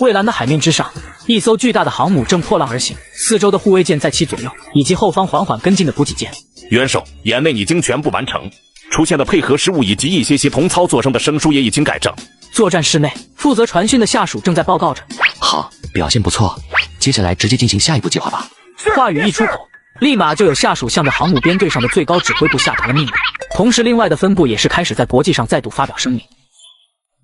蔚蓝的海面之上，一艘巨大的航母正破浪而行，四周的护卫舰在其左右，以及后方缓缓跟进的补给舰。元首，眼内已经全部完成，出现的配合失误以及一些协同操作上的生疏也已经改正。作战室内，负责传讯的下属正在报告着。好，表现不错，接下来直接进行下一步计划吧。话语一出口，立马就有下属向着航母编队上的最高指挥部下达了命令，同时另外的分部也是开始在国际上再度发表声明。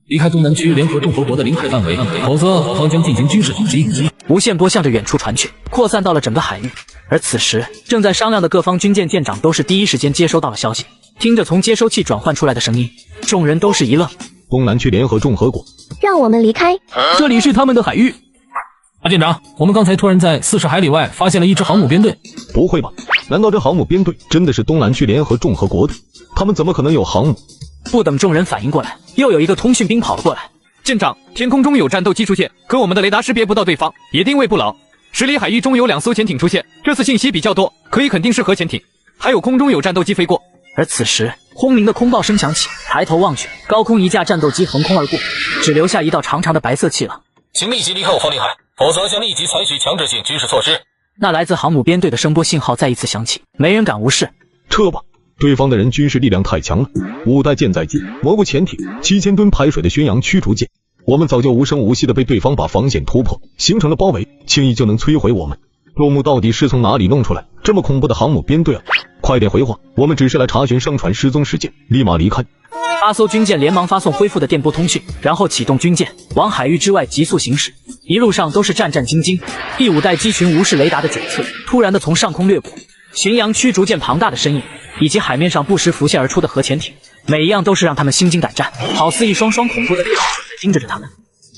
离开东南区联合共和国的领海范围，否则方将进行军事统击。无线波向着远处传去，扩散到了整个海域。而此时正在商量的各方军舰舰长都是第一时间接收到了消息，听着从接收器转换出来的声音，众人都是一愣。东南区联合共和国，让我们离开，这里是他们的海域。舰长，我们刚才突然在40海里外发现了一支航母编队。不会吧？难道这航母编队真的是东南区联合共和国的？他们怎么可能有航母？不等众人反应过来，又有一个通讯兵跑了过来。舰长，天空中有战斗机出现，可我们的雷达识别不到对方，也定位不牢。10里海域中有2艘潜艇出现，这次信息比较多，可以肯定是核潜艇。还有空中有战斗机飞过。而此时，轰鸣的空爆声响起，抬头望去，高空一架战斗机横空而过，只留下一道长长的白色气浪。请立即离开我方领海，否则将立即采取强制性军事措施。那来自航母编队的声波信号再一次响起，没人敢无视。撤吧！对方的人军事力量太强了，5代舰载机、蘑菇潜艇、7000吨排水的巡洋驱逐舰，我们早就无声无息的被对方把防线突破，形成了包围，轻易就能摧毁我们。洛木到底是从哪里弄出来这么恐怖的航母编队啊？快点回话，我们只是来查询商船失踪事件，立马离开。8艘军舰连忙发送恢复的电波通讯，然后启动军舰往海域之外急速行驶，一路上都是战战兢兢。第5代机群无视雷达的检测，突然的从上空掠过，巡洋驱逐舰庞大的身影，以及海面上不时浮现而出的核潜艇，每一样都是让他们心惊胆战，好似一双双恐怖的猎手盯着他们。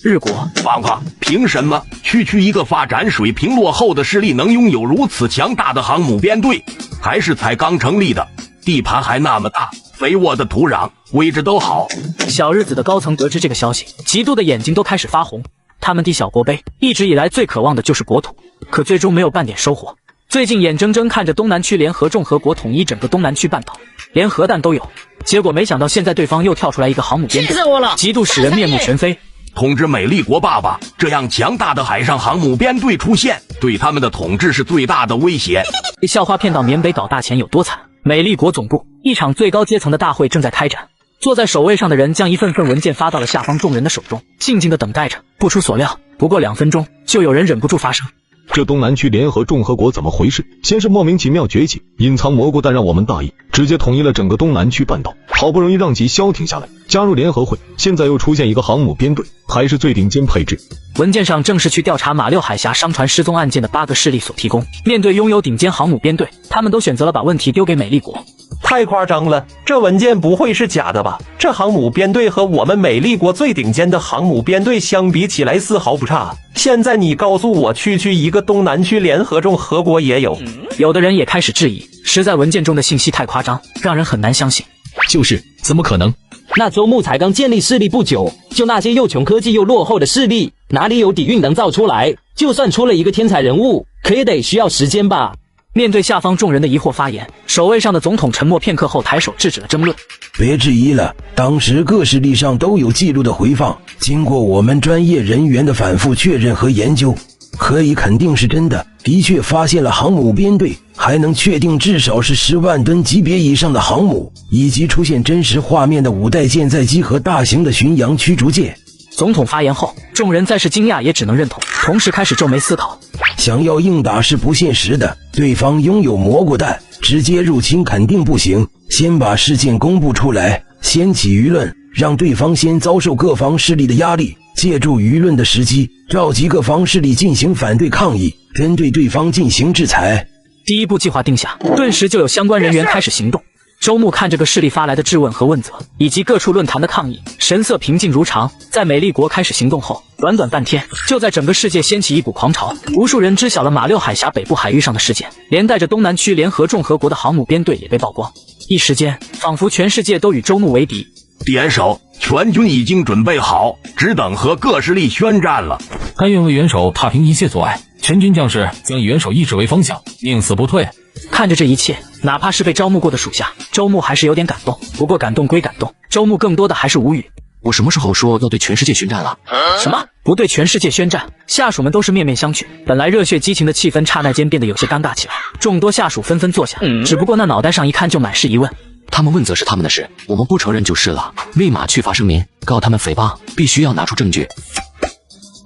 日国，王八，凭什么区区一个发展水平落后的势力能拥有如此强大的航母编队？还是才刚成立的，地盘还那么大，肥沃的土壤，位置都好。小日子的高层得知这个消息，嫉妒的眼睛都开始发红。他们的小国杯一直以来最渴望的就是国土，可最终没有半点收获。最近眼睁睁看着东南区联合共和国统一整个东南区半岛，连核弹都有，结果没想到现在对方又跳出来一个航母编队，嫉妒使人面目全非。统治美丽国爸爸，这样强大的海上航母编队出现，对他们的统治是最大的威胁。被笑话骗到缅北搞大钱有多惨？美丽国总部，一场最高阶层的大会正在开展。坐在首位上的人将一份份文件发到了下方众人的手中，静静的等待着。不出所料，不过2分钟，就有人忍不住发声。这东南区联合共和国怎么回事？先是莫名其妙崛起，隐藏蘑菇弹让我们大意，直接统一了整个东南区半岛，好不容易让其消停下来，加入联合会，现在又出现一个航母编队，还是最顶尖配置。文件上正是去调查马六海峡商船失踪案件的8个势力所提供。面对拥有顶尖航母编队，他们都选择了把问题丢给美丽国。太夸张了，这文件不会是假的吧？这航母编队和我们美丽国最顶尖的航母编队相比起来丝毫不差。现在你告诉我，区一个东南区联合共和国也有？有的人也开始质疑，实在文件中的信息太夸张，让人很难相信。就是，怎么可能？那周牧才刚建立势力不久，就那些又穷科技又落后的势力，哪里有底蕴能造出来？就算出了一个天才人物，可也得需要时间吧。面对下方众人的疑惑发言，首位上的总统沉默片刻后抬手制止了争论。别质疑了，当时各势力上都有记录的回放，经过我们专业人员的反复确认和研究，可以肯定是真的，的确发现了航母编队，还能确定至少是10万吨级别以上的航母，以及出现真实画面的5代舰载机和大型的巡洋驱逐舰。总统发言后，众人再是惊讶也只能认同，同时开始皱眉思考。想要硬打是不现实的，对方拥有蘑菇弹，直接入侵肯定不行。先把事件公布出来，掀起舆论，让对方先遭受各方势力的压力，借助舆论的时机，召集各方势力进行反对抗议，针对对方进行制裁。第一步计划定下，顿时就有相关人员开始行动。周牧看这个势力发来的质问和问责，以及各处论坛的抗议，神色平静如常。在美利国开始行动后，短短半天，就在整个世界掀起一股狂潮，无数人知晓了马六海峡北部海域上的事件，连带着东南区联合众合国的航母编队也被曝光。一时间，仿佛全世界都与周牧为敌。元首，全军已经准备好，只等和各势力宣战了。甘愿为元首踏平一切阻碍，全军将士将以元首意志为方向，宁死不退。看着这一切，哪怕是被招募过的属下，周牧还是有点感动。不过感动归感动，周牧更多的还是无语。我什么时候说要对全世界宣战了？什么？不对全世界宣战？下属们都是面面相觑，本来热血激情的气氛刹那间变得有些尴尬起来。众多下属纷纷坐下，只不过那脑袋上一看就满是疑问。他们问责是他们的事，我们不承认就是了。立马去发声明，告他们诽谤，必须要拿出证据。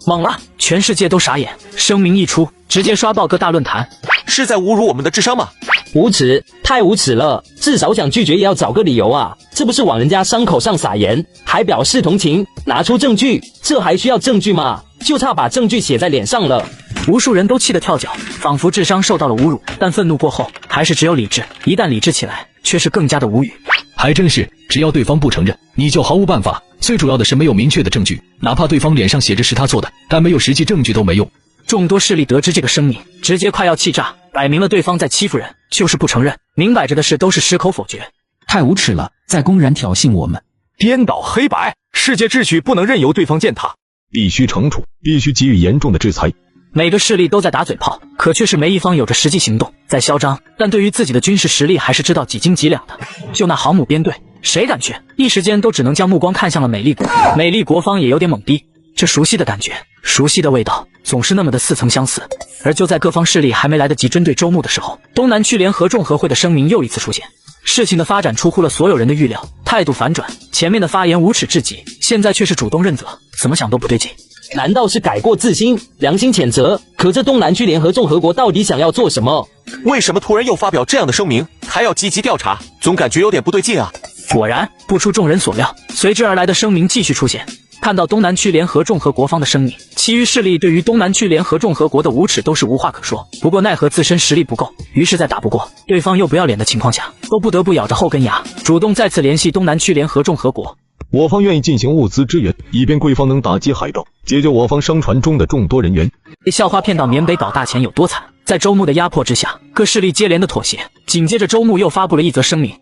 猛了，全世界都傻眼。声明一出，直接刷爆各大论坛。是在侮辱我们的智商吗？无耻，太无耻了！至少想拒绝也要找个理由啊！这不是往人家伤口上撒盐，还表示同情，拿出证据，这还需要证据吗？就差把证据写在脸上了。无数人都气得跳脚，仿佛智商受到了侮辱。但愤怒过后，还是只有理智。一旦理智起来，却是更加的无语。还真是，只要对方不承认，你就毫无办法。最主要的是没有明确的证据，哪怕对方脸上写着是他做的，但没有实际证据都没用。众多势力得知这个声明，直接快要气炸，摆明了对方在欺负人，就是不承认，明摆着的事都是矢口否决。太无耻了，在公然挑衅我们，颠倒黑白，世界秩序不能任由对方践踏，必须惩处，必须给予严重的制裁。每个势力都在打嘴炮，可却是没一方有着实际行动，在嚣张，但对于自己的军事实力还是知道几斤几两的。就那航母编队，谁敢去？一时间都只能将目光看向了美利国。美利国方也有点懵逼，这熟悉的感觉，熟悉的味道，总是那么的似曾相似。而就在各方势力还没来得及针对周牧的时候，东南区联合众合会的声明又一次出现。事情的发展出乎了所有人的预料，态度反转，前面的发言无耻至极，现在却是主动认责，怎么想都不对劲。难道是改过自新，良心谴责？可这东南区联合众合国到底想要做什么？为什么突然又发表这样的声明，还要积极调查？总感觉有点不对劲啊！果然，不出众人所料，随之而来的声明继续出现。看到东南区联合众合国方的声明，其余势力对于东南区联合众合国的无耻都是无话可说。不过奈何自身实力不够，于是在打不过对方又不要脸的情况下，都不得不咬着后根牙，主动再次联系东南区联合众合国。我方愿意进行物资支援，以便贵方能打击海盗，解救我方商船中的众多人员。被校花骗到缅北搞大钱有多惨？在周牧的压迫之下，各势力接连的妥协。紧接着周牧又发布了一则声明，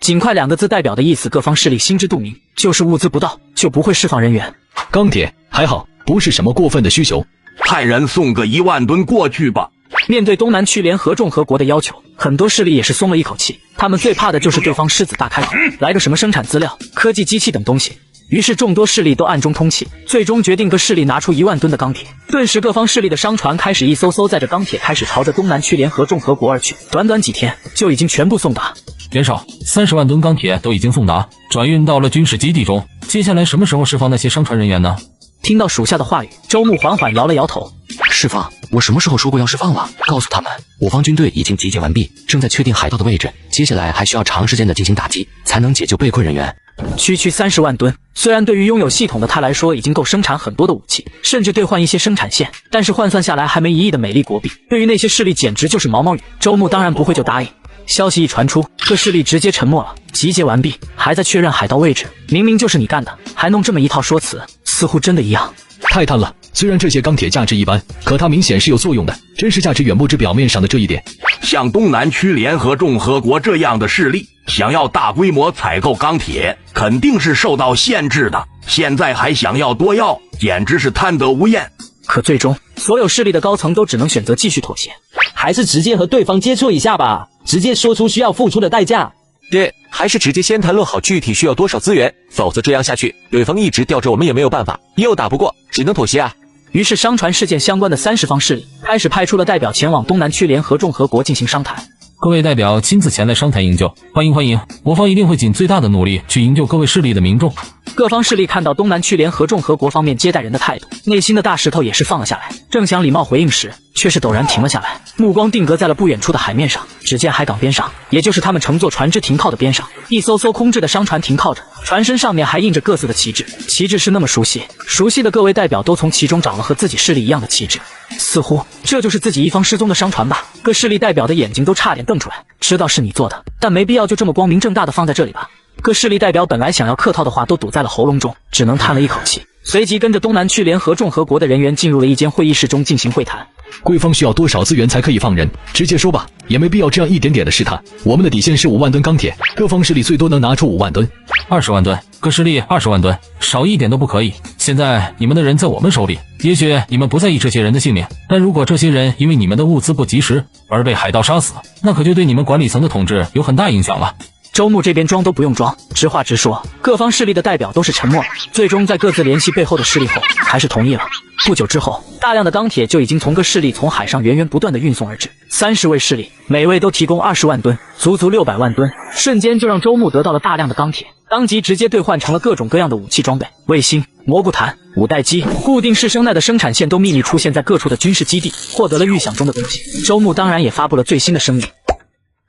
尽快2个字代表的意思，各方势力心知肚明，就是物资不到就不会释放人员。钢铁还好，不是什么过分的需求，派人送个1万吨过去吧。面对东南区联合众合国的要求，很多势力也是松了一口气。他们最怕的就是对方狮子大开口，来个什么生产资料、科技机器等东西。于是众多势力都暗中通气，最终决定各势力拿出1万吨的钢铁。顿时各方势力的商船开始一艘艘载着钢铁开始朝着东南区联合众合国而去，短短几天就已经全部送达。袁绍，30万吨钢铁都已经送达，转运到了军事基地中。接下来什么时候释放那些商船人员呢？听到属下的话语，周牧缓缓摇了摇头。释放？我什么时候说过要释放了？告诉他们，我方军队已经集结完毕，正在确定海盗的位置，接下来还需要长时间的进行打击，才能解救被困人员。区30万吨，虽然对于拥有系统的他来说已经够生产很多的武器，甚至兑换一些生产线，但是换算下来还没1亿的美丽国币，对于那些势力简直就是毛毛雨。周牧当然不会就答应。消息一传出，各势力直接沉默了。集结完毕，还在确认海盗位置，明明就是你干的，还弄这么一套说辞，似乎真的一样。太贪了！虽然这些钢铁价值一般，可它明显是有作用的，真实价值远不止表面上的这一点。像东南区联合众合国这样的势力，想要大规模采购钢铁，肯定是受到限制的。现在还想要多要，简直是贪得无厌。可最终，所有势力的高层都只能选择继续妥协，还是直接和对方接触一下吧，直接说出需要付出的代价。对，还是直接先谈论好具体需要多少资源，否则这样下去，对方一直吊着我们也没有办法，又打不过，只能妥协啊。于是商船事件相关的30方势力开始派出了代表前往东南区联合众合国进行商谈。各位代表亲自前来商谈营救，欢迎欢迎！我方一定会尽最大的努力去营救各位势力的民众。各方势力看到东南区联合众合国方面接待人的态度，内心的大石头也是放了下来。正想礼貌回应时，却是陡然停了下来，目光定格在了不远处的海面上。只见海港边上，也就是他们乘坐船只停靠的边上，一艘艘空置的商船停靠着，船身上面还印着各自的旗帜。旗帜是那么熟悉，熟悉的各位代表都从其中找了和自己势力一样的旗帜，似乎这就是自己一方失踪的商船吧。各势力代表的眼睛都差点瞪出来，知道是你做的，但没必要就这么光明正大的放在这里吧。各势力代表本来想要客套的话都堵在了喉咙中，只能叹了一口气，随即跟着东南区联合众合国的人员进入了一间会议室中进行会谈。贵方需要多少资源才可以放人？直接说吧，也没必要这样一点点的试探。我们的底线是5万吨钢铁，各方势力最多能拿出5万吨。20万吨，各势力20万吨，少一点都不可以。现在你们的人在我们手里，也许你们不在意这些人的性命，但如果这些人因为你们的物资不及时而被海盗杀死，那可就对你们管理层的统治有很大影响了。周牧这边装都不用装，直话直说，各方势力的代表都是沉默了，最终在各自联系背后的势力后，还是同意了。不久之后，大量的钢铁就已经从各势力从海上源源不断的运送而至，30位势力每位都提供20万吨，足足600万吨，瞬间就让周牧得到了大量的钢铁，当即直接兑换成了各种各样的武器装备、卫星、蘑菇弹、五代机、固定式声带的生产线都秘密出现在各处的军事基地，获得了预想中的东西。周牧当然也发布了最新的声明。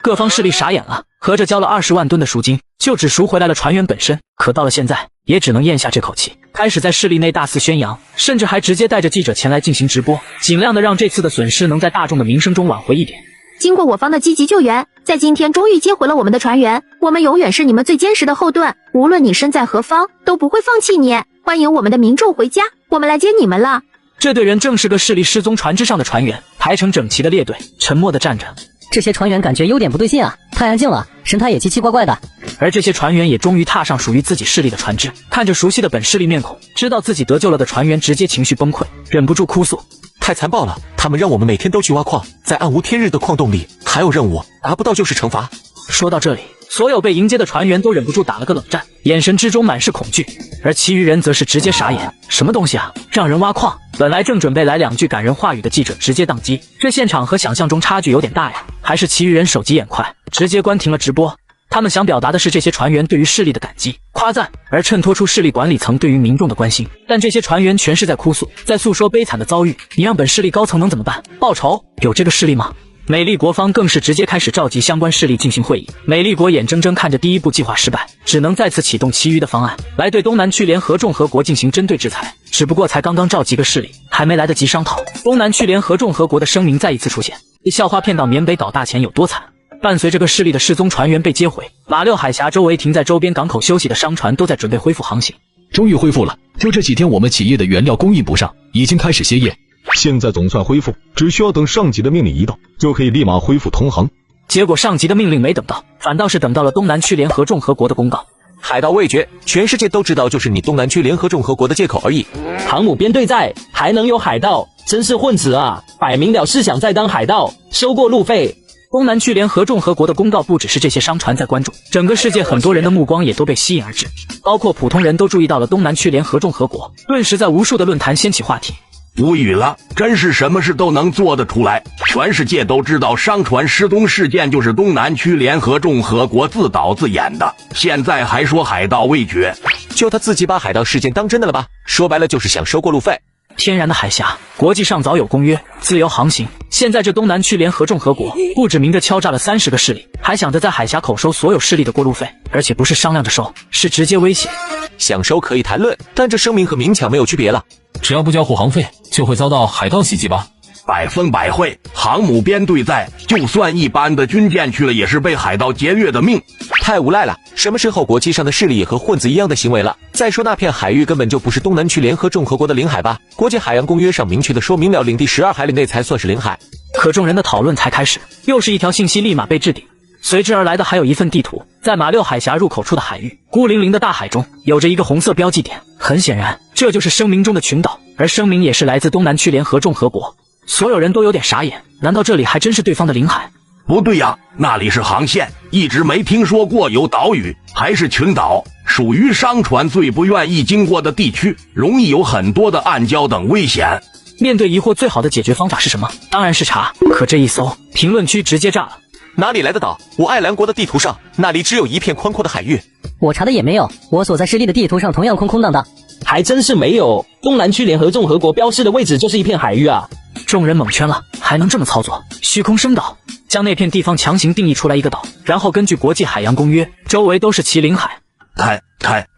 各方势力傻眼了，合着交了20万吨的赎金，就只赎回来了船员本身。可到了现在，也只能咽下这口气，开始在势力内大肆宣扬，甚至还直接带着记者前来进行直播，尽量的让这次的损失能在大众的名声中挽回一点。经过我方的积极救援，在今天终于接回了我们的船员，我们永远是你们最坚实的后盾，无论你身在何方，都不会放弃你。欢迎我们的民众回家，我们来接你们了。这队人正是个势力失踪船只上的船员，排成整齐的列队，沉默的站着。这些船员感觉有点不对劲啊，太安静了，神态也奇奇怪怪的。而这些船员也终于踏上属于自己势力的船只，看着熟悉的本势力面孔，知道自己得救了的船员直接情绪崩溃，忍不住哭诉：太残暴了，他们让我们每天都去挖矿，在暗无天日的矿洞里，还有任务，达不到就是惩罚。说到这里，所有被迎接的船员都忍不住打了个冷战，眼神之中满是恐惧，而其余人则是直接傻眼，什么东西啊，让人挖矿？本来正准备来2句感人话语的记者直接宕机，这现场和想象中差距有点大呀。还是其余人手疾眼快，直接关停了直播。他们想表达的是这些船员对于势力的感激、夸赞，而衬托出势力管理层对于民众的关心。但这些船员全是在哭诉，在诉说悲惨的遭遇。你让本势力高层能怎么办？报仇？有这个势力吗？美丽国方更是直接开始召集相关势力进行会议。美丽国眼睁睁看着第一步计划失败，只能再次启动其余的方案，来对东南区联合众合国进行针对制裁。只不过才刚刚召集个势力，还没来得及商讨，东南区联合众合国的声明再一次出现，笑话骗到缅北搞大钱有多惨。伴随着个势力的失踪船员被接回，马六海峡周围停在周边港口休息的商船都在准备恢复航行。终于恢复了，就这几天我们企业的原料供应不上，已经开始歇业。现在总算恢复，只需要等上级的命令一到，就可以立马恢复通航。结果上级的命令没等到，反倒是等到了东南区联合众合国的公告。海盗未决，全世界都知道就是你东南区联合众合国的借口而已。航母编队在，还能有海盗？真是混子啊！摆明了是想再当海盗，收过路费。东南区联合众合国的公告不只是这些商船在关注，整个世界很多人的目光也都被吸引而至，包括普通人都注意到了东南区联合众合国，顿时在无数的论坛掀起话题。无语了，真是什么事都能做得出来。全世界都知道商船失踪事件就是东南区联合众合国自导自演的，现在还说海盗未决，就他自己把海盗事件当真的了吧？说白了就是想收过路费。天然的海峡，国际上早有公约，自由航行。现在这东南区联合众合国不指明着敲诈了30个势力，还想着在海峡口收所有势力的过路费，而且不是商量着收，是直接威胁。想收可以谈论，但这声明和明抢没有区别了。只要不交护航费，就会遭到海盗袭击吧？100%会，航母编队在，就算一般的军舰去了，也是被海盗劫掠的命。太无赖了！什么时候国际上的势力也和混子一样的行为了？再说那片海域根本就不是东南区联合众合国的领海吧？国际海洋公约上明确的说明了，领地12海里内才算是领海。可众人的讨论才开始，又是一条信息立马被置顶。随之而来的还有一份地图，在马六海峡入口处的海域，孤零零的大海中有着一个红色标记点，很显然这就是声明中的群岛，而声明也是来自东南区联合众合国。所有人都有点傻眼，难道这里还真是对方的领海？不对呀，那里是航线，一直没听说过有岛屿，还是群岛，属于商船最不愿意经过的地区，容易有很多的暗礁等危险。面对疑惑，最好的解决方法是什么？当然是查。可这一搜，评论区直接炸了。哪里来的岛？我爱兰国的地图上，那里只有一片宽阔的海域。我查的也没有，我所在势力的地图上同样空空荡荡。还真是没有，东南区联合众和国标示的位置就是一片海域啊！众人蒙圈了，还能这么操作？虚空生岛，将那片地方强行定义出来一个岛，然后根据国际海洋公约，周围都是麒麟海。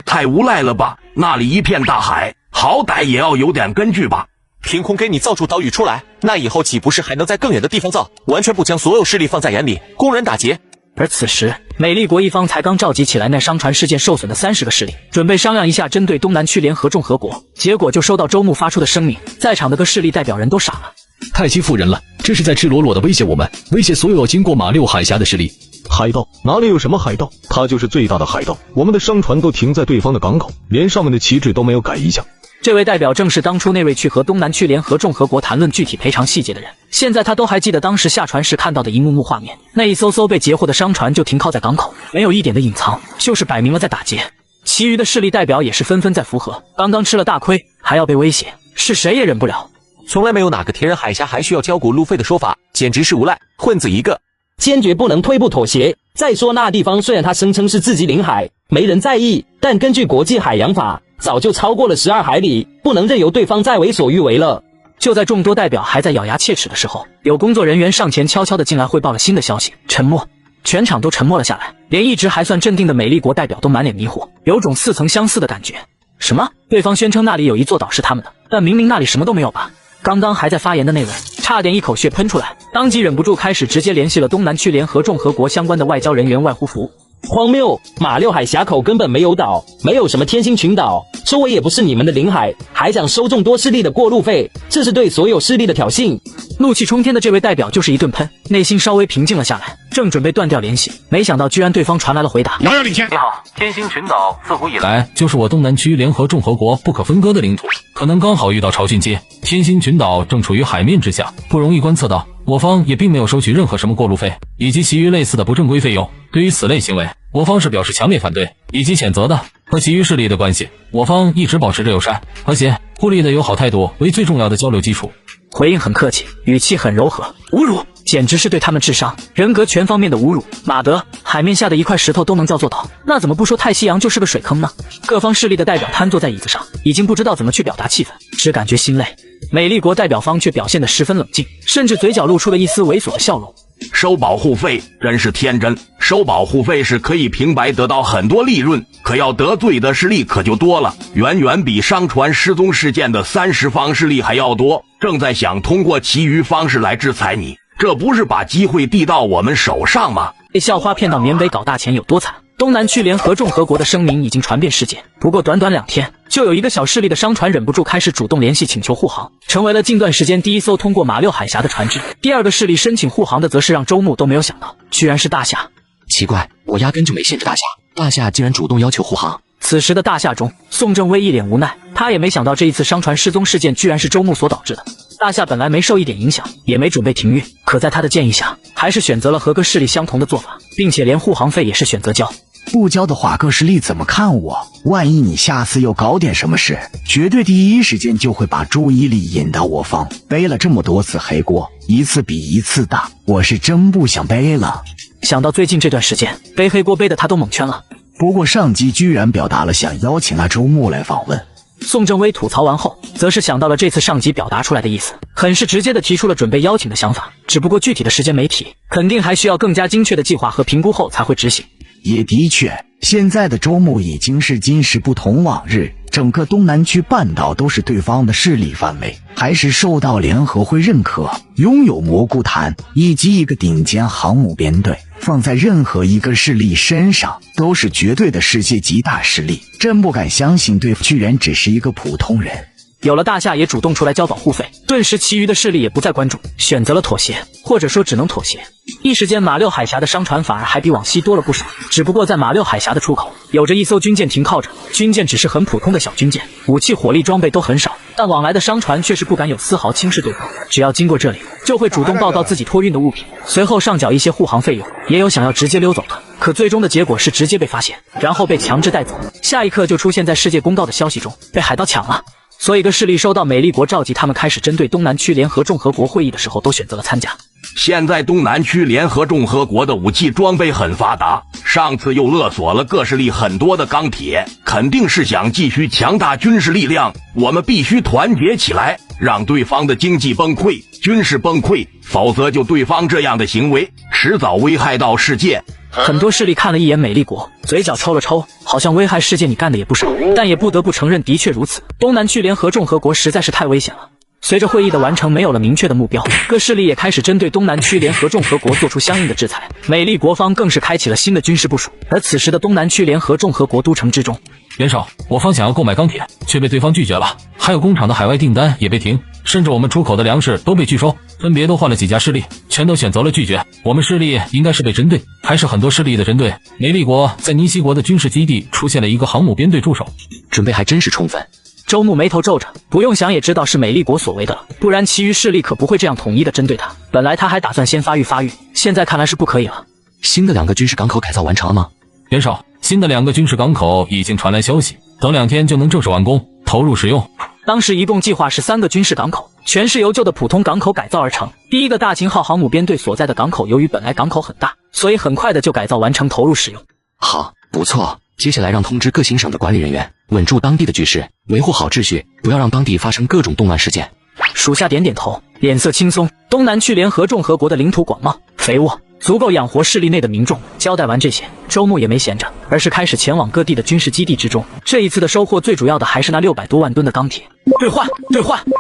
太无赖了吧！那里一片大海，好歹也要有点根据吧。凭空给你造出岛屿出来，那以后岂不是还能在更远的地方造？完全不将所有势力放在眼里，公然打劫。而此时，美丽国一方才刚召集起来那商船事件受损的30个势力，准备商量一下针对东南区联合众和国，结果就收到周牧发出的声明，在场的各势力代表人都傻了。太欺负人了，这是在赤裸裸的威胁我们，威胁所有经过马六海峡的势力。海盗哪里有什么海盗，他就是最大的海盗。我们的商船都停在对方的港口，连上面的旗帜都没有改一下。这位代表正是当初那位去和东南区联合众和国谈论具体赔偿细节的人，现在他都还记得当时下船时看到的一幕幕画面，那一艘艘被截获的商船就停靠在港口，没有一点的隐藏，就是摆明了在打劫。其余的势力代表也是纷纷在附和，刚刚吃了大亏，还要被威胁，是谁也忍不了。从来没有哪个填人海峡还需要交股路费的说法，简直是无赖混子一个，坚决不能退步妥协。再说那地方虽然他声称是自己领海，没人在意，但根据国际海洋法，早就超过了12海里，不能任由对方再为所欲为了。就在众多代表还在咬牙切齿的时候，有工作人员上前悄悄地进来汇报了新的消息。沉默，全场都沉默了下来，连一直还算镇定的美丽国代表都满脸迷糊，有种似曾相识的感觉。什么？对方宣称那里有一座岛是他们的，但明明那里什么都没有吧？刚刚还在发言的那位，差点一口血喷出来，当即忍不住开始直接联系了东南区联合众和国相关的外交人员外呼服。荒谬！马六海峡口根本没有岛，没有什么天星群岛，周围也不是你们的领海，还想收众多势力的过路费，这是对所有势力的挑衅。怒气冲天的这位代表就是一顿喷，内心稍微平静了下来，正准备断掉联系，没想到居然对方传来了回答：遥遥领先。你好，天星群岛自古以来就是我东南区联合众和国不可分割的领土，可能刚好遇到潮汛期，天星群岛正处于海面之下，不容易观测到。我方也并没有收取任何什么过路费以及其余类似的不正规费用。对于此类行为，我方是表示强烈反对以及谴责的。和其余势力的关系，我方一直保持着友善、和谐、互利的友好态度为最重要的交流基础。回应很客气，语气很柔和。侮辱，简直是对他们智商、人格全方面的侮辱。马德，海面下的一块石头都能叫做岛，那怎么不说太西洋就是个水坑呢？各方势力的代表瘫坐在椅子上，已经不知道怎么去表达气氛，只感觉心累。美丽国代表方却表现得十分冷静，甚至嘴角露出了一丝猥琐的笑容。收保护费真是天真，收保护费是可以平白得到很多利润，可要得罪的势力可就多了，远远比商船失踪事件的30方势力还要多，正在想通过其余方式来制裁你，这不是把机会递到我们手上吗？被校花骗到缅北搞大钱有多惨？东南区联合众和国的声明已经传遍世界，不过短短2天，就有一个小势力的商船忍不住开始主动联系请求护航，成为了近段时间第一艘通过马六海峡的船只。第二个势力申请护航的则是让周牧都没有想到，居然是大夏。奇怪，我压根就没限制大夏，大夏竟然主动要求护航。此时的大夏中，宋正威一脸无奈，他也没想到这一次商船失踪事件居然是周牧所导致的。大夏本来没受一点影响，也没准备停运，可在他的建议下，还是选择了和各势力相同的做法，并且连护航费也是选择交。不交的话，各势力怎么看我？万一你下次又搞点什么事，绝对第一时间就会把注意力引到我方。背了这么多次黑锅，一次比一次大，我是真不想背了。想到最近这段时间背黑锅背的他都蒙圈了。不过上级居然表达了想邀请那周牧来访问。宋正威吐槽完后，则是想到了这次上级表达出来的意思，很是直接的提出了准备邀请的想法，只不过具体的时间没提，肯定还需要更加精确的计划和评估后才会执行。也的确，现在的周牧已经是今时不同往日，整个东南区半岛都是对方的势力范围，还是受到联合会认可，拥有蘑菇潭以及一个顶尖航母编队，放在任何一个势力身上都是绝对的世界级大势力，真不敢相信对方居然只是一个普通人。有了大夏也主动出来交保护费，顿时其余的势力也不再关注，选择了妥协，或者说只能妥协。一时间马六海峡的商船反而还比往西多了不少，只不过在马六海峡的出口有着一艘军舰停靠着，军舰只是很普通的小军舰，武器火力装备都很少，但往来的商船却是不敢有丝毫轻视对方，只要经过这里就会主动报告自己托运的物品，随后上缴一些护航费用，也有想要直接溜走的，可最终的结果是直接被发现，然后被强制带走，下一刻就出现在世界公告的消息中，被海盗抢了。所以各势力收到美丽国召集他们开始针对东南区联合众和国会议的时候，都选择了参加。现在东南区联合共和国的武器装备很发达，上次又勒索了各势力很多的钢铁，肯定是想继续强大军事力量。我们必须团结起来，让对方的经济崩溃、军事崩溃，否则就对方这样的行为，迟早危害到世界。很多势力看了一眼美丽国，嘴角抽了抽，好像危害世界你干的也不少，但也不得不承认，的确如此。东南区联合共和国实在是太危险了。随着会议的完成，没有了明确的目标，各势力也开始针对东南区联合共和国做出相应的制裁。美丽国方更是开启了新的军事部署。而此时的东南区联合共和国都城之中，元首，我方想要购买钢铁，却被对方拒绝了，还有工厂的海外订单也被停，甚至我们出口的粮食都被拒收，分别都换了几家势力，全都选择了拒绝。我们势力应该是被针对，还是很多势力的针对？美丽国在尼西国的军事基地出现了一个航母编队驻守，准备还真是充分。周牧眉头皱着，不用想也知道是美丽国所为的了，不然其余势力可不会这样统一的针对他。本来他还打算先发育，现在看来是不可以了。新的2个军事港口改造完成了吗？元首，新的2个军事港口已经传来消息，等2天就能正式完工，投入使用。当时一共计划是3个军事港口，全是由旧的普通港口改造而成。第一个大秦号航母编队所在的港口，由于本来港口很大，所以很快的就改造完成，投入使用。好，不错。接下来让通知各行省的管理人员，稳住当地的局势，维护好秩序，不要让当地发生各种动乱事件。属下点点头，脸色轻松。东南区联合共和国的领土广袤肥沃，足够养活势力内的民众。交代完这些，周牧也没闲着，而是开始前往各地的军事基地之中。这一次的收获最主要的还是那600多万吨的钢铁。兑换，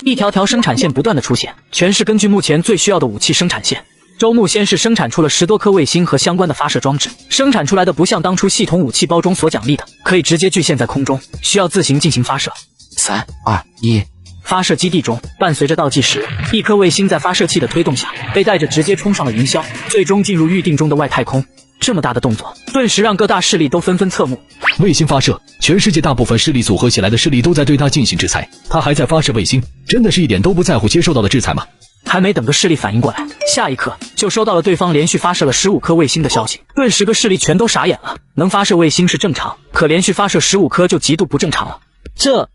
一条条生产线不断的出现，全是根据目前最需要的武器生产线。周牧先是生产出了10多颗卫星和相关的发射装置，生产出来的不像当初系统武器包中所奖励的，可以直接具现在空中，需要自行进行发射。3、2、1，发射基地中，伴随着倒计时，一颗卫星在发射器的推动下，被带着直接冲上了云霄，最终进入预定中的外太空。这么大的动作，顿时让各大势力都纷纷侧目。卫星发射，全世界大部分势力组合起来的势力都在对他进行制裁，他还在发射卫星，真的是一点都不在乎接受到的制裁吗？还没等个势力反应过来，下一刻就收到了对方连续发射了15颗卫星的消息，顿时个势力全都傻眼了。能发射卫星是正常，可连续发射15颗就极度不正常了。这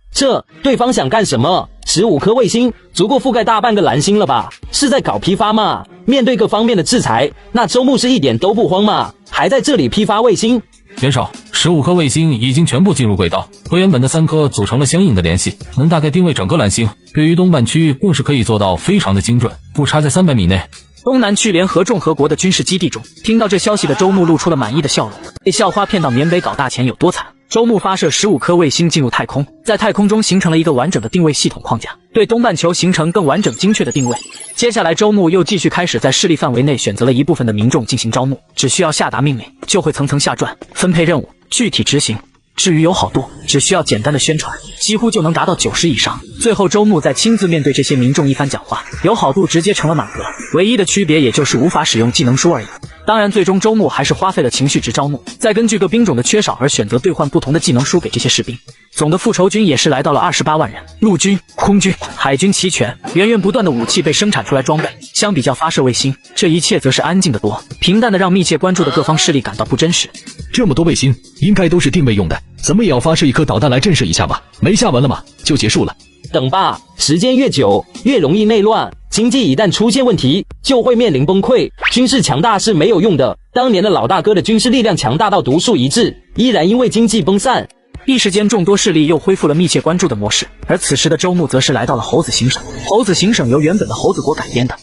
对方想干什么？15颗卫星足够覆盖大半个蓝星了吧？是在搞批发吗？面对各方面的制裁，那周牧是一点都不慌吗？还在这里批发卫星？元首，15颗卫星已经全部进入轨道，和原本的3颗组成了相应的联系，能大概定位整个蓝星。对于东半区更是可以做到非常的精准，误差在300米内。东南区联合共和国的军事基地中，听到这消息的周牧露出了满意的笑容。被校花骗到缅北搞大钱有多惨？周牧发射15颗卫星进入太空，在太空中形成了一个完整的定位系统框架，对东半球形成更完整精确的定位。接下来周牧又继续开始在势力范围内选择了一部分的民众进行招募，只需要下达命令，就会层层下传，分配任务，具体执行。至于有好度，只需要简单的宣传，几乎就能达到90以上。最后周牧再亲自面对这些民众一番讲话，有好度直接成了满格，唯一的区别也就是无法使用技能书而已。当然最终周牧还是花费了情绪值招募，再根据各兵种的缺少而选择兑换不同的技能书给这些士兵。总的复仇军也是来到了28万人，陆军、空军、海军齐全，源源不断的武器被生产出来装备。相比较发射卫星，这一切则是安静的多，平淡的让密切关注的各方势力感到不真实。这么多卫星应该都是定位用的，怎么也要发射一颗导弹来震慑一下吧？没下文了吗？就结束了？等吧，时间越久越容易内乱，经济一旦出现问题就会面临崩溃。军事强大是没有用的，当年的老大哥的军事力量强大到独树一帜，依然因为经济崩散。一时间众多势力又恢复了密切关注的模式，而此时的周牧则是来到了猴子行省。猴子行省由原本的猴子国改编的。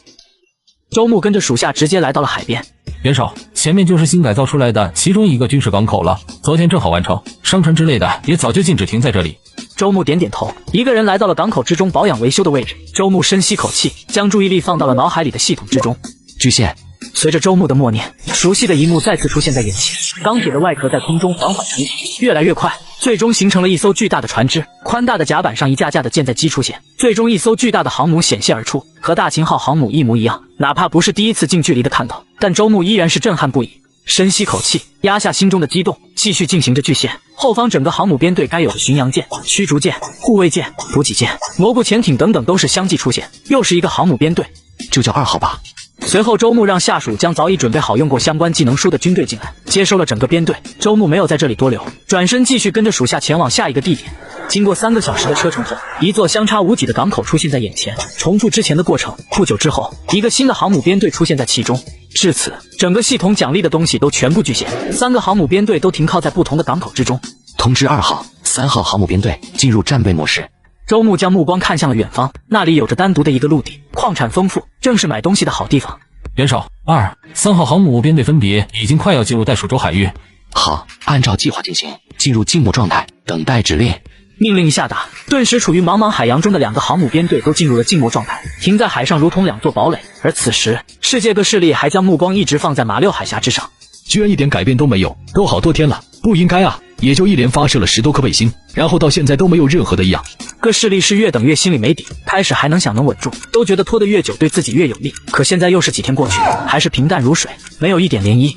周牧跟着属下直接来到了海边。元首，前面就是新改造出来的其中一个军事港口了，昨天正好完成，商船之类的也早就禁止停在这里。周牧点点头，一个人来到了港口之中保养维修的位置。周牧深吸口气，将注意力放到了脑海里的系统之中。巨蟹。随着周牧的默念，熟悉的一幕再次出现在眼前，钢铁的外壳在空中缓缓成型，越来越快，最终形成了一艘巨大的船只。宽大的甲板上一架架的舰载机出现，最终一艘巨大的航母显现而出，和大秦号航母一模一样。哪怕不是第一次近距离的看到，但周牧依然是震撼不已。深吸口气，压下心中的激动，继续进行着巨蟹。后方整个航母编队该有的巡洋舰、驱逐舰、护卫舰、补给舰、蘑菇潜艇等等都是相继出现，又是一个航母编队。就叫2号吧。随后周牧让下属将早已准备好用过相关技能书的军队进来，接收了整个编队。周牧没有在这里多留，转身继续跟着属下前往下一个地点。经过3个小时的车程后，一座相差无几的港口出现在眼前，重复之前的过程。不久之后，一个新的航母编队出现在其中。至此，整个系统奖励的东西都全部具现，3个航母编队都停靠在不同的港口之中。通知2号、3号航母编队进入战备模式。周牧将目光看向了远方，那里有着单独的一个陆地，矿产丰富，正是买东西的好地方。元首，2、3号航母编队分别已经快要进入袋鼠洲海域。好，按照计划进行，进入静默状态，等待指令。命令一下达，顿时处于茫茫海洋中的2个航母编队都进入了静默状态，停在海上如同2座堡垒。而此时，世界各势力还将目光一直放在马六海峡之上。居然一点改变都没有，都好多天了，不应该啊！也就一连发射了10多颗卫星，然后到现在都没有任何的异样。各势力是越等越心里没底，开始还能想能稳住，都觉得拖得越久对自己越有利。可现在又是几天过去，还是平淡如水，没有一点涟漪，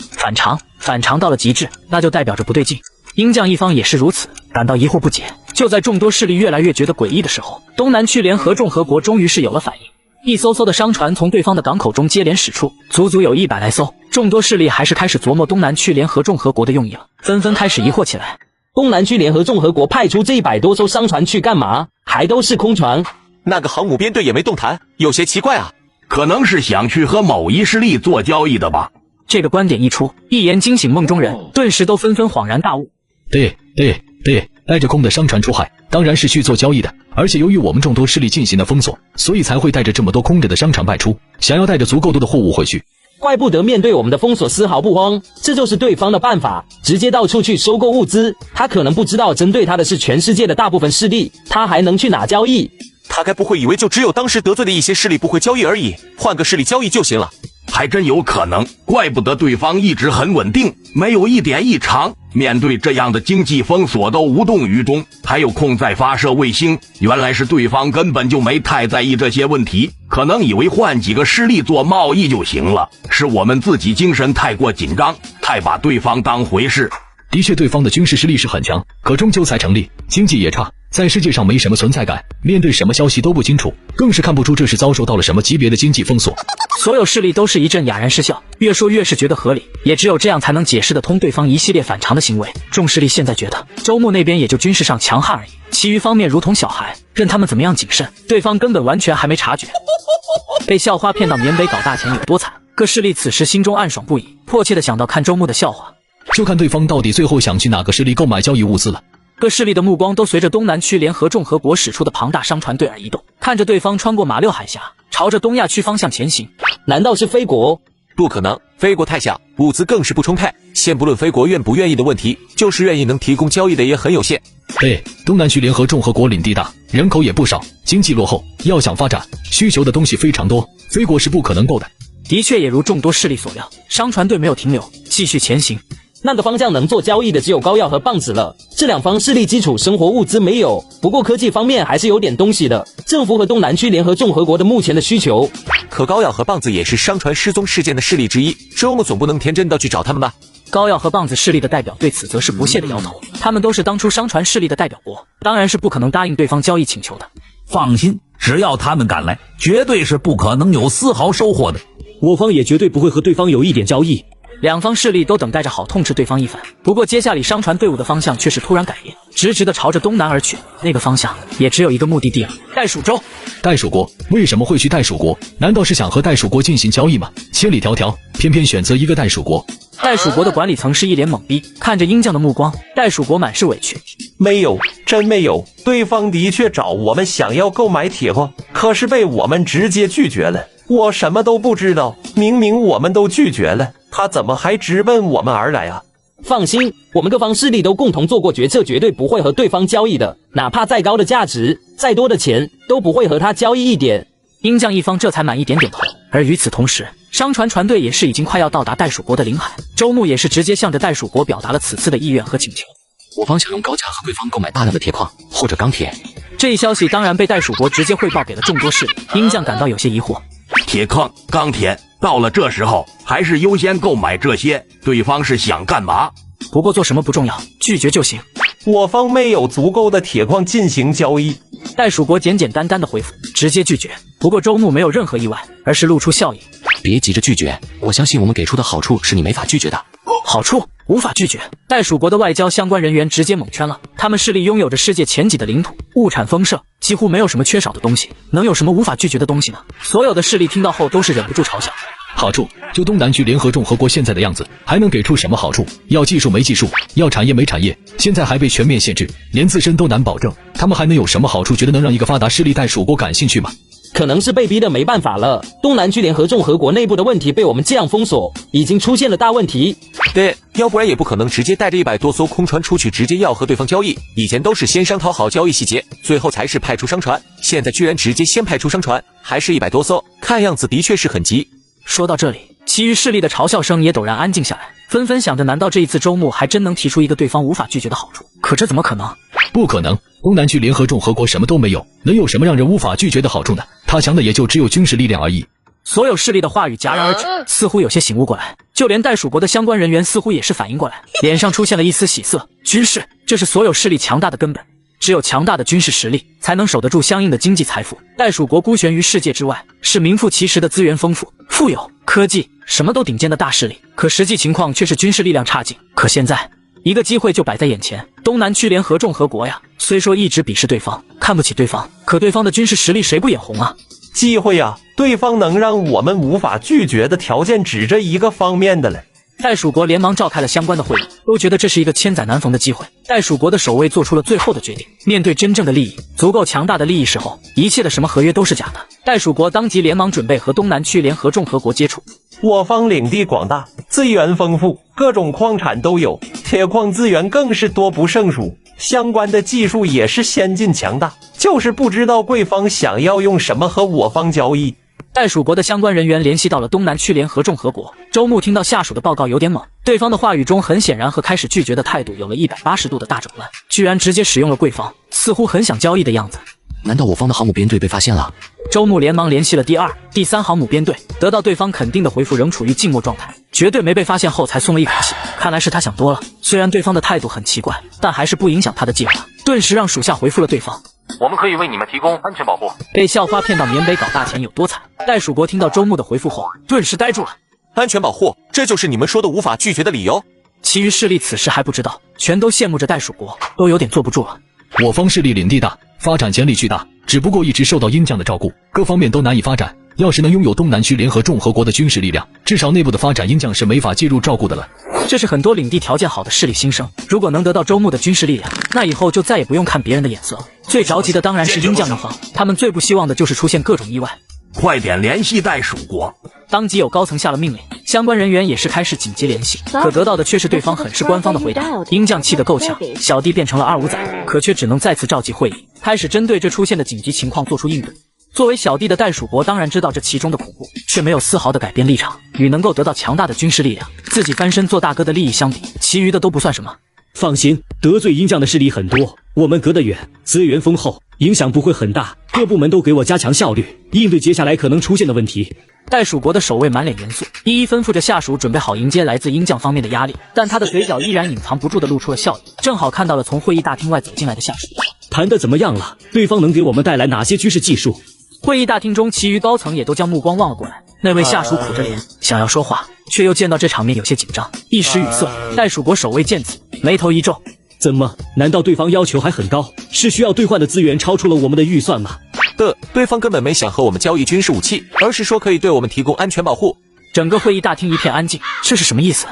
反常到了极致，那就代表着不对劲。鹰将一方也是如此，感到疑惑不解。就在众多势力越来越觉得诡异的时候，东南区联合众和国终于是有了反应。一艘艘的商船从对方的港口中接连驶出，足足有100来艘。众多势力还是开始琢磨东南区联合众和国的用意了，纷纷开始疑惑起来。东南区联合众和国派出这100多艘商船去干嘛？还都是空船。那个航母编队也没动弹，有些奇怪啊。可能是想去和某一势力做交易的吧。这个观点一出，一言惊醒梦中人，顿时都纷纷恍然大悟。对，带着空的商船出海，当然是去做交易的。而且由于我们众多势力进行了封锁，所以才会带着这么多空着的商船外出，想要带着足够多的货物回去。怪不得面对我们的封锁丝毫不慌，这就是对方的办法，直接到处去收购物资。他可能不知道针对他的是全世界的大部分势力，他还能去哪交易？他该不会以为就只有当时得罪的一些势力不会交易而已，换个势力交易就行了？还真有可能，怪不得对方一直很稳定，没有一点异常。面对这样的经济封锁都无动于衷，还有空在发射卫星，原来是对方根本就没太在意这些问题，可能以为换几个势力做贸易就行了，是我们自己精神太过紧张，太把对方当回事。的确，对方的军事实力是很强，可终究才成立，经济也差，在世界上没什么存在感，面对什么消息都不清楚，更是看不出这是遭受到了什么级别的经济封锁。所有势力都是一阵哑然失笑，越说越是觉得合理，也只有这样才能解释得通对方一系列反常的行为。众势力现在觉得周牧那边也就军事上强悍而已，其余方面如同小孩，任他们怎么样谨慎，对方根本完全还没察觉。被校花骗到缅北搞大钱有多惨，各势力此时心中暗爽不已，迫切地想到看周牧的笑话。就看对方到底最后想去哪个势力购买交易物资了。各势力的目光都随着东南区联合众和国使出的庞大商船队而移动，看着对方穿过马六海峡，朝着东亚区方向前行。难道是非国？不可能，非国太小，物资更是不充沛。先不论非国愿不愿意的问题，就是愿意能提供交易的也很有限。对，东南区联合众和国领地大，人口也不少，经济落后，要想发展，需求的东西非常多，非国是不可能够的。的确，也如众多势力所料，商船队没有停留，继续前行。那个方向能做交易的只有膏药和棒子了，这2方势力基础生活物资没有，不过科技方面还是有点东西的，正符合东南区联合众和国的目前的需求。可膏药和棒子也是商船失踪事件的势力之一，周牧总不能天真的去找他们吧？膏药和棒子势力的代表对此则是不屑的摇头，他们都是当初商船势力的代表国，当然是不可能答应对方交易请求的。放心，只要他们敢来，绝对是不可能有丝毫收获的。我方也绝对不会和对方有一点交易。2方势力都等待着好痛斥对方一番，不过接下来商船队伍的方向却是突然改变，直直的朝着东南而去。那个方向也只有一个目的地了，袋鼠洲。袋鼠国为什么会去袋鼠国？难道是想和袋鼠国进行交易吗？千里迢迢，偏偏选择一个袋鼠国。袋鼠国的管理层是一脸懵逼，看着鹰将的目光，袋鼠国满是委屈。没有，真没有，对方的确找我们想要购买铁矿，可是被我们直接拒绝了。我什么都不知道，明明我们都拒绝了，他怎么还直奔我们而来啊？放心，我们各方势力都共同做过决策，绝对不会和对方交易的，哪怕再高的价值，再多的钱，都不会和他交易一点。鹰将一方这才满意点点头。而与此同时，商船船队也是已经快要到达袋鼠国的领海，周牧也是直接向着袋鼠国表达了此次的意愿和请求。我方想用高价和对方购买大量的铁矿或者钢铁。这一消息当然被袋鼠国直接汇报给了众多势力，鹰将感到有些疑惑。铁矿、钢铁，到了这时候还是优先购买这些，对方是想干嘛？不过做什么不重要，拒绝就行。我方没有足够的铁矿进行交易。袋鼠国简简单单的回复，直接拒绝。不过周牧没有任何意外，而是露出笑意。别急着拒绝，我相信我们给出的好处是你没法拒绝的。好处无法拒绝。袋鼠国的外交相关人员直接蒙圈了，他们势力拥有着世界前几的领土，物产丰盛，几乎没有什么缺少的东西，能有什么无法拒绝的东西呢？所有的势力听到后都是忍不住嘲笑。好处，就东南区联合众合国现在的样子，还能给出什么好处？要技术没技术，要产业没产业，现在还被全面限制，连自身都难保证，他们还能有什么好处？觉得能让一个发达势力袋鼠国感兴趣吗？可能是被逼的没办法了。东南区联合众合国内部的问题被我们这样封锁，已经出现了大问题。对，要不然也不可能直接带着100多艘空船出去，直接要和对方交易。以前都是先商讨好交易细节，最后才是派出商船，现在居然直接先派出商船，还是100多艘，看样子的确是很急。说到这里，其余势力的嘲笑声也陡然安静下来，纷纷想着难道这一次周牧还真能提出一个对方无法拒绝的好处？可这怎么可能？不可能，东南区联合众合国什么都没有，能有什么让人无法拒绝的好处呢？他强的也就只有军事力量而已。所有势力的话语戛然而止，似乎有些醒悟过来，就连袋鼠国的相关人员似乎也是反应过来，脸上出现了一丝喜色。军事，这是所有势力强大的根本，只有强大的军事实力才能守得住相应的经济财富。袋鼠国孤悬于世界之外，是名副其实的资源丰富、富有、科技什么都顶尖的大势力，可实际情况却是军事力量差劲。可现在一个机会就摆在眼前，东南区联合众合国呀，虽说一直鄙视对方，看不起对方，可对方的军事实力谁不眼红啊？机会呀，对方能让我们无法拒绝的条件只这一个方面的了。袋鼠国连忙召开了相关的会议，都觉得这是一个千载难逢的机会。袋鼠国的守卫做出了最后的决定，面对真正的利益，足够强大的利益时候，一切的什么合约都是假的。袋鼠国当即连忙准备和东南区联合众合国接触。我方领地广大，资源丰富，各种矿产都有，铁矿资源更是多不胜数，相关的技术也是先进强大，就是不知道贵方想要用什么和我方交易。袋鼠国的相关人员联系到了东南区联合众合国。周牧听到下属的报告有点懵，对方的话语中很显然和开始拒绝的态度有了180度的大转弯，居然直接使用了贵方，似乎很想交易的样子。难道我方的航母编队被发现了？周牧连忙联系了第2、第3航母编队，得到对方肯定的回复，仍处于静默状态，绝对没被发现后才松了一口气。看来是他想多了，虽然对方的态度很奇怪，但还是不影响他的计划，顿时让属下回复了对方。我们可以为你们提供安全保护。被校花骗到缅北搞大钱有多惨？袋鼠国听到周牧的回复后，顿时呆住了。安全保护，这就是你们说的无法拒绝的理由？其余势力此时还不知道，全都羡慕着袋鼠国，都有点坐不住了。我方势力领地大，发展潜力巨大，只不过一直受到鹰将的照顾，各方面都难以发展。要是能拥有东南区联合众合国的军事力量，至少内部的发展鹰将是没法介入照顾的了。这是很多领地条件好的势力心声，如果能得到周牧的军事力量，那以后就再也不用看别人的眼色了。最着急的当然是鹰将一方，他们最不希望的就是出现各种意外。快点联系袋鼠国！当即有高层下了命令，相关人员也是开始紧急联系，可得到的却是对方很是官方的回答。鹰将气得够呛，小弟变成了25仔，可却只能再次召集会议，开始针对这出现的紧急情况做出应对。作为小弟的袋鼠国当然知道这其中的恐怖，却没有丝毫的改变立场。与能够得到强大的军事力量，自己翻身做大哥的利益相比，其余的都不算什么。放心，得罪鹰将的势力很多，我们隔得远，资源丰厚，影响不会很大。各部门都给我加强效率，应对接下来可能出现的问题。袋鼠国的守卫满脸严肃，一一吩咐着下属准备好迎接来自鹰将方面的压力，但他的嘴角依然隐藏不住的露出了笑意，正好看到了从会议大厅外走进来的下属。谈得怎么样了？对方能给我们带来哪些军事技术？会议大厅中，其余高层也都将目光望了过来。那位下属苦着脸，想要说话，却又见到这场面有些紧张，一时语塞。袋鼠国守卫见此，眉头一皱：怎么？难道对方要求还很高？是需要兑换的资源超出了我们的预算吗？对方根本没想和我们交易军事武器，而是说可以对我们提供安全保护。整个会议大厅一片安静，这是什么意思？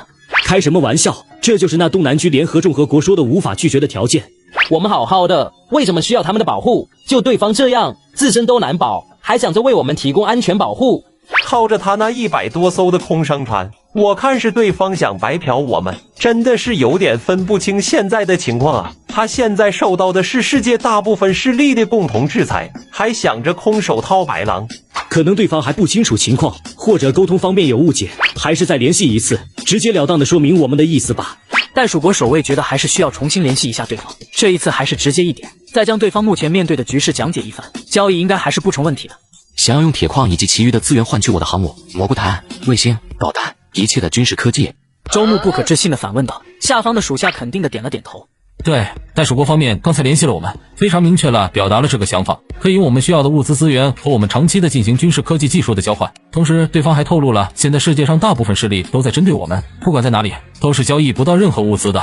开什么玩笑？这就是那东南区联合众合国说的无法拒绝的条件。我们好好的，为什么需要他们的保护？就对方这样，自身都难保，还想着为我们提供安全保护？靠着他那100多艘的空商船，我看是对方想白嫖我们，真的是有点分不清现在的情况啊。他现在受到的是世界大部分势力的共同制裁，还想着空手套白狼。可能对方还不清楚情况，或者沟通方面有误解，还是再联系一次，直截了当的说明我们的意思吧。袋鼠国守卫觉得还是需要重新联系一下对方，这一次还是直接一点，再将对方目前面对的局势讲解一番，交易应该还是不成问题的。想要用铁矿以及其余的资源换取我的航母、蘑菇弹、卫星、导弹，一切的军事科技。周牧不可置信地反问道，下方的属下肯定的点了点头。对，袋鼠国方面刚才联系了我们，非常明确了表达了这个想法，可以用我们需要的物资资源和我们长期的进行军事科技技术的交换。同时，对方还透露了，现在世界上大部分势力都在针对我们，不管在哪里，都是交易不到任何物资的。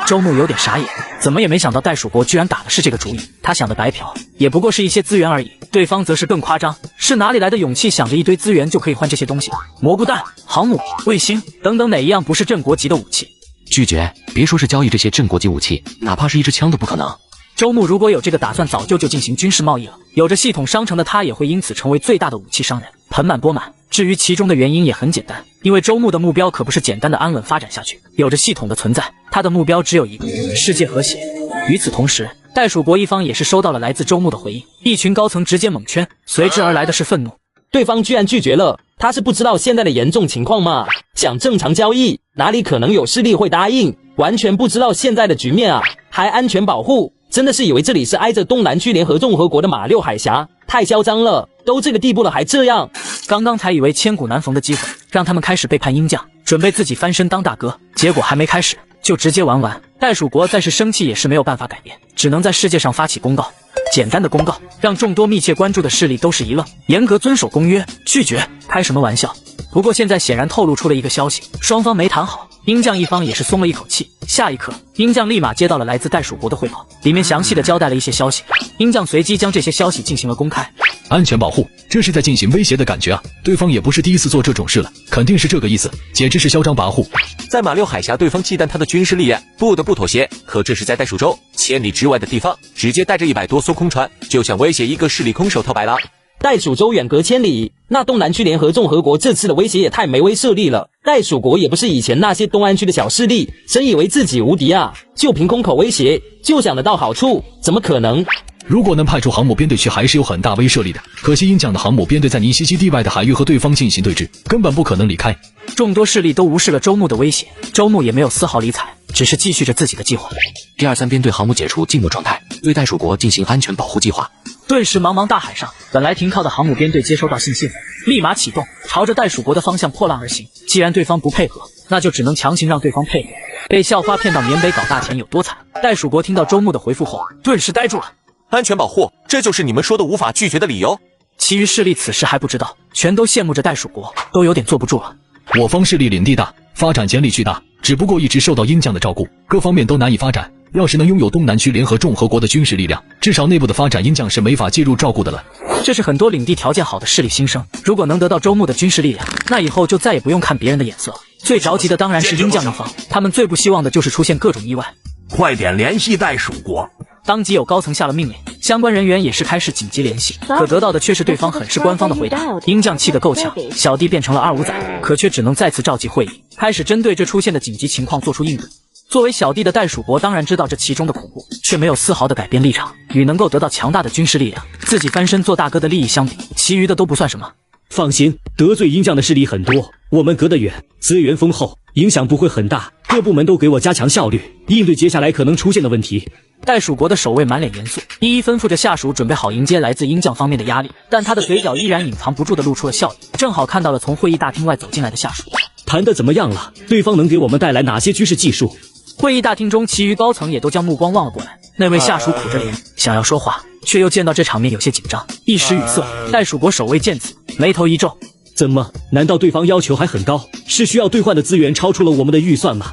周牧有点傻眼，怎么也没想到袋鼠国居然打的是这个主意。他想的白嫖也不过是一些资源而已，对方则是更夸张，是哪里来的勇气想着一堆资源就可以换这些东西？蘑菇弹、航母、卫星等等，哪一样不是镇国级的武器？拒绝，别说是交易这些镇国级武器，哪怕是一支枪都不可能。周牧如果有这个打算，早就进行军事贸易了。有着系统商城的他，也会因此成为最大的武器商人，盆满钵满。至于其中的原因也很简单，因为周牧的目标可不是简单的安稳发展下去，有着系统的存在，他的目标只有一个：世界和谐。与此同时，袋鼠国一方也是收到了来自周牧的回应，一群高层直接猛圈，随之而来的是愤怒。对方居然拒绝了，他是不知道现在的严重情况吗？想正常交易，哪里可能有势力会答应？完全不知道现在的局面啊，还安全保护，真的是以为这里是挨着东南区联合众和国的马六海峡，太嚣张了，都这个地步了还这样。刚刚才以为千古难逢的机会，让他们开始背叛鹰将，准备自己翻身当大哥，结果还没开始就直接玩完。袋鼠国再是生气也是没有办法改变，只能在世界上发起公告。简单的公告让众多密切关注的势力都是一愣，严格遵守公约，拒绝，开什么玩笑？不过现在显然透露出了一个消息，双方没谈好，鹰将一方也是松了一口气。下一刻，鹰将立马接到了来自袋鼠国的汇报，里面详细的交代了一些消息。鹰将随即将这些消息进行了公开。安全保护，这是在进行威胁的感觉啊！对方也不是第一次做这种事了，肯定是这个意思，简直是嚣张跋扈。在马六海峡，对方忌惮他的军事力量，不得不妥协。可这是在袋鼠州千里之外的地方，直接带着100多艘空船，就想威胁一个势力空手套白狼。袋鼠州远隔千里，那东南区联合众和国这次的威胁也太没威慑力了。袋鼠国也不是以前那些东安区的小势力，真以为自己无敌啊？就凭空口威胁就想得到好处，怎么可能？如果能派出航母编队去，还是有很大威慑力的。可惜鹰将的航母编队在尼西西地外的海域和对方进行对峙，根本不可能离开。众多势力都无视了周牧的威胁，周牧也没有丝毫理睬，只是继续着自己的计划。第2、3编队航母解除静默状态，对袋鼠国进行安全保护计划。顿时茫茫大海上，本来停靠的航母编队接收到信息后，立马启动，朝着袋鼠国的方向破浪而行。既然对方不配合，那就只能强行让对方配合。被校花骗到缅北搞大钱有多惨？袋鼠国听到周牧的回复后，顿时呆住了。安全保护，这就是你们说的无法拒绝的理由？其余势力此时还不知道，全都羡慕着袋鼠国，都有点坐不住了。我方势力领地大，发展潜力巨大，只不过一直受到鹰将的照顾，各方面都难以发展。要是能拥有东南区联合众和国的军事力量，至少内部的发展鹰将是没法介入照顾的了。这是很多领地条件好的势力心声，如果能得到周牧的军事力量，那以后就再也不用看别人的眼色了。最着急的当然是鹰将一方，他们最不希望的就是出现各种意外。快点联系袋鼠国！当即有高层下了命令，相关人员也是开始紧急联系，可得到的却是对方很是官方的回答。鹰将气得够呛，小弟变成了25仔，可却只能再次召集会议，开始针对这出现的紧急情况做出应对。作为小弟的袋鼠国当然知道这其中的恐怖，却没有丝毫的改变立场。与能够得到强大的军事力量，自己翻身做大哥的利益相比，其余的都不算什么。放心，得罪鹰将的势力很多，我们隔得远，资源丰厚，影响不会很大。各部门都给我加强效率，应对接下来可能出现的问题。袋鼠国的守卫满脸严肃，一一吩咐着下属准备好迎接来自鹰将方面的压力，但他的嘴角依然隐藏不住的露出了笑意，正好看到了从会议大厅外走进来的下属。谈得怎么样了？对方能给我们带来哪些军事技术？会议大厅中，其余高层也都将目光望了过来。那位下属苦着脸，想要说话，却又见到这场面有些紧张，一时语塞。袋鼠国守卫见此，眉头一皱：怎么？难道对方要求还很高？是需要兑换的资源超出了我们的预算吗？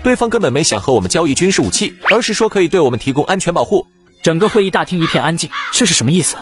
对方根本没想和我们交易军事武器，而是说可以对我们提供安全保护。整个会议大厅一片安静，这是什么意思？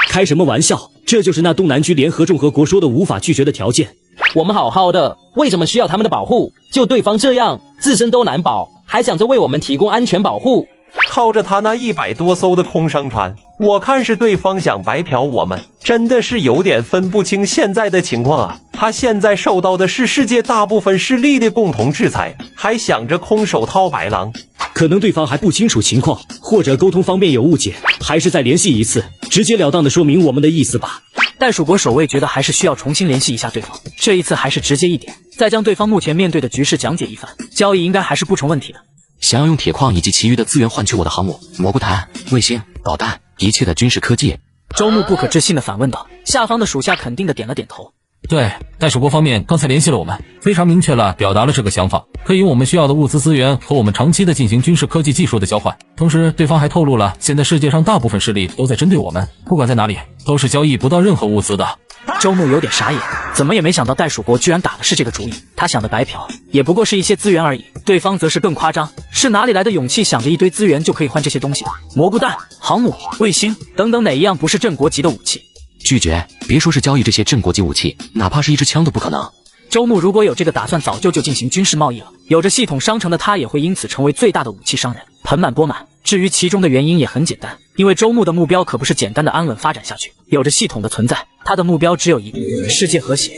开什么玩笑？这就是那东南区联合众和国说的无法拒绝的条件。我们好好的，为什么需要他们的保护？就对方这样，自身都难保，还想着为我们提供安全保护？靠着他那100多艘的空商船，我看是对方想白嫖我们，真的是有点分不清现在的情况啊。他现在受到的是世界大部分势力的共同制裁，还想着空手套白狼。可能对方还不清楚情况，或者沟通方面有误解，还是再联系一次，直截了当的说明我们的意思吧。袋鼠国守卫觉得还是需要重新联系一下对方，这一次还是直接一点，再将对方目前面对的局势讲解一番，交易应该还是不成问题的。想要用铁矿以及其余的资源换取我的航母、蘑菇弹、卫星、导弹，一切的军事科技。周牧不可置信地反问道，下方的属下肯定的点了点头。对，袋鼠国方面刚才联系了我们，非常明确了表达了这个想法，可以用我们需要的物资资源和我们长期的进行军事科技技术的交换。同时，对方还透露了，现在世界上大部分势力都在针对我们，不管在哪里，都是交易不到任何物资的。周牧有点傻眼，怎么也没想到袋鼠国居然打的是这个主意。他想的白嫖也不过是一些资源而已，对方则是更夸张，是哪里来的勇气想着一堆资源就可以换这些东西？蘑菇弹、航母、卫星等等，哪一样不是镇国级的武器？拒绝，别说是交易这些镇国级武器，哪怕是一支枪都不可能。周牧如果有这个打算，早就进行军事贸易了。有着系统商城的他，也会因此成为最大的武器商人，盆满钵满。至于其中的原因也很简单，因为周牧的目标可不是简单的安稳发展下去，有着系统的存在，他的目标只有一个：世界和谐。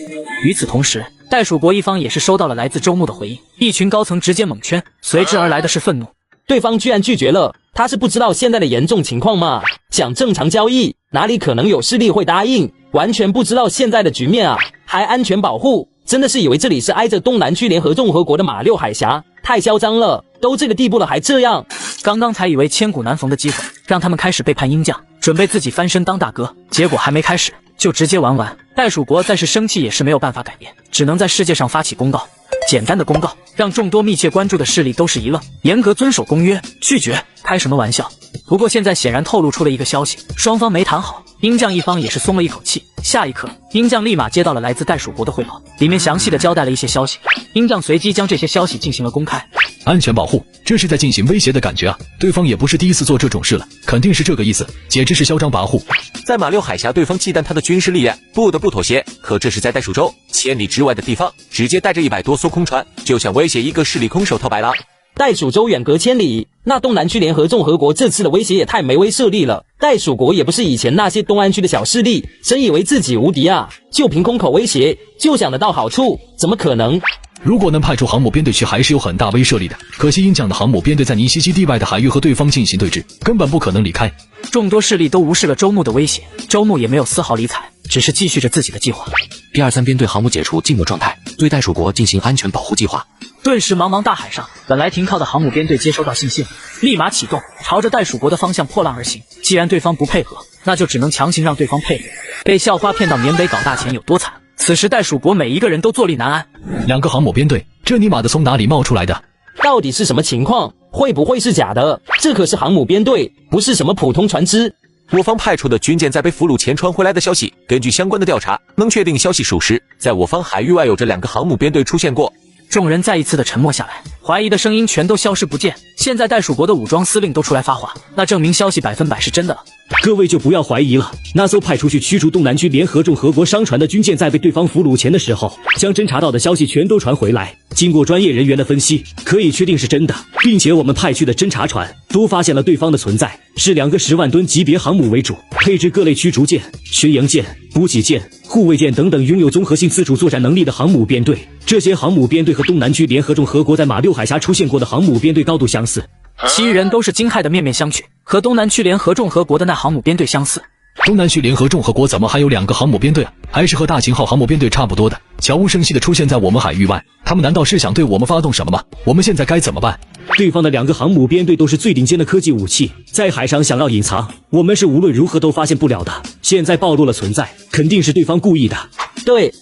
与此同时，袋鼠国一方也是收到了来自周牧的回应，一群高层直接猛圈，随之而来的是愤怒。对方居然拒绝了，他是不知道现在的严重情况吗？想正常交易，哪里可能有势力会答应？完全不知道现在的局面啊，还安全保护，真的是以为这里是挨着东南区联合众和国的马六海峡，太嚣张了，都这个地步了还这样。刚刚才以为千古难逢的机会，让他们开始背叛鹰将，准备自己翻身当大哥，结果还没开始就直接玩完。袋鼠国再是生气也是没有办法改变，只能在世界上发起公告。简单的公告让众多密切关注的势力都是一愣，严格遵守公约，拒绝，开什么玩笑？不过现在显然透露出了一个消息，双方没谈好，鹰将一方也是松了一口气。下一刻，鹰将立马接到了来自袋鼠国的汇报，里面详细的交代了一些消息。鹰将随即将这些消息进行了公开。安全保护，这是在进行威胁的感觉啊！对方也不是第一次做这种事了，肯定是这个意思，简直是嚣张跋扈。在马六海峡，对方忌惮他的军事力量，不得不妥协。可这是在袋鼠州千里之外的地方，直接带着100多艘空船，就想威胁一个势力空手套白狼。袋鼠州远隔千里，那东南区联合众和国这次的威胁也太没威慑力了。袋鼠国也不是以前那些东安区的小势力，真以为自己无敌啊？就凭空口威胁就想得到好处，怎么可能？如果能派出航母编队去，还是有很大威慑力的。可惜鹰将的航母编队在尼西西地外的海域和对方进行对峙，根本不可能离开。众多势力都无视了周牧的威胁，周牧也没有丝毫理睬，只是继续着自己的计划。第23编队航母解除静默状态，对袋鼠国进行安全保护计划。顿时茫茫大海上，本来停靠的航母编队接收到信息，立马启动，朝着袋鼠国的方向破浪而行。既然对方不配合，那就只能强行让对方配合。被校花骗到缅北搞大钱有多惨？此时袋鼠国每一个人都坐立难安。2个航母编队，这尼玛的从哪里冒出来的？到底是什么情况？会不会是假的？这可是航母编队，不是什么普通船只。我方派出的军舰在被俘虏前传回来的消息，根据相关的调查，能确定消息属实，在我方海域外有着2个航母编队出现过。众人再一次的沉默下来，怀疑的声音全都消失不见。现在袋鼠国的武装司令都出来发话，那证明消息100%是真的了。各位就不要怀疑了，那艘派出去驱逐东南区联合众和国商船的军舰，在被对方俘虏前的时候，将侦查到的消息全都传回来。经过专业人员的分析，可以确定是真的，并且我们派去的侦察船都发现了对方的存在，是2个10万吨级别航母为主，配置各类驱逐舰、巡洋舰、补给舰、护卫舰等等，拥有综合性自主作战能力的航母编队。这些航母编队和东南区联合众和国在马六海峡出现过的航母编队高度相似。其余人都是惊骇的面面相觑，和东南区联合众和国的那航母编队相似。东南区联合众和国怎么还有2个航母编队啊？还是和大秦号航母编队差不多的，悄无声息地出现在我们海域外。他们难道是想对我们发动什么吗？我们现在该怎么办？对方的2个航母编队都是最顶尖的科技武器，在海上想要隐藏，我们是无论如何都发现不了的。现在暴露了存在，肯定是对方故意的。对，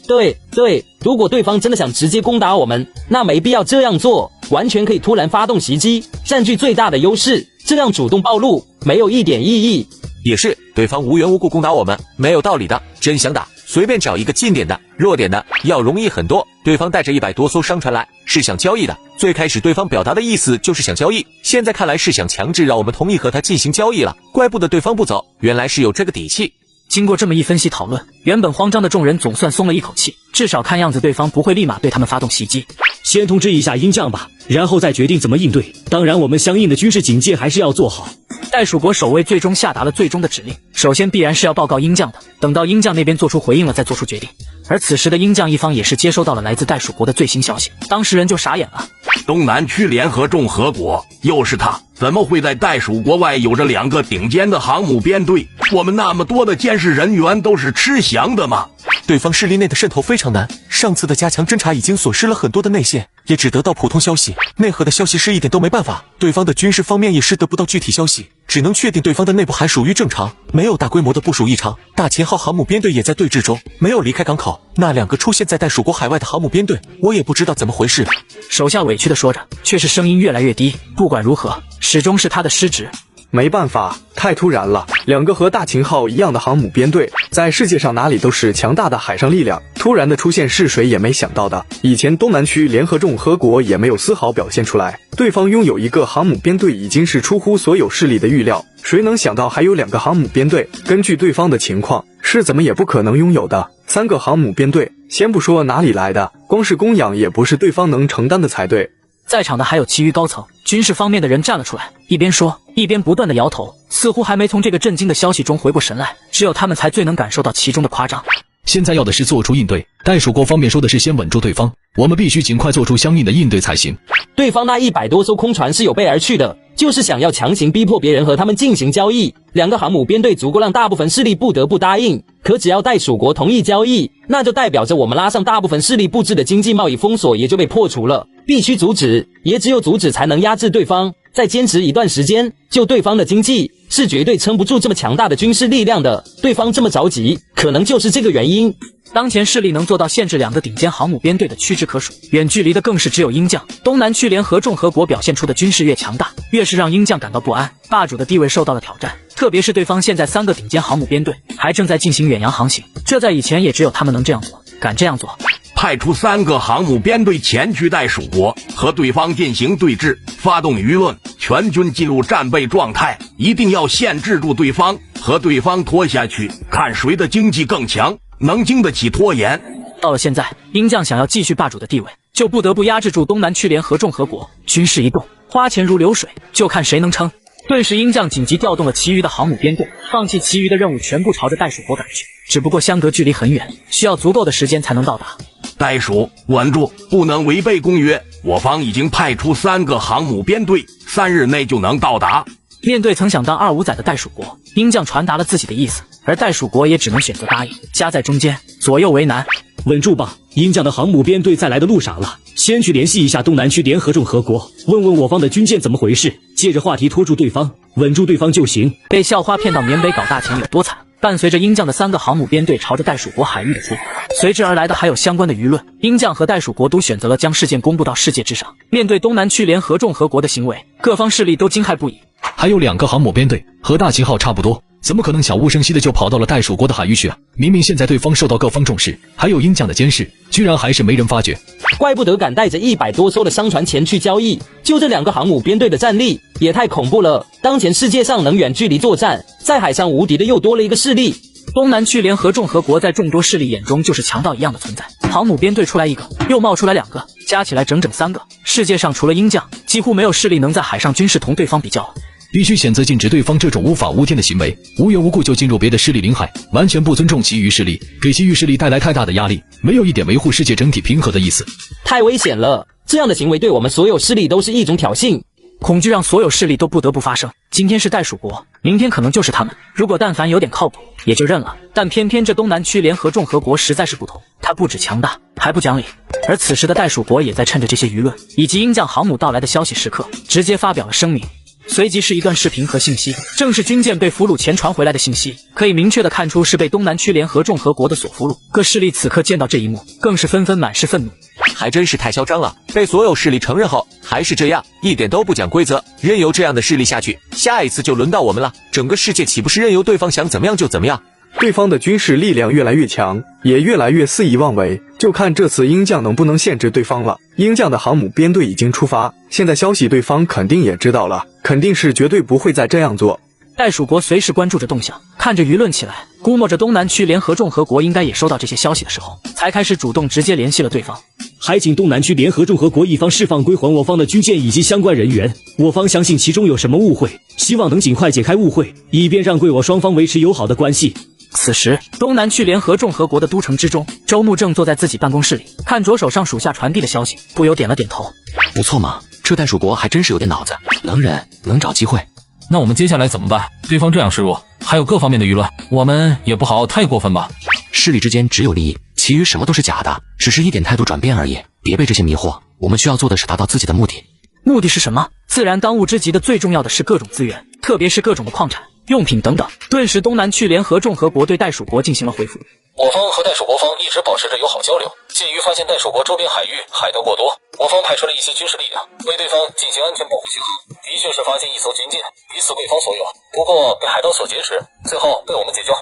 如果对方真的想直接攻打我们，那没必要这样做，完全可以突然发动袭击，占据最大的优势，这样主动暴露没有一点意义。也是，对方无缘无故攻打我们，没有道理的。真想打，随便找一个近点的、弱点的，要容易很多。对方带着100多艘商船来，是想交易的。最开始对方表达的意思就是想交易，现在看来是想强制让我们同意和他进行交易了。怪不得对方不走，原来是有这个底气。经过这么一分析讨论，原本慌张的众人总算松了一口气，至少看样子对方不会立马对他们发动袭击。先通知一下鹰将吧，然后再决定怎么应对。当然，我们相应的军事警戒还是要做好。袋鼠国守卫最终下达了最终的指令，首先必然是要报告鹰将的，等到鹰将那边做出回应了再做出决定。而此时的鹰将一方也是接收到了来自袋鼠国的最新消息，当事人就傻眼了。东南区联合众和国，又是他，怎么会在袋鼠国外有着2个顶尖的航母编队？我们那么多的监视人员都是吃翔的吗？对方势力内的渗透非常难。上次的加强侦查已经损失了很多的内线，也只得到普通消息，内核的消息是一点都没办法。对方的军事方面也是得不到具体消息，只能确定对方的内部还属于正常，没有大规模的部署异常。大秦号航母编队也在对峙中，没有离开港口。那2个出现在袋鼠国海外的航母编队，我也不知道怎么回事。手下委屈地说着，却是声音越来越低。不管如何，始终是他的失职。没办法，太突然了。2个和大秦号一样的航母编队，在世界上哪里都是强大的海上力量，突然的出现是谁也没想到的。以前东南区联合众和国也没有丝毫表现出来，对方拥有一个航母编队已经是出乎所有势力的预料。谁能想到还有2个航母编队？根据对方的情况，是怎么也不可能拥有的。3个航母编队，先不说哪里来的，光是供养也不是对方能承担的才对。在场的还有其余高层、军事方面的人站了出来，一边说一边不断的摇头，似乎还没从这个震惊的消息中回过神来。只有他们才最能感受到其中的夸张。现在要的是做出应对，袋鼠国方面说的是先稳住对方，我们必须尽快做出相应的应对才行。对方那100多艘空船是有备而去的，就是想要强行逼迫别人和他们进行交易。2个航母编队足够让大部分势力不得不答应，可只要袋鼠国同意交易，那就代表着我们拉上大部分势力布置的经济贸易封锁也就被破除了。必须阻止，也只有阻止才能压制对方。再坚持一段时间，就对方的经济是绝对撑不住这么强大的军事力量的。对方这么着急，可能就是这个原因。当前势力能做到限制2个顶尖航母编队的屈指可数，远距离的更是只有鹰将。东南区联合众和国表现出的军事越强大，越是让鹰将感到不安，霸主的地位受到了挑战。特别是对方现在3个顶尖航母编队还正在进行远洋航行，这在以前也只有他们能这样做，敢这样做。派出3个航母编队前去袋鼠国，和对方进行对峙，发动舆论，全军进入战备状态，一定要限制住对方，和对方拖下去，看谁的经济更强，能经得起拖延。到了现在，鹰将想要继续霸主的地位，就不得不压制住东南区联合众和国。军事一动，花钱如流水，就看谁能撑。顿时鹰将紧急调动了其余的航母编队，放弃其余的任务，全部朝着袋鼠国赶去。只不过相隔距离很远，需要足够的时间才能到达。袋鼠，稳住，不能违背公约。我方已经派出3个航母编队，3日内就能到达。面对曾想当25载的袋鼠国，鹰将传达了自己的意思，而袋鼠国也只能选择答应，夹在中间，左右为难。稳住吧，鹰将的航母编队在来的路上了，先去联系一下东南区联合众和国，问问我方的军舰怎么回事，借着话题拖住对方，稳住对方就行。被校花骗到缅北搞大钱有多惨？伴随着鹰将的3个航母编队朝着袋鼠国海域的出发，随之而来的还有相关的舆论。鹰将和袋鼠国都选择了将事件公布到世界之上。面对东南区联合众和国的行为，各方势力都惊骇不已。还有2个航母编队和大秦号差不多，怎么可能悄无声息的就跑到了袋鼠国的海域去啊？明明现在对方受到各方重视，还有鹰将的监视，居然还是没人发觉。怪不得敢带着100多艘的商船前去交易，就这2个航母编队的战力也太恐怖了。当前世界上能远距离作战，在海上无敌的又多了一个势力。东南区联合众和国在众多势力眼中就是强盗一样的存在，航母编队出来1个，又冒出来2个，加起来整整3个。世界上除了鹰将，几乎没有势力能在海上军事同对方比较了。必须谴责禁止对方这种无法无天的行为，无缘无故就进入别的势力领海，完全不尊重其余势力，给其余势力带来太大的压力，没有一点维护世界整体平和的意思。太危险了，这样的行为对我们所有势力都是一种挑衅。恐惧让所有势力都不得不发声。今天是袋鼠国，明天可能就是他们。如果但凡有点靠谱，也就认了。但偏偏这东南区联合众和国实在是不同，它不止强大，还不讲理。而此时的袋鼠国也在趁着这些舆论以及鹰将航母到来的消息时刻，直接发表了声明。随即是一段视频和信息，正是军舰被俘虏前传回来的信息，可以明确的看出是被东南区联合众和国的所俘虏。各势力此刻见到这一幕，更是纷纷满是愤怒。还真是太嚣张了，被所有势力承认后还是这样，一点都不讲规则，任由这样的势力下去，下一次就轮到我们了。整个世界岂不是任由对方想怎么样就怎么样？对方的军事力量越来越强，也越来越肆意妄为，就看这次鹰将能不能限制对方了。鹰将的航母编队已经出发，现在消息对方肯定也知道了，肯定是绝对不会再这样做。袋鼠国随时关注着动向，看着舆论起来，估摸着东南区联合众和国应该也收到这些消息的时候，才开始主动直接联系了对方。还请东南区联合众和国一方释放归还我方的军舰以及相关人员，我方相信其中有什么误会，希望能尽快解开误会，以便让贵我双方维持友好的关系。此时，东南区联合众和国的都城之中，周牧正坐在自己办公室里，看着手上属下传递的消息，不由点了点头。不错嘛，这袋鼠国还真是有点脑子，能忍能找机会。那我们接下来怎么办？对方这样示弱，还有各方面的舆论，我们也不好太过分吧？势力之间只有利益，其余什么都是假的，只是一点态度转变而已。别被这些迷惑，我们需要做的是达到自己的目的。目的是什么？自然当务之急的最重要的是各种资源，特别是各种的矿产、用品等等。顿时，东南区联合众和国对袋鼠国进行了回复。我方和袋鼠国方一直保持着友好交流，鉴于发现袋鼠国周边海域海盗过多，我方派出了一些军事力量为对方进行安全保护信号。的确是发现一艘军舰，疑似贵方所有，不过被海盗所劫持，最后被我们解救。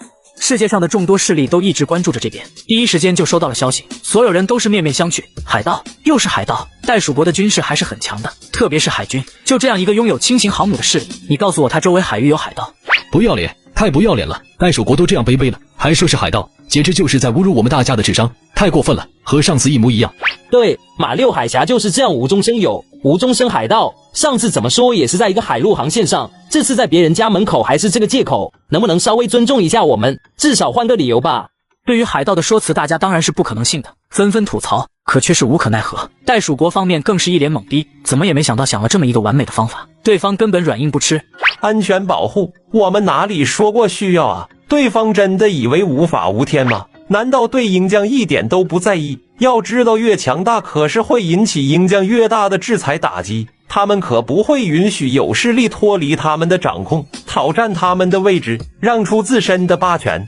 世界上的众多势力都一直关注着这边，第一时间就收到了消息，所有人都是面面相觑。海盗，又是海盗！袋鼠国的军事还是很强的，特别是海军。就这样一个拥有轻型航母的势力，你告诉我他周围海域有海盗？不要脸，太不要脸了！袋鼠国都这样卑微了，还说是海盗，简直就是在侮辱我们大家的智商，太过分了，和上次一模一样。对，马六海峡就是这样无中生有，无中生海盗。上次怎么说也是在一个海陆航线上，这次在别人家门口还是这个借口，能不能稍微尊重一下我们，至少换个理由吧？对于海盗的说辞，大家当然是不可能信的，纷纷吐槽，可却是无可奈何。袋鼠国方面更是一脸懵逼，怎么也没想到想了这么一个完美的方法，对方根本软硬不吃。安全保护，我们哪里说过需要啊？对方真的以为无法无天吗？难道对鹰将一点都不在意？要知道越强大可是会引起鹰将越大的制裁打击，他们可不会允许有势力脱离他们的掌控，挑战他们的位置，让出自身的霸权。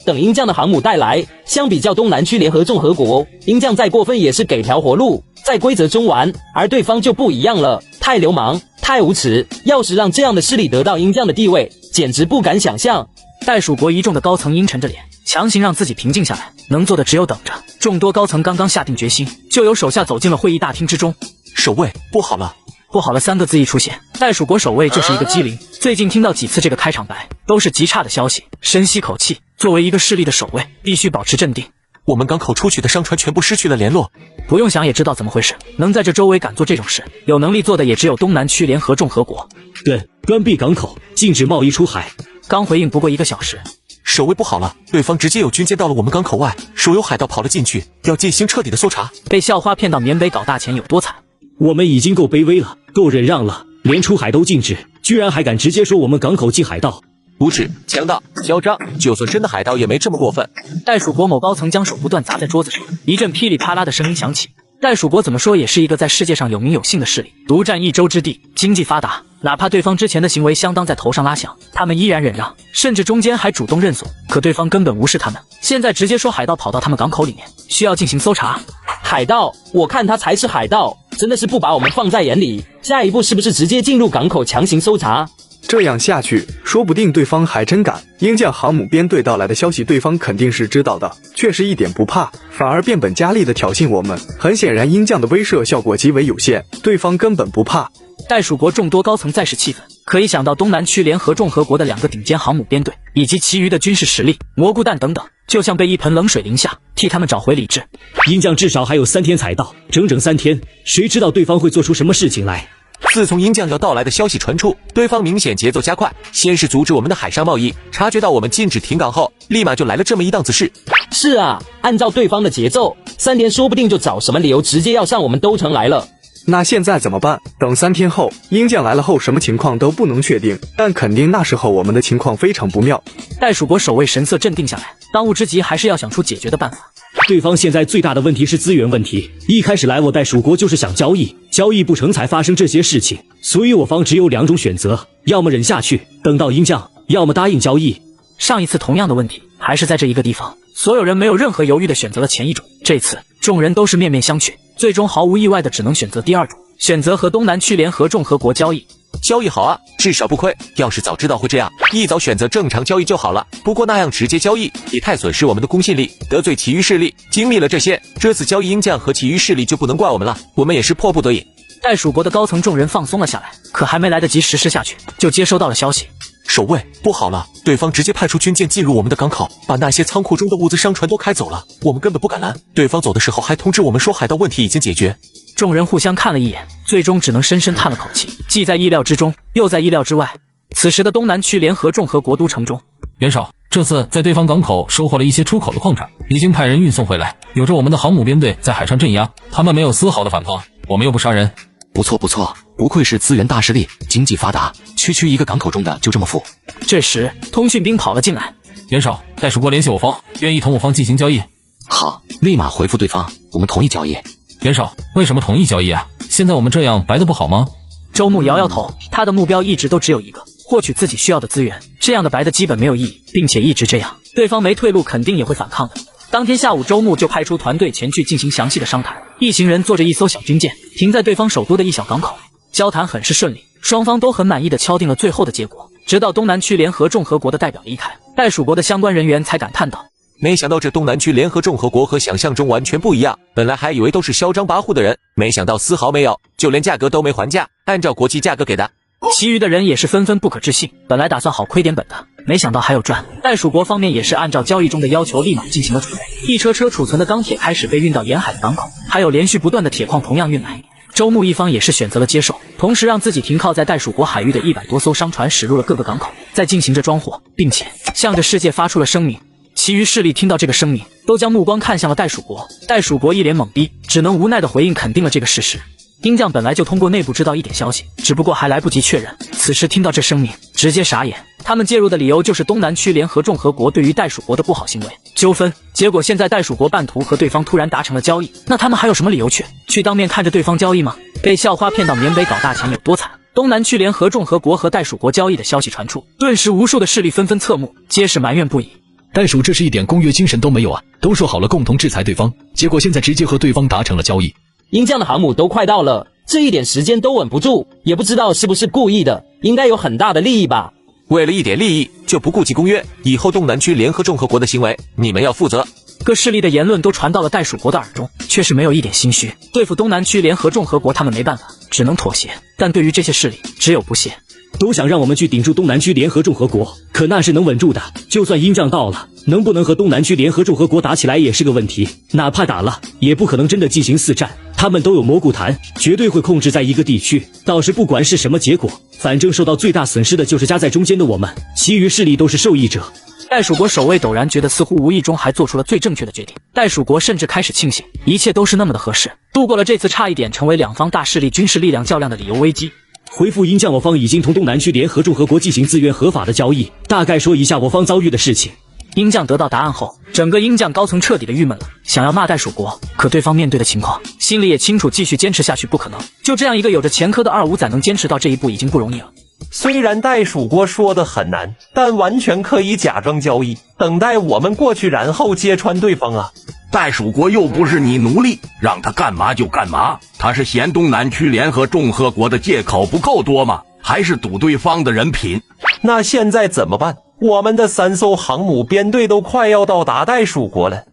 等鹰将的航母带来，相比较东南区联合众和国，鹰将再过分也是给条活路，在规则中玩，而对方就不一样了，太流氓，太无耻。要是让这样的势力得到鹰将的地位，简直不敢想象。袋鼠国一众的高层阴沉着脸，强行让自己平静下来，能做的只有等着。众多高层刚刚下定决心，就有手下走进了会议大厅之中。守卫，不好了！不好了三个字一出现，袋鼠国守卫就是一个机灵。最近听到几次这个开场白，都是极差的消息。深吸口气，作为一个势力的守卫，必须保持镇定。我们港口出去的商船全部失去了联络，不用想也知道怎么回事。能在这周围敢做这种事，有能力做的也只有东南区联合众和国。对，关闭港口，禁止贸易出海。刚回应不过1个小时。守卫不好了，对方直接有军舰到了我们港口外，说有海盗跑了进去，要进行彻底的搜查。被校花骗到缅北搞大钱有多惨？我们已经够卑微了，够忍让了，连出海都禁止，居然还敢直接说我们港口进海盗，无耻、强大、嚣张，就算真的海盗也没这么过分。袋鼠国某高层将手不断砸在桌子上，一阵噼里啪啦的声音响起。袋鼠国怎么说也是一个在世界上有名有姓的势力，独占一州之地，经济发达。哪怕对方之前的行为相当在头上拉响，他们依然忍让，甚至中间还主动认怂。可对方根本无视他们，现在直接说海盗跑到他们港口里面，需要进行搜查。海盗？我看他才是海盗，真的是不把我们放在眼里。下一步是不是直接进入港口强行搜查？这样下去，说不定对方还真敢。鹰将航母编队到来的消息，对方肯定是知道的，却是一点不怕，反而变本加厉的挑衅我们。很显然，鹰将的威慑效果极为有限，对方根本不怕。袋鼠国众多高层再是气愤，可一想到东南区联合众和国的2个顶尖航母编队，以及其余的军事实力、蘑菇弹等等，就像被一盆冷水淋下，替他们找回理智。鹰将至少还有3天才到，整整3天，谁知道对方会做出什么事情来？自从鹰将要到来的消息传出，对方明显节奏加快，先是阻止我们的海上贸易，察觉到我们禁止停港后，立马就来了这么一档子事。是啊，按照对方的节奏，3天说不定就找什么理由直接要上我们都城来了。那现在怎么办？等3天后，鹰将来了后，什么情况都不能确定，但肯定那时候我们的情况非常不妙。袋鼠国守卫神色镇定下来，当务之急还是要想出解决的办法。对方现在最大的问题是资源问题，一开始来我袋鼠国就是想交易，交易不成才发生这些事情，所以我方只有2种选择，要么忍下去，等到鹰将，要么答应交易。上一次同样的问题还是在这一个地方，所有人没有任何犹豫的选择了前一种，这次众人都是面面相觑，最终毫无意外的只能选择第2种，选择和东南区联合众和国交易。交易好啊，至少不亏。要是早知道会这样，一早选择正常交易就好了。不过那样直接交易也太损失我们的公信力，得罪其余势力。经历了这些，这次交易鹰将和其余势力就不能怪我们了，我们也是迫不得已。袋鼠国的高层众人放松了下来，可还没来得及实施下去，就接收到了消息。守卫，不好了！对方直接派出军舰进入我们的港口，把那些仓库中的物资商船都开走了，我们根本不敢拦。对方走的时候还通知我们说海盗问题已经解决。众人互相看了一眼，最终只能深深叹了口气，既在意料之中，又在意料之外。此时的东南区联合众和国都城中，袁绍这次在对方港口收获了一些出口的矿产，已经派人运送回来。有着我们的航母编队在海上镇压，他们没有丝毫的反抗，我们又不杀人。不错不错，不愧是资源大势力，经济发达，区一个港口中的就这么富。这时通讯兵跑了进来，袁绍，袋鼠国联系我方，愿意同我方进行交易。好，立马回复对方，我们同意交易。袁绍，为什么同意交易啊？现在我们这样白的不好吗？周牧摇摇头，他的目标一直都只有一个，获取自己需要的资源，这样的白的基本没有意义，并且一直这样，对方没退路，肯定也会反抗的。当天下午，周牧就派出团队前去进行详细的商谈。一行人坐着一艘小军舰，停在对方首都的一小港口，交谈很是顺利，双方都很满意的敲定了最后的结果。直到东南区联合众和国的代表离开，袋鼠国的相关人员才感叹道：没想到这东南区联合众和国和想象中完全不一样，本来还以为都是嚣张跋扈的人，没想到丝毫没有，就连价格都没还价，按照国际价格给的。其余的人也是纷纷不可置信，本来打算好亏点本的，没想到还有赚。袋鼠国方面也是按照交易中的要求立马进行了准备，一车车储存的钢铁开始被运到沿海的港口，还有连续不断的铁矿同样运来。周牧一方也是选择了接受，同时让自己停靠在袋鼠国海域的100多艘商船驶入了各个港口，在进行着装货，并且向着世界发出了声明。其余势力听到这个声明，都将目光看向了袋鼠国。袋鼠国一脸懵逼，只能无奈的回应肯定了这个事实。鹰将本来就通过内部知道一点消息，只不过还来不及确认，此时听到这声明，直接傻眼。他们介入的理由就是东南区联合众和国对于袋鼠国的不好行为纠纷，结果现在袋鼠国半途和对方突然达成了交易，那他们还有什么理由去当面看着对方交易吗？被校花骗到缅北搞大钱有多惨？东南区联合众和国和袋鼠国交易的消息传出，顿时无数的势力纷纷侧目，皆是埋怨不已。袋鼠这是一点公约精神都没有啊！都说好了共同制裁对方，结果现在直接和对方达成了交易。鹰将的航母都快到了，这一点时间都稳不住，也不知道是不是故意的，应该有很大的利益吧。为了一点利益就不顾及公约，以后东南区联合众和国的行为你们要负责。各势力的言论都传到了袋鼠国的耳中，却是没有一点心虚。对付东南区联合众和国他们没办法，只能妥协，但对于这些势力只有不屑。都想让我们去顶住东南区联合众和国，可那是能稳住的。就算鹰将到了，能不能和东南区联合众和国打起来也是个问题。哪怕打了，也不可能真的进行4战。他们都有蘑菇潭，绝对会控制在一个地区。到时不管是什么结果，反正受到最大损失的就是夹在中间的我们，其余势力都是受益者。袋鼠国守卫陡然觉得似乎无意中还做出了最正确的决定，袋鼠国甚至开始庆幸一切都是那么的合适，度过了这次差一点成为两方大势力军事力量较量的理由危机。回复鹰将，我方已经同东南区联合众和国进行自愿合法的交易，大概说一下我方遭遇的事情。鹰将得到答案后，整个鹰将高层彻底的郁闷了，想要骂袋鼠国，可对方面对的情况，心里也清楚，继续坚持下去不可能。就这样一个有着前科的2五仔能坚持到这一步已经不容易了。虽然袋鼠国说的很难，但完全可以假装交易，等待我们过去，然后揭穿对方啊。袋鼠国又不是你奴隶，让他干嘛就干嘛。他是嫌东南区联合众和国的借口不够多吗？还是赌对方的人品？那现在怎么办？我们的3艘航母编队都快要到达袋鼠国了。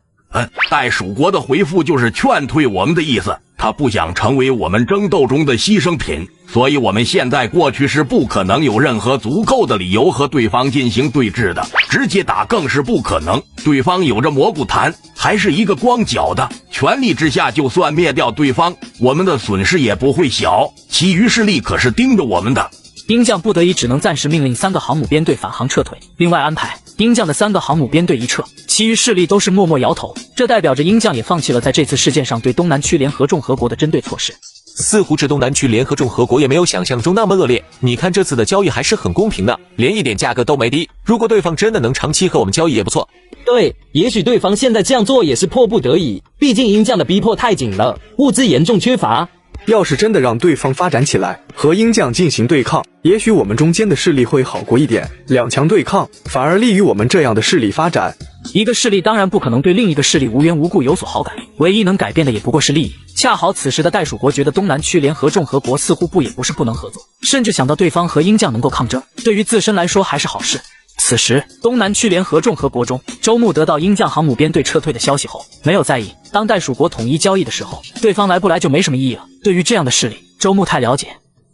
袋鼠国的回复就是劝退我们的意思，他不想成为我们争斗中的牺牲品，所以我们现在过去是不可能有任何足够的理由和对方进行对峙的，直接打更是不可能。对方有着蘑菇潭，还是一个光脚的，全力之下就算灭掉对方，我们的损失也不会小，其余势力可是盯着我们的。鹰将不得已只能暂时命令3个航母编队返航撤退，另外安排鹰将的3个航母编队一撤，其余势力都是默默摇头。这代表着鹰将也放弃了在这次事件上对东南区联合众和国的针对措施。似乎这东南区联合众和国也没有想象中那么恶劣，你看这次的交易还是很公平的，连一点价格都没低。如果对方真的能长期和我们交易也不错。对，也许对方现在这样做也是迫不得已，毕竟鹰将的逼迫太紧了，物资严重缺乏。要是真的让对方发展起来，和鹰将进行对抗，也许我们中间的势力会好过一点。2强对抗反而利于我们这样的势力发展。一个势力当然不可能对另一个势力无缘无故有所好感，唯一能改变的也不过是利益。恰好此时的袋鼠国觉得东南区联合众和国似乎也不是不能合作，甚至想到对方和鹰将能够抗争，对于自身来说还是好事。此时东南区联合众和国中，周牧得到鹰将航母编队撤退的消息后，没有在意。当袋鼠国统一交易的时候，对方来不来就没什么意义了。对于这样的势力，周牧太了解。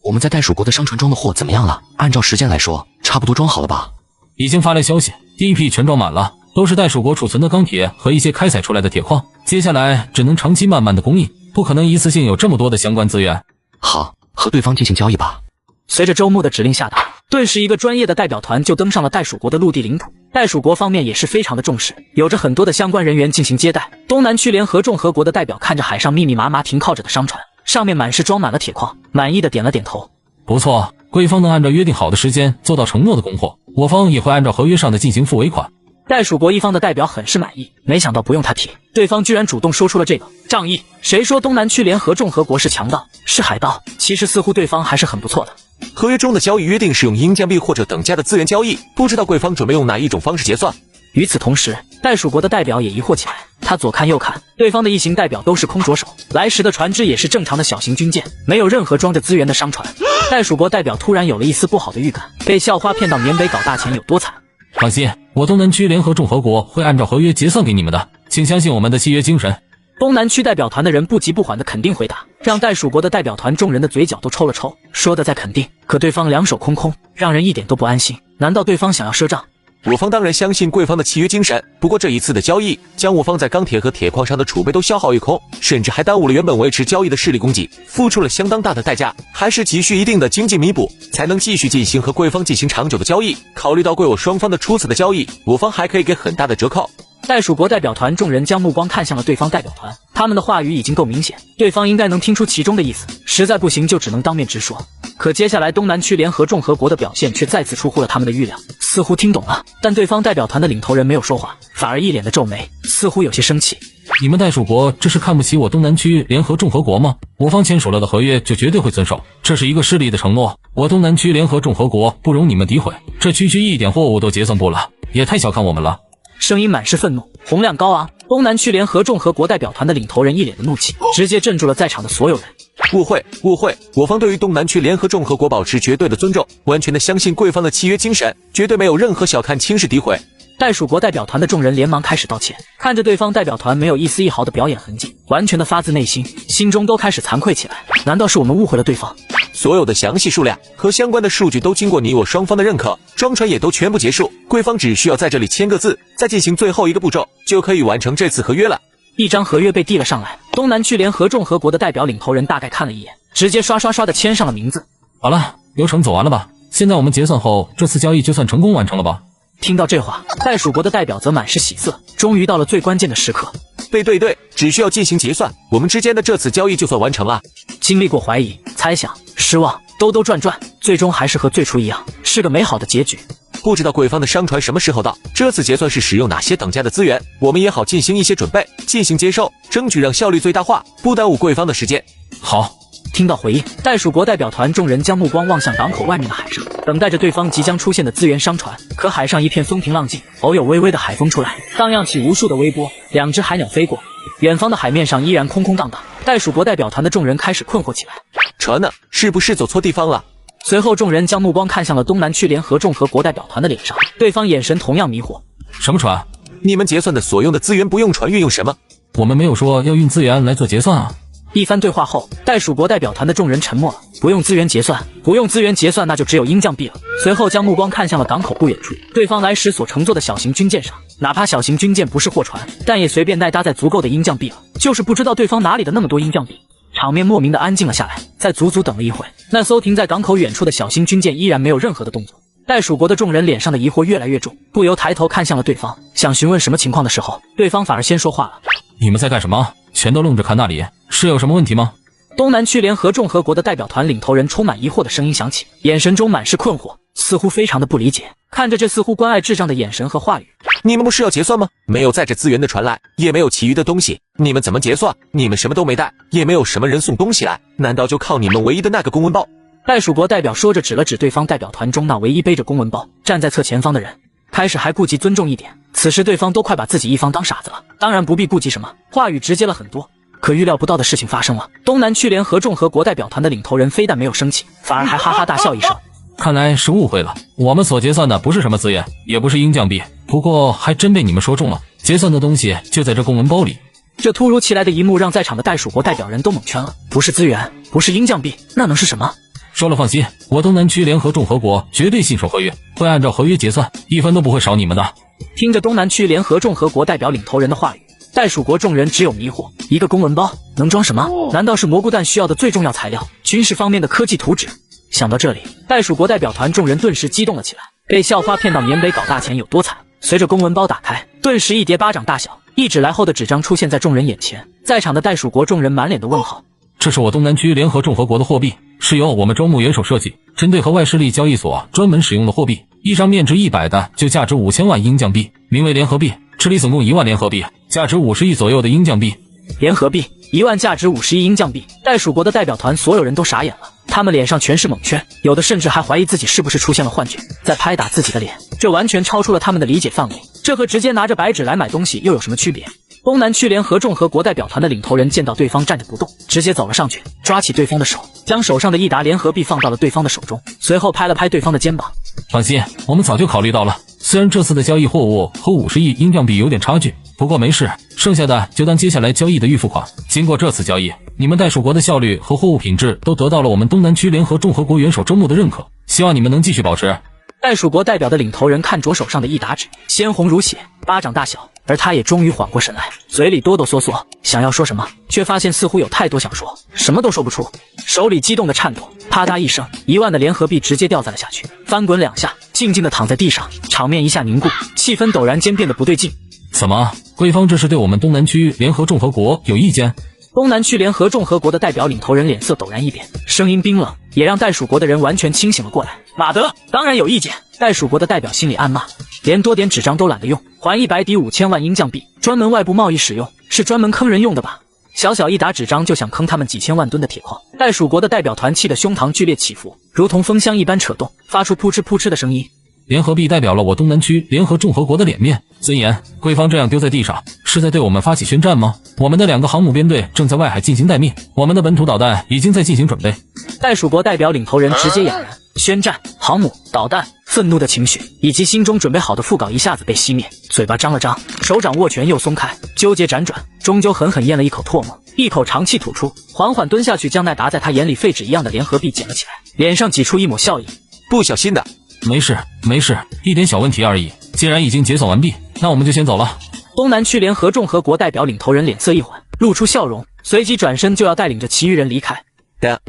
我们在袋鼠国的商船装的货怎么样了？按照时间来说，差不多装好了吧？已经发来消息，第一批全装满了，都是袋鼠国储存的钢铁和一些开采出来的铁矿，接下来只能长期慢慢的供应，不可能一次性有这么多的相关资源。好，和对方进行交易吧。随着周牧的指令下达，顿时一个专业的代表团就登上了袋鼠国的陆地领土。袋鼠国方面也是非常的重视，有着很多的相关人员进行接待。东南区联合众和国的代表看着海上密密麻麻停靠着的商船，上面满是装满了铁矿，满意的点了点头。不错，贵方能按照约定好的时间做到承诺的供货，我方也会按照合约上的进行付尾款。袋鼠国一方的代表很是满意，没想到不用他提，对方居然主动说出了这个仗义。谁说东南区联合众和国是强盗，是海盗？其实似乎对方还是很不错的。合约中的交易约定是用鹰酱币或者等价的资源交易，不知道贵方准备用哪一种方式结算。与此同时，袋鼠国的代表也疑惑起来，他左看右看，对方的一行代表都是空着手，来时的船只也是正常的小型军舰，没有任何装着资源的商船。袋鼠国代表突然有了一丝不好的预感，被校花骗到缅北搞大钱有多惨？放心，我东南区联合众和国会按照合约结算给你们的，请相信我们的契约精神。东南区代表团的人不急不缓的肯定回答，让袋鼠国的代表团众人的嘴角都抽了抽，说的再肯定，可对方两手空空，让人一点都不安心。难道对方想要赊账？我方当然相信贵方的契约精神，不过这一次的交易将我方在钢铁和铁矿上的储备都消耗一空，甚至还耽误了原本维持交易的势力供给，付出了相当大的代价，还是急需一定的经济弥补，才能继续进行和贵方进行长久的交易。考虑到贵我双方的初次的交易，我方还可以给很大的折扣。袋鼠国代表团众人将目光看向了对方代表团，他们的话语已经够明显，对方应该能听出其中的意思，实在不行就只能当面直说。可接下来东南区联合众和国的表现却再次出乎了他们的预料，似乎听懂了，但对方代表团的领头人没有说话，反而一脸的皱眉，似乎有些生气。你们袋鼠国这是看不起我东南区联合众和国吗？我方签署了的合约就绝对会遵守，这是一个势力的承诺，我东南区联合众和国不容你们诋毁，这区一点货物都结算不了，也太小看我们了。声音满是愤怒，洪亮高昂。东南区联合众和国代表团的领头人一脸的怒气，直接镇住了在场的所有人。误会，误会！我方对于东南区联合众和国保持绝对的尊重，完全的相信贵方的契约精神，绝对没有任何小看、轻视、诋毁。袋鼠国代表团的众人连忙开始道歉，看着对方代表团没有一丝一毫的表演痕迹，完全的发自内心，心中都开始惭愧起来。难道是我们误会了对方？所有的详细数量和相关的数据都经过你我双方的认可，装船也都全部结束，贵方只需要在这里签个字，再进行最后一个步骤，就可以完成这次合约了。一张合约被递了上来，东南区联合众和国的代表领头人大概看了一眼，直接刷刷刷的签上了名字。好了，流程走完了吧？现在我们结算后，这次交易就算成功完成了吧？听到这话，袋鼠国的代表则满是喜色，终于到了最关键的时刻。对，只需要进行结算，我们之间的这次交易就算完成了。经历过怀疑、猜想、失望，兜兜转转，最终还是和最初一样，是个美好的结局。不知道贵方的商船什么时候到？这次结算是使用哪些等价的资源？我们也好进行一些准备，进行接收，争取让效率最大化，不耽误贵方的时间。好。听到回应，袋鼠国代表团众人将目光望向港口外面的海上，等待着对方即将出现的资源商船。可海上一片风平浪静，偶有微微的海风出来，荡漾起无数的微波。两只海鸟飞过，远方的海面上依然空空荡荡。袋鼠国代表团的众人开始困惑起来，船呢？是不是走错地方了？随后众人将目光看向了东南区联合众和国代表团的脸上，对方眼神同样迷惑。什么船？你们结算的所用的资源不用船运用什么？我们没有说要运资源来做结算啊。一番对话后，袋鼠国代表团的众人沉默了。不用资源结算，不用资源结算，那就只有鹰酱币了。随后将目光看向了港口不远处，对方来时所乘坐的小型军舰上。哪怕小型军舰不是货船，但也随便带搭载足够的鹰酱币了。就是不知道对方哪里的那么多鹰酱币。场面莫名的安静了下来。在足足等了一会，那艘停在港口远处的小型军舰依然没有任何的动作。袋鼠国的众人脸上的疑惑越来越重，不由抬头看向了对方，想询问什么情况的时候，对方反而先说话了。你们在干什么？全都愣着看那里，是有什么问题吗？东南区联合众和国的代表团领头人充满疑惑的声音响起，眼神中满是困惑，似乎非常的不理解。看着这似乎关爱智障的眼神和话语，你们不是要结算吗？没有载着资源的船来，也没有其余的东西，你们怎么结算？你们什么都没带，也没有什么人送东西来，难道就靠你们唯一的那个公文包？袋鼠国代表说着指了指对方代表团中那唯一背着公文包站在侧前方的人，开始还顾及尊重一点，此时对方都快把自己一方当傻子了，当然不必顾及什么，话语直接了很多。可预料不到的事情发生了，东南区联合众和国代表团的领头人非但没有生气，反而还哈哈大笑一声。看来是误会了，我们所结算的不是什么资源，也不是鹰酱币，不过还真被你们说中了，结算的东西就在这公文包里。这突如其来的一幕让在场的袋鼠国代表人都蒙圈了，不是资源，不是鹰酱币，那能是什么？说了放心，我东南区联合众和国绝对信守合约，会按照合约结算，一分都不会少你们的。听着东南区联合众和国代表领头人的话语，袋鼠国众人只有迷惑，一个公文包能装什么？难道是蘑菇蛋需要的最重要材料，军事方面的科技图纸？想到这里，袋鼠国代表团众人顿时激动了起来，被校花骗到缅北搞大钱有多惨？随着公文包打开，顿时一叠巴掌大小、一指来后的纸张出现在众人眼前，在场的袋鼠国众人满脸的问号。这是我东南区联合众和国的货币，是由我们周牧元首设计，针对和外势力交易所专门使用的货币，一张面值100的就价值5000万英将币，名为联合币，池里总共1万联合币，价值50亿左右的英将币。联合币1万，价值50亿英将币。袋鼠国的代表团所有人都傻眼了，他们脸上全是蒙圈，有的甚至还怀疑自己是不是出现了幻觉，在拍打自己的脸，这完全超出了他们的理解范围。这和直接拿着白纸来买东西又有什么区别？东南区联合众和国代表团的领头人见到对方站着不动，直接走了上去，抓起对方的手，将手上的1沓联合币放到了对方的手中，随后拍了拍对方的肩膀。放心，我们早就考虑到了，虽然这次的交易货物和50亿英镑币有点差距，不过没事，剩下的就当接下来交易的预付款。经过这次交易，你们袋鼠国的效率和货物品质都得到了我们东南区联合众和国元首周牧的认可，希望你们能继续保持。袋鼠国代表的领头人看着手上的1沓纸，鲜红如血，巴掌大小，而他也终于缓过神来，嘴里哆哆嗦嗦，想要说什么，却发现似乎有太多想说，什么都说不出，手里激动的颤抖，啪嗒一声，1万的联合币直接掉在了下去，翻滚2下，静静的躺在地上，场面一下凝固，气氛陡然间变得不对劲。怎么，贵方这是对我们东南区联合众和国有意见？东南区联合众和国的代表领头人脸色陡然一变，声音冰冷，也让袋鼠国的人完全清醒了过来。马德，当然有意见。袋鼠国的代表心里暗骂，连多点纸张都懒得用，还100抵5000万英将币，专门外部贸易使用，是专门坑人用的吧？小小1沓纸张就想坑他们几千万吨的铁矿，袋鼠国的代表团气得胸膛剧烈起伏，如同风箱一般扯动，发出扑哧扑哧的声音。联合币代表了我东南区联合众和国的脸面、尊严，贵方这样丢在地上，是在对我们发起宣战吗？我们的2个航母编队正在外海进行待命，我们的本土导弹已经在进行准备。袋鼠国代表领头人直接俨然，宣战、航母、导弹、愤怒的情绪以及心中准备好的副稿一下子被熄灭，嘴巴张了张，手掌握拳又松开，纠结辗转，终究狠狠咽了一口唾沫，一口长气吐出，缓缓蹲下去，将那沓在他眼里废纸一样的联合币捡了起来，脸上挤出一抹笑意。不小心的。没事没事，一点小问题而已。既然已经结算完毕，那我们就先走了。东南区联合众和国代表领头人脸色一缓，露出笑容，随即转身就要带领着其余人离开。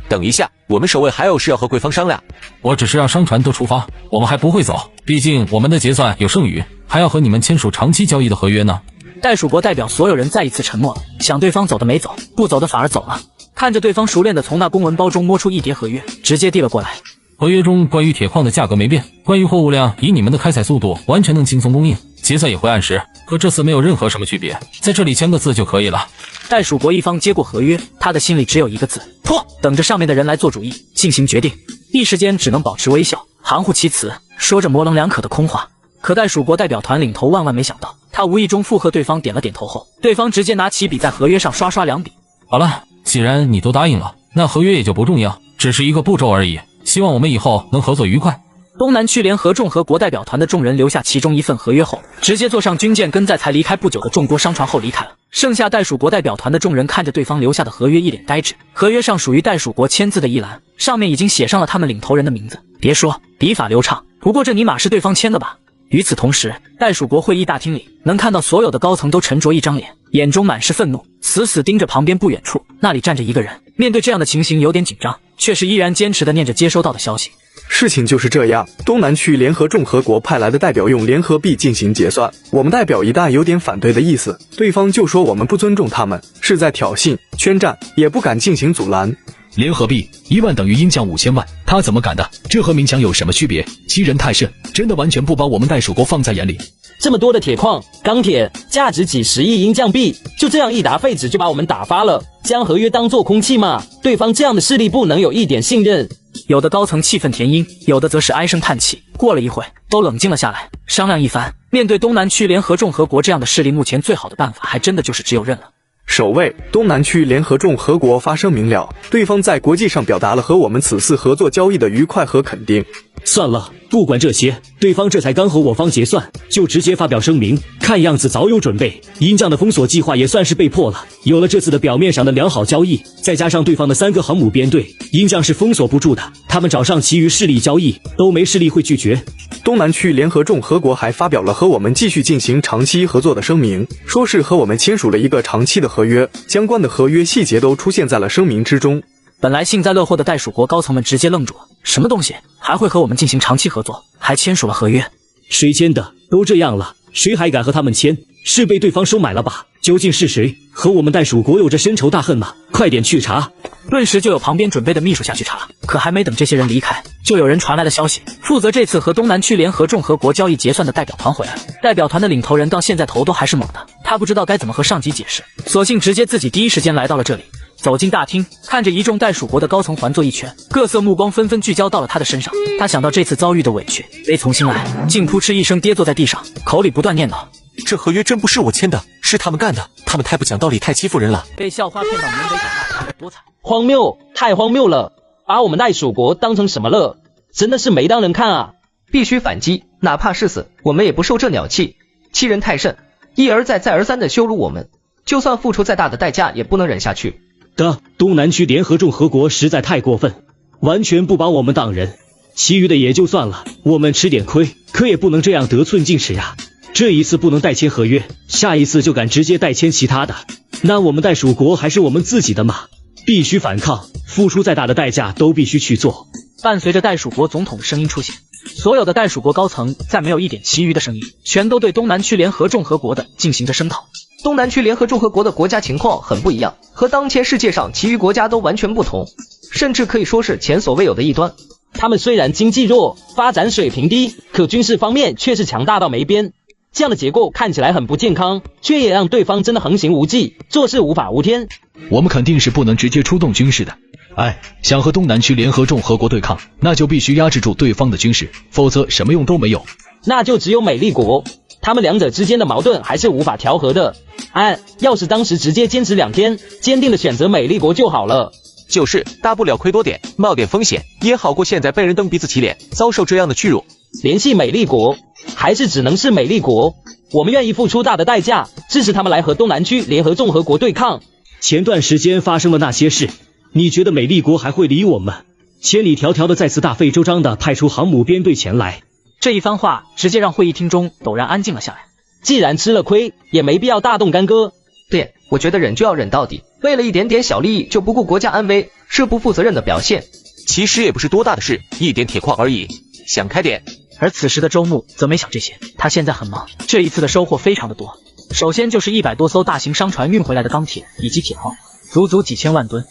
等一下，我们守卫还有事要和贵方商量。我只是让商船都出发，我们还不会走，毕竟我们的结算有剩余，还要和你们签署长期交易的合约呢。袋鼠国代表所有人再一次沉默了，想对方走的没走，不走的反而走了。看着对方熟练的从那公文包中摸出一叠合约，直接递了过来。合约中关于铁矿的价格没变，关于货物量以你们的开采速度完全能轻松供应，结算也会按时，和这次没有任何什么区别，在这里签个字就可以了。袋鼠国一方接过合约，他的心里只有一个字：破，等着上面的人来做主意，进行决定。一时间只能保持微笑，含糊其辞，说着模棱两可的空话。可袋鼠国代表团领头万万没想到，他无意中附和对方点了点头后，对方直接拿起笔在合约上刷刷2笔。好了，既然你都答应了，那合约也就不重要，只是一个步骤而已。希望我们以后能合作愉快。东南区联合众和国代表团的众人留下其中一份合约后，直接坐上军舰，跟在才离开不久的众国商船后离开了。剩下袋鼠国代表团的众人看着对方留下的合约，一脸呆滞。合约上属于袋鼠国签字的一栏，上面已经写上了他们领头人的名字。别说，笔法流畅，不过这尼玛是对方签的吧？与此同时，袋鼠国会议大厅里，能看到所有的高层都沉着一张脸，眼中满是愤怒，死死盯着旁边不远处，那里站着一个人。面对这样的情形，有点紧张，却是依然坚持地念着接收到的消息。事情就是这样，东南区联合众和国派来的代表用联合币进行结算，我们代表一旦有点反对的意思，对方就说我们不尊重他们，是在挑衅、宣战，也不敢进行阻拦。联合币1万等于英将5000万，他怎么敢的？这和明抢有什么区别？欺人太甚，真的完全不把我们袋鼠国放在眼里。这么多的铁矿、钢铁，价值几10亿英将币，就这样一沓废纸就把我们打发了，将合约当作空气吗？对方这样的势力不能有一点信任。有的高层气愤填膺，有的则是唉声叹气。过了一会，都冷静了下来，商量一番。面对东南区联合众和国这样的势力，目前最好的办法还真的就是只有认了。首位，东南区联合众和国发声明了，对方在国际上表达了和我们此次合作交易的愉快和肯定。算了，不管这些，对方这才刚和我方结算，就直接发表声明，看样子早有准备。鹰将的封锁计划也算是被迫了。有了这次的表面上的良好交易，再加上对方的3个航母编队，鹰将是封锁不住的。他们找上其余势力交易，都没势力会拒绝。东南区联合众和国还发表了和我们继续进行长期合作的声明，说是和我们签署了一个长期的合约，相关的合约细节都出现在了声明之中。本来幸灾乐祸的袋鼠国高层们直接愣住了，什么东西还会和我们进行长期合作，还签署了合约？谁签的？都这样了，谁还敢和他们签？是被对方收买了吧？究竟是谁和我们袋鼠国有着深仇大恨吗？快点去查！顿时就有旁边准备的秘书下去查，可还没等这些人离开，就有人传来的消息，负责这次和东南区联合众和国交易结算的代表团回来了。代表团的领头人到现在头都还是懵的，他不知道该怎么和上级解释，索性直接自己第一时间来到了这里。走进大厅，看着一众袋鼠国的高层环坐一圈，各色目光纷纷聚焦到了他的身上。他想到这次遭遇的委屈，悲从心来，竟扑哧一声跌坐在地上，口里不断念叨：这合约真不是我签的，是他们干的，他们太不讲道理，太欺负人了。被校花骗到南北长大，多惨！荒谬，太荒谬了！把我们袋鼠国当成什么了？真的是没当人看啊！必须反击，哪怕是死，我们也不受这鸟气，欺人太甚，一而再再而三的羞辱我们，就算付出再大的代价也不能忍下去。东南区联合众和国实在太过分，完全不把我们当人。其余的也就算了，我们吃点亏，可也不能这样得寸进尺呀。这一次不能代签合约，下一次就敢直接代签其他的，那我们袋鼠国还是我们自己的嘛？必须反抗，付出再大的代价都必须去做。伴随着袋鼠国总统的声音出现，所有的袋鼠国高层再没有一点其余的声音，全都对东南区联合众和国的进行着声讨。东南区联合众和国的国家情况很不一样，和当前世界上其余国家都完全不同，甚至可以说是前所未有的异端。他们虽然经济弱，发展水平低，可军事方面却是强大到没边。这样的结构看起来很不健康，却也让对方真的横行无忌，做事无法无天。我们肯定是不能直接出动军事的。想和东南区联合众和国对抗，那就必须压制住对方的军事，否则什么用都没有。那就只有美利国，他们两者之间的矛盾还是无法调和的。要是当时直接坚持2天，坚定的选择美利国就好了。就是大不了亏多点，冒点风险，也好过现在被人蹬鼻子起脸，遭受这样的屈辱。联系美利国，还是只能是美利国？我们愿意付出大的代价，支持他们来和东南区联合众和国对抗。前段时间发生了那些事，你觉得美利国还会理我们？千里迢迢的再次大费周章的派出航母编队前来，这一番话直接让会议厅中陡然安静了下来。既然吃了亏，也没必要大动干戈。对，我觉得忍就要忍到底，为了一点点小利益就不顾国家安危，是不负责任的表现。其实也不是多大的事，一点铁矿而已，想开点。而此时的周牧则没想这些，他现在很忙，这一次的收获非常的多。首先就是100多艘大型商船运回来的钢铁以及铁矿，足足几千万吨。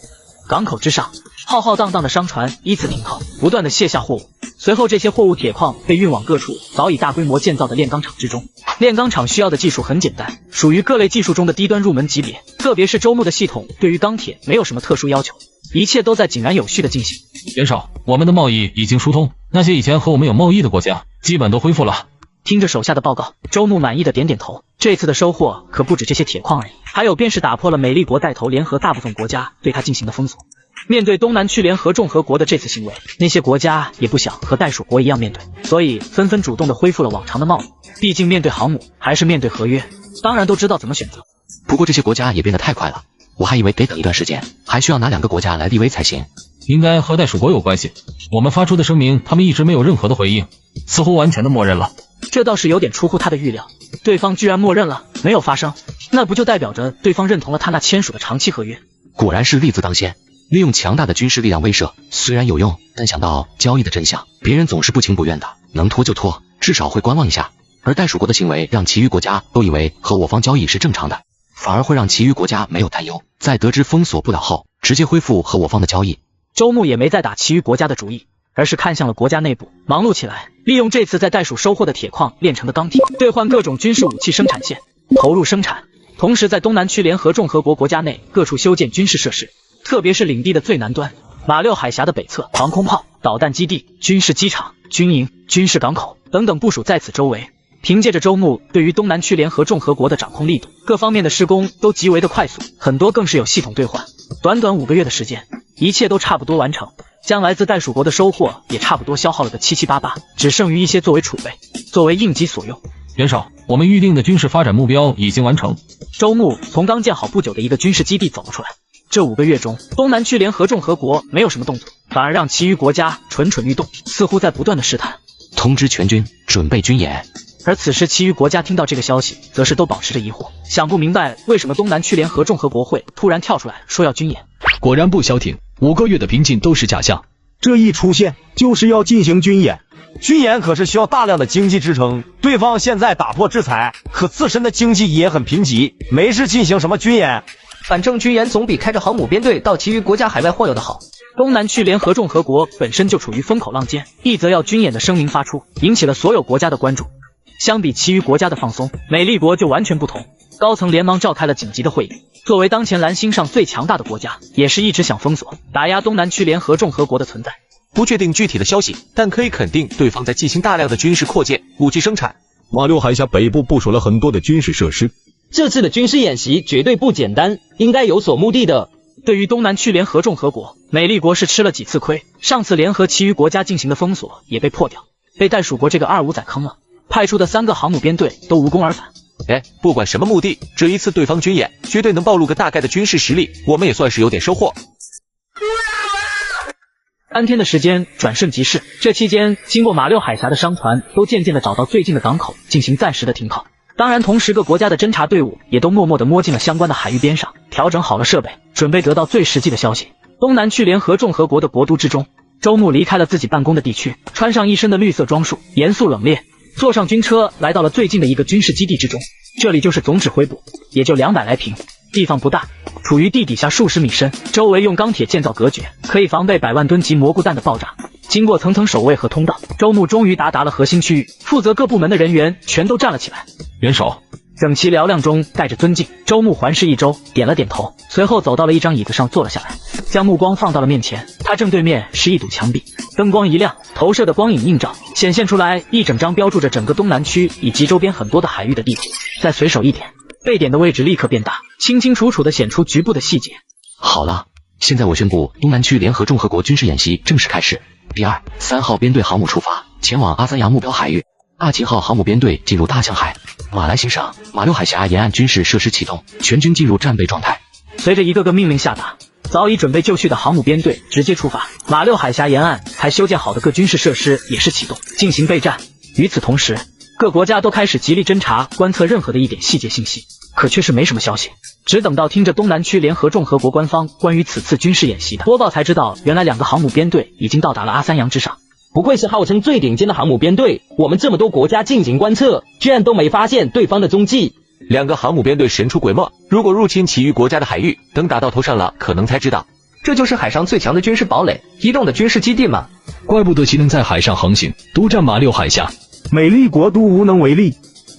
港口之上，浩浩荡荡的商船依次停靠，不断的卸下货物。随后这些货物铁矿被运往各处早已大规模建造的炼钢厂之中。炼钢厂需要的技术很简单，属于各类技术中的低端入门级别，特别是周牧的系统对于钢铁没有什么特殊要求，一切都在井然有序的进行。袁绍，我们的贸易已经疏通，那些以前和我们有贸易的国家基本都恢复了。听着手下的报告，周牧满意的点点头。这次的收获可不止这些铁矿而已，还有便是打破了美利国带头联合大部分国家对他进行的封锁。面对东南区联合众和国的这次行为，那些国家也不想和袋鼠国一样面对，所以纷纷主动的恢复了往常的贸易。毕竟面对航母还是面对合约，当然都知道怎么选择。不过这些国家也变得太快了，我还以为得等一段时间，还需要哪2个国家来立威才行。应该和袋鼠国有关系，我们发出的声明他们一直没有任何的回应，似乎完全的默认了。这倒是有点出乎他的预料，对方居然默认了，没有发声，那不就代表着对方认同了他那签署的长期合约？果然是利字当先，利用强大的军事力量威慑，虽然有用，但想到交易的真相，别人总是不情不愿的，能拖就拖，至少会观望一下。而袋鼠国的行为让其余国家都以为和我方交易是正常的，反而会让其余国家没有担忧，在得知封锁不了后，直接恢复和我方的交易。周牧也没再打其余国家的主意，而是看向了国家内部，忙碌起来，利用这次在袋鼠收获的铁矿炼成的钢铁，兑换各种军事武器生产线，投入生产。同时在东南区联合众和国国家内各处修建军事设施，特别是领地的最南端，马六海峡的北侧，防空炮、导弹基地、军事机场、军营、军事港口等等部署在此周围。凭借着周牧对于东南区联合众和国的掌控力度，各方面的施工都极为的快速，很多更是有系统兑换。短短5个月的时间，一切都差不多完成，将来自袋鼠国的收获也差不多消耗了个七七八八，只剩余一些作为储备，作为应急所用。袁绍，我们预定的军事发展目标已经完成。周牧从刚建好不久的一个军事基地走了出来。这5个月中，东南区联合众和国没有什么动作，反而让其余国家蠢蠢欲动，似乎在不断的试探。通知全军准备军演。而此时其余国家听到这个消息，则是都保持着疑惑，想不明白为什么东南区联合众和国会突然跳出来说要军演。果然不消停，5个月的平静都是假象。这一出现就是要进行军演，军演可是需要大量的经济支撑，对方现在打破制裁，可自身的经济也很贫瘠，没事进行什么军演？反正军演总比开着航母编队到其余国家海外晃悠的好。东南区联合众和国本身就处于风口浪尖，一则要军演的声明发出，引起了所有国家的关注。相比其余国家的放松，美利国就完全不同。高层连忙召开了紧急的会议。作为当前蓝星上最强大的国家，也是一直想封锁、打压东南区联合众和国的存在。不确定具体的消息，但可以肯定对方在进行大量的军事扩建、武器生产。马六海峡北部部署了很多的军事设施。这次的军事演习绝对不简单，应该有所目的的。对于东南区联合众和国，美利国是吃了几次亏，上次联合其余国家进行的封锁也被破掉，被袋鼠国这个二五仔坑了，派出的3个航母编队都无功而返。不管什么目的，这一次对方军演绝对能暴露个大概的军事实力，我们也算是有点收获。3天的时间转瞬即逝，这期间经过马六海峡的商船都渐渐的找到最近的港口进行暂时的停靠。当然，同10个国家的侦察队伍也都默默的摸进了相关的海域边上，调整好了设备，准备得到最实际的消息。东南区联合众和国的国都之中，周牧离开了自己办公的地区，穿上一身的绿色装束，严肃冷冽，坐上军车来到了最近的一个军事基地之中。这里就是总指挥部，也就200来平，地方不大，处于地底下数十米深，周围用钢铁建造隔绝，可以防备100万吨级蘑菇弹的爆炸。经过层层守卫和通道，周牧终于达了核心区域，负责各部门的人员全都站了起来。元首，整齐嘹亮中带着尊敬，周牧环视一周，点了点头，随后走到了一张椅子上坐了下来，将目光放到了面前。他正对面是一堵墙壁，灯光一亮，投射的光影映照，显现出来一整张标注着整个东南区以及周边很多的海域的地图。再随手一点，被点的位置立刻变大，清清楚楚地显出局部的细节。好了，现在我宣布，东南区联合众和国军事演习正式开始。第2、3号编队航母出发，前往阿三洋目标海域。大秦号航母编队进入大江海。马来行省马六海峡沿岸军事设施启动，全军进入战备状态。随着一个个命令下达，早已准备就绪的航母编队直接出发。马六海峡沿岸才修建好的各军事设施也是启动，进行备战。与此同时，各国家都开始极力侦查观测任何的一点细节信息，可却是没什么消息。只等到听着东南区联合众和国官方关于此次军事演习的播报，才知道原来2个航母编队已经到达了阿三洋之上。不愧是号称最顶尖的航母编队，我们这么多国家进行观测，居然都没发现对方的踪迹。2个航母编队神出鬼没，如果入侵其余国家的海域，等打到头上了，可能才知道。这就是海上最强的军事堡垒，移动的军事基地嘛。怪不得其能在海上横行，独占马六海峡。美利国都无能为力。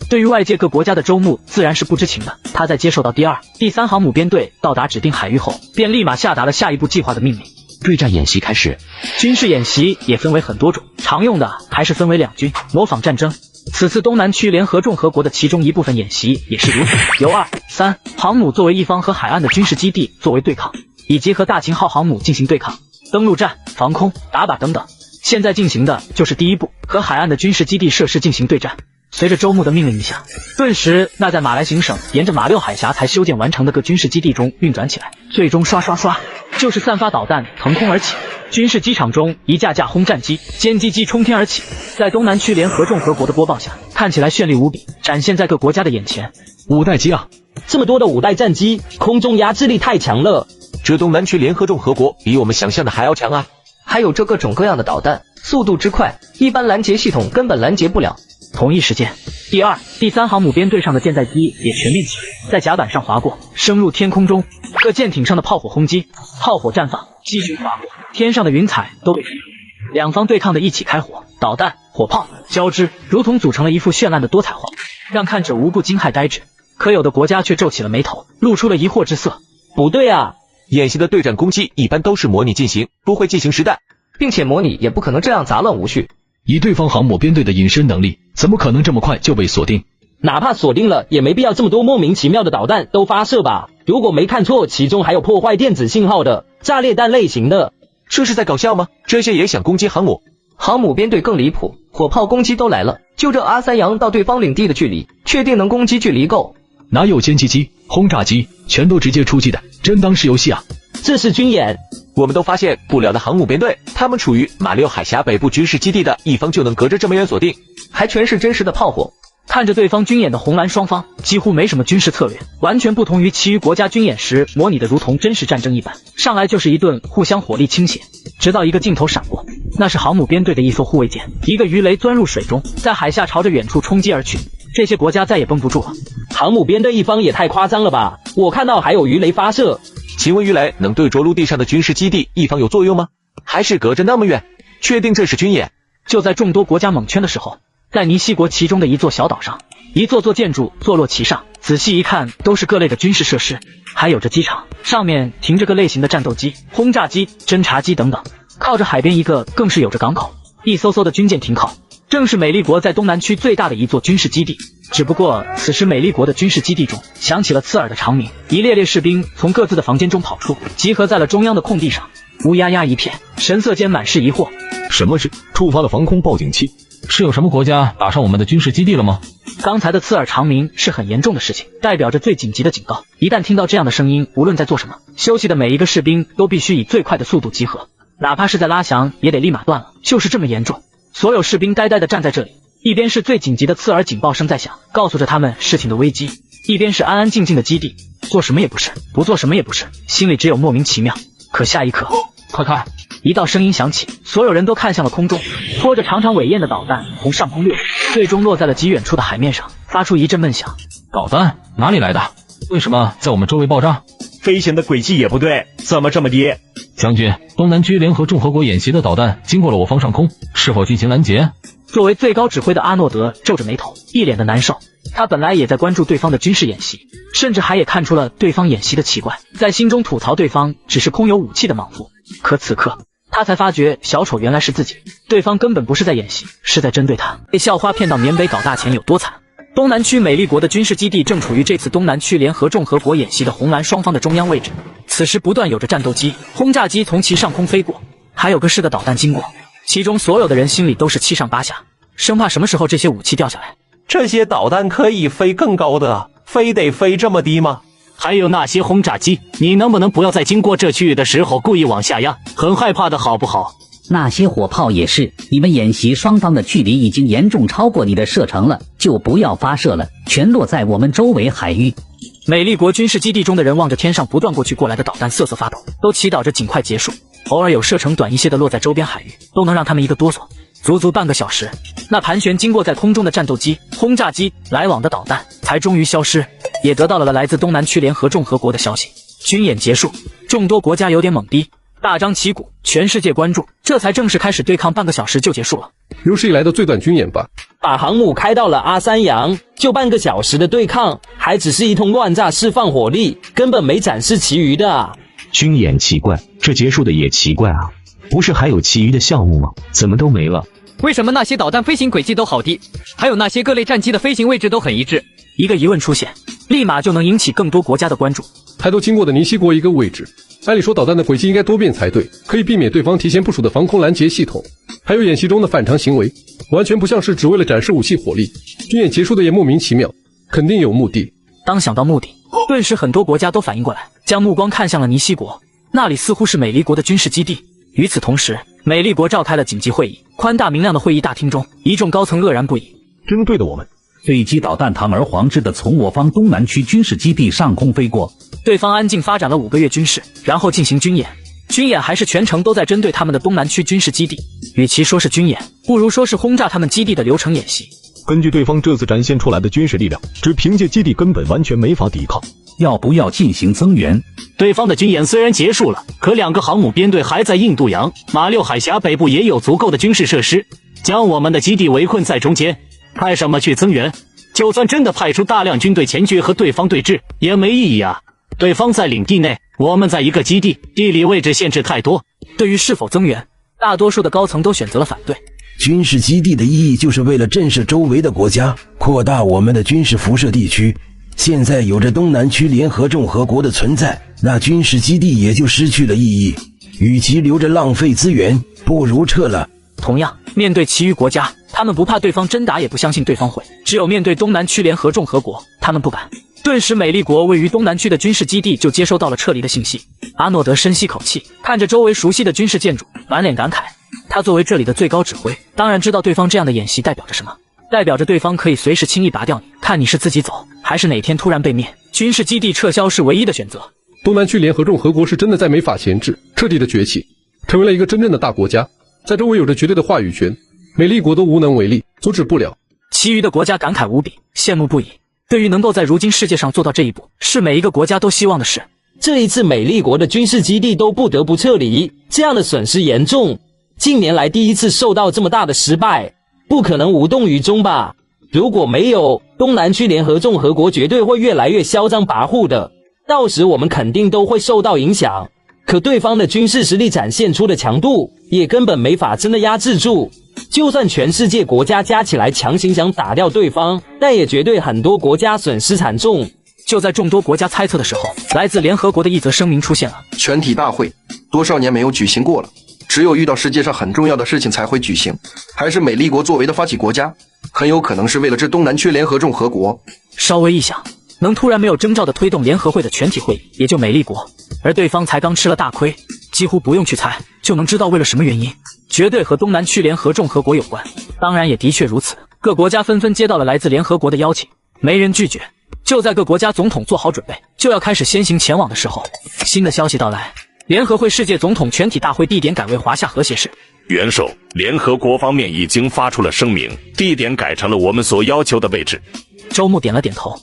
对于外界各国家的周牧自然是不知情的，他在接受到第2、第3航母编队到达指定海域后，便立马下达了下一步计划的命令。对战演习开始。军事演习也分为很多种，常用的还是分为两军，模仿战争。此次东南区联合众和国的其中一部分演习也是如此，由2、3航母作为一方和海岸的军事基地作为对抗，以及和大秦号航母进行对抗，登陆战、防空、打靶等等。现在进行的就是第一步，和海岸的军事基地设施进行对战。随着周牧的命令一下，顿时那在马来行省沿着马六海峡才修建完成的各军事基地中运转起来，最终刷刷刷就是散发导弹腾空而起。军事机场中一架架轰战机、歼击机冲天而起，在东南区联合众和国的播报下，看起来绚丽无比，展现在各国家的眼前。5代机啊，这么多的5代战机，空中压制力太强了。这东南区联合众和国比我们想象的还要强啊！还有这各种各样的导弹，速度之快，一般拦截系统根本拦截不了。同一时间，第2、第3航母编队上的舰载机也全面起来，在甲板上划过，升入天空中。各舰艇上的炮火轰击，炮火绽放，机群划过，天上的云彩都被吹出。两方对抗的一起开火，导弹、火炮交织，如同组成了一幅绚烂的多彩画面，让看者无不惊骇呆滞。可有的国家却皱起了眉头，露出了疑惑之色。不对啊，演习的对战攻击一般都是模拟进行，不会进行实弹，并且模拟也不可能这样杂乱无序。以对方航母编队的隐身能力，怎么可能这么快就被锁定？哪怕锁定了，也没必要这么多莫名其妙的导弹都发射吧？如果没看错，其中还有破坏电子信号的炸裂弹类型的。这是在搞笑吗？这些也想攻击航母？航母编队更离谱，火炮攻击都来了，就这阿三洋到对方领地的距离，确定能攻击距离够？哪有歼击机、轰炸机，全都直接出击的，真当是游戏啊！这是军演。我们都发现不了的航母编队，他们处于马六海峡北部军事基地的一方就能隔着这么远锁定，还全是真实的炮火。看着对方军演的红蓝双方几乎没什么军事策略，完全不同于其余国家军演时模拟的如同真实战争一般，上来就是一顿互相火力倾斜。直到一个镜头闪过，那是航母编队的一艘护卫舰，一个鱼雷钻入水中，在海下朝着远处冲击而去。这些国家再也绷不住了。航母编队一方也太夸张了吧，我看到还有鱼雷发射。请问鱼雷能对着陆地上的军事基地一方有作用吗？还是隔着那么远？确定这是军演？就在众多国家猛圈的时候，在尼西国其中的一座小岛上，一座座建筑坐落其上，仔细一看都是各类的军事设施，还有着机场，上面停着各类型的战斗机、轰炸机、侦察机等等。靠着海边一个更是有着港口，一艘艘的军舰停靠，正是美利国在东南区最大的一座军事基地。只不过此时美利国的军事基地中响起了刺耳的长鸣，一列列士兵从各自的房间中跑出，集合在了中央的空地上，乌压压一片，神色间满是疑惑。什么事？触发了防空报警器？是有什么国家打上我们的军事基地了吗？刚才的刺耳长鸣是很严重的事情，代表着最紧急的警告。一旦听到这样的声音，无论在做什么，休息的每一个士兵都必须以最快的速度集合，哪怕是在拉翔也得立马断了，就是这么严重。所有士兵呆呆地站在这里，一边是最紧急的刺耳警报声在响，告诉着他们事情的危机，一边是安安静静的基地，做什么也不是，不做什么也不是，心里只有莫名其妙。可下一刻，快看！一道声音响起，所有人都看向了空中，拖着长长尾焰的导弹从上空掠过，最终落在了极远处的海面上，发出一阵闷响。导弹哪里来的？为什么在我们周围爆炸？飞行的轨迹也不对，怎么这么低？将军，东南区联合共和国演习的导弹经过了我方上空，是否进行拦截？作为最高指挥的阿诺德皱着眉头，一脸的难受。他本来也在关注对方的军事演习，甚至还也看出了对方演习的奇怪，在心中吐槽对方只是空有武器的莽夫。可此刻他才发觉小丑原来是自己，对方根本不是在演习，是在针对他。被校花骗到缅北搞大钱有多惨？东南区美利国的军事基地正处于这次东南区联合众和国演习的红蓝双方的中央位置，此时不断有着战斗机、轰炸机从其上空飞过，还有个是个导弹经过，其中所有的人心里都是七上八下，生怕什么时候这些武器掉下来。这些导弹可以飞更高的啊，非得飞这么低吗？还有那些轰炸机，你能不能不要在经过这区域的时候故意往下压？很害怕的好不好？那些火炮也是，你们演习双方的距离已经严重超过你的射程了，就不要发射了，全落在我们周围海域。美利国军事基地中的人望着天上不断过去过来的导弹瑟瑟发抖，都祈祷着尽快结束，偶尔有射程短一些的落在周边海域，都能让他们一个哆嗦。足足半个小时，那盘旋经过在空中的战斗机、轰炸机来往的导弹才终于消失，也得到了来自东南区联合众和国的消息。军演结束，众多国家有点懵逼，大张旗鼓，全世界关注，这才正式开始对抗，半个小时就结束了。有史以来的最短军演吧？把航母开到了阿三洋，就半个小时的对抗，还只是一通乱炸释放火力，根本没展示其余的啊。军演奇怪，这结束的也奇怪啊，不是还有其余的项目吗？怎么都没了？为什么那些导弹飞行轨迹都好低，还有那些各类战机的飞行位置都很一致？一个疑问出现，立马就能引起更多国家的关注。抬头经过的尼西国一个位置，按理说导弹的轨迹应该多变才对，可以避免对方提前部署的防空拦截系统。还有演习中的反常行为，完全不像是只为了展示武器火力。军演结束的也莫名其妙，肯定有目的。当想到目的，顿时很多国家都反应过来，将目光看向了尼西国，那里似乎是美利国的军事基地。与此同时，美利国召开了紧急会议，宽大明亮的会议大厅中，一众高层愕然不已。针对的我们，飞机导弹堂而皇之的从我方东南区军事基地上空飞过，对方安静发展了5个月军事，然后进行军演。军演还是全程都在针对他们的东南区军事基地，与其说是军演，不如说是轰炸他们基地的流程演习。根据对方这次展现出来的军事力量，只凭借基地根本完全没法抵抗。要不要进行增援？对方的军演虽然结束了，可2个航母编队还在印度洋、马六海峡北部也有足够的军事设施，将我们的基地围困在中间，派什么去增援？就算真的派出大量军队前去和对方对峙，也没意义啊！对方在领地内，我们在一个基地，地理位置限制太多。对于是否增援，大多数的高层都选择了反对。军事基地的意义就是为了震慑周围的国家，扩大我们的军事辐射地区。现在有着东南区联合众和国的存在，那军事基地也就失去了意义。与其留着浪费资源，不如撤了。同样，面对其余国家，他们不怕对方真打，也不相信对方会。只有面对东南区联合众和国，他们不敢。顿时，美利国位于东南区的军事基地就接收到了撤离的信息。阿诺德深吸口气，看着周围熟悉的军事建筑，满脸感慨。他作为这里的最高指挥，当然知道对方这样的演习代表着什么。代表着对方可以随时轻易拔掉你，看你是自己走，还是哪天突然被灭。军事基地撤销是唯一的选择。东南区联合众和国是真的在没法闲置，彻底的崛起，成为了一个真正的大国家，在周围有着绝对的话语权，美利国都无能为力，阻止不了。其余的国家感慨无比，羡慕不已。对于能够在如今世界上做到这一步，是每一个国家都希望的事。这一次美丽国的军事基地都不得不撤离，这样的损失严重，近年来第一次受到这么大的失败，不可能无动于衷吧？如果没有，东南区联合众和国绝对会越来越嚣张跋扈的，到时我们肯定都会受到影响。可对方的军事实力展现出的强度，也根本没法真的压制住。就算全世界国家加起来强行想打掉对方，但也绝对很多国家损失惨重。就在众多国家猜测的时候，来自联合国的一则声明出现了。全体大会多少年没有举行过了，只有遇到世界上很重要的事情才会举行。还是美丽国作为的发起国家，很有可能是为了这东南区联合众和国。稍微一想，能突然没有征兆的推动联合会的全体会议，也就美丽国，而对方才刚吃了大亏，几乎不用去猜就能知道为了什么原因，绝对和东南区联合众和国有关。当然也的确如此，各国家纷纷接到了来自联合国的邀请，没人拒绝。就在各国家总统做好准备，就要开始先行前往的时候，新的消息到来，联合会世界总统全体大会地点改为华夏和谐市。元首，联合国方面已经发出了声明，地点改成了我们所要求的位置。周牧点了点头。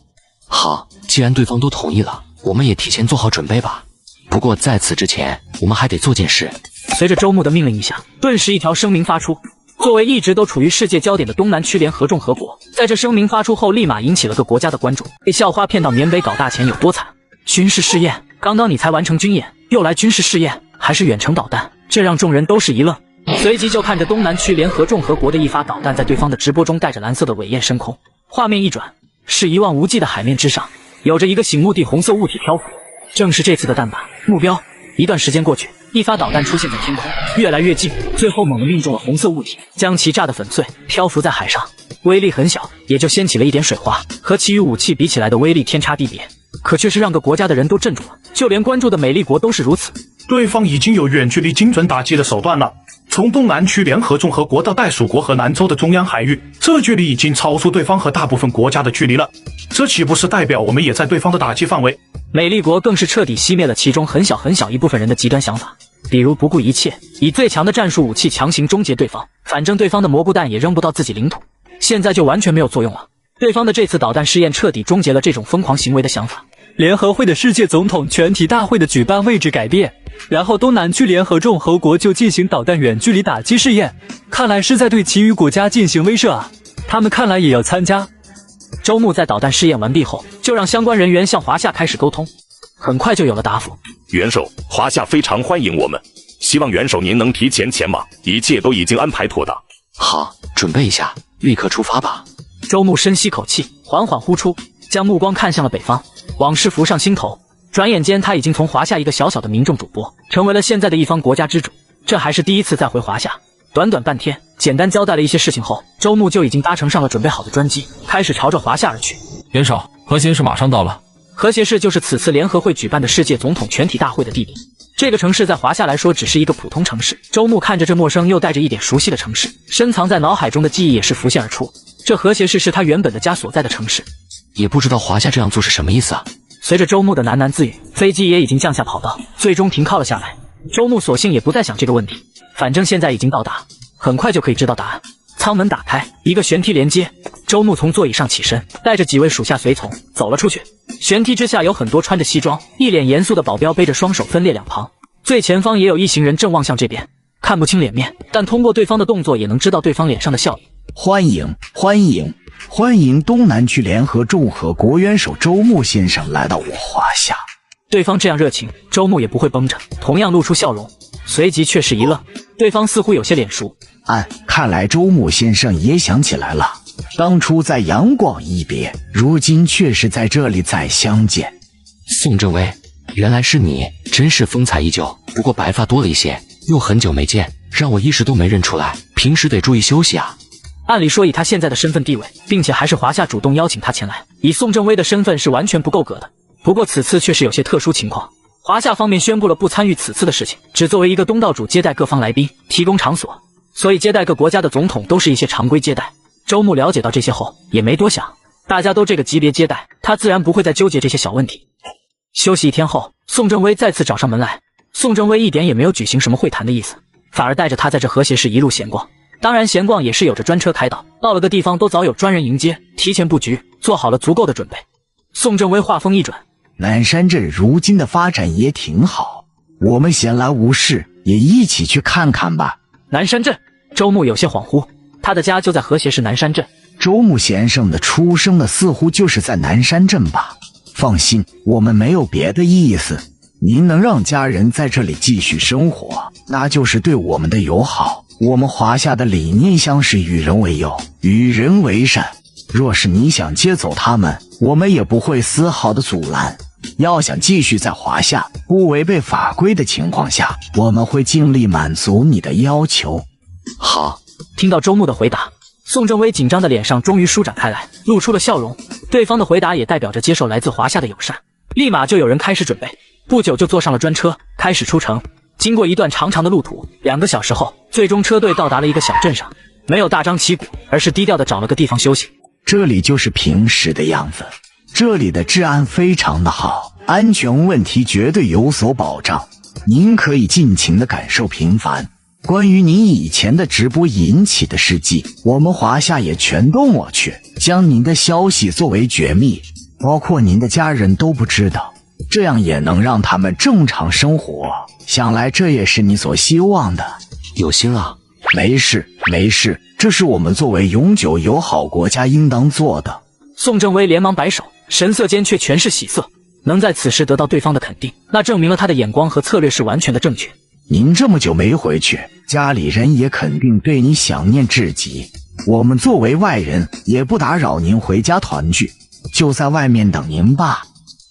好，既然对方都同意了，我们也提前做好准备吧。不过在此之前，我们还得做件事。随着周牧的命令一下，顿时一条声明发出。作为一直都处于世界焦点的东南区联合众和国，在这声明发出后，立马引起了各国家的关注。被校花骗到缅北搞大钱有多惨？军事试验，刚刚你才完成军演，又来军事试验，还是远程导弹，这让众人都是一愣。随即就看着东南区联合众和国的一发导弹在对方的直播中带着蓝色的尾焰升空，画面一转，是一望无际的海面之上，有着一个醒目的红色物体漂浮，正是这次的弹靶目标。一段时间过去，一发导弹出现在天空，越来越近，最后猛地命中了红色物体，将其炸得粉碎，漂浮在海上，威力很小，也就掀起了一点水花，和其余武器比起来的威力天差地别，可却是让各国家的人都镇住了，就连关注的美丽国都是如此。对方已经有远距离精准打击的手段了，从东南区联合众和国到袋鼠国和南州的中央海域，这距离已经超出对方和大部分国家的距离了，这岂不是代表我们也在对方的打击范围？美丽国更是彻底熄灭了其中很小一部分人的极端想法，比如不顾一切以最强的战术武器强行终结对方，反正对方的蘑菇弹也扔不到自己领土，现在就完全没有作用了。对方的这次导弹试验彻底终结了这种疯狂行为的想法。联合会的世界总统全体大会的举办位置改变，然后东南区联合众和国就进行导弹远距离打击试验，看来是在对其余国家进行威慑啊，他们看来也要参加。周牧在导弹试验完毕后，就让相关人员向华夏开始沟通，很快就有了答复。元首，华夏非常欢迎我们，希望元首您能提前前往，一切都已经安排妥当。好，准备一下，立刻出发吧。周牧深吸口气，缓缓呼出，将目光看向了北方，往事浮上心头。转眼间他已经从华夏一个小小的民众主播，成为了现在的一方国家之主，这还是第一次再回华夏。短短半天，简单交代了一些事情后，周牧就已经搭乘上了准备好的专机，开始朝着华夏而去。元首，和谐市马上到了。和谐市就是此次联合会举办的世界总统全体大会的地点。这个城市在华夏来说只是一个普通城市，周牧看着这陌生又带着一点熟悉的城市，深藏在脑海中的记忆也是浮现而出。这和谐市是他原本的家所在的城市。也不知道华夏这样做是什么意思啊？随着周牧的喃喃自语，飞机也已经降下跑道，最终停靠了下来。周牧索性也不再想这个问题，反正现在已经到达，很快就可以知道答案。舱门打开，一个舷梯连接，周牧从座椅上起身，带着几位属下随从走了出去。舷梯之下有很多穿着西装、一脸严肃的保镖，背着双手分列两旁，最前方也有一行人正望向这边，看不清脸面，但通过对方的动作也能知道对方脸上的笑意。欢迎欢迎欢迎东南区联合众和国元首周牧先生来到我华夏。对方这样热情，周牧也不会绷着，同样露出笑容，随即却是一愣，对方似乎有些脸熟。看来周牧先生也想起来了，当初在杨广一别，如今却是在这里再相见。宋正威，原来是你，真是风采依旧，不过白发多了一些，又很久没见，让我一时都没认出来，平时得注意休息啊。按理说以他现在的身份地位，并且还是华夏主动邀请他前来，以宋正威的身份是完全不够格的。不过此次却是有些特殊情况，华夏方面宣布了不参与此次的事情，只作为一个东道主接待各方来宾，提供场所，所以接待各国家的总统都是一些常规接待。周牧了解到这些后也没多想，大家都这个级别接待，他自然不会再纠结这些小问题。休息一天后，宋正威再次找上门来。宋正威一点也没有举行什么会谈的意思，反而带着他在这和谐市一路闲逛。当然闲逛也是有着专车开导，到了个地方都早有专人迎接，提前布局，做好了足够的准备。宋正威话锋一转，南山镇如今的发展也挺好，我们闲来无事也一起去看看吧。南山镇，周牧有些恍惚，他的家就在和谐市南山镇。周牧先生的出生的似乎就是在南山镇吧？放心，我们没有别的意思。您能让家人在这里继续生活，那就是对我们的友好。我们华夏的理念像是与人为友，与人为善。若是你想接走他们，我们也不会丝毫的阻拦。要想继续在华夏不违背法规的情况下，我们会尽力满足你的要求。好，听到周牧的回答，宋正威紧张的脸上终于舒展开来，露出了笑容。对方的回答也代表着接受来自华夏的友善，立马就有人开始准备，不久就坐上了专车，开始出城。经过一段长长的路途，2个小时后，最终车队到达了一个小镇上，没有大张旗鼓，而是低调的找了个地方休息。这里就是平时的样子，这里的治安非常的好，安全问题绝对有所保障，您可以尽情的感受平凡。关于您以前的直播引起的事迹，我们华夏也全都抹去，将您的消息作为绝密，包括您的家人都不知道，这样也能让他们正常生活。想来这也是你所希望的。有心啊。没事没事，这是我们作为永久友好国家应当做的。宋正威连忙摆手，神色间却全是喜色。能在此时得到对方的肯定，那证明了他的眼光和策略是完全的正确。您这么久没回去，家里人也肯定对你想念至极。我们作为外人，也不打扰您回家团聚，就在外面等您吧。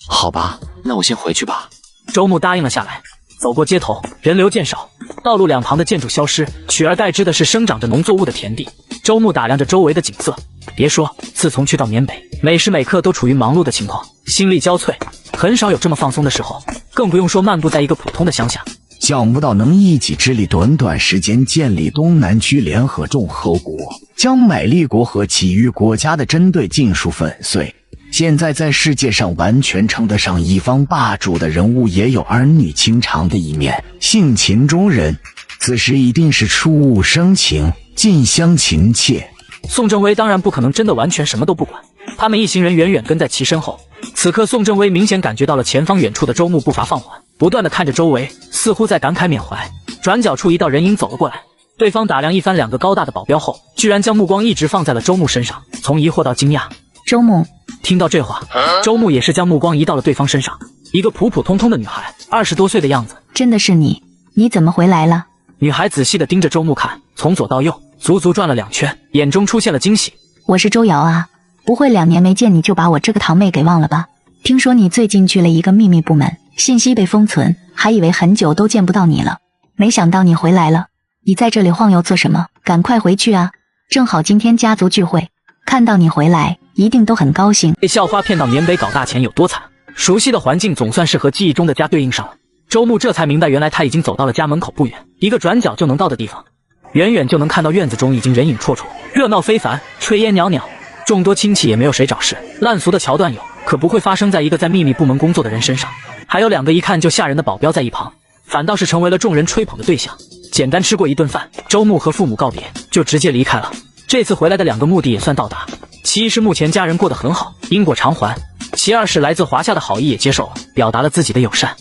好吧，那我先回去吧。周牧答应了下来。走过街头，人流渐少，道路两旁的建筑消失，取而代之的是生长着农作物的田地。周牧打量着周围的景色，别说，自从去到缅北，每时每刻都处于忙碌的情况，心力交瘁，很少有这么放松的时候，更不用说漫步在一个普通的乡下。想不到能一己之力短短时间建立东南区联合众和国，将美丽国和其余国家的针对尽数粉碎。现在在世界上完全称得上一方霸主的人物，也有儿女情长的一面，性情中人，此时一定是触物生情，近乡情怯。宋正威当然不可能真的完全什么都不管，他们一行人远远跟在其身后。此刻宋正威明显感觉到了前方远处的周牧步伐放缓，不断的看着周围，似乎在感慨缅怀。转角处一道人影走了过来，对方打量一番2个高大的保镖后，居然将目光一直放在了周牧身上，从疑惑到惊讶。周牧。听到这话，周牧也是将目光移到了对方身上，一个普普通通的女孩，20多岁的样子。真的是你？你怎么回来了？女孩仔细地盯着周牧看，从左到右，足足转了2圈，眼中出现了惊喜。我是周瑶啊，不会2年没见你就把我这个堂妹给忘了吧？听说你最近去了一个秘密部门，信息被封存，还以为很久都见不到你了，没想到你回来了。你在这里晃悠做什么？赶快回去啊！正好今天家族聚会，看到你回来一定都很高兴。被校花骗到缅北搞大钱有多惨，熟悉的环境总算是和记忆中的家对应上了。周牧这才明白，原来他已经走到了家门口不远，一个转角就能到的地方。远远就能看到院子中已经人影绰绰，热闹非凡，炊烟袅袅，众多亲戚也没有谁找事。烂俗的桥段有，可不会发生在一个在秘密部门工作的人身上。还有2个一看就吓人的保镖在一旁，反倒是成为了众人吹捧的对象。简单吃过一顿饭，周牧和父母告别，就直接离开了。这次回来的2个目的也算到达，其一是目前家人过得很好，因果偿还；其二是来自华夏的好意也接受了，表达了自己的友善。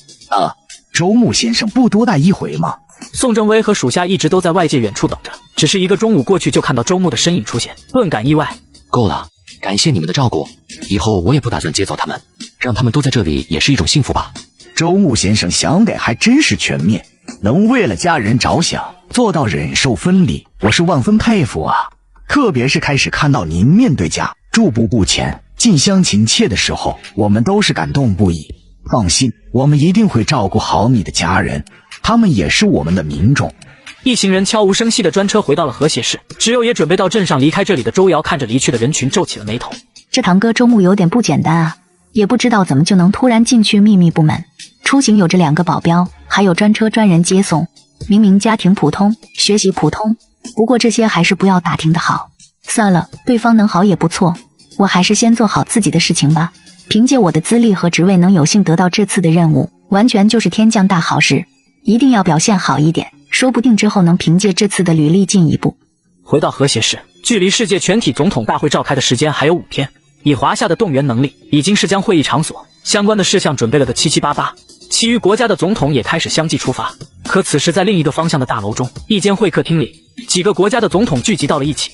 周牧先生不多待一回吗？宋正威和属下一直都在外界远处等着，只是一个中午过去就看到周牧的身影出现，顿感意外。够了，感谢你们的照顾，以后我也不打算接走他们，让他们都在这里也是一种幸福吧。周牧先生想给还真是全面，能为了家人着想，做到忍受分离，我是万分佩服啊。特别是开始看到您面对家驻步不前，近乡情怯的时候，我们都是感动不已。放心，我们一定会照顾好你的家人，他们也是我们的民众。一行人悄无声息的专车回到了和谐市，只有也准备到镇上离开这里的周瑶看着离去的人群皱起了眉头。这堂哥周牧有点不简单啊，也不知道怎么就能突然进去秘密部门，出行有着2个保镖，还有专车专人接送。明明家庭普通，学习普通，不过这些还是不要打听的好。算了，对方能好也不错，我还是先做好自己的事情吧。凭借我的资历和职位能有幸得到这次的任务，完全就是天降大好事，一定要表现好一点，说不定之后能凭借这次的履历进一步。回到和谐市，距离世界全体总统大会召开的时间还有5天，以华夏的动员能力，已经是将会议场所相关的事项准备了个七七八八，其余国家的总统也开始相继出发。可此时在另一个方向的大楼中，一间会客厅里，几个国家的总统聚集到了一起。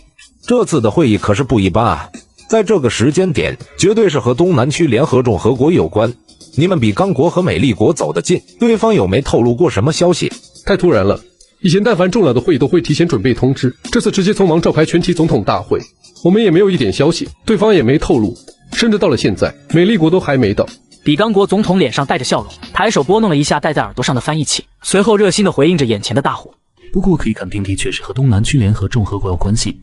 这次的会议可是不一般啊，在这个时间点，绝对是和东南区联合众合国有关。你们比刚国和美利国走得近，对方有没透露过什么消息？太突然了，以前但凡重要的会议都会提前准备通知，这次直接匆忙召开全体总统大会，我们也没有一点消息，对方也没透露，甚至到了现在，美利国都还没到。比刚国总统脸上带着笑容，抬手拨弄了一下戴在耳朵上的翻译器，随后热心地回应着眼前的大伙。不过可以肯定，的确是和东南区联合众合国有关系。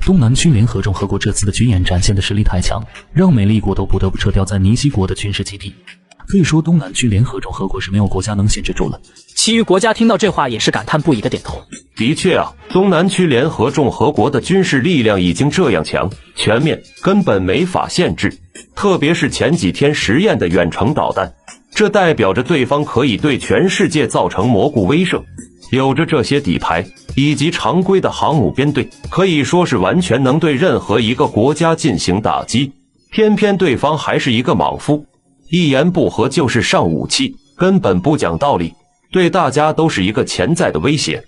东南区联合众合国这次的军演展现的实力太强，让美利国都不得不撤掉在尼西国的军事基地。可以说，东南区联合众合国是没有国家能限制住了。其余国家听到这话也是感叹不已的点头。的确啊，东南区联合众合国的军事力量已经这样强，全面，根本没法限制。特别是前几天实验的远程导弹，这代表着对方可以对全世界造成蘑菇威慑。有着这些底牌以及常规的航母编队，可以说是完全能对任何一个国家进行打击。偏偏对方还是一个莽夫，一言不合就是上武器，根本不讲道理，对大家都是一个潜在的威胁。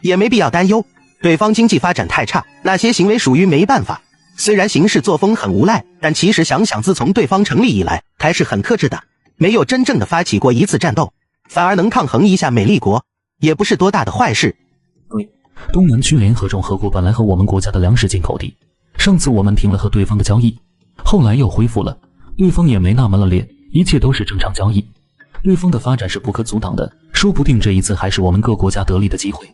也没必要担忧，对方经济发展太差，那些行为属于没办法。虽然行事作风很无赖，但其实想想，自从对方成立以来，还是很克制的，没有真正的发起过一次战斗，反而能抗衡一下美利国，也不是多大的坏事。对，东南区联合众合国本来和我们国家的粮食进口地，上次我们停了和对方的交易，后来又恢复了，对方也没那么恶劣，一切都是正常交易。对方的发展是不可阻挡的，说不定这一次还是我们各国家得利的机会。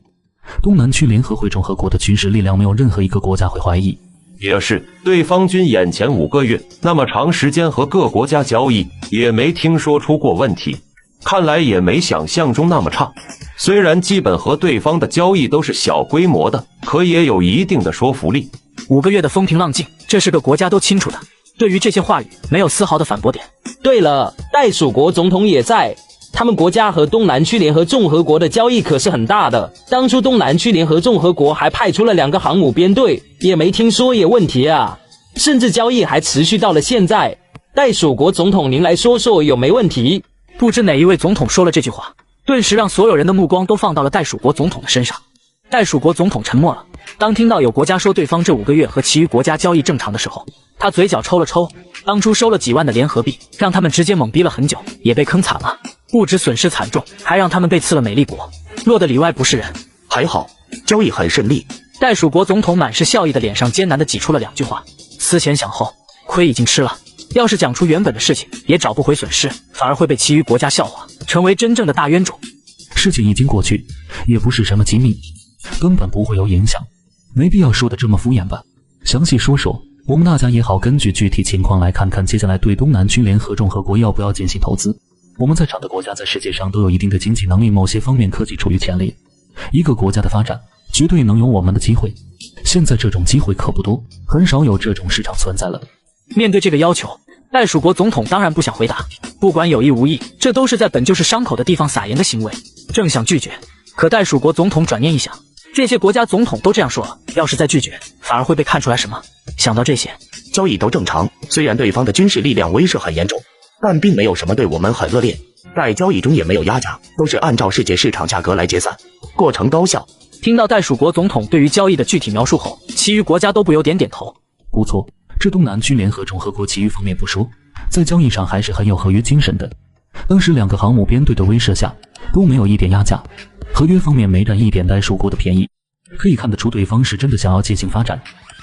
东南区联合会众合国的军事力量没有任何一个国家会怀疑。也是，对方军演前5个月那么长时间和各国家交易，也没听说出过问题，看来也没想象中那么差。虽然基本和对方的交易都是小规模的，可也有一定的说服力。5个月的风平浪静，这是个国家都清楚的。对于这些话语，没有丝毫的反驳点。对了，袋鼠国总统也在，他们国家和东南区联合众合国的交易可是很大的。当初东南区联合众合国还派出了2个航母编队，也没听说有问题啊，甚至交易还持续到了现在。袋鼠国总统，您来说说有没问题？不知哪一位总统说了这句话，顿时让所有人的目光都放到了袋鼠国总统的身上。袋鼠国总统沉默了。当听到有国家说对方这5个月和其余国家交易正常的时候，他嘴角抽了抽。当初收了几万的联合币，让他们直接懵逼了很久，也被坑惨了，不止损失惨重，还让他们被刺了美利国，落得里外不是人。还好，交易很顺利。袋鼠国总统满是笑意的脸上艰难地挤出了2句话，思前想后，亏已经吃了。要是讲出原本的事情，也找不回损失，反而会被其余国家笑话，成为真正的大冤种。事情已经过去，也不是什么机密，根本不会有影响，没必要说的这么敷衍吧。详细说说，我们大家也好根据具体情况来看看接下来对东南区联合众合国要不要进行投资。我们在场的国家在世界上都有一定的经济能力，某些方面科技处于前列，一个国家的发展绝对能有我们的机会。现在这种机会可不多，很少有这种市场存在了。面对这个要求，袋鼠国总统当然不想回答，不管有意无意，这都是在本就是伤口的地方撒盐的行为。正想拒绝，可袋鼠国总统转念一想，这些国家总统都这样说了，要是再拒绝，反而会被看出来什么。想到这些，交易都正常，虽然对方的军事力量威慑很严重，但并没有什么对我们很恶劣，在交易中也没有压价，都是按照世界市场价格来结算，过程高效。听到袋鼠国总统对于交易的具体描述后，其余国家都不由点头。不错，这东南区联合众合国其余方面不说，在交易上还是很有合约精神的。当时2个航母编队的威慑下，都没有一点压价，合约方面没占一点袋鼠国的便宜，可以看得出对方是真的想要进行发展。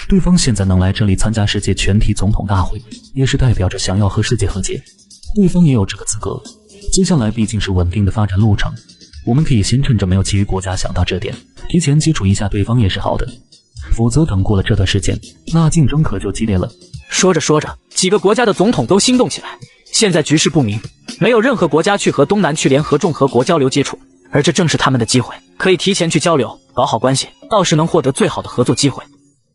对方现在能来这里参加世界全体总统大会，也是代表着想要和世界和解，对方也有这个资格。接下来毕竟是稳定的发展路程，我们可以先趁着没有其余国家想到这点，提前接触一下对方也是好的，否则等过了这段时间，那竞争可就激烈了。说着说着，几个国家的总统都心动起来。现在局势不明，没有任何国家去和东南区联合众合国交流接触，而这正是他们的机会，可以提前去交流，搞好关系，到时能获得最好的合作机会。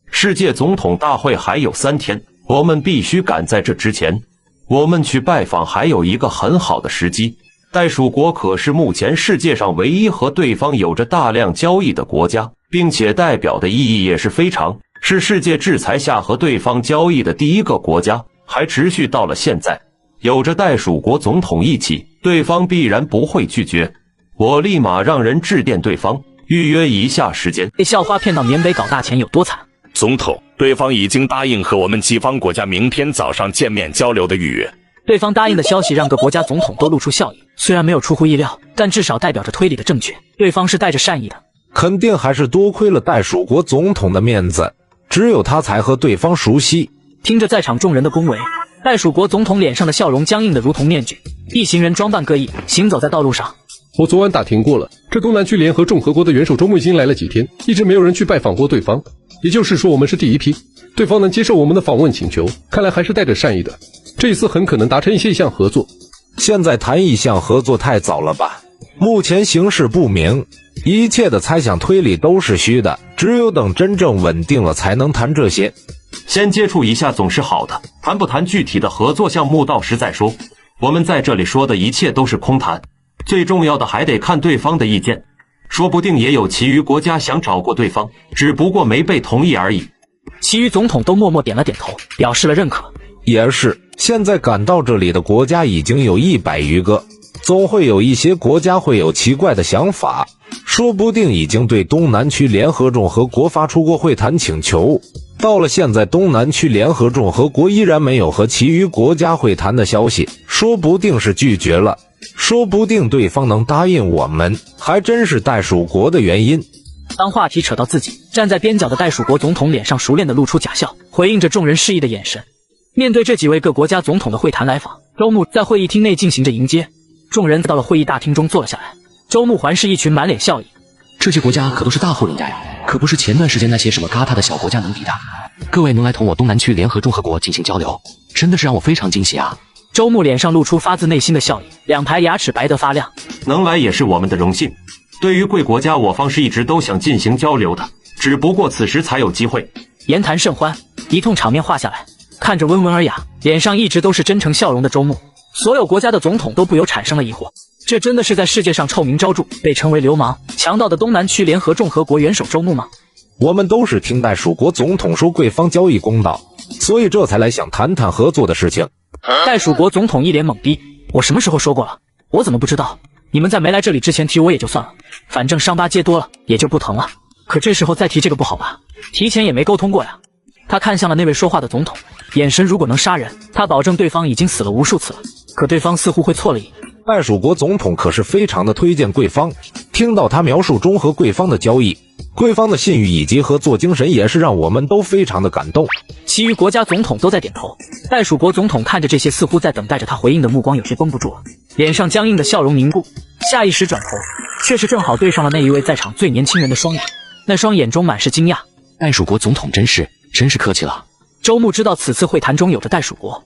世界总统大会还有3天，我们必须赶在这之前。我们去拜访还有一个很好的时机。袋鼠国可是目前世界上唯一和对方有着大量交易的国家，并且代表的意义也是非常，是世界制裁下和对方交易的第1个国家，还持续到了现在。有着袋鼠国总统一起，对方必然不会拒绝。我立马让人致电对方，预约一下时间。被校花骗到缅北搞大钱有多惨？总统，对方已经答应和我们己方国家明天早上见面交流的预约。对方答应的消息让各国家总统都露出笑意，虽然没有出乎意料，但至少代表着推理的正确。对方是带着善意的，肯定还是多亏了袋鼠国总统的面子，只有他才和对方熟悉。听着在场众人的恭维，袋鼠国总统脸上的笑容僵硬的如同面具。一行人装扮各异，行走在道路上。我昨晚打听过了，这东南区联合众和国的元首周末已经来了几天，一直没有人去拜访过对方。也就是说，我们是第一批，对方能接受我们的访问请求，看来还是带着善意的。这一次很可能达成一些意向合作。现在谈意向合作太早了吧？目前形势不明，一切的猜想推理都是虚的，只有等真正稳定了才能谈这些。先接触一下总是好的，谈不谈具体的合作项目到时再说。我们在这里说的一切都是空谈，最重要的还得看对方的意见。说不定也有其余国家想找过对方，只不过没被同意而已。其余总统都默默点了点头，表示了认可。也是，现在赶到这里的国家已经有100余个，总会有一些国家会有奇怪的想法，说不定已经对东南区联合众和国发出过会谈请求。到了现在，东南区联合众和国依然没有和其余国家会谈的消息，说不定是拒绝了，说不定对方能答应我们，还真是袋鼠国的原因。当话题扯到自己，站在边角的袋鼠国总统脸上熟练地露出假笑，回应着众人示意的眼神。面对这几位各国家总统的会谈来访，周牧在会议厅内进行着迎接。众人到了会议大厅中坐了下来，周牧环视一群，满脸笑意。这些国家可都是大户人家呀，可不是前段时间那些什么疙瘩的小国家能比的。各位能来同我东南区联合众和国进行交流，真的是让我非常惊喜啊！周牧脸上露出发自内心的笑意，两排牙齿白得发亮。能来也是我们的荣幸。对于贵国家，我方是一直都想进行交流的，只不过此时才有机会。言谈甚欢，一通场面话下来，看着温文尔雅，脸上一直都是真诚笑容的周牧，所有国家的总统都不由产生了疑惑。这真的是在世界上臭名昭著，被称为流氓、强盗的东南区联合众和国元首周牧吗？我们都是听袋鼠国总统说贵方交易公道，所以这才来想谈谈合作的事情。袋鼠国总统一脸懵逼，我什么时候说过了？我怎么不知道？你们在没来这里之前提我也就算了，反正伤疤揭多了也就不疼了，可这时候再提这个不好吧？提前也没沟通过呀。他看向了那位说话的总统，眼神如果能杀人，他保证对方已经死了无数次了。可对方似乎会错了意。袋鼠国总统可是非常的推荐贵方，听到他描述中和贵方的交易，贵方的信誉以及合作精神也是让我们都非常的感动。其余国家总统都在点头，袋鼠国总统看着这些似乎在等待着他回应的目光有些绷不住了，脸上僵硬的笑容凝固，下意识转头，却是正好对上了那一位在场最年轻人的双眼，那双眼中满是惊讶。袋鼠国总统真是客气了。周牧知道此次会谈中有着袋鼠国，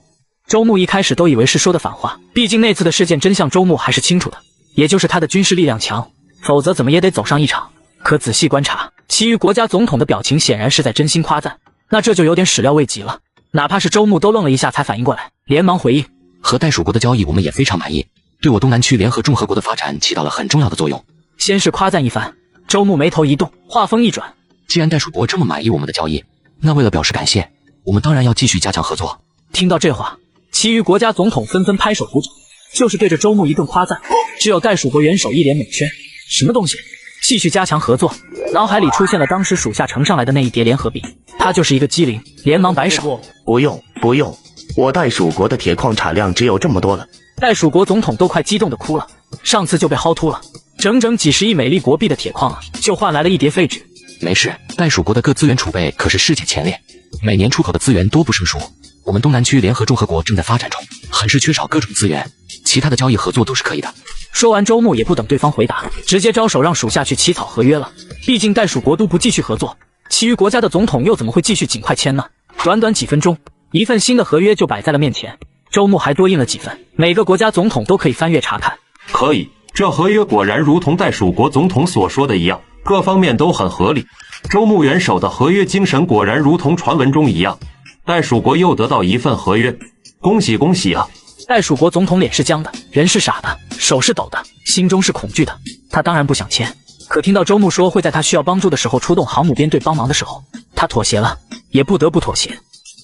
周牧一开始都以为是说的反话，毕竟那次的事件真相周牧还是清楚的，也就是他的军事力量强，否则怎么也得走上一场。可仔细观察，其余国家总统的表情显然是在真心夸赞，那这就有点始料未及了。哪怕是周牧都愣了一下才反应过来，连忙回应：和袋鼠国的交易我们也非常满意，对我东南区联合众和国的发展起到了很重要的作用。先是夸赞一番，周牧眉头一动，话锋一转：既然袋鼠国这么满意我们的交易，那为了表示感谢，我们当然要继续加强合作。听到这话，其余国家总统纷纷拍手鼓掌，就是对着周牧一顿夸赞。只有袋鼠国元首一脸蒙圈，什么东西？继续加强合作？脑海里出现了当时属下呈上来的那一叠联合币，他就是一个机灵，连忙摆手：不用，我袋鼠国的铁矿产量只有这么多了。袋鼠国总统都快激动的哭了，上次就被薅秃了，整整几十亿美丽国币的铁矿啊，就换来了一叠废纸。没事，袋鼠国的各资源储备可是世界前列，每年出口的资源多不胜数。我们东南区联合众和国正在发展中，很是缺少各种资源，其他的交易合作都是可以的。说完，周牧也不等对方回答，直接招手让属下去起草合约了。毕竟袋鼠国都不继续合作，其余国家的总统又怎么会继续尽快签呢？短短几分钟，一份新的合约就摆在了面前。周牧还多印了几份，每个国家总统都可以翻阅查看。可以，这合约果然如同袋鼠国总统所说的一样，各方面都很合理。周牧元首的合约精神果然如同传闻中一样，袋鼠国又得到一份合约，恭喜恭喜啊！袋鼠国总统脸是僵的，人是傻的，手是抖的，心中是恐惧的。他当然不想签，可听到周牧说会在他需要帮助的时候出动航母编队帮忙的时候，他妥协了，也不得不妥协。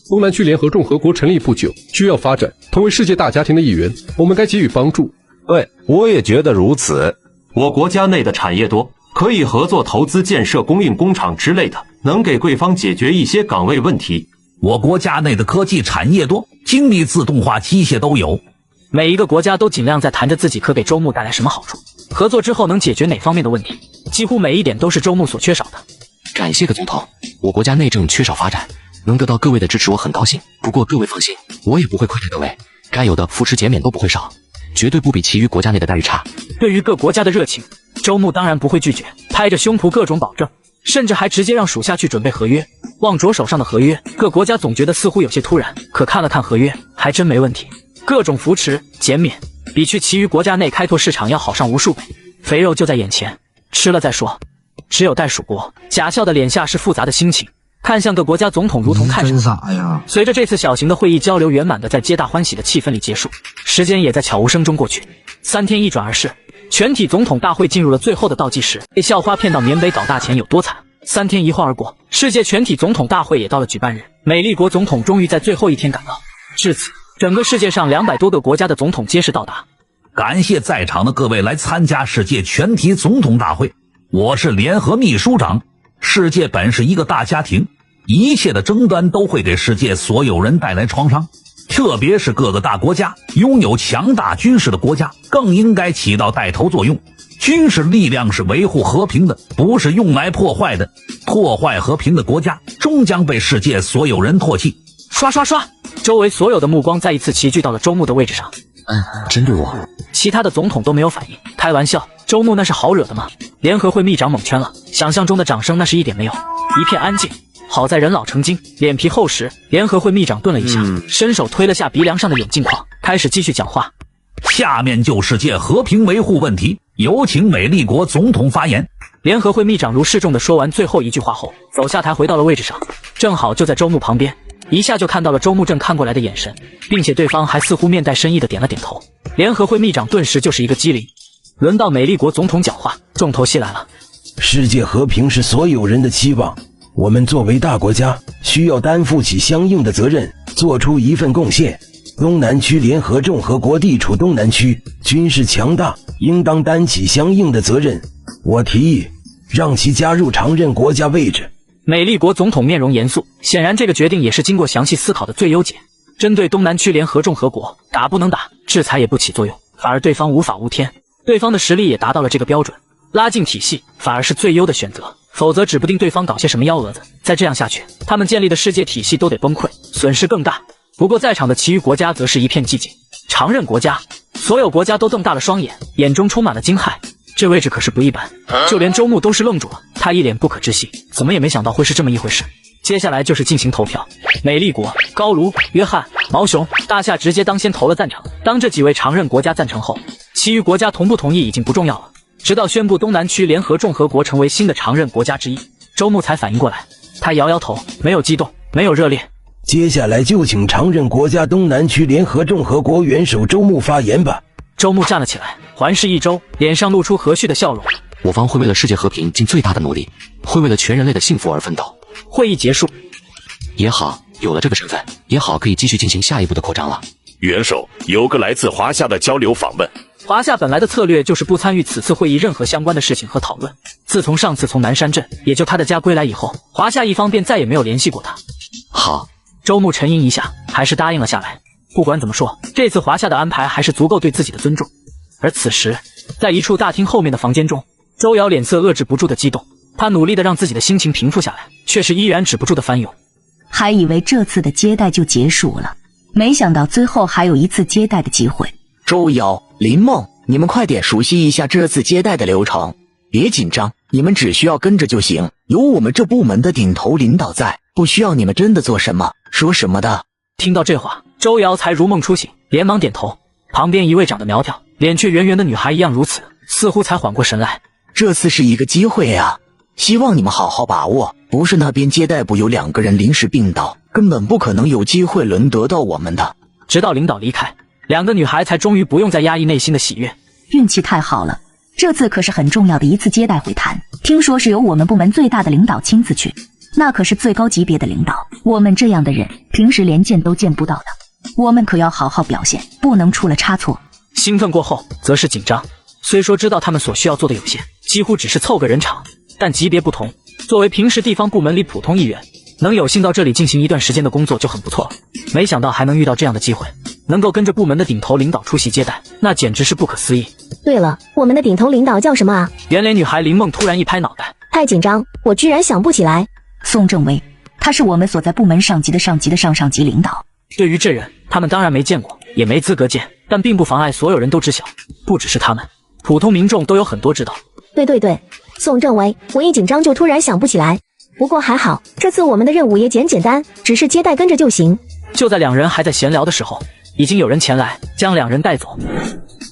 东南区联合众和国成立不久，需要发展，同为世界大家庭的一员，我们该给予帮助。对，我也觉得如此。我国家内的产业多，可以合作投资建设供应工厂之类的，能给贵方解决一些岗位问题。我国家内的科技产业多，精密自动化机械都有。每一个国家都尽量在谈着自己可给周牧带来什么好处，合作之后能解决哪方面的问题，几乎每一点都是周牧所缺少的。感谢各总统，我国家内政缺少发展，能得到各位的支持我很高兴。不过各位放心，我也不会亏待各位，该有的扶持减免都不会少，绝对不比其余国家内的待遇差。对于各国家的热情，周牧当然不会拒绝，拍着胸脯各种保证，甚至还直接让属下去准备合约。望着手上的合约，各国家总觉得似乎有些突然，可看了看合约，还真没问题。各种扶持减免，比去其余国家内开拓市场要好上无数倍。肥肉就在眼前，吃了再说。只有袋鼠国贾笑的脸下是复杂的心情，看向各国家总统如同看上。真傻呀！随着这次小型的会议交流圆满的在皆大欢喜的气氛里结束，时间也在悄无声中过去。3天一转而逝，全体总统大会进入了最后的倒计时。被校花骗到缅北搞大钱有多惨？3天一晃而过，世界全体总统大会也到了举办日。美丽国总统终于在最后一天赶到。至此，整个世界上200多个国家的总统皆是到达。感谢在场的各位来参加世界全体总统大会。我是联合秘书长。世界本是一个大家庭，一切的争端都会给世界所有人带来创伤，特别是各个大国家，拥有强大军事的国家更应该起到带头作用。军事力量是维护和平的，不是用来破坏的。破坏和平的国家终将被世界所有人唾弃。刷刷刷，周围所有的目光再一次齐聚到了周牧的位置上。针对我。其他的总统都没有反应。开玩笑，周牧那是好惹的吗？联合会秘长猛圈了，想象中的掌声那是一点没有，一片安静。好在人老成精，脸皮厚实。联合会秘长顿了一下，伸手推了下鼻梁上的眼镜框，开始继续讲话。下面就世界和平维护问题，有请美丽国总统发言。联合会秘长如示众的说完最后一句话后，走下台回到了位置上，正好就在周牧旁边，一下就看到了周牧正看过来的眼神，并且对方还似乎面带深意的点了点头。联合会秘长顿时就是一个机灵。轮到美丽国总统讲话，重头戏来了。世界和平是所有人的期望，我们作为大国家，需要担负起相应的责任，做出一份贡献。东南区联合众和国地处东南区，军事强大，应当担起相应的责任。我提议让其加入常任国家位置。美丽国总统面容严肃，显然这个决定也是经过详细思考的最优解。针对东南区联合众和国，打不能打，制裁也不起作用，反而对方无法无天，对方的实力也达到了这个标准，拉近体系反而是最优的选择，否则指不定对方搞些什么幺蛾子。再这样下去，他们建立的世界体系都得崩溃，损失更大。不过在场的其余国家则是一片寂静。常任国家，所有国家都瞪大了双眼，眼中充满了惊骇。这位置可是不一般，就连周牧都是愣住了，他一脸不可置信，怎么也没想到会是这么一回事。接下来就是进行投票，美丽国、高卢、约翰、毛熊、大夏直接当先投了赞成。当这几位常任国家赞成后，其余国家同不同意已经不重要了，直到宣布东南区联合众和国成为新的常任国家之一，周牧才反应过来。他摇摇头，没有激动，没有热烈。接下来就请常任国家东南区联合众和国元首周牧发言吧。周牧站了起来，环视一周，脸上露出和煦的笑容。我方会为了世界和平尽最大的努力，会为了全人类的幸福而奋斗。会议结束。也好，有了这个身份，也好可以继续进行下一步的扩张了。元首，有个来自华夏的交流访问。华夏本来的策略就是不参与此次会议任何相关的事情和讨论。自从上次从南山镇，也就他的家归来以后，华夏一方便再也没有联系过他。好，周牧沉吟一下，还是答应了下来。不管怎么说，这次华夏的安排还是足够对自己的尊重。而此时，在一处大厅后面的房间中，周瑶脸色遏制不住的激动，他努力的让自己的心情平复下来，却是依然止不住的翻涌。还以为这次的接待就结束了，没想到最后还有一次接待的机会。周瑶、林梦，你们快点熟悉一下这次接待的流程，别紧张，你们只需要跟着就行，有我们这部门的顶头领导在，不需要你们真的做什么说什么的。听到这话，周瑶才如梦初醒，连忙点头。旁边一位长得苗条，脸却圆圆的女孩一样如此，似乎才缓过神来。这次是一个机会啊，希望你们好好把握，不是那边接待部有2个人临时病倒，根本不可能有机会轮得到我们的。直到领导离开，2个女孩才终于不用再压抑内心的喜悦。运气太好了，这次可是很重要的一次接待会谈，听说是由我们部门最大的领导亲自去。那可是最高级别的领导，我们这样的人平时连见都见不到的，我们可要好好表现，不能出了差错。兴奋过后则是紧张，虽说知道他们所需要做的有限，几乎只是凑个人场，但级别不同，作为平时地方部门里普通一员，能有幸到这里进行一段时间的工作就很不错了。没想到还能遇到这样的机会，能够跟着部门的顶头领导出席接待，那简直是不可思议。对了，我们的顶头领导叫什么啊？圆脸女孩林梦突然一拍脑袋，太紧张，我居然想不起来。宋正威，他是我们所在部门上级的上级的上上级领导。对于这人，他们当然没见过，也没资格见，但并不妨碍所有人都知晓，不只是他们，普通民众都有很多知道。对，宋正威，我一紧张就突然想不起来。不过还好，这次我们的任务也简单，只是接待跟着就行。就在两人还在闲聊的时候，已经有人前来将两人带走。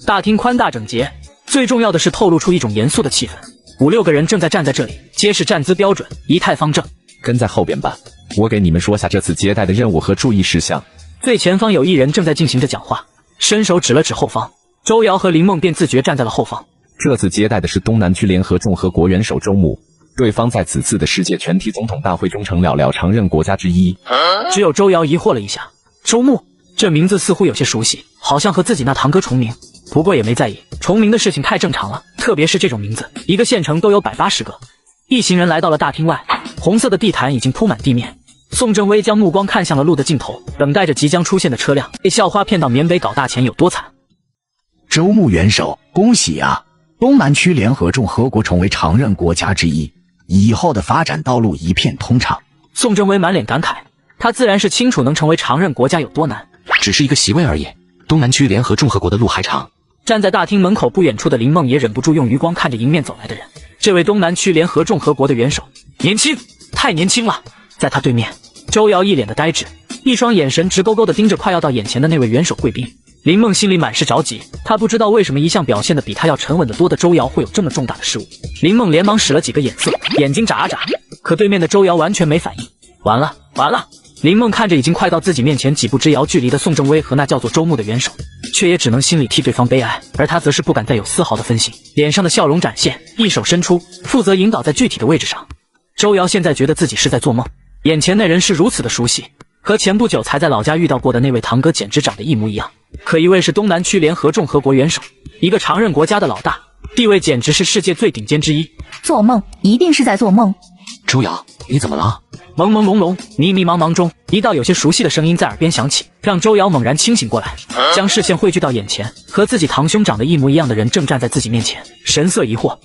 大厅宽大整洁，最重要的是透露出一种严肃的气氛。5、6个人正在站在这里，皆是站姿标准，仪态方正。跟在后边吧，我给你们说下这次接待的任务和注意事项。最前方有一人正在进行着讲话，伸手指了指后方，周瑶和林梦便自觉站在了后方。这次接待的是东南区联合众和国元首周牧，对方在此次的世界全体总统大会中成了常任国家之一。只有周瑶疑惑了一下，周牧这名字似乎有些熟悉，好像和自己那堂哥重名，不过也没在意，重名的事情太正常了，特别是这种名字，一个县城都有180个。一行人来到了大厅外，红色的地毯已经铺满地面。宋正威将目光看向了路的尽头，等待着即将出现的车辆。被校花骗到缅北搞大钱有多惨？周牧元首，恭喜啊！东南区联合众和国成为常任国家之一，以后的发展道路一片通畅。宋正威满脸感慨，他自然是清楚能成为常任国家有多难，只是一个席位而已。东南区联合众和国的路还长。站在大厅门口不远处的林梦也忍不住用余光看着迎面走来的人。这位东南区联合众和国的元首，年轻，太年轻了。在他对面，周瑶一脸的呆滞，一双眼神直勾勾地盯着快要到眼前的那位元首贵宾。林梦心里满是着急，他不知道为什么一向表现得比他要沉稳得多的周瑶会有这么重大的失误。林梦连忙使了几个眼色，眼睛眨眨，可对面的周瑶完全没反应。完了！林梦看着已经快到自己面前几步之遥距离的宋正威和那叫做周牧的元首，却也只能心里替对方悲哀，而他则是不敢再有丝毫的分心，脸上的笑容展现，一手伸出，负责引导在具体的位置上。周瑶现在觉得自己是在做梦，眼前那人是如此的熟悉，和前不久才在老家遇到过的那位堂哥简直长得一模一样。可一位是东南区联合众和国元首，一个常任国家的老大，地位简直是世界最顶尖之一。做梦，一定是在做梦。周瑶，你怎么了？朦朦胧胧，迷迷茫茫中，一道有些熟悉的声音在耳边响起，让周瑶猛然清醒过来，将视线汇聚到眼前，和自己堂兄长得一模一样的人正站在自己面前，神色疑惑。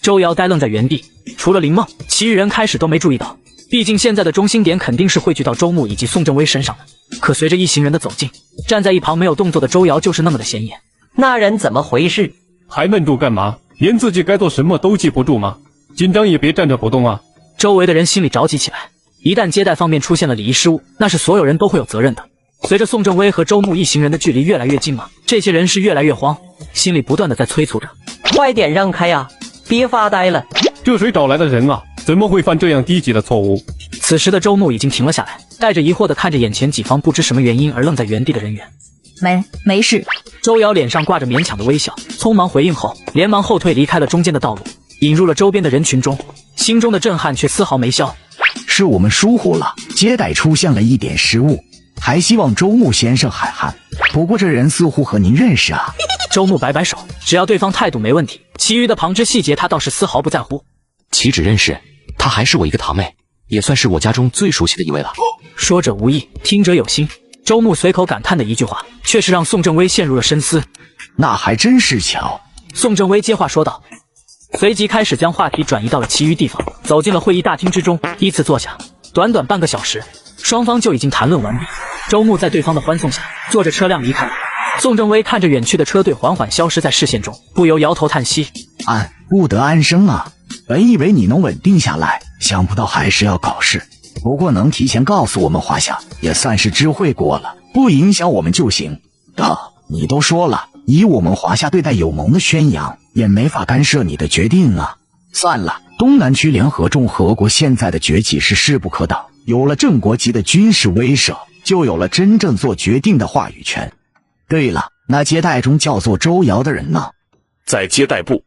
周瑶呆愣在原地，除了林梦，其余人开始都没注意到，毕竟现在的中心点肯定是汇聚到周牧以及宋正威身上的。可随着一行人的走近，站在一旁没有动作的周瑶就是那么的显眼。那人怎么回事？还愣住干嘛？连自己该做什么都记不住吗？紧张也别站着不动啊！周围的人心里着急起来，一旦接待方面出现了礼仪失误，那是所有人都会有责任的。随着宋正威和周牧一行人的距离越来越近嘛，这些人是越来越慌，心里不断的在催促着：快点让开啊！别发呆了！这谁找来的人啊？怎么会犯这样低级的错误？此时的周牧已经停了下来，带着疑惑的看着眼前几方不知什么原因而愣在原地的人员。没事。周瑶脸上挂着勉强的微笑，匆忙回应后，连忙后退离开了中间的道路，引入了周边的人群中，心中的震撼却丝毫没消。是我们疏忽了，接待出现了一点失误，还希望周牧先生海涵。不过这人似乎和您认识啊。周牧摆摆手，只要对方态度没问题，其余的旁枝细节他倒是丝毫不在乎。岂止认识，她还是我一个堂妹，也算是我家中最熟悉的一位了。说者无意，听者有心。周牧随口感叹的一句话，却是让宋正威陷入了深思。那还真是巧。宋正威接话说道，随即开始将话题转移到了其余地方，走进了会议大厅之中，依次坐下。短短半个小时，双方就已经谈论完毕。周牧在对方的欢送下，坐着车辆离开了。宋正威看着远去的车队缓缓消失在视线中，不由摇头叹息：不得安生啊！本以为你能稳定下来，想不到还是要搞事。不过能提前告诉我们华夏，也算是知会过了，不影响我们就行。你都说了，以我们华夏对待友盟的宣扬，也没法干涉你的决定啊。算了，东南区联合众和国现在的崛起是势不可挡，有了正国级的军事威慑，就有了真正做决定的话语权。对了，那接待中叫做周瑶的人呢？在接待部。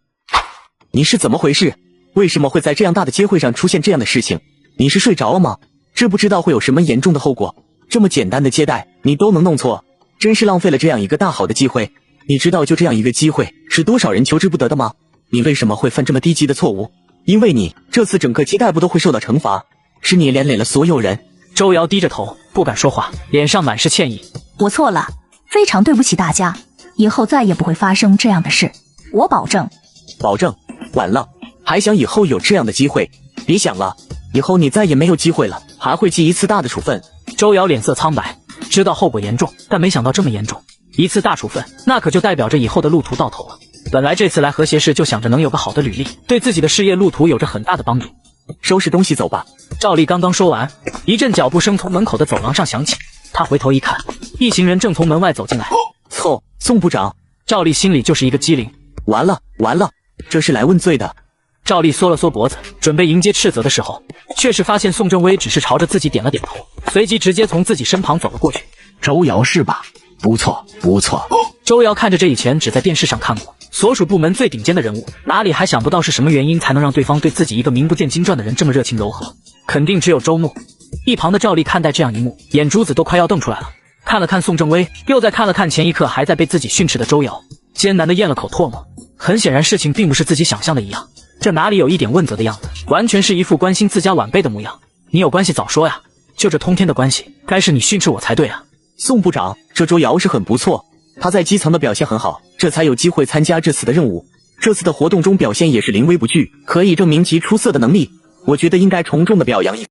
你是怎么回事？为什么会在这样大的街会上出现这样的事情？你是睡着了吗？知不知道会有什么严重的后果？这么简单的接待你都能弄错，真是浪费了这样一个大好的机会。你知道就这样一个机会是多少人求之不得的吗？你为什么会犯这么低级的错误？因为你这次整个接待部都会受到惩罚，是你连累了所有人。周瑶低着头不敢说话，脸上满是歉意。我错了，非常对不起大家，以后再也不会发生这样的事，我保证。保证？完了，还想以后有这样的机会？别想了，以后你再也没有机会了，还会记一次大的处分。周瑶脸色苍白，知道后果严重，但没想到这么严重。一次大处分，那可就代表着以后的路途到头了。本来这次来和谐市就想着能有个好的履历，对自己的事业路途有着很大的帮助。收拾东西走吧。赵丽刚刚说完，一阵脚步声从门口的走廊上响起，她回头一看，一行人正从门外走进来。错，宋部长。赵丽心里就是一个机灵，完了完了，这是来问罪的。赵丽缩了缩脖子，准备迎接斥责的时候，却是发现宋正威只是朝着自己点了点头，随即直接从自己身旁走了过去。周瑶是吧？不错不错。周瑶看着这以前只在电视上看过所属部门最顶尖的人物，哪里还想不到是什么原因才能让对方对自己一个名不见经传的人这么热情柔和？肯定只有周牧。一旁的赵丽看待这样一幕，眼珠子都快要瞪出来了，看了看宋正威，又再看了看前一刻还在被自己训斥的周瑶，艰难的咽了口唾沫。很显然事情并不是自己想象的一样，这哪里有一点问责的样子，完全是一副关心自家晚辈的模样。你有关系早说呀，就这通天的关系，该是你训斥我才对啊。宋部长，这周瑶是很不错，他在基层的表现很好，这才有机会参加这次的任务。这次的活动中表现也是临危不惧，可以证明其出色的能力，我觉得应该重重的表扬一番。